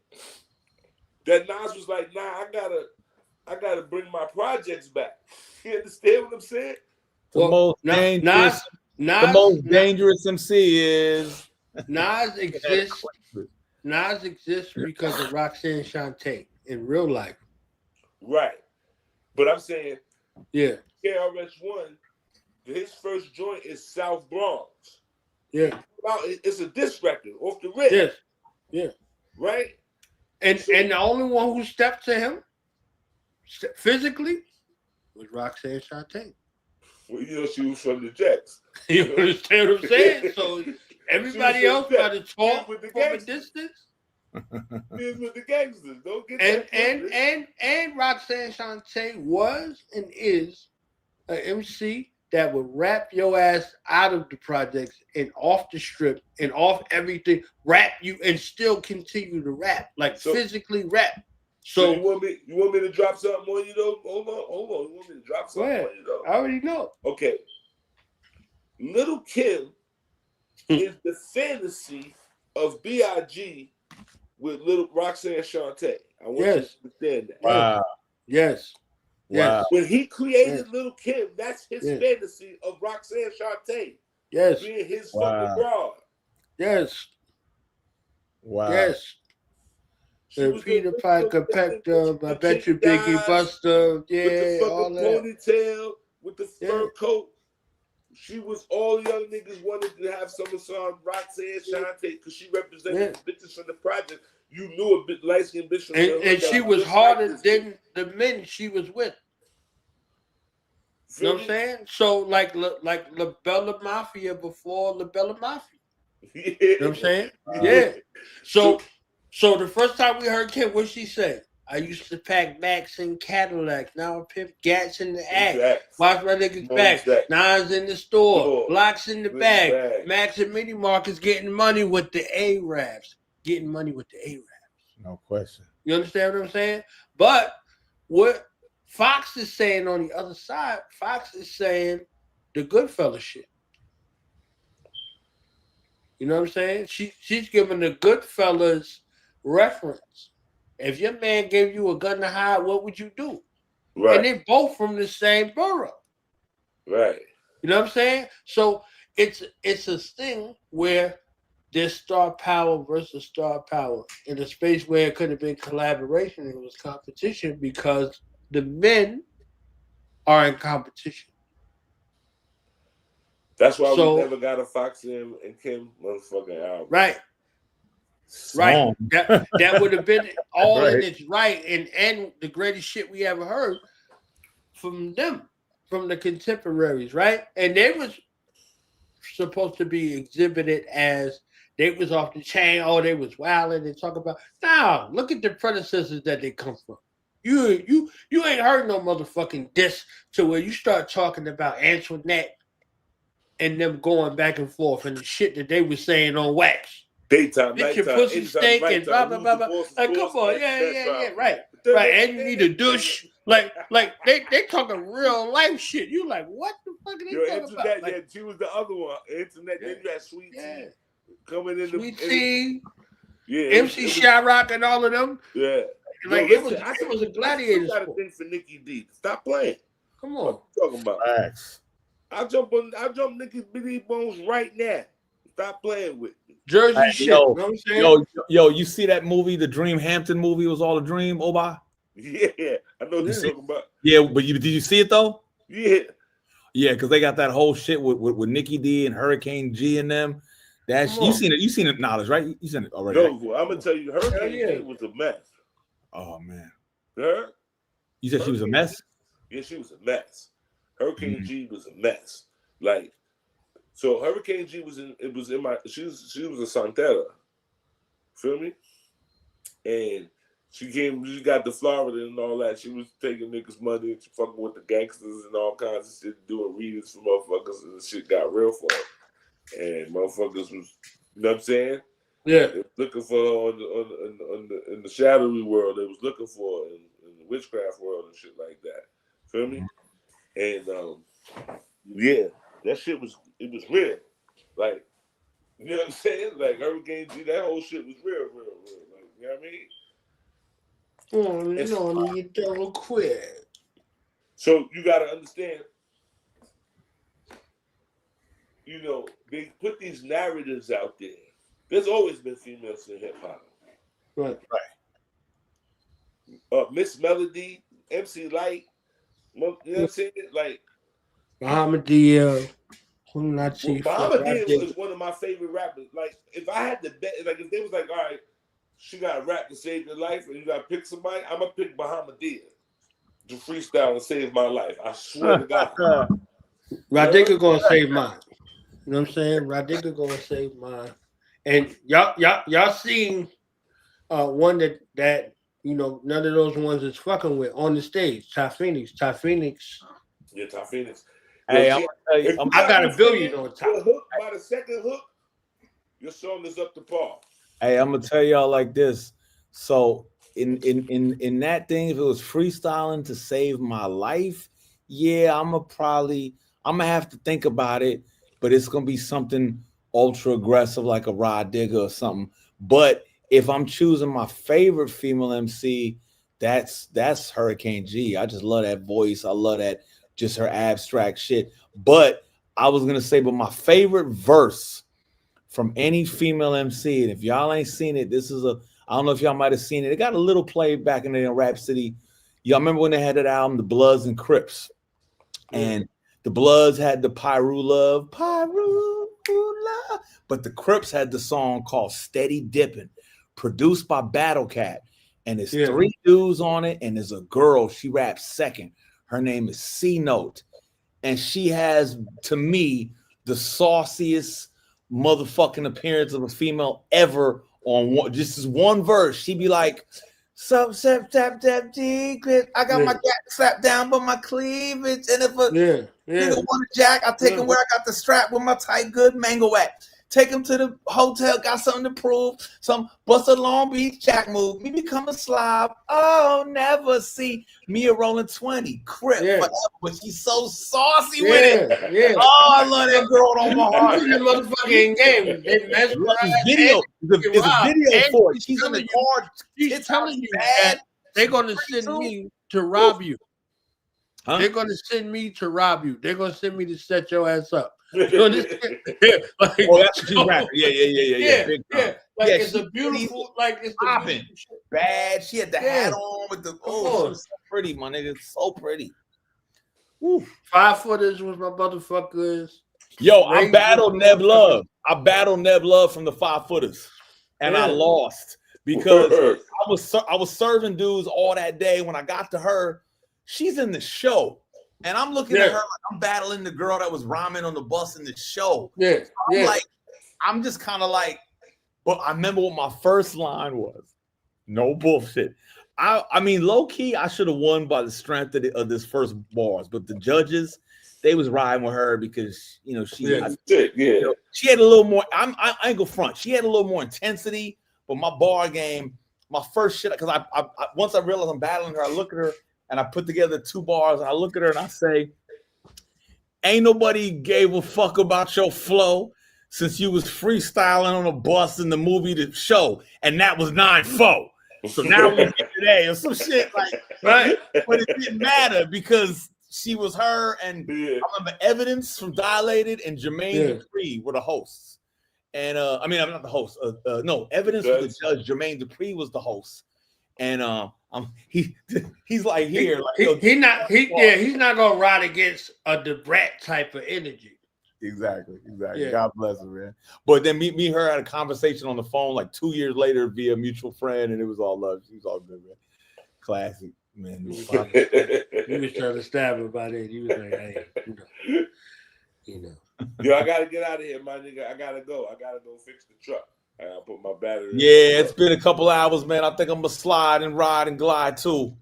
That Nas was like, nah, I gotta bring my projects back. You understand what I'm saying? The most dangerous MC is Nas exists. Nas exists because of Roxanne Shante in real life. Right. But I'm saying, yeah, KRS-One, his first joint is South Bronx. Yeah. It's a diss record off the rip. Yes. Yeah. Right? And the only one who stepped to him physically was Roxanne Shante. Well, you know, she was from the Jets. You understand what I'm saying? So everybody else got to talk with the from a distance. Here's with the gangsters. Don't get and Roxanne Shante was and is an MC that would rap your ass out of the projects and off the strip and off everything, rap you and still continue to rap, like physically rap. So you want me to drop something on you though? Hold on. You want me to drop something on you though? I already know. Okay. Little Kim is the fantasy of B.I.G. with little Roxanne Shante. I want you to understand that. Wow. Yes. Wow. When he created Little Kim, that's his fantasy of Roxanne Shante. Yes. Being his fucking broad. Yes. Wow. Yes. Peter Piper, Pector, I bet you Biggie Buster, with the fucking ponytail, with the fur coat. She was all young niggas wanted to have some song Roxanne Shante because she represented the bitches from the project. You knew a bit light-skinned bitch from and she was harder than the men she was with. You know what I'm saying? So like La Bella Mafia before La Bella Mafia. You know what I'm saying? Yeah. So the first time we heard Kim, what she say? I used to pack Max in Cadillac. Now I pimp Gats in the act. Watch my niggas back. Nines in the store. Blocks in the bag. Max and Mini Markets getting money with the Arabs. Getting money with the Arabs. No question. You understand what I'm saying? But what Fox is saying on the other side, Fox is saying the Goodfellas shit. You know what I'm saying? She's giving the Goodfellas reference. If your man gave you a gun to hide, what would you do? Right. And they both from the same borough. Right. You know what I'm saying? So it's a thing where there's star power versus star power in a space where it could have been collaboration. It was competition because the men are in competition. That's why we never got a Fox and Kim motherfucking album. Right. Right. That would have been all in its right and the greatest shit we ever heard from them, from the contemporaries, right? And they was supposed to be exhibited as they was off the chain, they was wilding and talk about. Now, look at the predecessors that they come from. You ain't heard no motherfucking diss to where you start talking about Antoinette and them going back and forth and the shit that they were saying on wax. Daytime, Get nighttime, your pussy steak and blah blah blah blah. Like, come on, yeah, right. And you need a douche. Like they talking real life shit. You like, what the fuck are they talking about? Like, yeah, she was the other one. Internet, then you had Sweet Tea coming in. Sweet Tea, MC Shyrock and all of them. Yeah, like it was a gladiator sport. I got a thing for Nikki D. Stop playing. Come on, what you talking about? Facts. I'll jump Nikki B Bones right now. Stop playing with me. Jersey shit. You know what I'm saying? Yo, you see that movie, the Dream Hampton movie? It was all a dream, Oba? Yeah, I know what you're talking about. Yeah, but did you see it though? Yeah. Yeah, because they got that whole shit with Nikki D and Hurricane G and them. That's you seen it, Knowledge, right? You seen it already. No, right? I'm gonna tell you, Hurricane G was a mess. Oh man. Her? You said she was a mess? Yeah, she was a mess. Hurricane G was a mess. Like, so Hurricane G was in my she was a Santera. Feel me? And she got to Florida and all that. She was taking niggas' money and she fucking with the gangsters and all kinds of shit, doing readings for motherfuckers, and the shit got real for her. And motherfuckers was, you know what I'm saying? Yeah. They was looking for her in the shadowy world. They was looking for her in the witchcraft world and shit like that. Feel me? And yeah, that shit was real. Like, you know what I'm saying? Like Hurricane G, that whole shit was real. Like, you know what I mean? You double quit. So you gotta understand, you know, they put these narratives out there. There's always been females in hip hop. Right. Miss Melody, MC Light, you know what I'm saying? Like Muhammad D. Muhammad D is one of my favorite rappers. Like, if I had to bet, like, if they was like, all right, she got to rap to save your life, and you got to pick somebody, I'm gonna pick Muhammad D to freestyle and save my life. I swear to God. Radhika gonna save mine. You know what I'm saying? Radhika gonna save mine. And y'all seen one that you know none of those ones is fucking with on the stage. Ty Phoenix. Yeah, Ty Phoenix. Hey, I got $1 billion on top. By the second hook, your song is up to par. Hey, I'm gonna tell y'all like this. So in that thing, if it was freestyling to save my life, yeah, I'm gonna have to think about it, but it's gonna be something ultra aggressive like a Rod Digger or something. But if I'm choosing my favorite female MC, that's Hurricane G. I just love that voice. I love that, just her abstract shit. But I was gonna say, but my favorite verse from any female MC, and if y'all ain't seen it, I don't know if y'all might have seen it. It got a little play back in the Rap City. Y'all remember when they had that album, The Bloods and Crips? And the Bloods had the Pyru Love, but the Crips had the song called Steady Dippin', produced by Battle Cat. And there's 3 dudes on it, and there's a girl, she raps second. Her name is C Note. And she has, to me, the sauciest motherfucking appearance of a female ever on just this one verse. She be like, I got my jack strapped down by my cleavage, and if a nigga want a jack, I'll take him where I got the strap with my tight good mango at. Take him to the hotel, got something to prove. Some bust a Long Beach Jack move. Me become a slob. Oh, never see Mia rolling 20. Crip forever, but she's so saucy with it. Yeah. Oh, I love that girl on my heart. The motherfucking game. They mesmerize. It's a video for it. She's in the car. She's telling you that they're gonna send me to rob you. Huh? They're gonna send me to rob you. They're gonna send me to set your ass up. Like, oh, that's what she's rapping. Yeah. Like it's a beautiful, like it's popping. Bad. She had the hat on with the she was so pretty, my nigga. So pretty. Woo. 5 footers was my motherfuckers. Yo, I battled Neb Love. I battled Neb Love from the 5 footers, and I lost because I was serving dudes all that day. When I got to her, she's in the show. And I'm looking at her like I'm battling the girl that was rhyming on the bus in the show. I'm just kind of like, but I remember what my first line was. No bullshit. I mean, low key, I should have won by the strength of this first bars, but the judges, they was riding with her because she she had a little more. I ain't go front. She had a little more intensity, but my bar game, my first shit, because I once I realized I'm battling her, I look at her. And I put together 2 bars, and I look at her and I say, ain't nobody gave a fuck about your flow since you was freestyling on a bus in the movie The Show, and that was 9-4. So now we get today or some shit like right, but it didn't matter because she was her, and I remember Evidence from Dilated and Jermaine Dupri were the hosts. And I mean, I'm not the host. No, Evidence was the judge. Jermaine Dupri was the host. And he's like here, like he's not gonna ride against a Debrat type of energy. Exactly. Yeah. God bless him, man. But then me and her had a conversation on the phone like 2 years later via a mutual friend, and it was all love. She was all good, man. Classic, man. He was trying to stab him by then. He was like, hey, Yo, I gotta get out of here, my nigga. I gotta go fix the truck. I gotta put my battery in. Yeah, it's been a couple hours, man. I think I'm gonna slide and ride and glide too.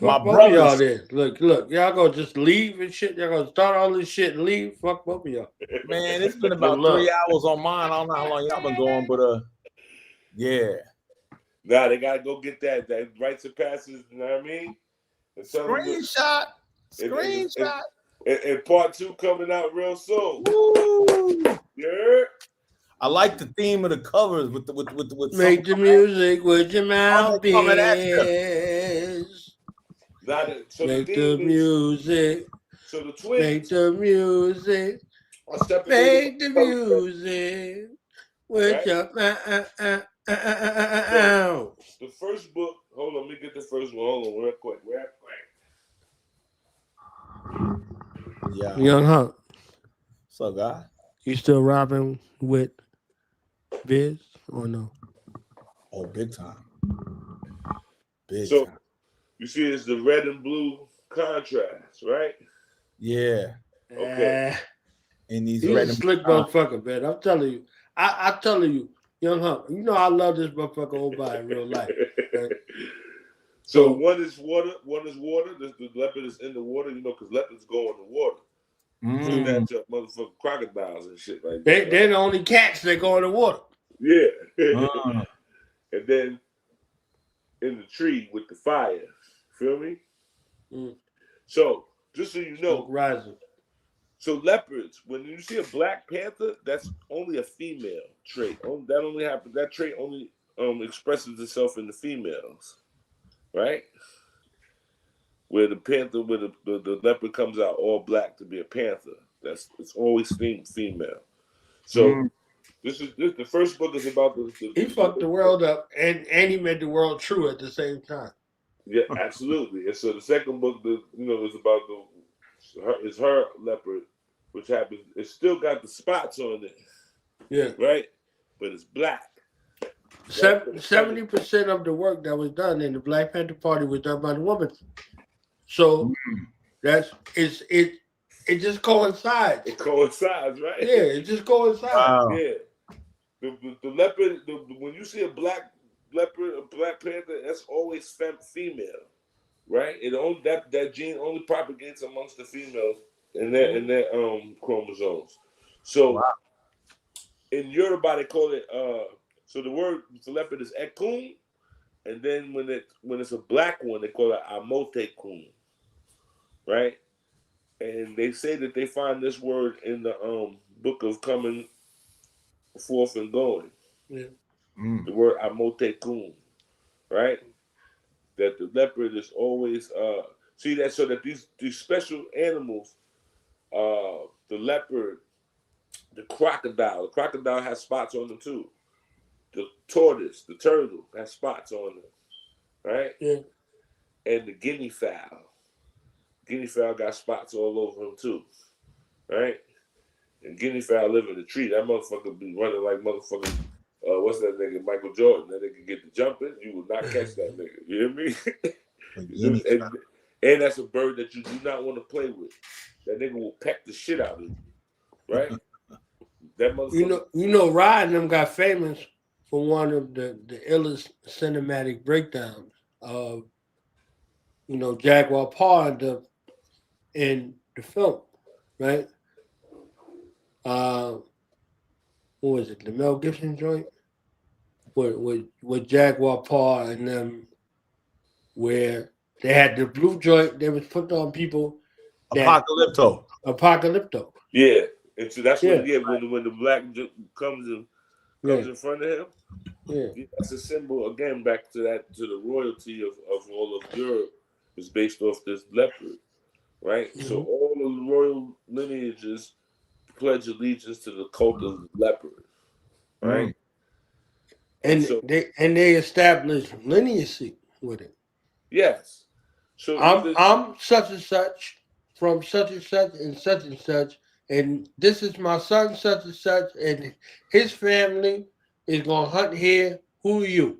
My brother, y'all there. Look, y'all gonna just leave and shit. Y'all gonna start all this shit and leave. Fuck both of y'all. Man, it's been about 3 hours on mine. I don't know how long y'all been going, but yeah. Nah, they gotta go get that rites of passage. You know what I mean? Screenshot. And part 2 coming out real soon. Woo. Yeah. I like the theme of the covers with make the music with your mouth is. Make the music. So the twins. Make the music. Make the music with your mouth. The first book. Hold on, let me get the first one. Hold on, real quick. Yeah. Young Hunt. What's up, guy? You still robbing with Biz or no? Oh, big time. So you see, it's the red and blue contrast, right? Yeah. Okay. And these he's red a and slick motherfucker, man. I'm telling you. I'm telling you, Young Hunt. You know I love this motherfucker Oba in real life. Right? So one is water. The leopard is in the water, because leopards go in the water. So that's motherfucking crocodiles and shit like that. They're the only cats that go in the water. Yeah. And then in the tree with the fire. Feel me? So just so you know, rising. So leopards, when you see a black panther, that's only a female trait. That trait only expresses itself in the females, right? Where the panther, where the leopard comes out all black to be a panther. It's always female. So this the first book is about he fucked the world up and he made the world true at the same time. Yeah, absolutely. And so the second book, is about her leopard, which happens. It's still got the spots on it. Yeah. Right, but it's black. 70% of the work that was done in the Black Panther Party was done by the woman. So it just coincides. It coincides, right? Yeah, it just coincides. Wow. Yeah. The leopard, when you see a black leopard, a black panther, that's always female, right? That gene only propagates amongst the females in their chromosomes. So in Yoruba they call it so the word for leopard is ekun, and then when it's a black one they call it amotekun, right? And they say that they find this word in the book of Coming Forth and Going. Yeah. The word amotekun, right? That the leopard is always see that, so that these special animals, the leopard, the crocodile has spots on them too. The tortoise, the turtle has spots on them, right? Yeah. And the guinea fowl got spots all over him too, right? And guinea fowl live in the tree. That motherfucker be running like motherfucking what's that nigga, Michael Jordan? That nigga get the jumping, you will not catch that nigga. You hear me? and that's a bird that you do not want to play with. That nigga will peck the shit out of you, right? That motherfucker. You know, Rod and them got famous for one of the illest cinematic breakdowns of, Jaguar Paw in the film, right? What was it? The Mel Gibson joint? With Jaguar Paw and them, where they had the blue joint, they was put on people. Apocalypto. Yeah. And so that's when the black comes in front of him. Yeah. That's a symbol again back to the royalty of all of Europe is based off this leopard, right? Mm-hmm. So all of the royal lineages pledge allegiance to the cult of the leopard, right? And they established lineage with it. Yes. So I'm such and such from such and such and such and such, and this is my son such and such, and his family is gonna hunt here. Who are you?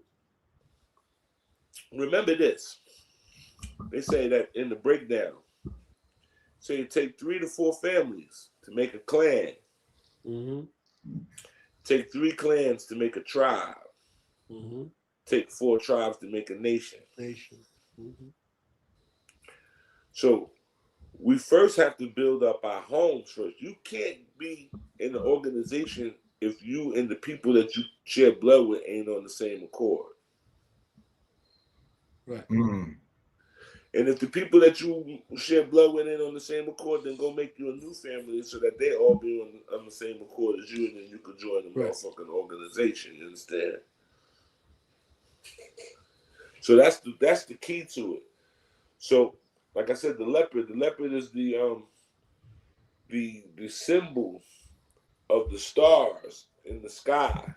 Remember this. They say that in the breakdown. So you take 3 to 4 families to make a clan. Mm-hmm. Take 3 clans to make a tribe. Mm-hmm. Take 4 tribes to make a nation. Mm-hmm. So we first have to build up our homes first. You can't be in an organization if you and the people that you share blood with ain't on the same accord. Right. And if the people that you share blood with ain't on the same accord, then go make you a new family so that they all be on the same accord as you, and then you could join the motherfucking organization. You understand? So that's the key to it. So, like I said, the leopard is the symbol of the stars in the sky,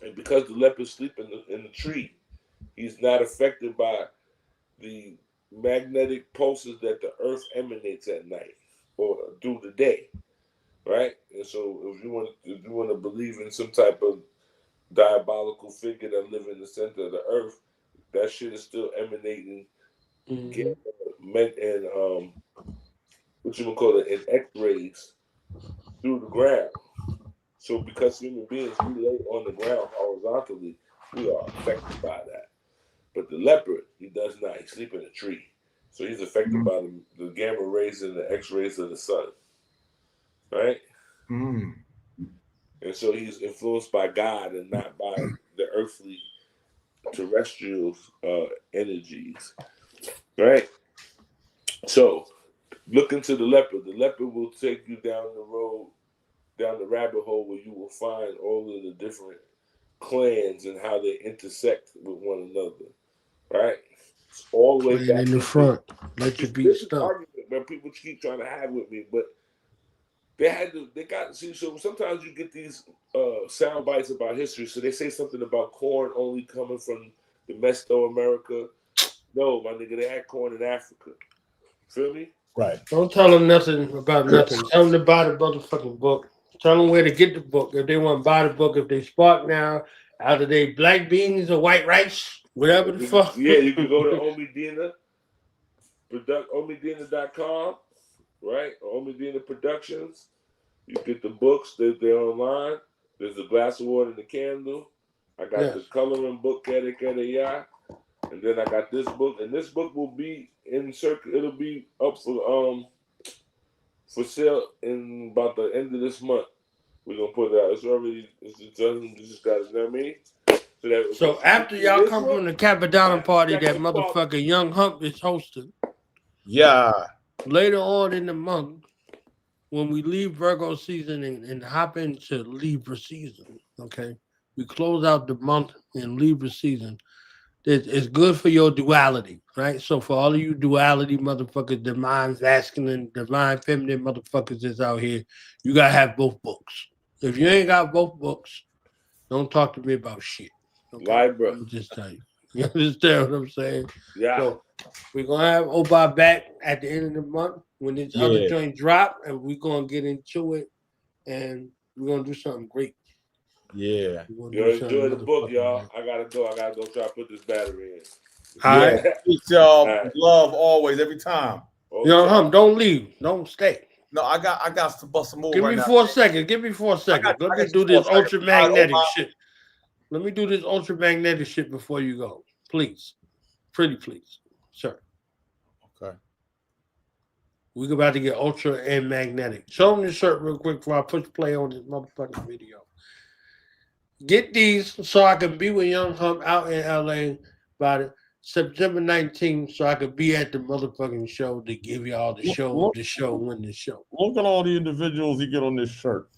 and because the leopard sleeps in the tree, he's not affected by the magnetic pulses that the earth emanates at night or through the day, right? And so, if you want to believe in some type of diabolical figure that live in the center of the earth, that shit is still emanating. And in X-rays through the ground. So because human beings, we lay on the ground horizontally, we are affected by that. But the leopard, he does not. He sleeps in a tree. So he's affected by the gamma rays and the X-rays of the sun. Right? And so he's influenced by God and not by the earthly terrestrial energies. Right? So look into the leopard. The leopard will take you down the road, down the rabbit hole, where you will find all of the different clans and how they intersect with one another. Right? It's all the way back in the front. Let you be stuck. Argument that people keep trying to have with me, but so sometimes you get these sound bites about history. So they say something about corn only coming from the Mesoamerica. No, my nigga, they had corn in Africa. Feel me? Right. Don't tell them nothing about nothing. Tell them to buy the motherfucking book. Tell them where to get the book. If they want to buy the book, if they spark now, either they black beans or white rice, whatever the fuck. Yeah, you can go to Omedina.com, right? Omedina Productions. You get the books, they're online. There's a glass of water and a candle. I got the coloring book, and then I got this book, and this book will be in circle. It'll be up for sale in about the end of this month. We're gonna put it out. It's already. It's done. You just got it. You know what I mean? So after y'all come from the Capadonna party that motherfucker Young Hump is hosting. Yeah. Later on in the month, when we leave Virgo season and hop into Libra season, okay? We close out the month in Libra season. It's good for your duality, right? So for all of you duality motherfuckers, divine masculine, divine feminine motherfuckers that's out here, you gotta have both books. If you ain't got both books, don't talk to me about shit. Okay? Libra. I'm just tell you. You understand what I'm saying? Yeah. So we're gonna have Oba back at the end of the month when this other joint drop, and we're gonna get into it, and we're gonna do something great. Yeah. Yo, enjoy the book, y'all. I gotta go. I gotta go try to put this battery in. All right. Peace, y'all. Love always, every time. Okay. Young Hump, don't leave. Don't stay. No, I got to bust a move. Give right me now. 4 seconds. Give me 4 seconds. Let me do this ultramagnetic shit. Let me do this ultramagnetic shit before you go. Please. Pretty please. Sir. Okay. We're about to get ultra and magnetic. Show them the shirt real quick before I push play on this motherfucking video. Get these so I can be with Young Hump out in LA by September 19th so I could be at the motherfucking show to give y'all the show, when the show. Look at all the individuals you get on this shirt.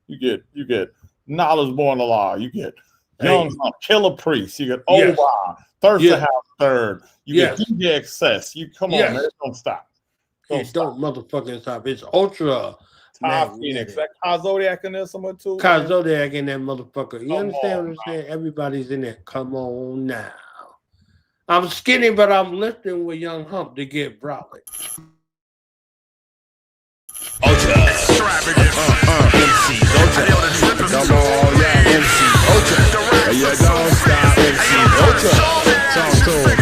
You get Knowledge Born Alive. You get Young Hump, Killah Priest. You get Oba, Thursday House Third. You get DJ Excess. You come on, man. Don't stop. Don't motherfucking stop. It's ultra. Top Phoenix. That Kai Zodiac in there somewhere too. Kai Zodiac in that motherfucker. You understand what I'm saying? Everybody's in there. Come on now. I'm skinny, but I'm lifting with Young Hump to get brolic. Ultra extravagant MCs. Ultra. Come on, yeah, MCs. Ultra. You don't stop MCs. Ultra. Talk to him.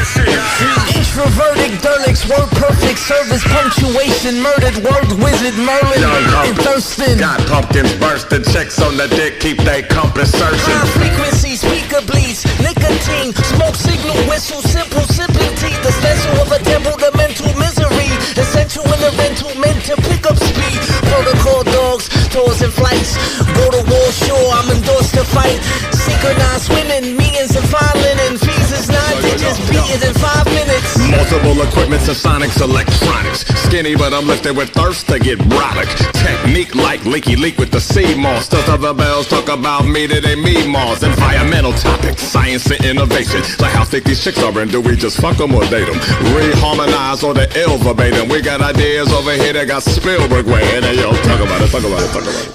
Introverted, Derlix, word perfect, service, punctuation, murdered, word wizard, Merlin, and Thurston. Got pumpkins bursting, checks on the dick, keep they compass searching. High frequency, speaker bleeds, nicotine, smoke signal, whistle, simple, sipping tea, the stencil of a temple, the mental misery, essential in the rental, meant to pick up speed. Protocol dogs, tours and flights, go to war, sure, I'm endorsed to fight. Synchronized women, meetings and fine linen, fees is 9 digits, beat it in 5 minutes. Multiple equipments and sonics, electronics. Skinny, but I'm lifted with thirst to get brolic. Technique like leaky leak with the sea moss. Still other bells talk about me to they me malls. Environmental topics, science and innovation. Like how thick these chicks are, and do we just fuck them or date them? Reharmonize or the ill verbatim. We got ideas over here that got Spielberg way. Hey, yo, talk about it.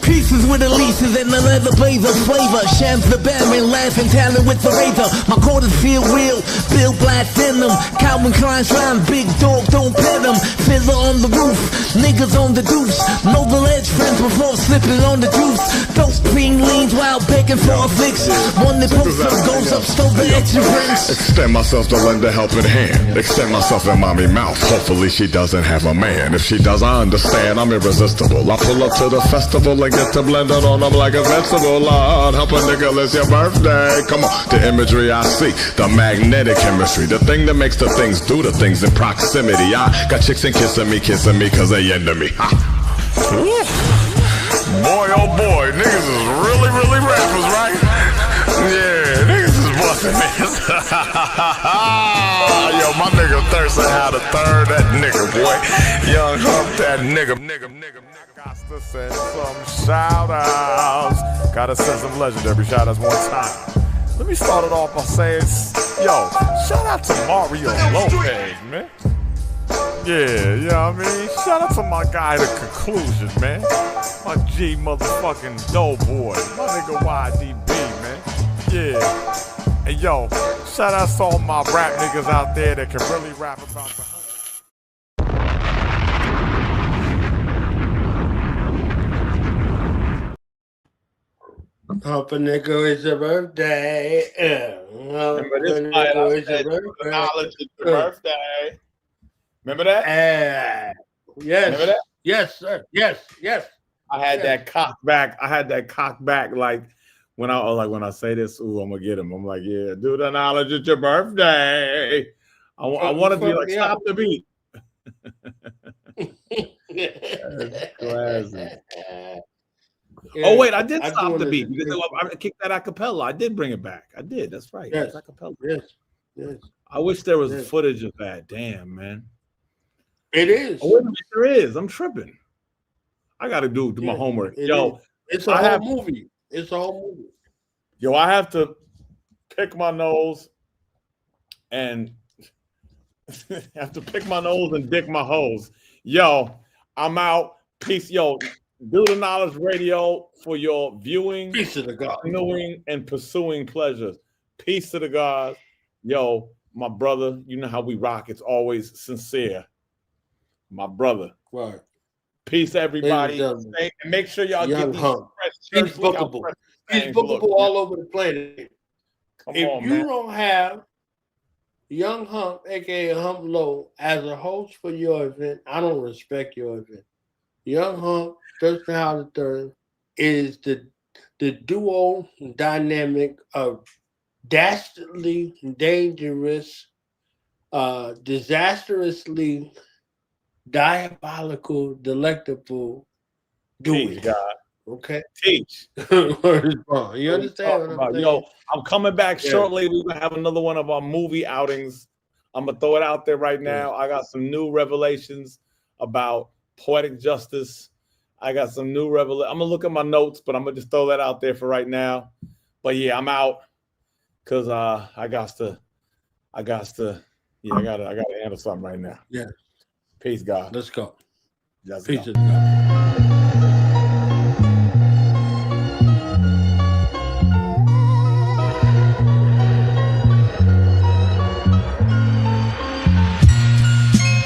Pieces with Elises and the leather blazer flavor. Shams the Batman laughing, talent with the razor. My quarters feel real, Bill Blast in them. Calvin Klein's rhyme, big dog, don't pet them. Fiddler on the roof, niggas on the deuce. Know the ledge friends before slipping on the juice. Dope green leans while begging for a fix. One that posts up, goes up, stole the extra rings. Extend myself to lend a helping hand. Extend myself in mommy mouth. Hopefully she doesn't have a man. If she does, I understand. I'm irresistible. I pull up to the festival and get to blend it on them like a vegetable. Lord, help a nigga, it's your birthday. Come on, the imagery I see, the magnetic chemistry, the thing that makes the things do the things in proximity. I got chicks and kissing me cause they into me. Ha. Boy, oh boy, niggas is really rappers, right? Yeah, niggas is busting niggas. Yo, my nigga Thurston had a third, that nigga, boy. Young Hump, that nigga. Got to send some shout outs. Gotta send some legendary shout outs one time. Let me start it off by saying, yo, shout out to Mario Lopez, man. Yeah, you know what I mean? Shout out to my guy, The Conclusion, man. My G motherfucking Doughboy. My nigga YDB, man. Yeah. And yo, shout out to all my rap niggas out there that can really rap about the Hope a nigga is your birthday. Remember this fight I said, knowledge is your birthday. Remember that? Yes. Remember that? Yes, sir. Yes. I had that cock back. Like when I say this, ooh, I'm gonna get him. I'm like, yeah, do the knowledge it's your birthday. I want to be like, stop the beat. That's classic. Yeah, Oh wait, I did I stop the do beat understand. because I kicked that acapella. I did bring it back. I did. That's right. Yes. It's acapella. Yes. I wish there was Yes. footage of that. Damn, man. It is. Oh, wait a minute, there is. I'm tripping. I got to do my homework. Yo, it's a whole movie. It's a whole movie. Yo, I have to pick my nose and dick my hose. Yo, I'm out. Peace. Yo, do the knowledge radio for your viewing, peace to the God, knowing, and pursuing pleasures. Peace to the gods. Yo, my brother, you know how we rock. It's always sincere. My brother. Right. Peace, everybody. Make sure y'all get these fresh He's bookable. He's bookable all over the planet. If you don't have Young Hump, aka Hump Low, as a host for your event, I don't respect your event. Young Hump, Thurston Howard III, is the duo dynamic of dastardly dangerous, disastrously diabolical, delectable doing. God. Okay. Teach. You understand what I'm saying? Yo, I'm coming back shortly. We're gonna have another one of our movie outings. I'm gonna throw it out there right now. I got some new revelations about poetic justice. I got some new revelation. I'm gonna look at my notes, but I'm gonna just throw that out there for right now. But yeah, I'm out because I gotta handle something right now. Yeah. Peace, God. Let's go. Let's Peace go. to God.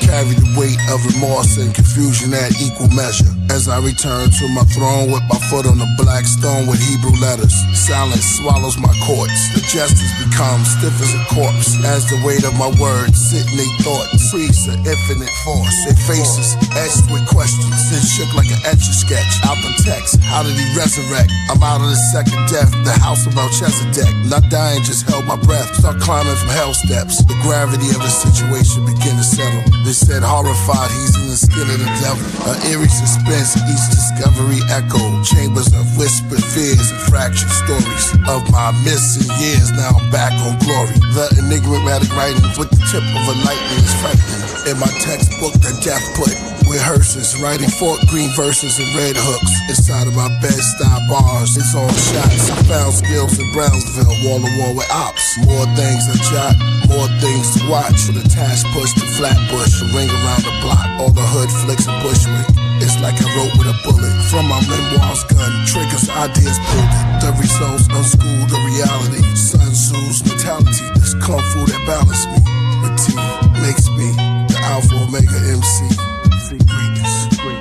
Carry the weight of remorse and confusion at equal measure. As I return to my throne with my foot on the black stone with Hebrew letters. Silence swallows my courts. The justice becomes stiff as a corpse. As the weight of my words sit in their thoughts. Priests of infinite force. Their faces etched with questions. It shook like an etch-a-sketch. Out the text, how did he resurrect? I'm out of the second death, the house of Melchizedek. Not dying, just held my breath. Start climbing from hell steps. The gravity of the situation began to settle. They said horrified, he's in the skin of the devil. An eerie suspense, each discovery echoed. Chambers of whispered fears and fractured stories of my missing years. Now I'm back on glory. The enigmatic writing with the tip of a lightning is frightening. In my textbook that death put with hearses, writing fork green verses and red hooks. Inside of my bed-style bars, it's all shots. I found skills in Brownsville, wall to wall with ops. More things I jot, more things to watch. With a task push to Flatbush, a ring around the block. All the hood flicks and Bushwick. It's like I wrote with a bullet. From my memoirs gun, triggers, ideas pulled it. The results unschooled the reality. Sun Tzu's mentality, this kung fu that balanced me. But T makes me the Alpha Omega MC.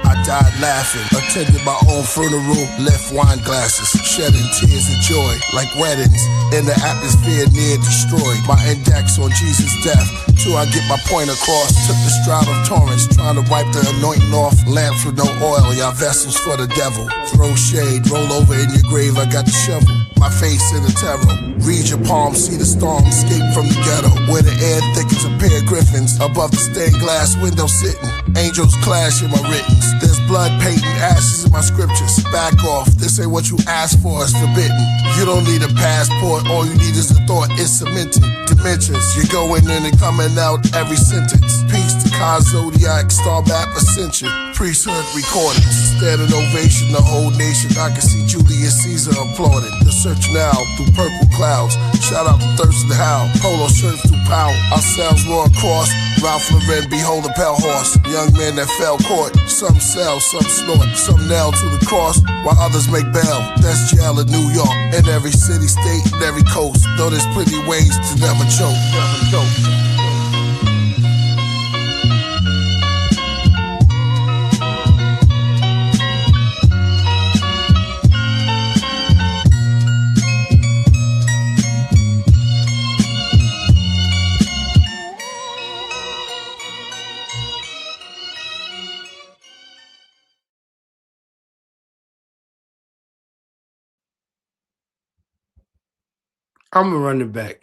I died laughing, attended my own funeral, left wine glasses, shedding tears of joy like weddings. In the atmosphere near destroyed, my index on Jesus' death. Till I get my point across, took the stride of torrents, trying to wipe the anointing off. Lamps with no oil, y'all vessels for the devil. Throw shade, roll over in your grave, I got the shovel. My face in the terror. Read your palm, see the storm, escape from the ghetto. Where the air thickens a pair of griffins above the stained glass window sitting. Angels clash in my writtens. There's blood, painting, ashes in my scriptures. Back off, this ain't what you asked for, it's forbidden. You don't need a passport, all you need is a thought, it's cemented. Dimensions, you're going in and coming out every sentence. Peace to Kai Zodiac, Star Map Ascension. Priesthood recordings, standing ovation, the whole nation. I can see Julius Caesar applauding. The search now through purple clouds. Shout out to Thurston Howe, polo shirts through power. Ourselves roar across. Ralph Lauren, behold a pale horse. Young men that fell court. Some sell, some snort, some nail to the cross, while others make bail. That's jail in New York, in every city, state, and every coast. Though there's plenty ways to never choke, never choke. I'm gonna run it back.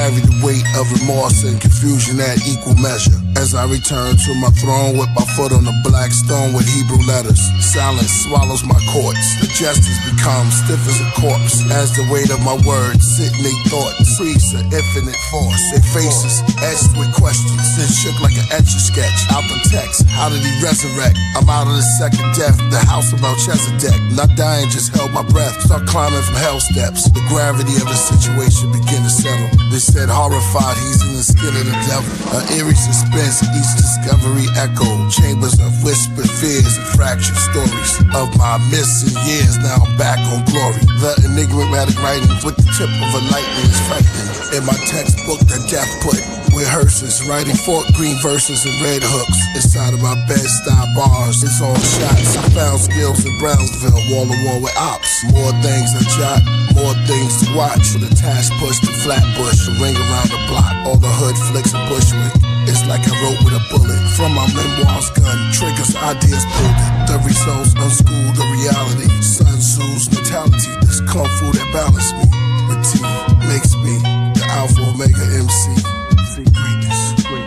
Carry the weight of remorse and confusion at equal measure. As I return to my throne with my foot on the black stone with Hebrew letters. Silence swallows my courts. The justice becomes stiff as a corpse. As the weight of my words sit in their thoughts. Priests of infinite force. Their faces etched with questions. Then shook like an etch-a-sketch. Out the text, how did he resurrect? I'm out of the second death, the house of Melchizedek. Not dying, just held my breath. Start climbing from hell steps. The gravity of the situation began to settle. They said horrified, he's in the skin of the devil. An eerie suspense, each discovery echoed. Chambers of whispered fears and fractured stories of my missing years. Now I'm back on glory. The enigmatic writing with the tip of a lightning is frightening. In my textbook that death put with hearses, writing fork green verses and red hooks. Inside of my bed-style bars, it's all shots. I found skills in Brownsville, wall to wall with ops. More things to jot, more things to watch. With a task push to Flatbush, a ring around the block. All the hood flicks and Bushwick. It's like I wrote with a bullet. From my memoirs gun, triggers, ideas pulled it. The results unschooled the reality. Sun Tzu's mentality, this kung fu that balanced me. The T makes me the Alpha Omega MC.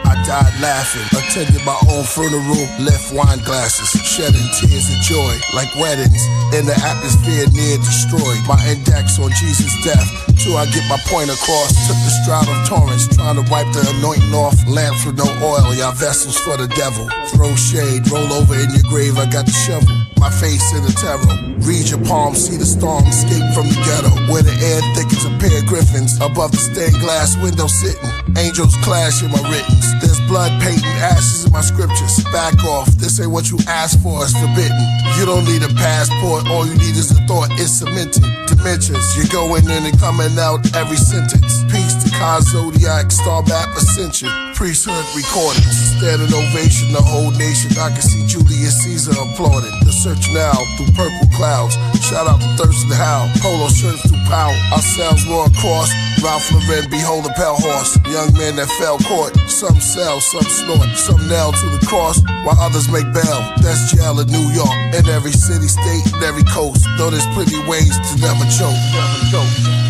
I died laughing, attended my own funeral, left wine glasses, shedding tears of joy like weddings. In the atmosphere near destroyed, my index on Jesus' death. Till I get my point across, took the stride of torrents, trying to wipe the anointing off. Lamps with no oil, y'all vessels for the devil. Throw shade, roll over in your grave, I got the shovel. My face in the tarot. Read your palm, see the storm, escape from the ghetto. Where the air thick as a pair of griffins. Above the stained glass window sitting. Angels clash in my writtens. There's blood, paint, and ashes in my scriptures. Back off, this ain't what you asked for, it's forbidden. You don't need a passport, all you need is a thought, it's cemented. Dimensions, you're going in and coming out every sentence. Peace to Kai Zodiac, Star Map Ascension. Priesthood recordings, standing ovation, the whole nation. I can see Julius Caesar applauding. The search now through purple clouds. Shout out to Thurston Howe, polo shirts through power. Ourselves roar across. Ralph Lauren, behold a pale horse. Young men that fell court. Some sell, some snort, some nail to the cross, while others make bail. That's jail in New York, in every city, state, and every coast. Though there's plenty ways to never choke. Never choke.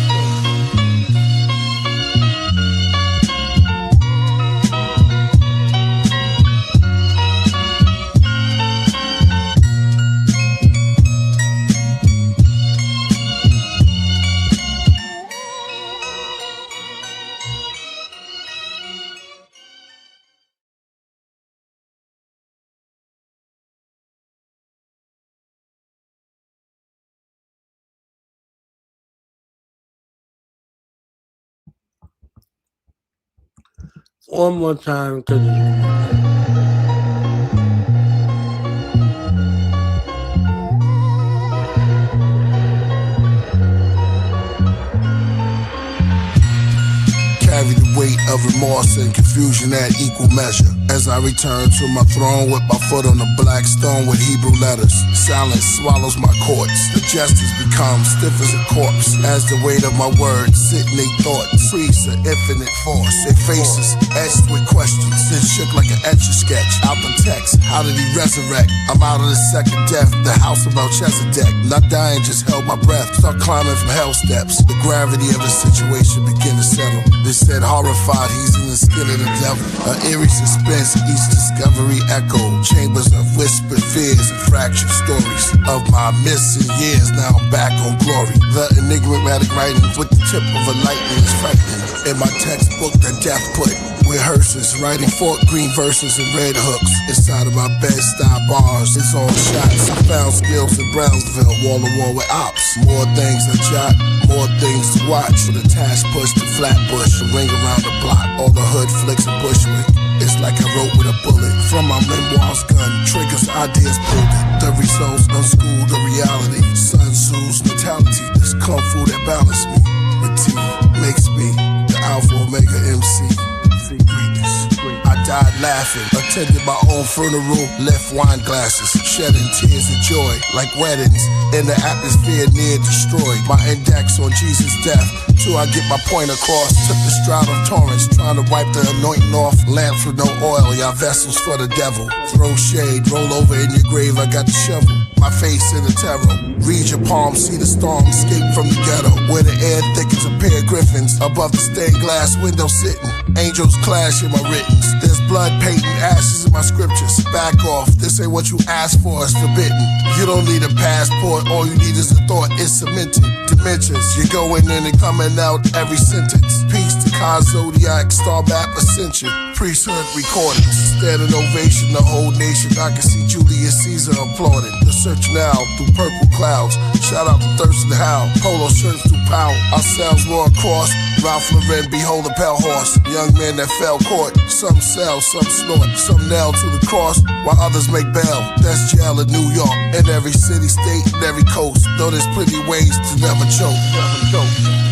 One more time, because carry the weight of remorse and confusion at equal measure. As I return to my throne with my foot on the black stone with Hebrew letters. Silence swallows my courts. The justice becomes stiff as a corpse. As the weight of my words sit in their thoughts. Priests of infinite force. Their faces etched with questions. Then shook like an etch-a-sketch. Out the text, how did he resurrect? I'm out of the second death, the house of Melchizedek. Not dying, just held my breath. Start climbing from hell steps. The gravity of the situation began to settle. They said horrified, he's in the skin of the devil. An eerie suspense, each discovery echoed. Chambers of whispered fears and fractured stories of my missing years. Now I'm back on glory. The enigmatic writing with the tip of a lightning is frightening. In my textbook that death put with hearses, writing fork green verses and red hooks. Inside of my bed-style bars, it's all shots. I found skills in Brownsville, wall to wall with ops. More things to jot, more things to watch. With a task push to Flatbush, a ring around the block. All the hood flicks and Bushwick. It's like I wrote with a bullet. From my memoirs gun, triggers, ideas pulled it. The results unschooled the reality. Sun Tzu's mentality, this kung fu that balanced me. The T makes me the Alpha Omega MC. I died laughing, attended my own funeral, left wine glasses, shedding tears of joy like weddings. In the atmosphere near destroyed, my index on Jesus' death. Till I get my point across, took the stride of torrents, trying to wipe the anointing off. Lamps with no oil, y'all vessels for the devil. Throw shade, roll over in your grave, I got the shovel. My face in the tarot. Read your palm, see the storm, escape from the ghetto. Where the air thick as a pair of griffins. mittens. Above the stained glass window sitting, angels clash in my writtens. There's blood, paint, and ashes in my scriptures. Back off, this ain't what you asked for, it's forbidden. You don't need a passport, all you need is a thought, it's cemented. Dimensions, you're going in and coming out every sentence. Peace to Kai Zodiac, Star Map Ascension. Priesthood recordings, standing ovation, the whole nation. I can see Julius Caesar applauding. The search now through purple clouds. Shout out to Thurston Howe, polo shirts through power. Ourselves roar across. Ralph Lauren, behold a pale horse. Young men that fell court. Some sell, some snort, some nail to the cross, while others make bail. That's jail in New York, in every city, state, and every coast. Though there's plenty ways to never choke. Never choke.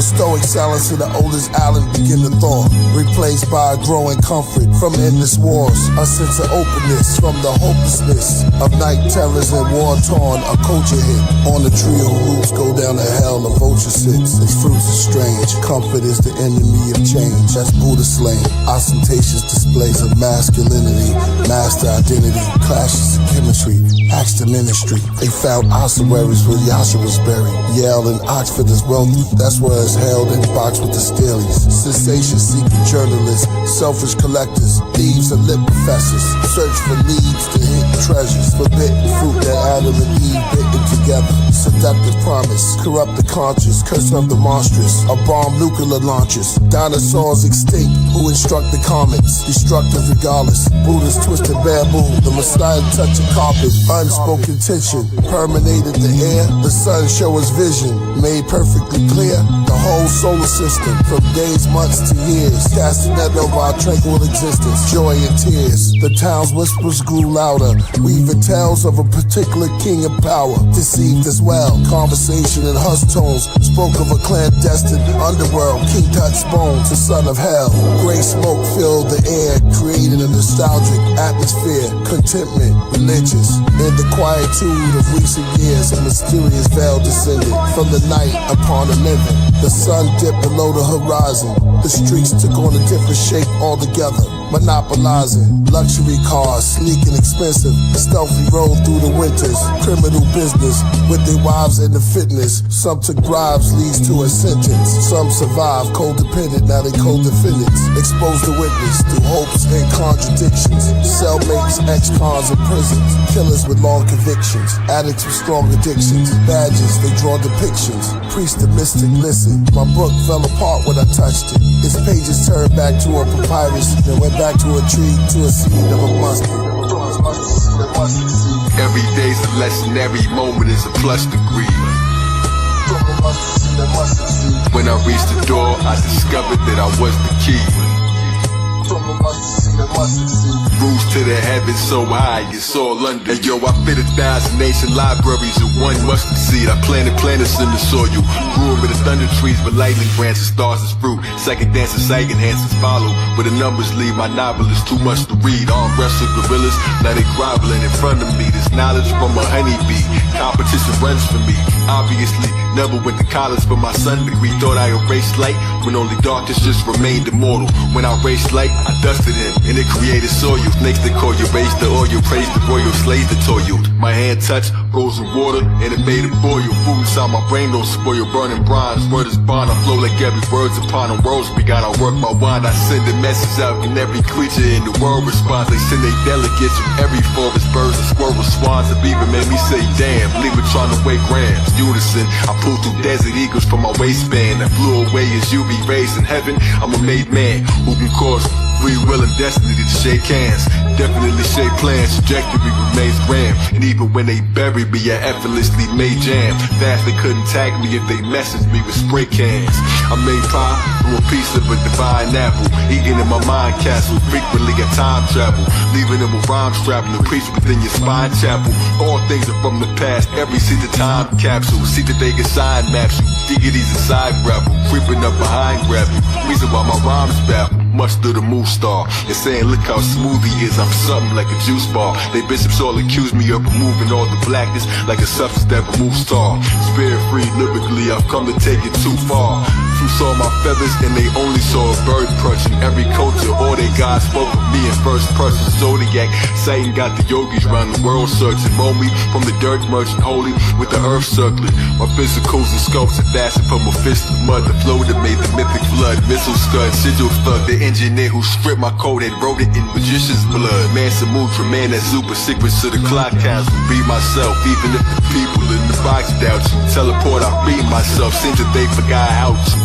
Stoic silence of the oldest island begin to thaw, replaced by a growing comfort from endless wars. A sense of openness from the hopelessness of night terrors and war-torn. A culture hit on the tree whose roots go down to hell. A vulture sits, its fruits are strange. Comfort is the enemy of change. That's Buddha slain. Ostentatious displays of masculinity, master identity, clashes of chemistry, acts to ministry. They found ossuaries where Yasha was buried. Yale and Oxford is wealthy. That's where it's held in box with the Steelies. Sensation-seeking journalists, selfish collectors, thieves and lit professors. Search for leads to hidden treasures, forbidden fruit that Adam and Eve bitten together. Seductive promise, corrupt the conscious, curse of the monstrous. A bomb nuclear launches, dinosaurs extinct who instruct the comets. Destructive regardless, Buddha's twisted bamboo. The Messiah touch a carpet, unspoken tension permeated the air. The sun show us vision, made perfectly clear. The whole solar system, from days, months to years, casting net over our tranquil existence, joy and tears. The town's whispers grew louder, weaving tales of a particular king of power, deceived as well. Conversation in hushed tones spoke of a clandestine underworld, King Tut's bones, the son of hell. Gray smoke filled the air, creating a nostalgic atmosphere. Contentment, religious, in the quietude of recent years, a mysterious veil descended from the night upon the living. The sun dipped below the horizon. The streets took on a different shape altogether. Monopolizing luxury cars, sleek and expensive, stealthy rolled through the winters. Criminal business with their wives and the fitness. Some took bribes, leads to a sentence. Some survived, codependent, now they co-defendants. Exposed the witness through hopes and contradictions. Cellmates, ex-cons in prisons. Killers with long convictions. Addicts with strong addictions. Badges, they draw depictions. Priest and mystic, listen. My book fell apart when I touched it. Its pages turned back to a papyrus, then went back to a tree, to a seed of a mustard. Every day's a lesson, every moment is a plus degree. When I reached the door, I discovered that I was the key. Roots to the heavens so high, it's all under. And yo, I fit 1,000 ancient libraries in one mustard seed. I planted planets in the soil, grew them with the thunder trees, with lightning branches, stars as fruit. Second dances, sight enhances follow, but the numbers leave my novel is too much to read. Arm wrestle gorillas, now they groveling in front of me. This knowledge from a honeybee, competition runs for me. Obviously, never went to college for my son degree. Thought I erased light, when only darkness just remained immortal. When I erased light, I dusted him, and it created soil. Snakes that call you, raise the oil, praise the royal, slaves that toil. My hand touched frozen water, and it made it boil. Food inside my brain don't spoil, burning bronze. Word is bond, I flow like every word's upon a rose. We gotta work my wand, I send a message out, and every creature in the world responds. They send their delegates from every forest, birds and squirrels, swans. The beaver made me say, damn, leave it trying to weigh grams. Unison, I pulled through desert eagles from my waistband. I flew away as UV rays in heaven. I'm a made man who can cause free will and destiny to shake hands. Definitely shape plans, trajectory remains grand. And even when they buried me, I effortlessly made jam. Fast they couldn't tag me if they messaged me with spray cans. I made pie from a piece of a divine apple, eating in my mind castle, frequently a time travel, leaving them with rhymes traveling, preach within your spine chapel. All things are from the past, every seat the time capsule. See that they can sign maps you, deities inside gravel, creeping up behind gravity. Reason why my rhymes baffle, much through the move star. And saying look how smooth he is, I'm something like a juice bar. They bishops all accuse me of removing all the blackness like a substance that removes tar. Spirit free lyrically, I've come to take it too far. Some saw my feathers and they only saw a bird crutching. Every culture, all they gods spoke of me in first person. Zodiac, Satan got the yogis round the world searching. Mold me from the dirt merchant, holy with the earth circling. My physicals and sculpts are fastened from a fist of mud. The flow that made the mythic flood, missile scud, sigil thug. The engineer who script my code and wrote it in magician's blood. Man Samutra, man that super secrets to the clock council. Be myself, even if the people in the box doubt you. Teleport, I be myself, seems that they forgot how to.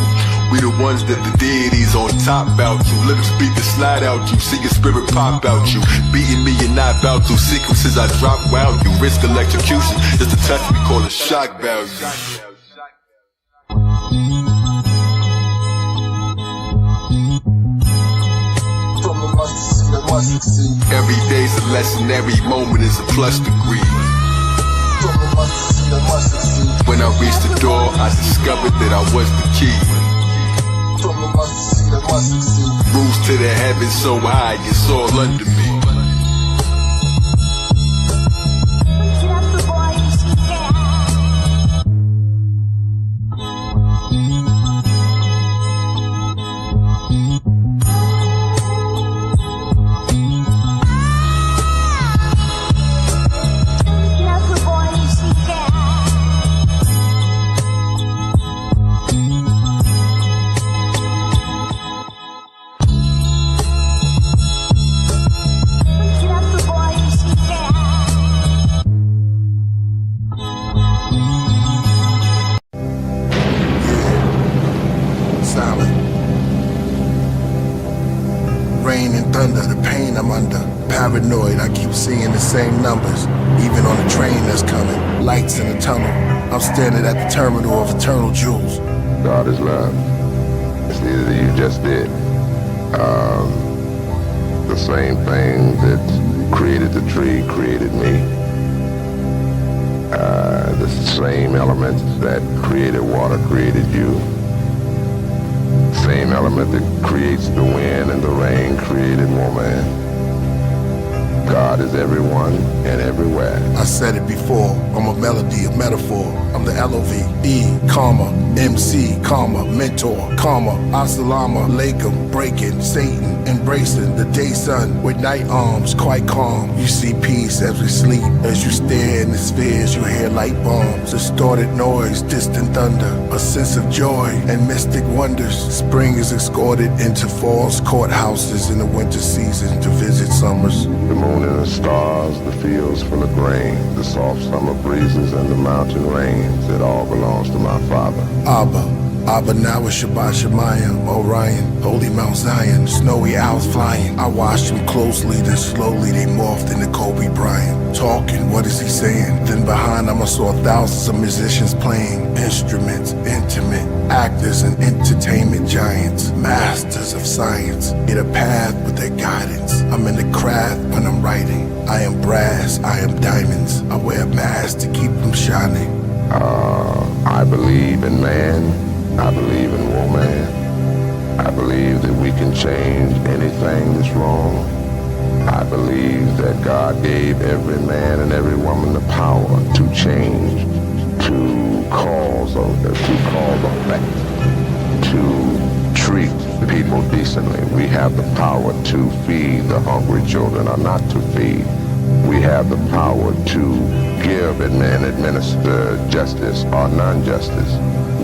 We the ones that the deities on top bout you. Lyrics beat the slide out you, see your spirit pop out you. Beating me and not bout to. Sequences I drop wild you. Risk electrocution, just a touch we call a shock value. Every day's a lesson, every moment is a plus degree. When I reached the door, I discovered that I was the key. Rules to the heavens so high, it's all under me. Paranoid, I keep seeing the same numbers, even on the train that's coming. Lights in the tunnel. I'm standing at the terminal of eternal jewels. God is love. It's either that you just did. The same thing that created the tree created me. The same elements that created water created you. Same element that creates the wind and the rain created woman. God is everyone and everywhere. I said it before, I'm a melody, a metaphor. I'm the L-O-V-E, comma, MC, comma, mentor, comma, Assalamu alaikum, breaking, Satan, embracing the day sun with night arms, quite calm. You see peace as we sleep, as you stare in the spheres, you hear light bombs, distorted noise, distant thunder, a sense of joy and mystic wonders. Spring is escorted into fall's courthouses in the winter season to visit summers. The moon and the stars, the fields full of grain, the soft summer breezes and the mountain rains, it all belongs to my Father. Abba now is Shabbat Shemayim, Orion, Holy Mount Zion, snowy owls flying. I watched them closely, then slowly they morphed into Kobe Bryant. Talking, what is he saying? Then behind him I saw thousands of musicians playing instruments, intimate, actors and entertainment giants, masters of science. Get a path with their guidance. I'm in the craft when I'm writing. I am brass, I am diamonds. I wear a mask to keep them shining. I believe in man. I believe in woman. I believe that we can change anything that's wrong. I believe that God gave every man and every woman the power to change, to cause effect, to treat people decently. We have the power to feed the hungry children or not to feed. We have the power to give and administer justice or non-justice.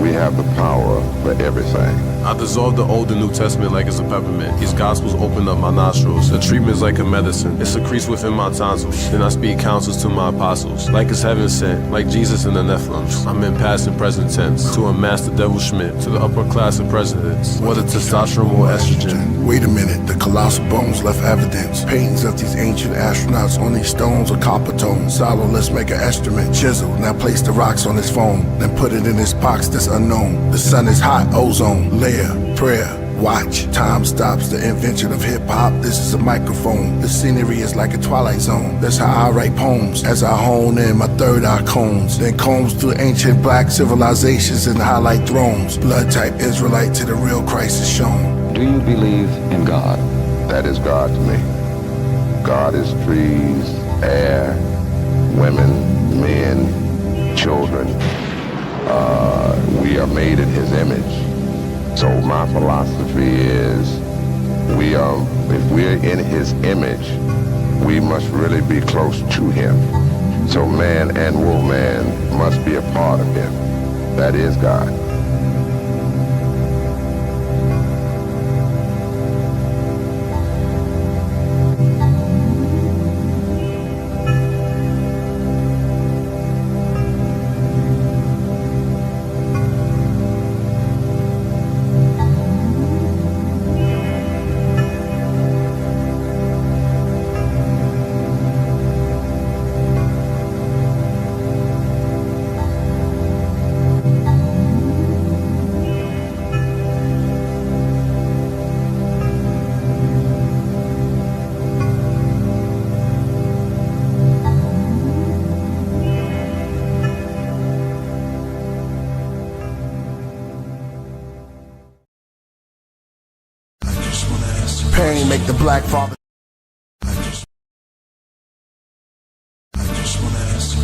we have the power for everything. I dissolve the Old and New Testament like it's a peppermint. These gospels open up my nostrils. The treatment's like a medicine. It secretes within my tonsils. Then I speak counsels to my apostles. Like it's heaven sent, like Jesus and the Nephilims. I'm in past and present tense. To unmask the devil Schmidt, to the upper class of presidents. What a testosterone or estrogen. Wait a minute, the colossal bones left evidence. Paintings of these ancient astronauts on these stones are copper tone. Solo, let's make an instrument. Chisel, now place the rocks on his phone. Then put it in his box that's unknown. The sun is hot, ozone, layer, prayer. Watch, time stops the invention of hip-hop. This is a microphone. The scenery is like a twilight zone. That's how I write poems. As I hone in my third eye combs. Then combs through ancient black civilizations and highlight thrones. Blood type Israelite to the real Christ is shown. Do you believe in God? That is God to me. God is trees, air, women, men, children. We are made in his image. So my philosophy is if we're in his image, we must really be close to him. So man and woman must be a part of him. That is God. Pain make the black father.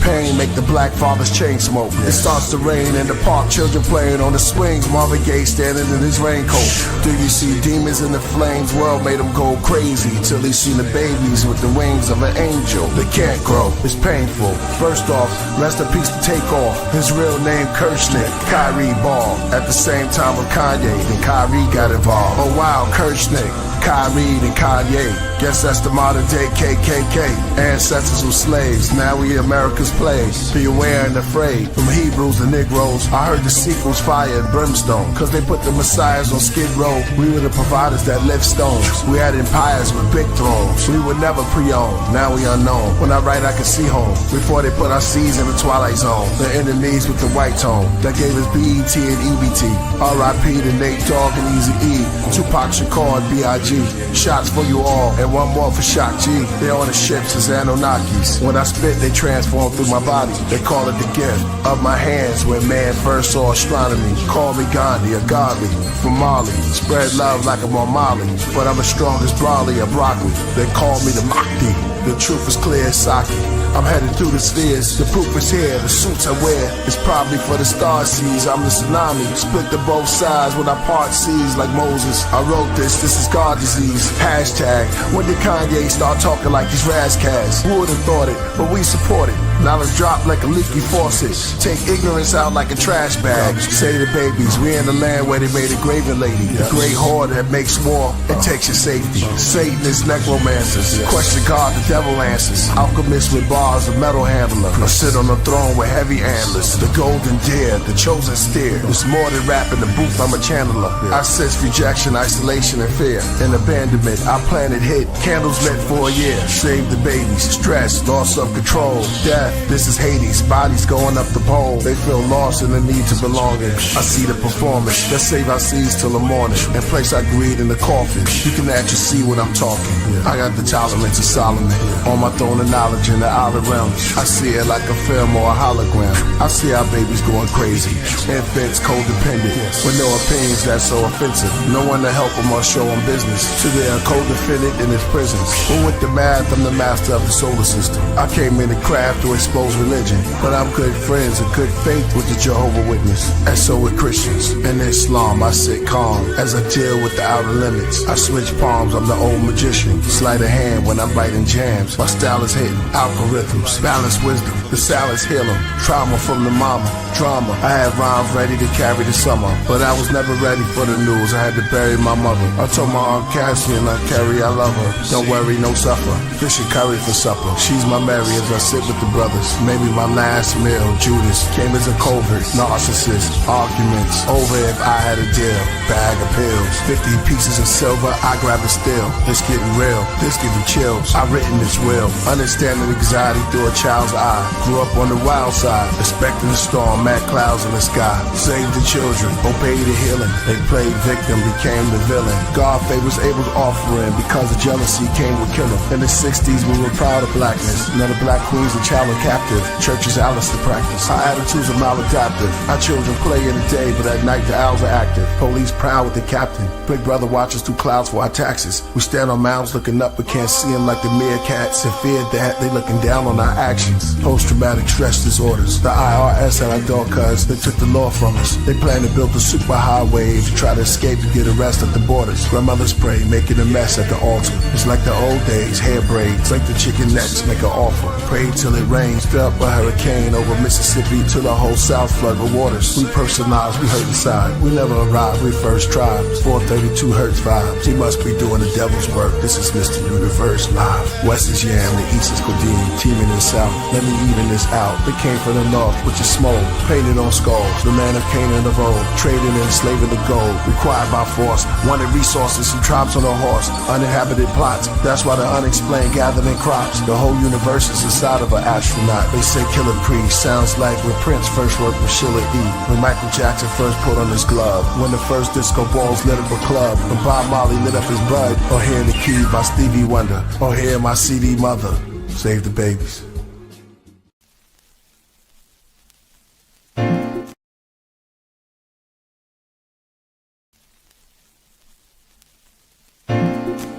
Pain make the black father's chain smoke. It starts to rain in the park, children playing on the swings. Marvin Gaye standing in his raincoat. Do you see demons in the flames? World made him go crazy till he seen the babies with the wings of an angel. They can't grow, it's painful. First off, rest in peace to Takeoff. His real name Kirchnick, Kyrie Ball. At the same time with Kanye, then Kyrie got involved. Oh wow, Kirchnick, Kyrie and Kanye. Guess that's the modern day KKK. Ancestors were slaves, now we America's plagues. Be aware and afraid. From Hebrews to Negroes, I heard the sequels fire and brimstone. Cause they put the messiahs on Skid Row. We were the providers that lift stones. We had empires with big thrones. We were never pre-owned, now we unknown. When I write I can see home. Before they put our seeds in the twilight zone. The enemies with the white tone. That gave us BET and EBT. R.I.P. to Nate Dogg and Easy E. Tupac Shakur and B.I.G. Shots for you all, and one more for Shock G. They on the ships as Anunnakis. When I spit, they transform through my body. They call it the gift of my hands when man first saw astronomy. Call me Gandhi, a godly from Mali. Spread love like I'm on Molly, but I'm as strong as broccoli or broccoli. They call me the Mahdi. The truth is clear as sake. I'm headed through the spheres, the proof is here, the suits I wear is probably for the star seas. I'm the tsunami, split to both sides when I part seas like Moses. I wrote this is God disease. Hashtag, when did Kanye start talking like these Razzcats? Who would've thought it, but we support it. Knowledge drop like a leaky faucet. Take ignorance out like a trash bag. Say to the babies, we in the land where they made a graven lady. The great horde that makes war and takes your safety. Satanists, necromancers, question God, the devil answers. Alchemists with bars, a metal handler. I sit on the throne with heavy antlers. The golden deer, the chosen steer. It's more than rap in the booth, I'm a channeler. I sense rejection, isolation, and fear. And abandonment, our planet hit. Candles lit for a year. Save the babies, stress, loss of control, death. This is Hades, bodies going up the pole. They feel lost in the need to belonging. I see the performance, let's save our seeds till the morning. And place our greed in the coffin. You can actually see what I'm talking. I got the tolerance of Solomon. On my throne of knowledge in the outer realms. I see it like a film or a hologram. I see our babies going crazy. Infants codependent. With no opinions that's so offensive. No one to help them or show them business. So they are codependent in his prisons. But with the math, I'm the master of the solar system. I came in to craft through a expose religion. But I'm good friends and good faith with the Jehovah Witness, and so with Christians. In Islam, I sit calm as I deal with the outer limits. I switch palms, I'm the old magician. Sleight of hand when I'm writing jams. My style is hidden, algorithms, balance wisdom. The salads heal them, trauma from the mama, drama. I had rhymes ready to carry the summer, but I was never ready for the news. I had to bury my mother. I told my Aunt Cassie and Aunt Carrie I love her. Don't worry, no suffer. Fish and curry for supper. She's my Mary as I sit with the brothers. Maybe my last meal, Judas, came as a covert, narcissist. Arguments over if I had a deal. Bag of pills, 50 pieces of silver, I grab the steel. This getting real, this giving chills. I written this will, understanding anxiety through a child's eye. Grew up on the wild side, expecting a storm, mad clouds in the sky. Saved the children, obeyed the healing. They played victim, became the villain. God favors Abel's offering because of jealousy came with killing. In the 60s we were proud of blackness. None of black queens and child are captive. Churches Alice to practice. Our attitudes are maladaptive. Our children play in the day, but at night the owls are active. Police proud with the captain. Big brother watches through clouds for our taxes. We stand on mounds looking up but can't see them like the meerkats. And fear that they looking down on our actions. Post-traumatic stress disorders. The IRS at our door cuz they took the law from us. They plan to build a super highway to try to escape and get arrested at the borders. Grandmothers pray, making a mess at the altar. It's like the old days, hair braids, like the chicken necks, make an offer. Pray till it rains, felt a hurricane over Mississippi till the whole South flood with waters. We personalized, we hurt inside. We never arrived, we first tried. 432 Hertz vibes. He must be doing the devil's work. This is Mr. Universe live. West is Yam, the East is Codeine, teaming in South. Let me even this out. They came from the North, which is smoke, painted on skulls. The land of Canaan of old, trading and enslaving the gold. Required by force, wanted resources, some tribes on a horse. Uninhabited plots, that's why the unexplained gathered in crops. The whole universe is inside of an astronaut. They say Killah Priest sounds like when Prince first worked with Sheila E. When Michael Jackson first put on his glove. When the first disco balls lit up a club. When Bob Marley lit up his bud. Or Hear the Key by Stevie Wonder. Or Hear My CD Mother. Save the babies.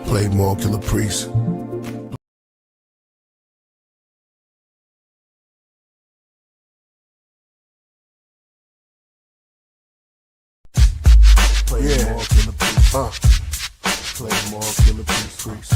Play more Killah Priest. Play more Killah Priest. Play more Killah Priest.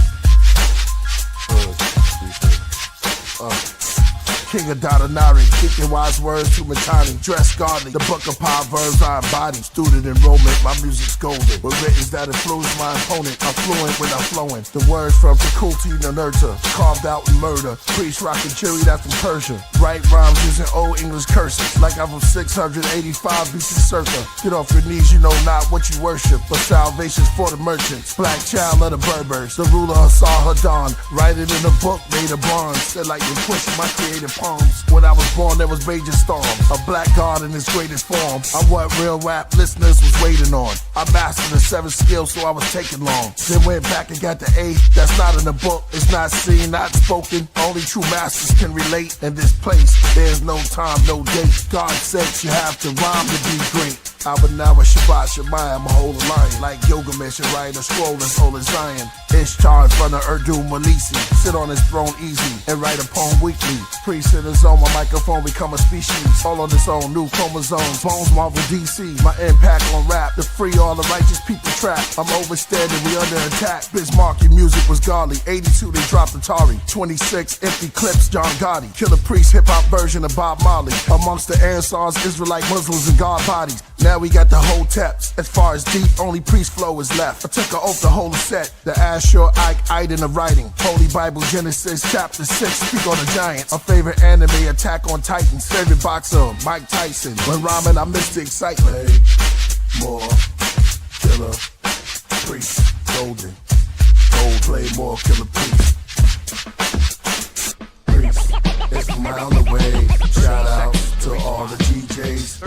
King of Dadanari, speaking wise words to Matani, dress godly, the book of Proverbs I embody, student enrollment, my music's golden, with writtens that influence my opponent, I'm fluent when I'm flowing, the words from faculty to nurture, carved out in murder, priest rockin' cherry, that's from Persia, write rhymes using old English curses, like I'm from 685 BC circa, get off your knees, you know not what you worship, but salvation's for the merchants, black child of the Berbers, the ruler Hassan Hadan, write it in a book made of bronze, said like you pushing my creative palms. When I was born, there was major storms. A black god in his greatest form. I'm what real rap listeners was waiting on. I mastered the 7 skills, so I was taking long. Then went back and got the 8. That's not in the book. It's not seen, not spoken. Only true masters can relate. In this place, there's no time, no date. God said you have to rhyme to be great. Abanawa Shabbat Shemayim, a whole lion. Like Gilgamesh and write a scroll as old as Zion. Ishtar in front of Urdu Malisi. Sit on his throne easy and write a poem weekly. Priest in his own, my microphone become a species. All on its own, new chromosomes. Bones Marvel DC. My impact on rap. To free all the righteous people trapped. I'm overstanding, we under attack. Bismarck, your music was godly. 82, they dropped Atari. 26, empty clips, John Gotti. Killah Priest, hip-hop version of Bob Marley. Amongst the Ansars, Israelite Muslims and God bodies. Now we got the whole taps. As far as deep, only priest flow is left. I took an oath to hold a set. The Ashur Ike of writing. Holy Bible Genesis chapter 6. Speak on the Giants. Our favorite anime, Attack on Titans. Favorite boxer, Mike Tyson. When rhyming, I miss the excitement. Play more Killah Priest. Golden. Gold play more Killah Priest. It's from around the way. Shout out to all the DJs.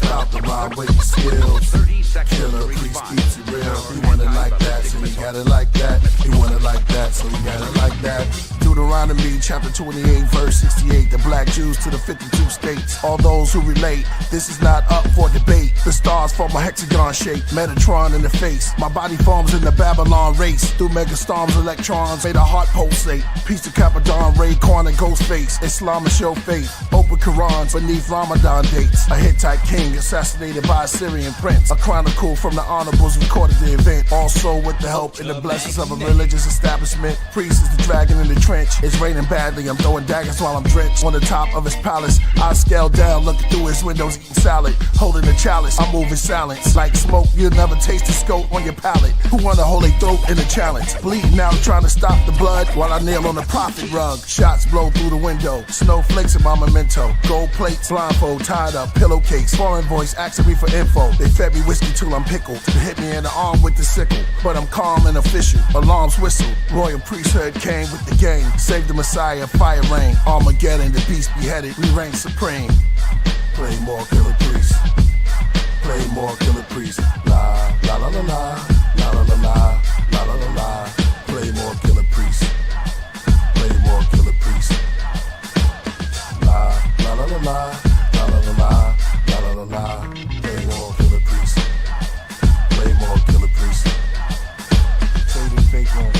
About the rhyme with the skills. Killah Priest keeps it real. He want it like that, so he got it like that. He want it like that, so he got it like that. Do Deuteronomy chapter 28 verse 68. The black Jews to the 52 states. All those who relate, this is not up for debate. The stars form a hexagon shape, Metatron in the face. My body forms in the Babylon race. Through megastorms, electrons made a heart pulsate. Peace to Capadon, Ray, Corn, and Ghostface. Islam is your faith. Open Qurans beneath Ramadan dates. A Hittite king assassinated by a Syrian prince. A chronicle from the honorables recorded the event. Also with the help and the blessings of a religious establishment. Priest is the dragon in the trench. It's raining badly, I'm throwing daggers while I'm drenched. On the top of his palace, I scale down, looking through his windows, eating salad. Holding a chalice, I move in silence. Like smoke, you'll never taste the scope on your palate. Who wanna hold a throat in a challenge? Bleeding out, trying to stop the blood while I kneel on the prophet rug. Shots blow through the window. Snowflakes in my memento. Gold plates, blindfold, tied up, pillowcase. Foreign voice asking me for info. They fed me whiskey till I'm pickled. They hit me in the arm with the sickle. But I'm calm and official. Alarms whistle. Royal priesthood came with the game. Save the Messiah, fire rain. Armageddon, the beast beheaded. We reign supreme. Play more killer priests. Play more killer priests. La la la la la. La la la la. La la la la. Play more killer priests. Play more killer priests. La la la la la. La la la la. La la la la. Play more killer priests. Play more killer priests. Fading fake one.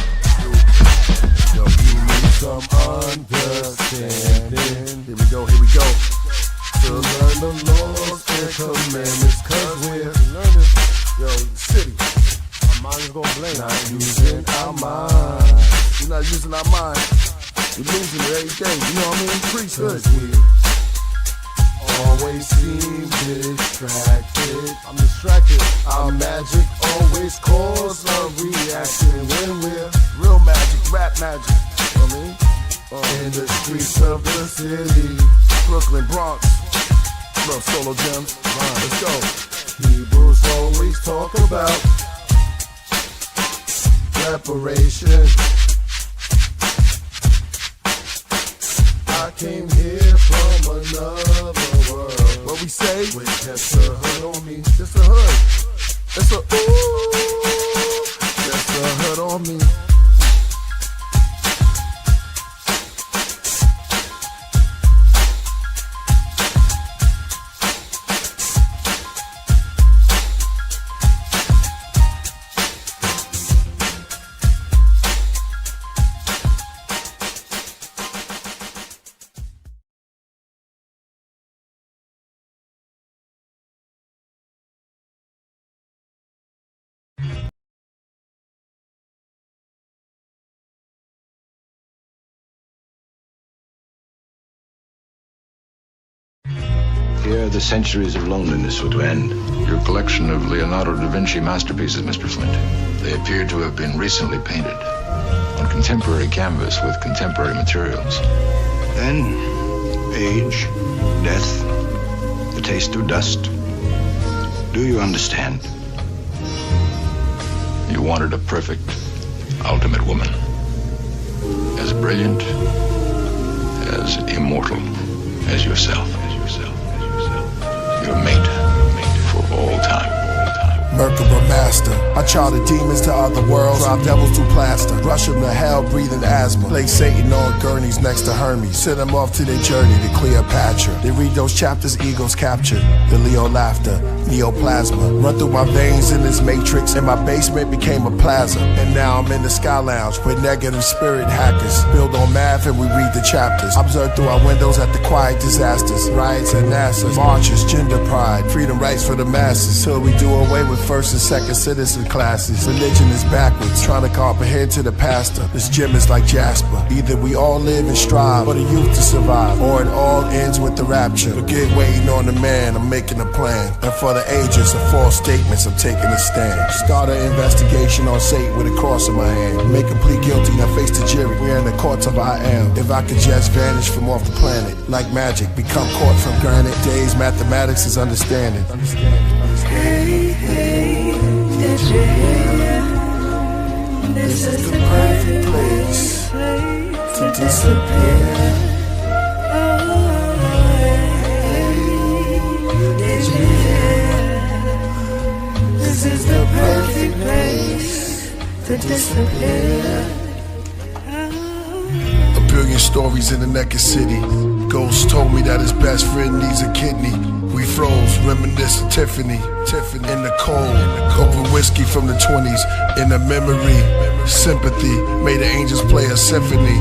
Yo, you need some understanding. Here we go, here we go. To learn the laws and commandments, cause we're learning. Yo, city. Our mind is gonna blame. Not using our mind. We're not using our mind. We're losing it every day. You know what I mean? Priesthood. We always seem distracted. I'm distracted. Our magic always cause a reaction when we're real magic, rap magic. You know what I mean? In the streets of the city, Brooklyn, Bronx. Love solo gems. Let's go. Hebrews always talk about reparation. I came here from another world. What we say? With just a hood on me. Just a hood. It's a ooh. Just a hood on me. Here, the centuries of loneliness were to end. Your collection of Leonardo da Vinci masterpieces, Mr. Flint. They appear to have been recently painted on contemporary canvas with contemporary materials. Then, age, death, the taste of dust. Do you understand? You wanted a perfect, ultimate woman. As brilliant, as immortal as yourself. Your mate for all time. Merkaba master, I charted demons to other worlds, drive devils to plaster, rush them to hell, breathing asthma, play Satan on gurneys next to Hermes, send them off to their journey to Cleopatra. They read those chapters, egos captured, the Leo laughter, neoplasma, run through my veins in this matrix, and my basement became a plaza, and now I'm in the Sky Lounge with negative spirit hackers, build on math and we read the chapters, observe through our windows at the quiet disasters, riots at NASA, marches, gender pride, freedom rights for the masses, till we do away with first and second citizen classes. Religion is backwards, trying to comprehend to the pastor. This gym is like Jasper. Either we all live and strive for the youth to survive, or it all ends with the rapture. Forget waiting on the man, I'm making a plan. And for the ages of false statements, I'm taking a stand. Start an investigation on Satan with a cross in my hand. Make him plead guilty, now face the jury. We're in the courts of I am. If I could just vanish from off the planet, like magic, become caught from granite. Days, mathematics is understanding. Hey, hey, did you hear? This is the perfect place to disappear. Hey, did you hear? This is the perfect place to disappear. billion stories in the naked city. Ghost told me that his best friend needs a kidney. We froze, reminiscing Tiffany in the cold. Open whiskey from the 20s in the memory. Sympathy made the angels play a symphony.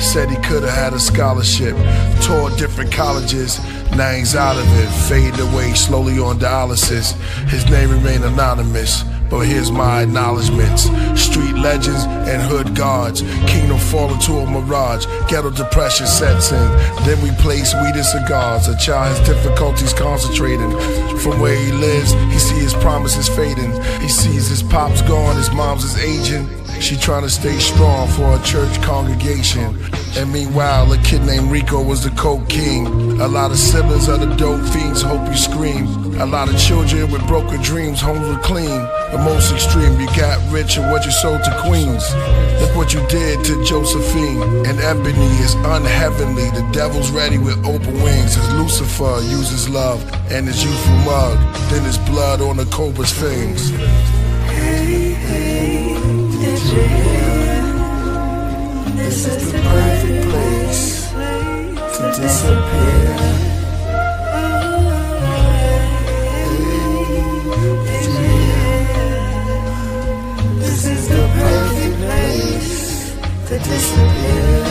Said he could've had a scholarship. Toured different colleges. Now he's out of it, fading away slowly on dialysis. His name remained anonymous, but here's my acknowledgements. Street legends and hood guards. Kingdom fall into a mirage. Ghetto depression sets in. Then we place weed and cigars. A child has difficulties concentrating. From where he lives, he sees his promises fading. He sees his pops gone, his mom's is aging. She trying to stay strong for a church congregation. And meanwhile, a kid named Rico was the coke king. A lot of siblings of the dope fiends hope you scream. A lot of children with broken dreams, homes were clean. The most extreme, you got rich and what you sold to queens. Look what you did to Josephine. And Ebony is unheavenly. The devil's ready with open wings. As Lucifer uses love and his youthful mug. Then his blood on the cobra's fangs. Hey, hey, did you hear? This is the perfect place to disappear. This is the perfect place to disappear.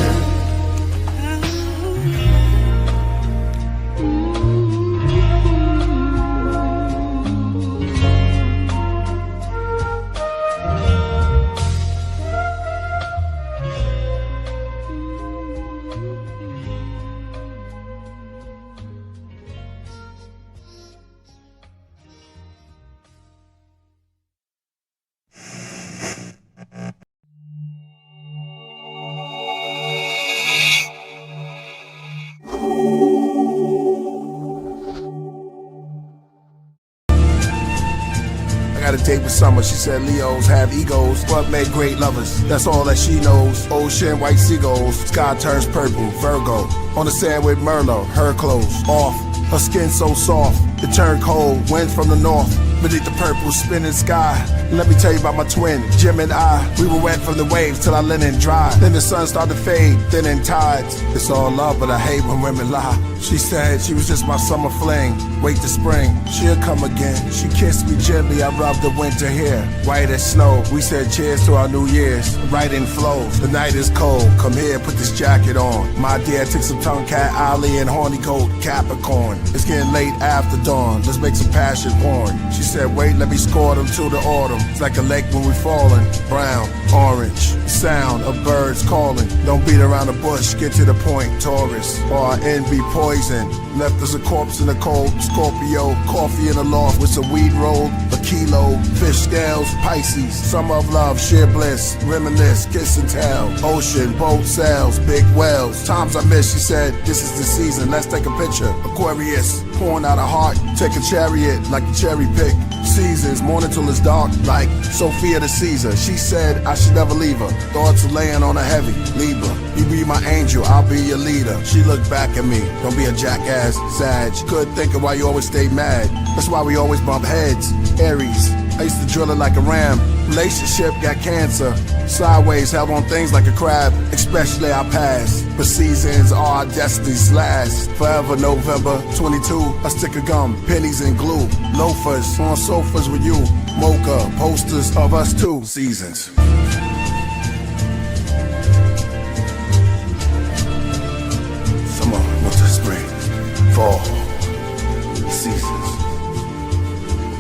A date with summer, she said Leos have egos, but make great lovers. That's all that she knows. Ocean, white seagulls, sky turns purple. Virgo, on the sand with Merlot, her clothes off. Her skin so soft, it turned cold. Winds from the north, beneath the purple spinning sky. Let me tell you about my twin, Jim and I. We were wet from the waves till our linen dried. Then the sun started to fade, then in tides. It's all love, but I hate when women lie. She said she was just my summer fling. Wait till spring, she'll come again. She kissed me gently, I rubbed the winter hair. White as snow, we said cheers to our New Year's. Right in flows, the night is cold. Come here, put this jacket on. My dear, took some tongue cat, Ollie, and horny goat Capricorn. It's getting late after dawn, let's make some passion porn. She said wait, let me score them till the autumn. It's like a lake when we falling. Brown, orange, sound of birds calling. Don't beat around the bush, get to the point, Taurus. Or our envy poison. Left us a corpse in the cold, Scorpio. Coffee in the loft with some weed rolled. A kilo, fish scales, Pisces. Summer of love, sheer bliss. Reminisce, kiss and tell. Ocean, boat sails, big whales. Times I miss, she said, this is the season, let's take a picture. Aquarius, pouring out a heart. Take a chariot like a cherry pick. Seasons, morning till it's dark, like Sophia the Caesar. She said I should never leave her. Thoughts are laying on her heavy. Libra, you be my angel, I'll be your leader. She looked back at me, don't be a jackass, Sag. Couldn't think of why you always stay mad. That's why we always bump heads. Aries, I used to drill it like a ram. Relationship got cancer. Sideways, held on things like a crab, especially our past. But seasons are our destinies last. Forever November 22, a stick of gum, pennies and glue. Loafers on sofas with you. Mocha, posters of us too. Seasons. Summer, winter, spring, fall. Seasons.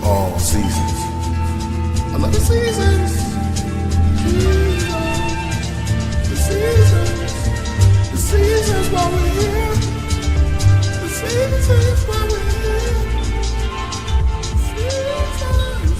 All seasons. I love the seasons. The seasons. The seasons while we're here. The seasons while we're here. Seasons.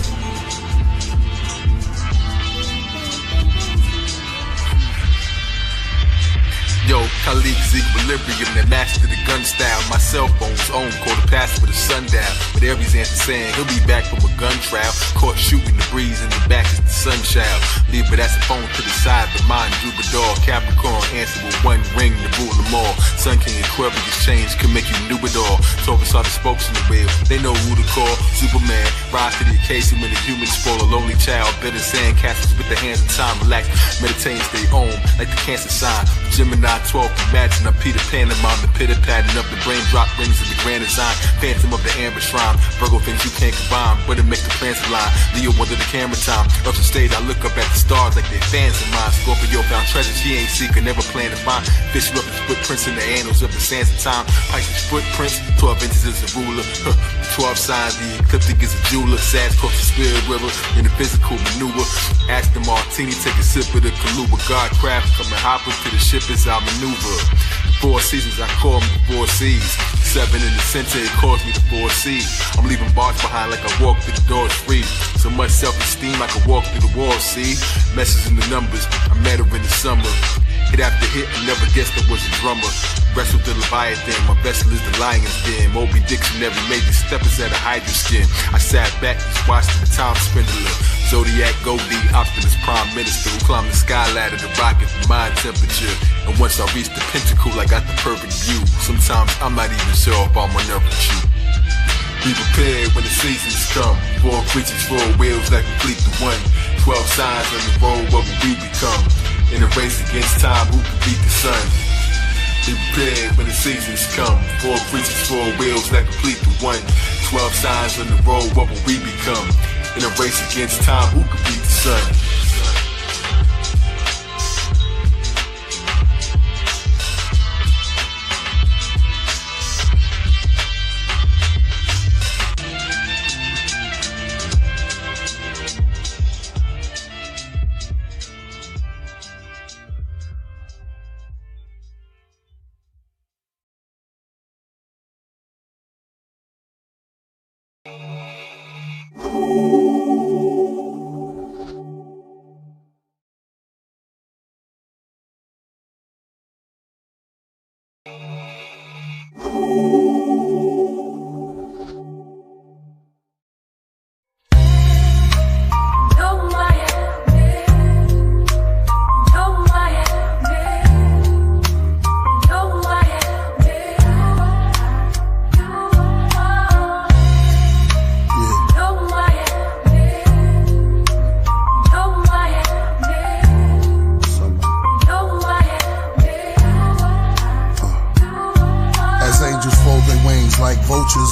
Yo, Khalid, Zeke, equilibrium that mastered the gun style. My cell phone's own, called the past with a sundown. But Aries answer saying he'll be back from a gun trial. Caught shooting the breeze in the back is the sun child. Leave it as a phone to the side, the mind Jupiter, Capricorn, answer with one ring to rule them all. Sun King Aquarius change can make you new it all. Taurus are the spokes in the wheel, they know who to call. Superman, rise to the occasion when the humans spoil a lonely child. Building sand castles with the hands of time, relax, meditate, stay home, like the Cancer sign. Gemini 12, imagine I'm Peter Pan and mom, the pitter pattern of the brain drop rings of the grand design. Phantom of the amber shrine, Virgo things you can't combine, but it makes the plans align. Leo under the camera time, up the stage I look up at the stars like they're fans of mine. Scorpio found treasures he ain't seeking, never plan to find. Fish up his footprints in the annals of the sands of time. Pisces footprints, 12 inches is a ruler. 12 signs, the ecliptic is a jeweler. Sag cross the spirit river in the physical maneuver. Ask the martini, take a sip of the Kahlua. Godcraft, come and hop into the ship as I maneuver. 4 seasons, I call them the 4 seas. 7 in the center, it calls me the 4 C's. I'm leaving bars behind like I walk through the doors free. So much self-esteem, I can walk through the walls, see? Messages in the numbers, I met her in the summer. Hit after hit, I never guessed I was a drummer. Wrestle the Leviathan, my vessel is the lion's den. Moby Dixon never made the steppers at a hydra skin. I sat back, just watched the time spindler. Zodiac Goldie, Optimus Prime Minister who climbed the sky ladder to rocket for my temperature. And once I reached the pinnacle, I got the perfect view. Sometimes I'm not even sure if I'm on earth with you. Be prepared when the seasons come. 4 creatures, 4 wheels that complete the one. 12 signs on the road, what will we become? In a race against time, who can beat the sun? Be prepared when the seasons come. 4 creatures, 4 wheels that complete the one. 12 signs on the road, what will we become? In a race against time, who can beat the sun?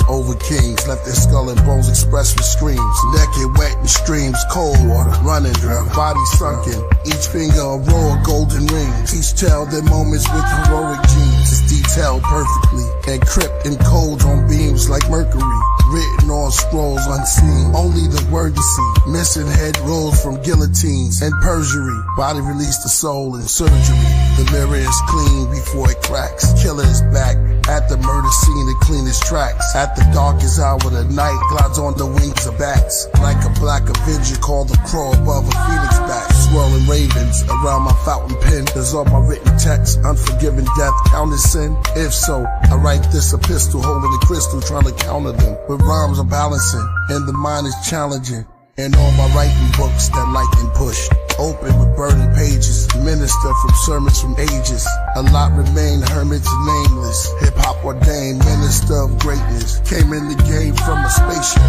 Over kings, left their skull and bones expressed with screams. Naked, wet in streams, cold water, running dry, body sunken. Each finger a row of golden rings. Each tell their moments with heroic genes. It's detailed perfectly, encrypt in codes on beams like mercury. Written on scrolls unseen, only the word to see. Missing head rolls from guillotines and perjury. Body release the soul in surgery. The mirror is clean before it cracks. Killah is back at the murder scene to clean his tracks. At the darkest hour of the night, glides on the wings of bats. Like a black avenger called the crow above a phoenix bat. Swirling ravens around my fountain pen. There's all my written text, unforgiven death, counted sin. If so, I write this epistle, holding the crystal, trying to counter them. With rhymes I'm balancing, and the mind is challenging. And all my writing books that lightning pushed. Open with burning pages, minister from sermons from ages. A lot remain hermits nameless. Hip-hop ordained minister of greatness. Came in the game from a spaceship.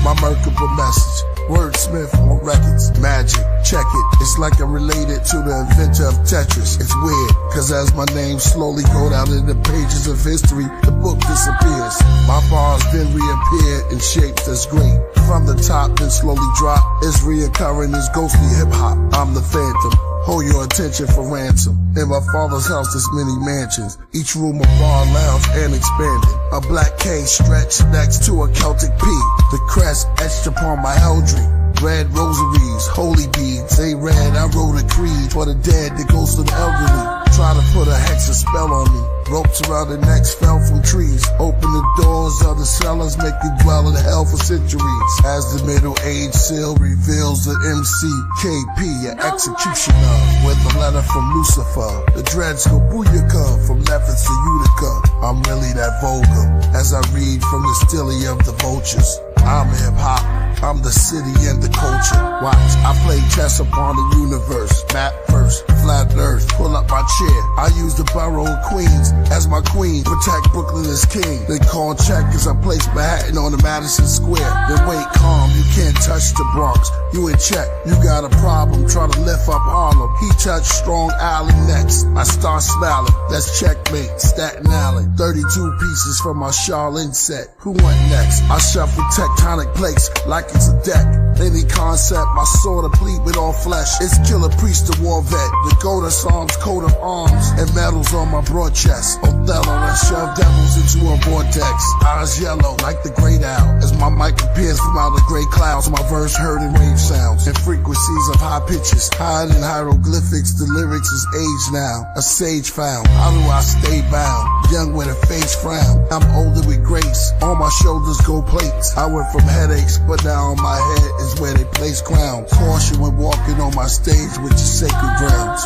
My merkable message, wordsmith on records. Magic, check it. It's like I'm related to the inventor of Tetris. It's weird, cause as my name slowly go down in the pages of history, the book disappears. My bars then reappear in shapes that's great. From the top, then slowly drop. It's reoccurring as ghostly hip-hop. I'm the phantom. Hold your attention for ransom. In my father's house, there's many mansions. Each room a bar, lounge, and expanded. A black K stretched next to a Celtic P. The crest etched upon my eldry. Red rosaries, holy beads. They read, I wrote a creed for the dead that goes to the elderly. Try to put a hex or spell on me. Ropes around the necks fell from trees. Open the doors of the cellars, make you dwell in hell for centuries. As the Middle Age seal reveals the MCKP, an executioner, with a letter from Lucifer. The dreads go booyaka from Nephis to Utica. I'm really that vulgar as I read from the stilly of the vultures. I'm hip-hop, I'm the city and the culture. Watch, I play chess upon the universe. Map first, flat earth, pull up my chair. I use the borough of Queens as my queen. Protect Brooklyn as king. They call check as I place Manhattan on the Madison Square. Then wait calm, you can't touch the Bronx. You in check, you got a problem, try to lift up Harlem. He touched Strong Island next. I start smiling, that's checkmate, Staten Island. 32 pieces from my Charlene set. Who went next? I shuffle tectonic plates like it's a deck. Any concept, my sword complete with all flesh. It's Killah, priest, the war vet. The goat of Psalms, coat of arms, and medals on my broad chest. Othello that shoved devils into a vortex. Eyes yellow like the great owl. As my mic appears from out of gray clouds, my verse heard in rave sounds and frequencies of high pitches. Hide in hieroglyphics, the lyrics is aged now. A sage found. How do I stay bound? Young with a face frown. I'm older with grace. On my shoulders go plates. I went from headaches, but now on my head is where they place crowns. Caution when walking on my stage with your sacred grounds.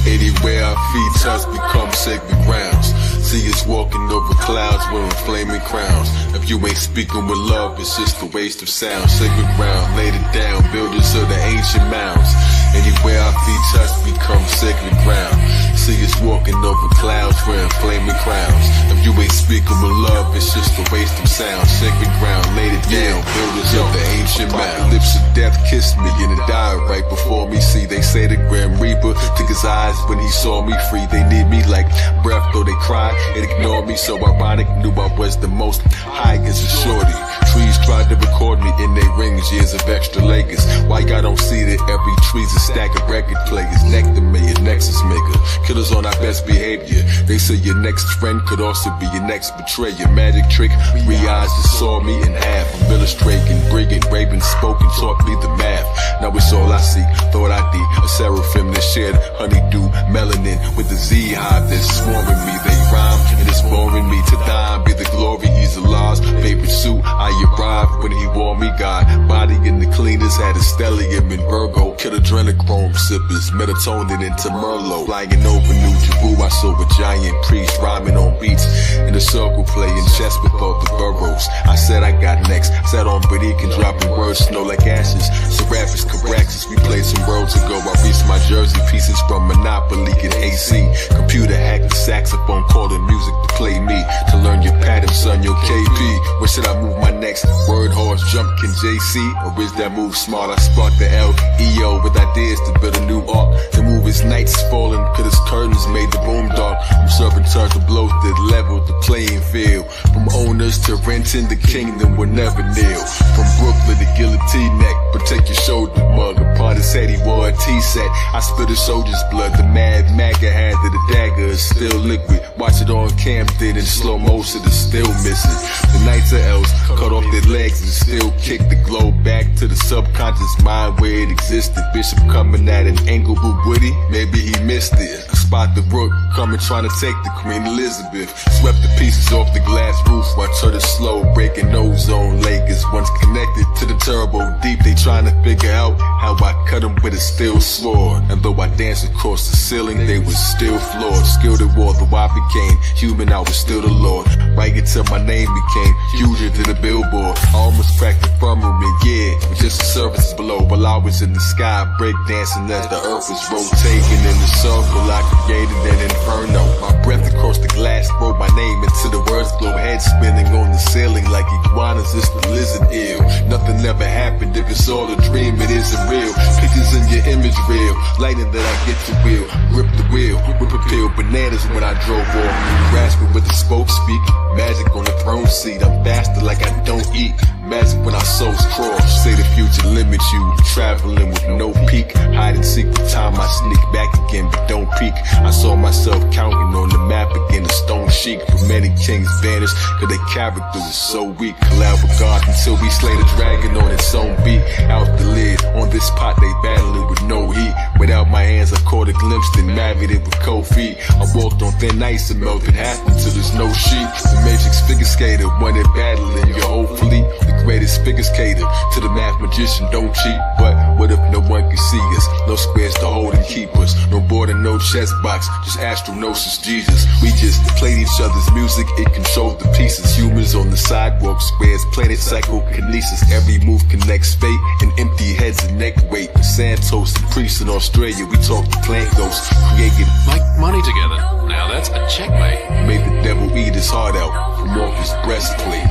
Anywhere our feet touch become sacred grounds. See us walking over clouds wearing flaming crowns. If you ain't speaking with love, it's just a waste of sound. Sacred ground, laid it down, builders of the ancient mounds. Anywhere our feet touch become sacred ground. See us walking over clouds wearing flaming crowns. If you ain't speaking with love, it's just a waste of sound. Sacred ground, laid it down, builders of the ancient mounds. Lips of death kissed me and it died right before me. See, they say the Grim Reaper took his eyes when he saw me free. They need me like breath, though they cry and ignore me. So ironic, knew I was the most high as a shorty. Trees tried to record me in their rings, years of extra Lakers. Why y'all don't see that every tree's a stack of record players? Nectar mayor, nexus maker, killers on our best behavior. They say your next friend could also be your next betrayer. Magic trick, 3 eyes that saw me in half. I'm illustrating, brigand, raven, spoken, taught me the math. Now it's all I see, thought I did. A seraphim that shared honeydew, melanin with the Z hive that's swarming me. They rhyme and it's boring me to dime. Be the glory, he's Allah's favorite suit. I arrived when he wore me, God. Body in the cleaners, had a stellium in Virgo. Kid adrenochrome sippers, melatonin into Merlot. Flying over New Jeru, I saw a giant priest rhyming on beats in a circle, playing chess with all the boroughs. I said I got next, sat on Bridic and dropping words, snow like ashes. Seraphis, Cabraxis, we played some worlds ago. I reached my jersey pieces from Monopoly and AC. Computer hacked the saxophone, called the music to play me. To learn your pattern, son, your KP. Where should I move my next? Word horse, jumpkin' JC, or is that move smart? I sparked the LEO with ideas to build a new arc. The move is nights falling, cause his curtains made the room dark. I'm serving turns to blows that level the playing field. From owners to renting, the kingdom will never kneel. From Brooklyn to guillotine neck, protect your shoulder mug. Upon his head he wore a T-set. I spit a soldier's blood. The mad MAGA hand of the dagger is still liquid. Watch it on Camden in slow motion, it's still missing. The Knights of Elves cut off their legs and still kick the globe back to the subconscious mind where it existed. Bishop coming at an angle but witty, maybe he missed it. I spot the brook coming trying to take the Queen Elizabeth. Swept the pieces off the glass roof, watch her the slow breaking ozone layers. Once connected to the turbo deep, they trying to figure out how I cut them with a steel sword. And though I danced across the ceiling, they was still floored. Skilled at war, though I became human, I was still the Lord. Right until my name became huger than a billboard. I almost cracked the firmament, yeah, with just the surface below. While I was in the sky, breakdancing as the earth was rotating in the circle, I created an inferno. My breath across the glass wrote my name into the words globe. Head spinning on the ceiling like iguanas, it's the lizard ill. Nothing ever happened, if it's all a dream, it isn't real. Pictures in your image real, lightning that I get to wheel. Grip the wheel, whip a pill, bananas when I drove off. Grasping with the spoke speak, magic on the throne seat. I'm faster like I don't eat, magic when our souls cross. Say the future limits you, traveling with no peak. Hide and seek the time I sneak back again, but don't peek. I saw myself counting on the map again, a stone sheik. For many kings vanished, cause their character was so weak. Collab with God until we slay the dragon on its own beat. Out the lid, on this pot they battling with no heat. Without my hands I caught a glimpsed and married it with cold feet. I walked on thin ice and melted half until there's no sheet. The Matrix figure skater, won it battling your whole fleet. The greatest figures cater to the math magician, don't cheat. But what if no one can see us? No squares to hold and keep us. No board and no chess box, just astronosis Jesus. We just played each other's music, it controlled the pieces. Humans on the sidewalk, squares, planet psychokinesis. Every move connects fate and empty heads and neck weight. Santos and priests in Australia, we talk to plant ghosts. Created like money together. Now that's a checkmate. Made the devil eat his heart out from off his breastplate.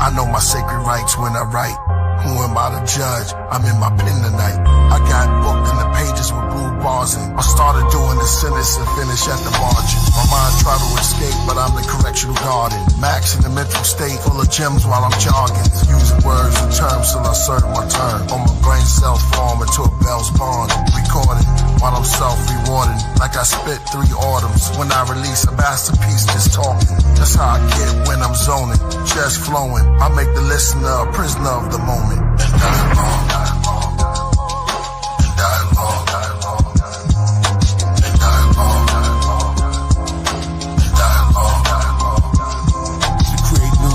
I know my sacred rights when I write. Who am I to judge? I'm in my pen tonight. I got booked in the pages with blue bars and I started doing the sentence and finish at the margin. My mind tried to escape, but I'm the correctional garden. Max in the mental state, full of gems while I'm jogging. Using words and terms till I serve my turn. On my brain cells form into a bell's bond. Recording while I'm self-rewarding. Like I spit 3 autumns. When I release a masterpiece, just talking. That's how I get when I'm zoning. Just flowing. I make the listener a prisoner of the moment.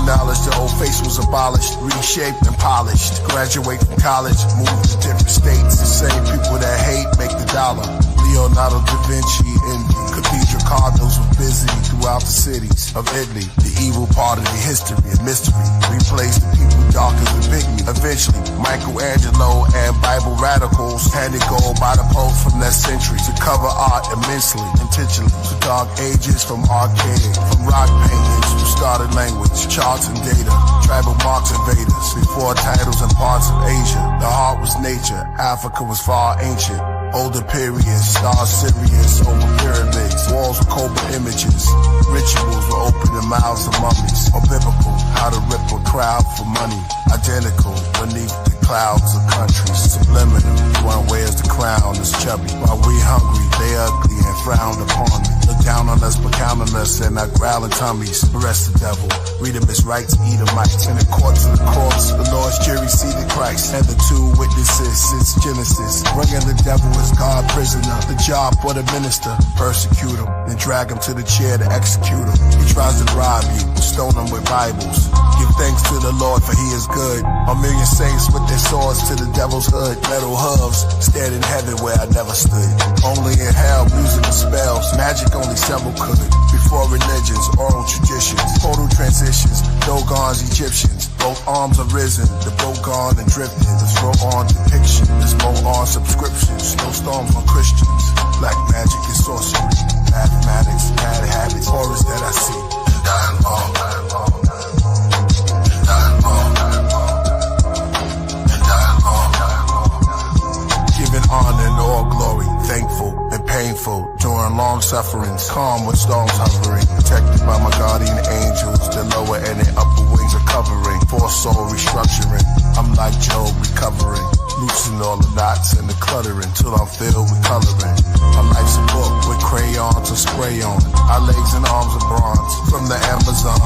Knowledge, the old face was abolished, reshaped and polished. Graduate from college, move to different states. The same people that hate make the dollar. Leonardo da Vinci envy. Cathedral cardinals were busy throughout the cities of Italy. The evil part of the history and mystery. Replaced the people dark as the pygmy. Eventually, Michelangelo and Bible radicals handed gold by the Pope from that century to cover art immensely, intentionally. To dark ages from archaic, from rock paintings who started language, charts and data, tribal marks invaders, before titles and parts of Asia. The heart was nature, Africa was far ancient. Older periods, stars Sirius over pyramids, walls with cobra images, rituals were open the mouths of mummies, or biblical, how to rip a crowd for money, identical beneath the clouds of countries, subliminal, one wears the crown is chubby, while we hungry, they ugly and frowned upon me, look down on us but count on us and our growling tummies, arrest the devil, read him his rights, Edomites, in the courts of the cross, the Lord's jury seated Christ, and the 2 witnesses since Genesis, bringing the devil as God prisoner, the job for the minister, persecute him, then drag him to the chair to execute him. He tries to rob you, stone him with Bibles. Give thanks to the Lord for he is good. A million saints with their swords to the devil's hood. Metal hooves, stand in heaven where I never stood. Only in hell, music and spells, magic only several could. Before religions, oral traditions, total transitions, Dogons, Egyptians, both arms are risen, the boat gone and drifted. Let's roll on depiction, let's roll on subscriptions, snowstorms on Christians, black magic and sorcery, mathematics, bad habits, horrors that I see, dialogue, dialogue, dialogue, dialogue, dialogue, giving honor and all glory, thankful and painful during long sufferings, calm with storms hovering, protected by my guardian angels, the lower and the upper wings are covering, for soul restructuring, I'm like Job recovering, loosen all the knots and the cluttering, till I'm filled with coloring, my life's a book with crayons and spray on, our legs and arms are bronze, from the Amazon,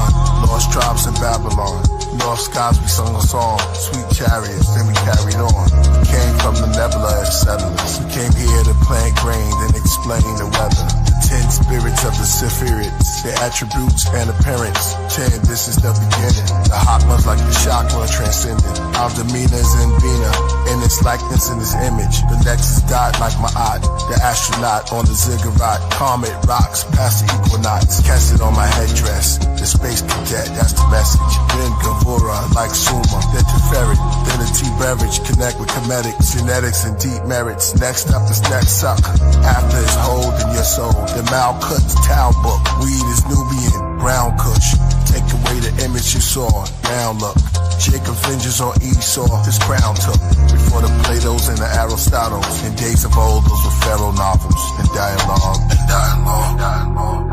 lost tribes in Babylon, north skies we sung a song, sweet chariots, then we carried on, we came from the nebula as settlers, we came here to plant grain, then explain the weather, the 10 spirits spirits of the Cipherites, their attributes and appearance. Chant, this is the beginning. The hot ones like the chakra transcendent. Our demeanor is in Bina, in its likeness and its image. The nexus dot like my eye, the astronaut on the ziggurat. Comet rocks past the equinox. Cast it on my headdress. The space cadet, that's the message. Then Gavura like Suma. Then Teferi, then a tea beverage. Connect with comedics, genetics, and deep merits. Next up is next suck. After is hold in your soul. The Malkut's town book. Weed is Nubian, brown kush. Take away the image you saw. Now look. Jacob vengeance on Esau. His crown took. Before the Platos and the Aristotles. In days of old, those were pharaoh novels. And dialogue. And dialogue. Dialogue.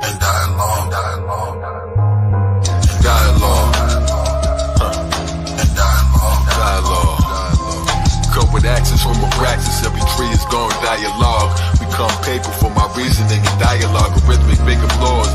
And dialogue. Dialogue. And dialogue. And dialogue. Dialogue. Come with axes from a praxis, every tree is going dialogue. Become paper for my reasoning and dialogue. Rhythmic, big applause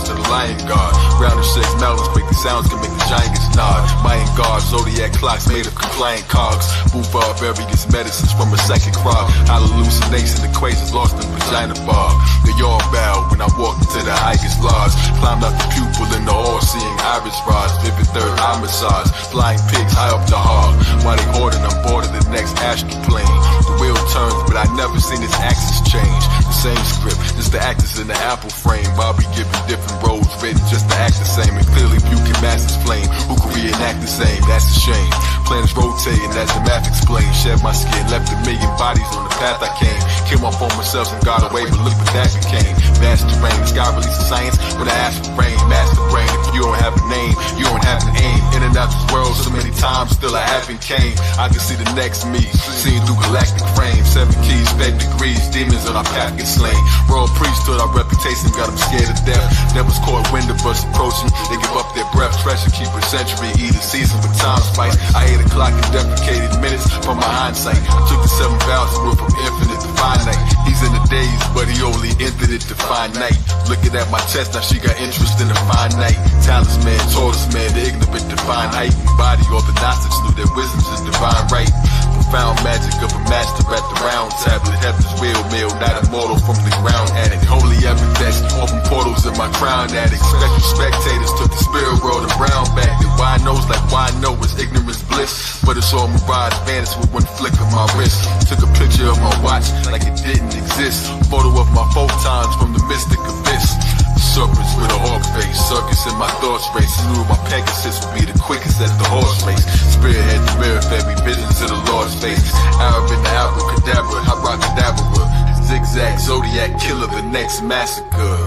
to the lion god. Round and six melons, quick the sounds can make the giants nod. Mayan guard, zodiac clocks made of compliant cogs. Move barbarians, medicines from a second crop. Hallucination equations lost in vagina bar. They all bow when I walk into the highest lodge. Climbed out the pupil in the all-seeing iris rods. Vivid third eye massage. Flying pigs high up the hog. While they hoarding, I'm bored of the next astral plane. The wheel turns, but I never seen its axis change. The same script, just the actors in the apple frame. Bobby giving different roles, written just to act the same. And clearly Bukin Master's flame. Who could reenact the same? That's a shame. Planets rotating as the math explains. Shed my skin, left a million bodies on the path I came. Came up on myself and got away, but look what that became. Master brain, sky releases science when I ask for rain. Master brain, if you don't have a name, you don't have an aim. In and out this world so many times, still I haven't came. I can see the next me, seen through galactic frames. 7 keys, 5 degrees, demons on our path get slain. Royal priesthood, our reputation got them scared to death. Devils caught wind of us approaching, they give up their breath. Treasure keep a century, eat a season with time spice. I ate a clock and deprecated minutes from my hindsight. I took the 7 vows and went from infinite to finite. He's in the days, but he only entered it to finite. Looking at my chest, now she got interest in the finite. Talisman, talisman, the ignorant divine height. Body, all the Gnostics knew that wisdom's is divine right. Profound magic of a master at the round tablet. Heaven's real meal, not immortal from the ground addict. Holy evidence, open portals in my crown addict. Special spectators took the spirit world and brown back. And why knows like why I know is ignorance bliss. But it's all mirage, vanished with one flick of my wrist. Took a picture of my watch like it didn't exist. Photo of my photons from the mystic abyss. Serpents with a hawk face, circus in my thoughts race. Knew my Pegasus would be the quickest at the horse race. Spearhead the mirror, fed me visions of the Lord's face. Arab in the abracadabra, hot rockadabra. Zigzag, zodiac killer, the next massacre.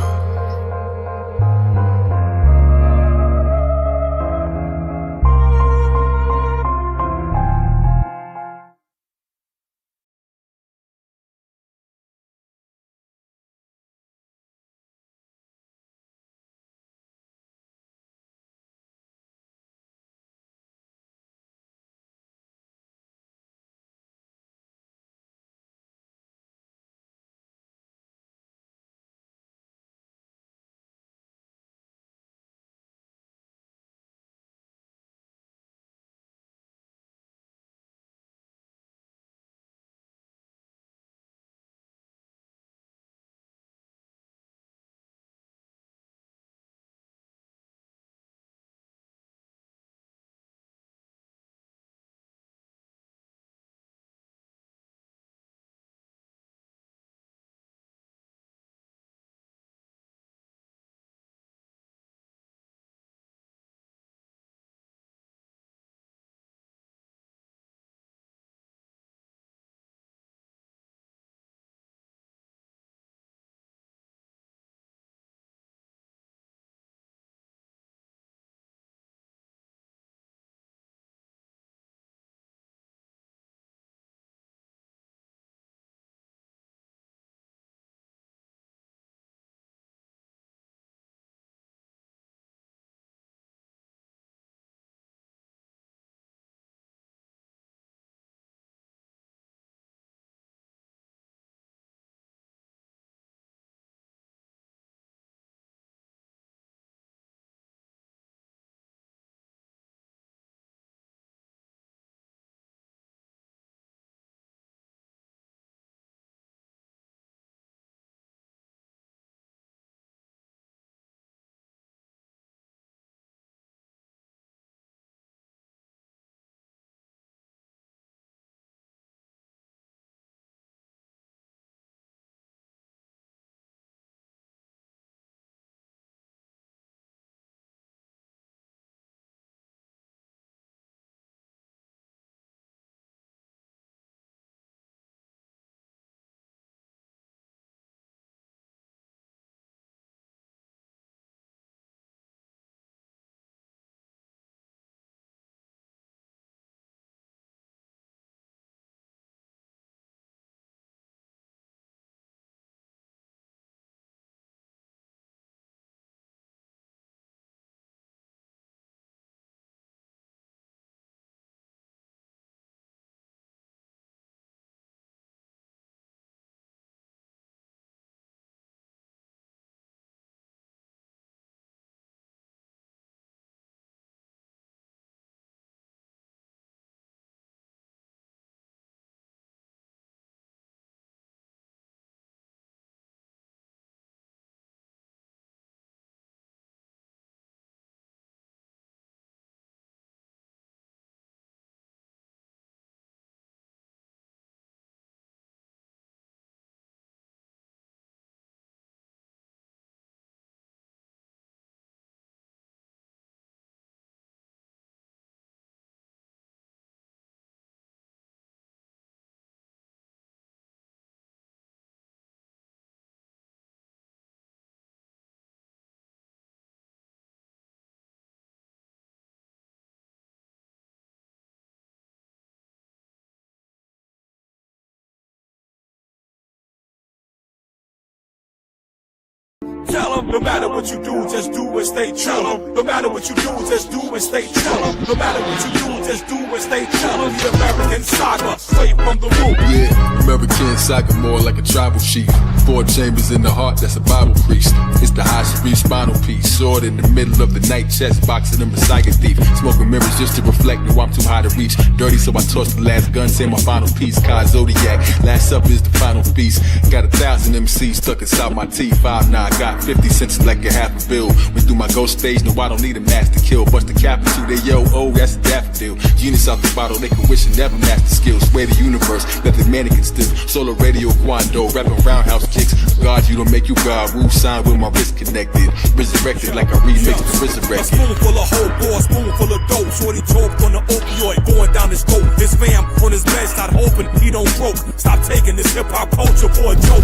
Tell them, no matter what you do, just do and stay true. No matter what you do, just do and stay true. No matter what you do, just do and stay true. The American saga, straight from the root. Yeah, American saga, more like a tribal chief. 4 chambers in the heart, that's a Bible priest. It's the high cerebral spinal piece. Sword in the middle of the night, chest boxing a Messiah thief. Smoking mirrors just to reflect, no, I'm too high to reach. Dirty, so I toss the last gun, say my final piece. Kai Zodiac, last up is the final piece. Got 1,000 MCs stuck inside my teeth. 5'9", got 50 cents like a half a bill. Went through my ghost stage, no, I don't need a mask to kill. Bust the cap into they yo, oh, that's a daffodil. Genius out the bottle, they can wish and never master skills. Sway the universe, let the mannequin stiff. Solar radio, Quando, rapping roundhouse kicks. God, you don't make you God. Woo sign with my wrist connected. Resurrected like I remixed the resurrected. A spoon full of whole boy, spoon full of dope. Shorty choked on the opioid, going down his throat. His fam on his bed, start hoping he don't broke. Stop taking this hip hop culture for a joke.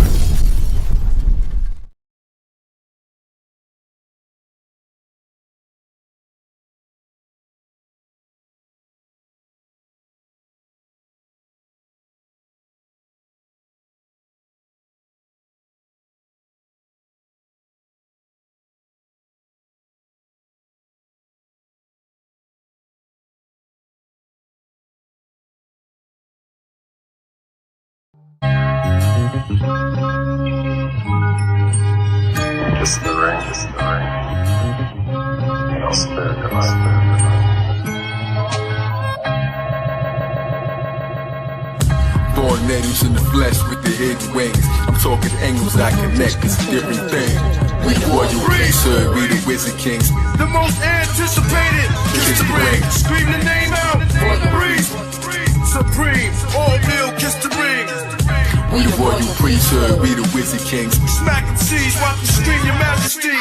Kiss the ring, kiss the ring. I'll spare the life. Born natives in the flesh with the hidden wings. I'm talking angles I connect, it's a different thing. We the royal priesthood, we the wizard kings. The most anticipated. Kiss the ring. Scream the name out for the priest. Supreme. All real, kiss the ring. We the royal priesthood, we the wizard kings. Smacking seas, watch you scream your majesty.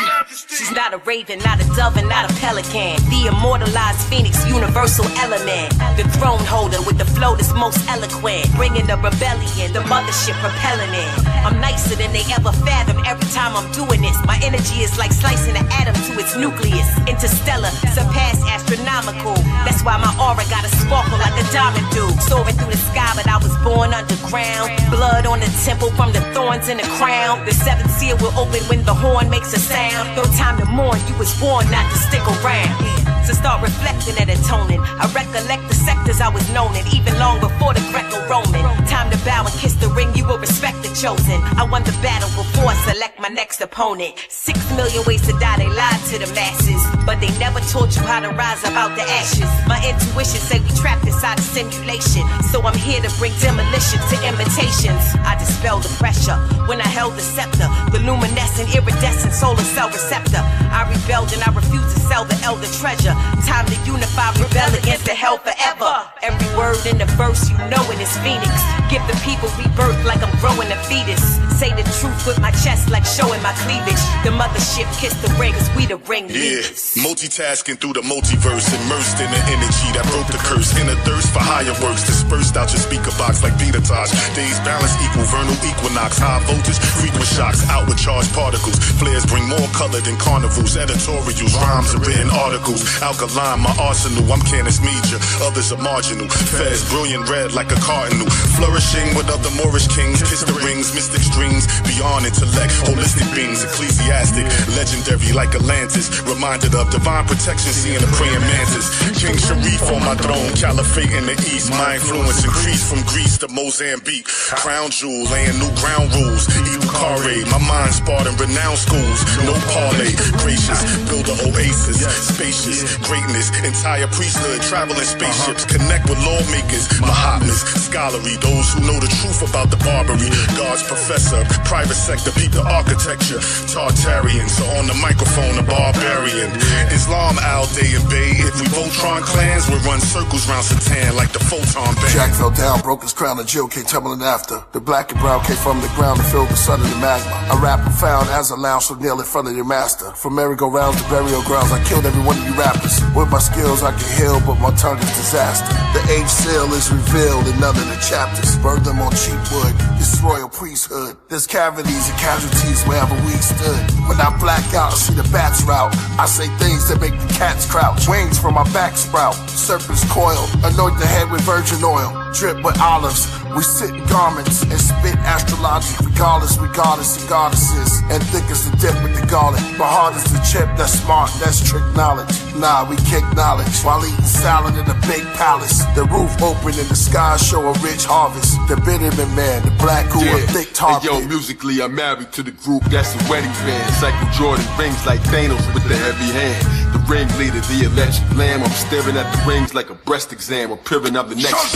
She's not a raven, not a dove, and not a pelican. The immortalized phoenix, universal element. The throne holder with the flow that's most eloquent. Bringing the rebellion, the mothership propelling it. I'm nicer than they ever fathomed every time I'm doing this. My energy is like slicing an atom to its nucleus. Interstellar, surpass astronomical. That's why my aura got a sparkle like a diamond do. Soaring through the sky, but I was born underground. Blood on the temple from the thorns in the crown. The 7th seal will open when the horn makes a sound. No time to mourn, you was born not to stick around. So start reflecting and atoning. I recollect the sectors I was known in, even long before the Greco-Roman. Time to bow and kiss the ring, you will respect the chosen. I won the battle before I select my next opponent. 6 million ways to die, they lied to the masses, but they never taught you how to rise up out the ashes. My intuition say we trapped inside a simulation, so I'm here to bring demolition to imitations. I dispel the pressure when I held the scepter, the luminescent, iridescent solar cell receptor. I rebelled and I refuse to sell the elder treasure. Time to unify, rebel against the hell forever. Every word in the verse, you know it is Phoenix. Give the people rebirth like I'm growing a fetus. Say the truth with my chest like showing my cleavage. The mothership kiss the ring, cause we the ring leaders. Multitasking through the multiverse, immersed in the energy that broke the curse. In a thirst for higher works, dispersed out your speaker box like beta touch. Days balance equal, vernal equinox, high voltage, frequent shocks, outward charged particles. Flares bring more color than carnivals, editorials, rhymes and written articles. Alkaline, my arsenal, I'm Canis Media, others are marginal. Fez, brilliant red like a cardinal. Flourishing with other Moorish kings, kiss the rings, mystic strings, beyond intellect, holistic beings, ecclesiastic, legendary like Atlantis. Reminded of divine protection, seeing the praying mantis. King Sharif on my throne, caliphate in the east. My influence increased from Greece to Mozambique. Crown jewel, laying new ground rules. Ibukare, my mind sparred in renowned schools. No parlay, gracious, build an oasis. Spacious, greatness, entire priesthood, traveling spaceships. Connect with lawmakers, Mahatmas, scholarly, those who know the truth about the Barbary. God's professor, private sector, beat the architecture. Tartarians, so on the microphone, a barbarian. Islam, Al Day and Bay. If we Voltron clans, we'll run circles round Satan like the photon band. Jack fell down, broke his crown, and Jill came tumbling after. The black and brown came from the ground and filled the sun of the magma. I rap profound as a lounge, so kneel in front of your master. From merry-go-rounds to burial grounds, I killed every one of you rappers. With my skills, I can heal, but my tongue is disaster. The age seal is revealed in none of the chapters. Burn them on cheap wood, this royal priesthood. There's cavities and casualties wherever we stood. When I black out, I see the bats route. I say things that make the cats crouch. Wings from my back sprout, serpent's coil. Anoint the head with virgin oil. drip with olives. We sit in garments and spit astrology, regardless, goddesses, and thick as the dip with the garlic. But hard as the chip, that's smart, that's trick knowledge. Nah, we kick knowledge while eating salad in a big palace. The roof open and the sky show a rich harvest. The Benjamin man, the black who a thick target. Hey, yo, musically, I'm married to the group that's a wedding band. Cycle Jordan rings like Thanos with the heavy hand. The ringleader, the electric lamb. I'm staring at the rings like a breast exam. I'm peering up the next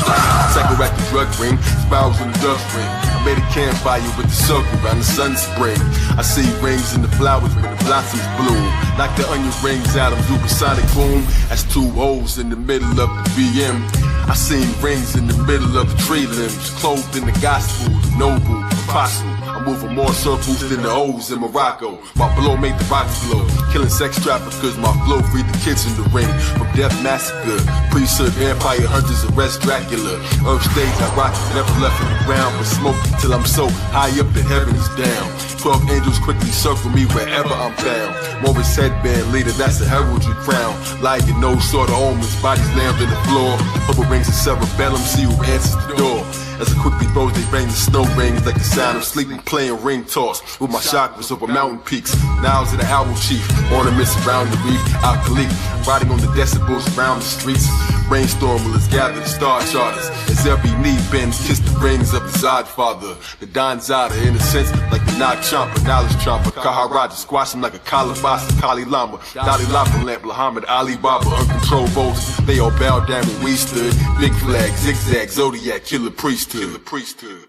cycle at the drug ring. Spirals in the dust ring. I made a campfire with the circle around the sun spring. I see rings in the flowers when the blossoms bloom. Like the onion rings out of supersonic boom. That's 2 holes in the middle of the BM. I seen rings in the middle of the tree limbs. Clothed in the gospel, the noble, apostle. I'm moving more circles than the O's in Morocco. My blow made the rocks blow. Killing sex traffickers, my flow freed the kids in the ring. From death massacre, priesthood, vampire hunters, arrest Dracula. Earth stage, I rock, never left in the ground. But smoke till I'm so high up the heavens down. 12 angels quickly circle me wherever I'm bound. Morris headband leader, that's a heraldry crown. Like no sort of omens, bodies lammed on the floor. Purple rings of cerebellum, see who answers the door. As I quickly rose, they bang the snow rings like the sound of sleeping, playing ring toss with my chakras over mountain peaks. Now to the owl chief, ornaments around the reef, alkali, riding on the decibels around the streets. Brainstormers gather the star charters as every knee bends, kiss the rings of the Zod father. The Don Zada, in a sense, like the Nag Champa, knowledge chomper, Kaharaja, squash him like a Kalabasa, Kali Lama, Dalai Lama lamp, Muhammad Ali Baba, uncontrolled votes. They all bowed down when we stood. Big flag, zigzag, Zodiac, killer priesthood. Killer priesthood.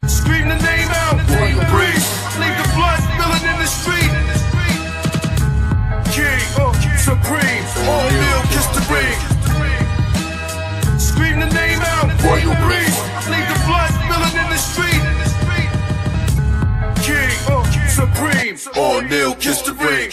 Scream the name out, royal priest. Leave the blood spilling in the street. King, supreme, all meal, kiss the ring. Scream the name out, royal priest. Leave the blood spilling in the street. King, supreme, all meal, kiss the ring.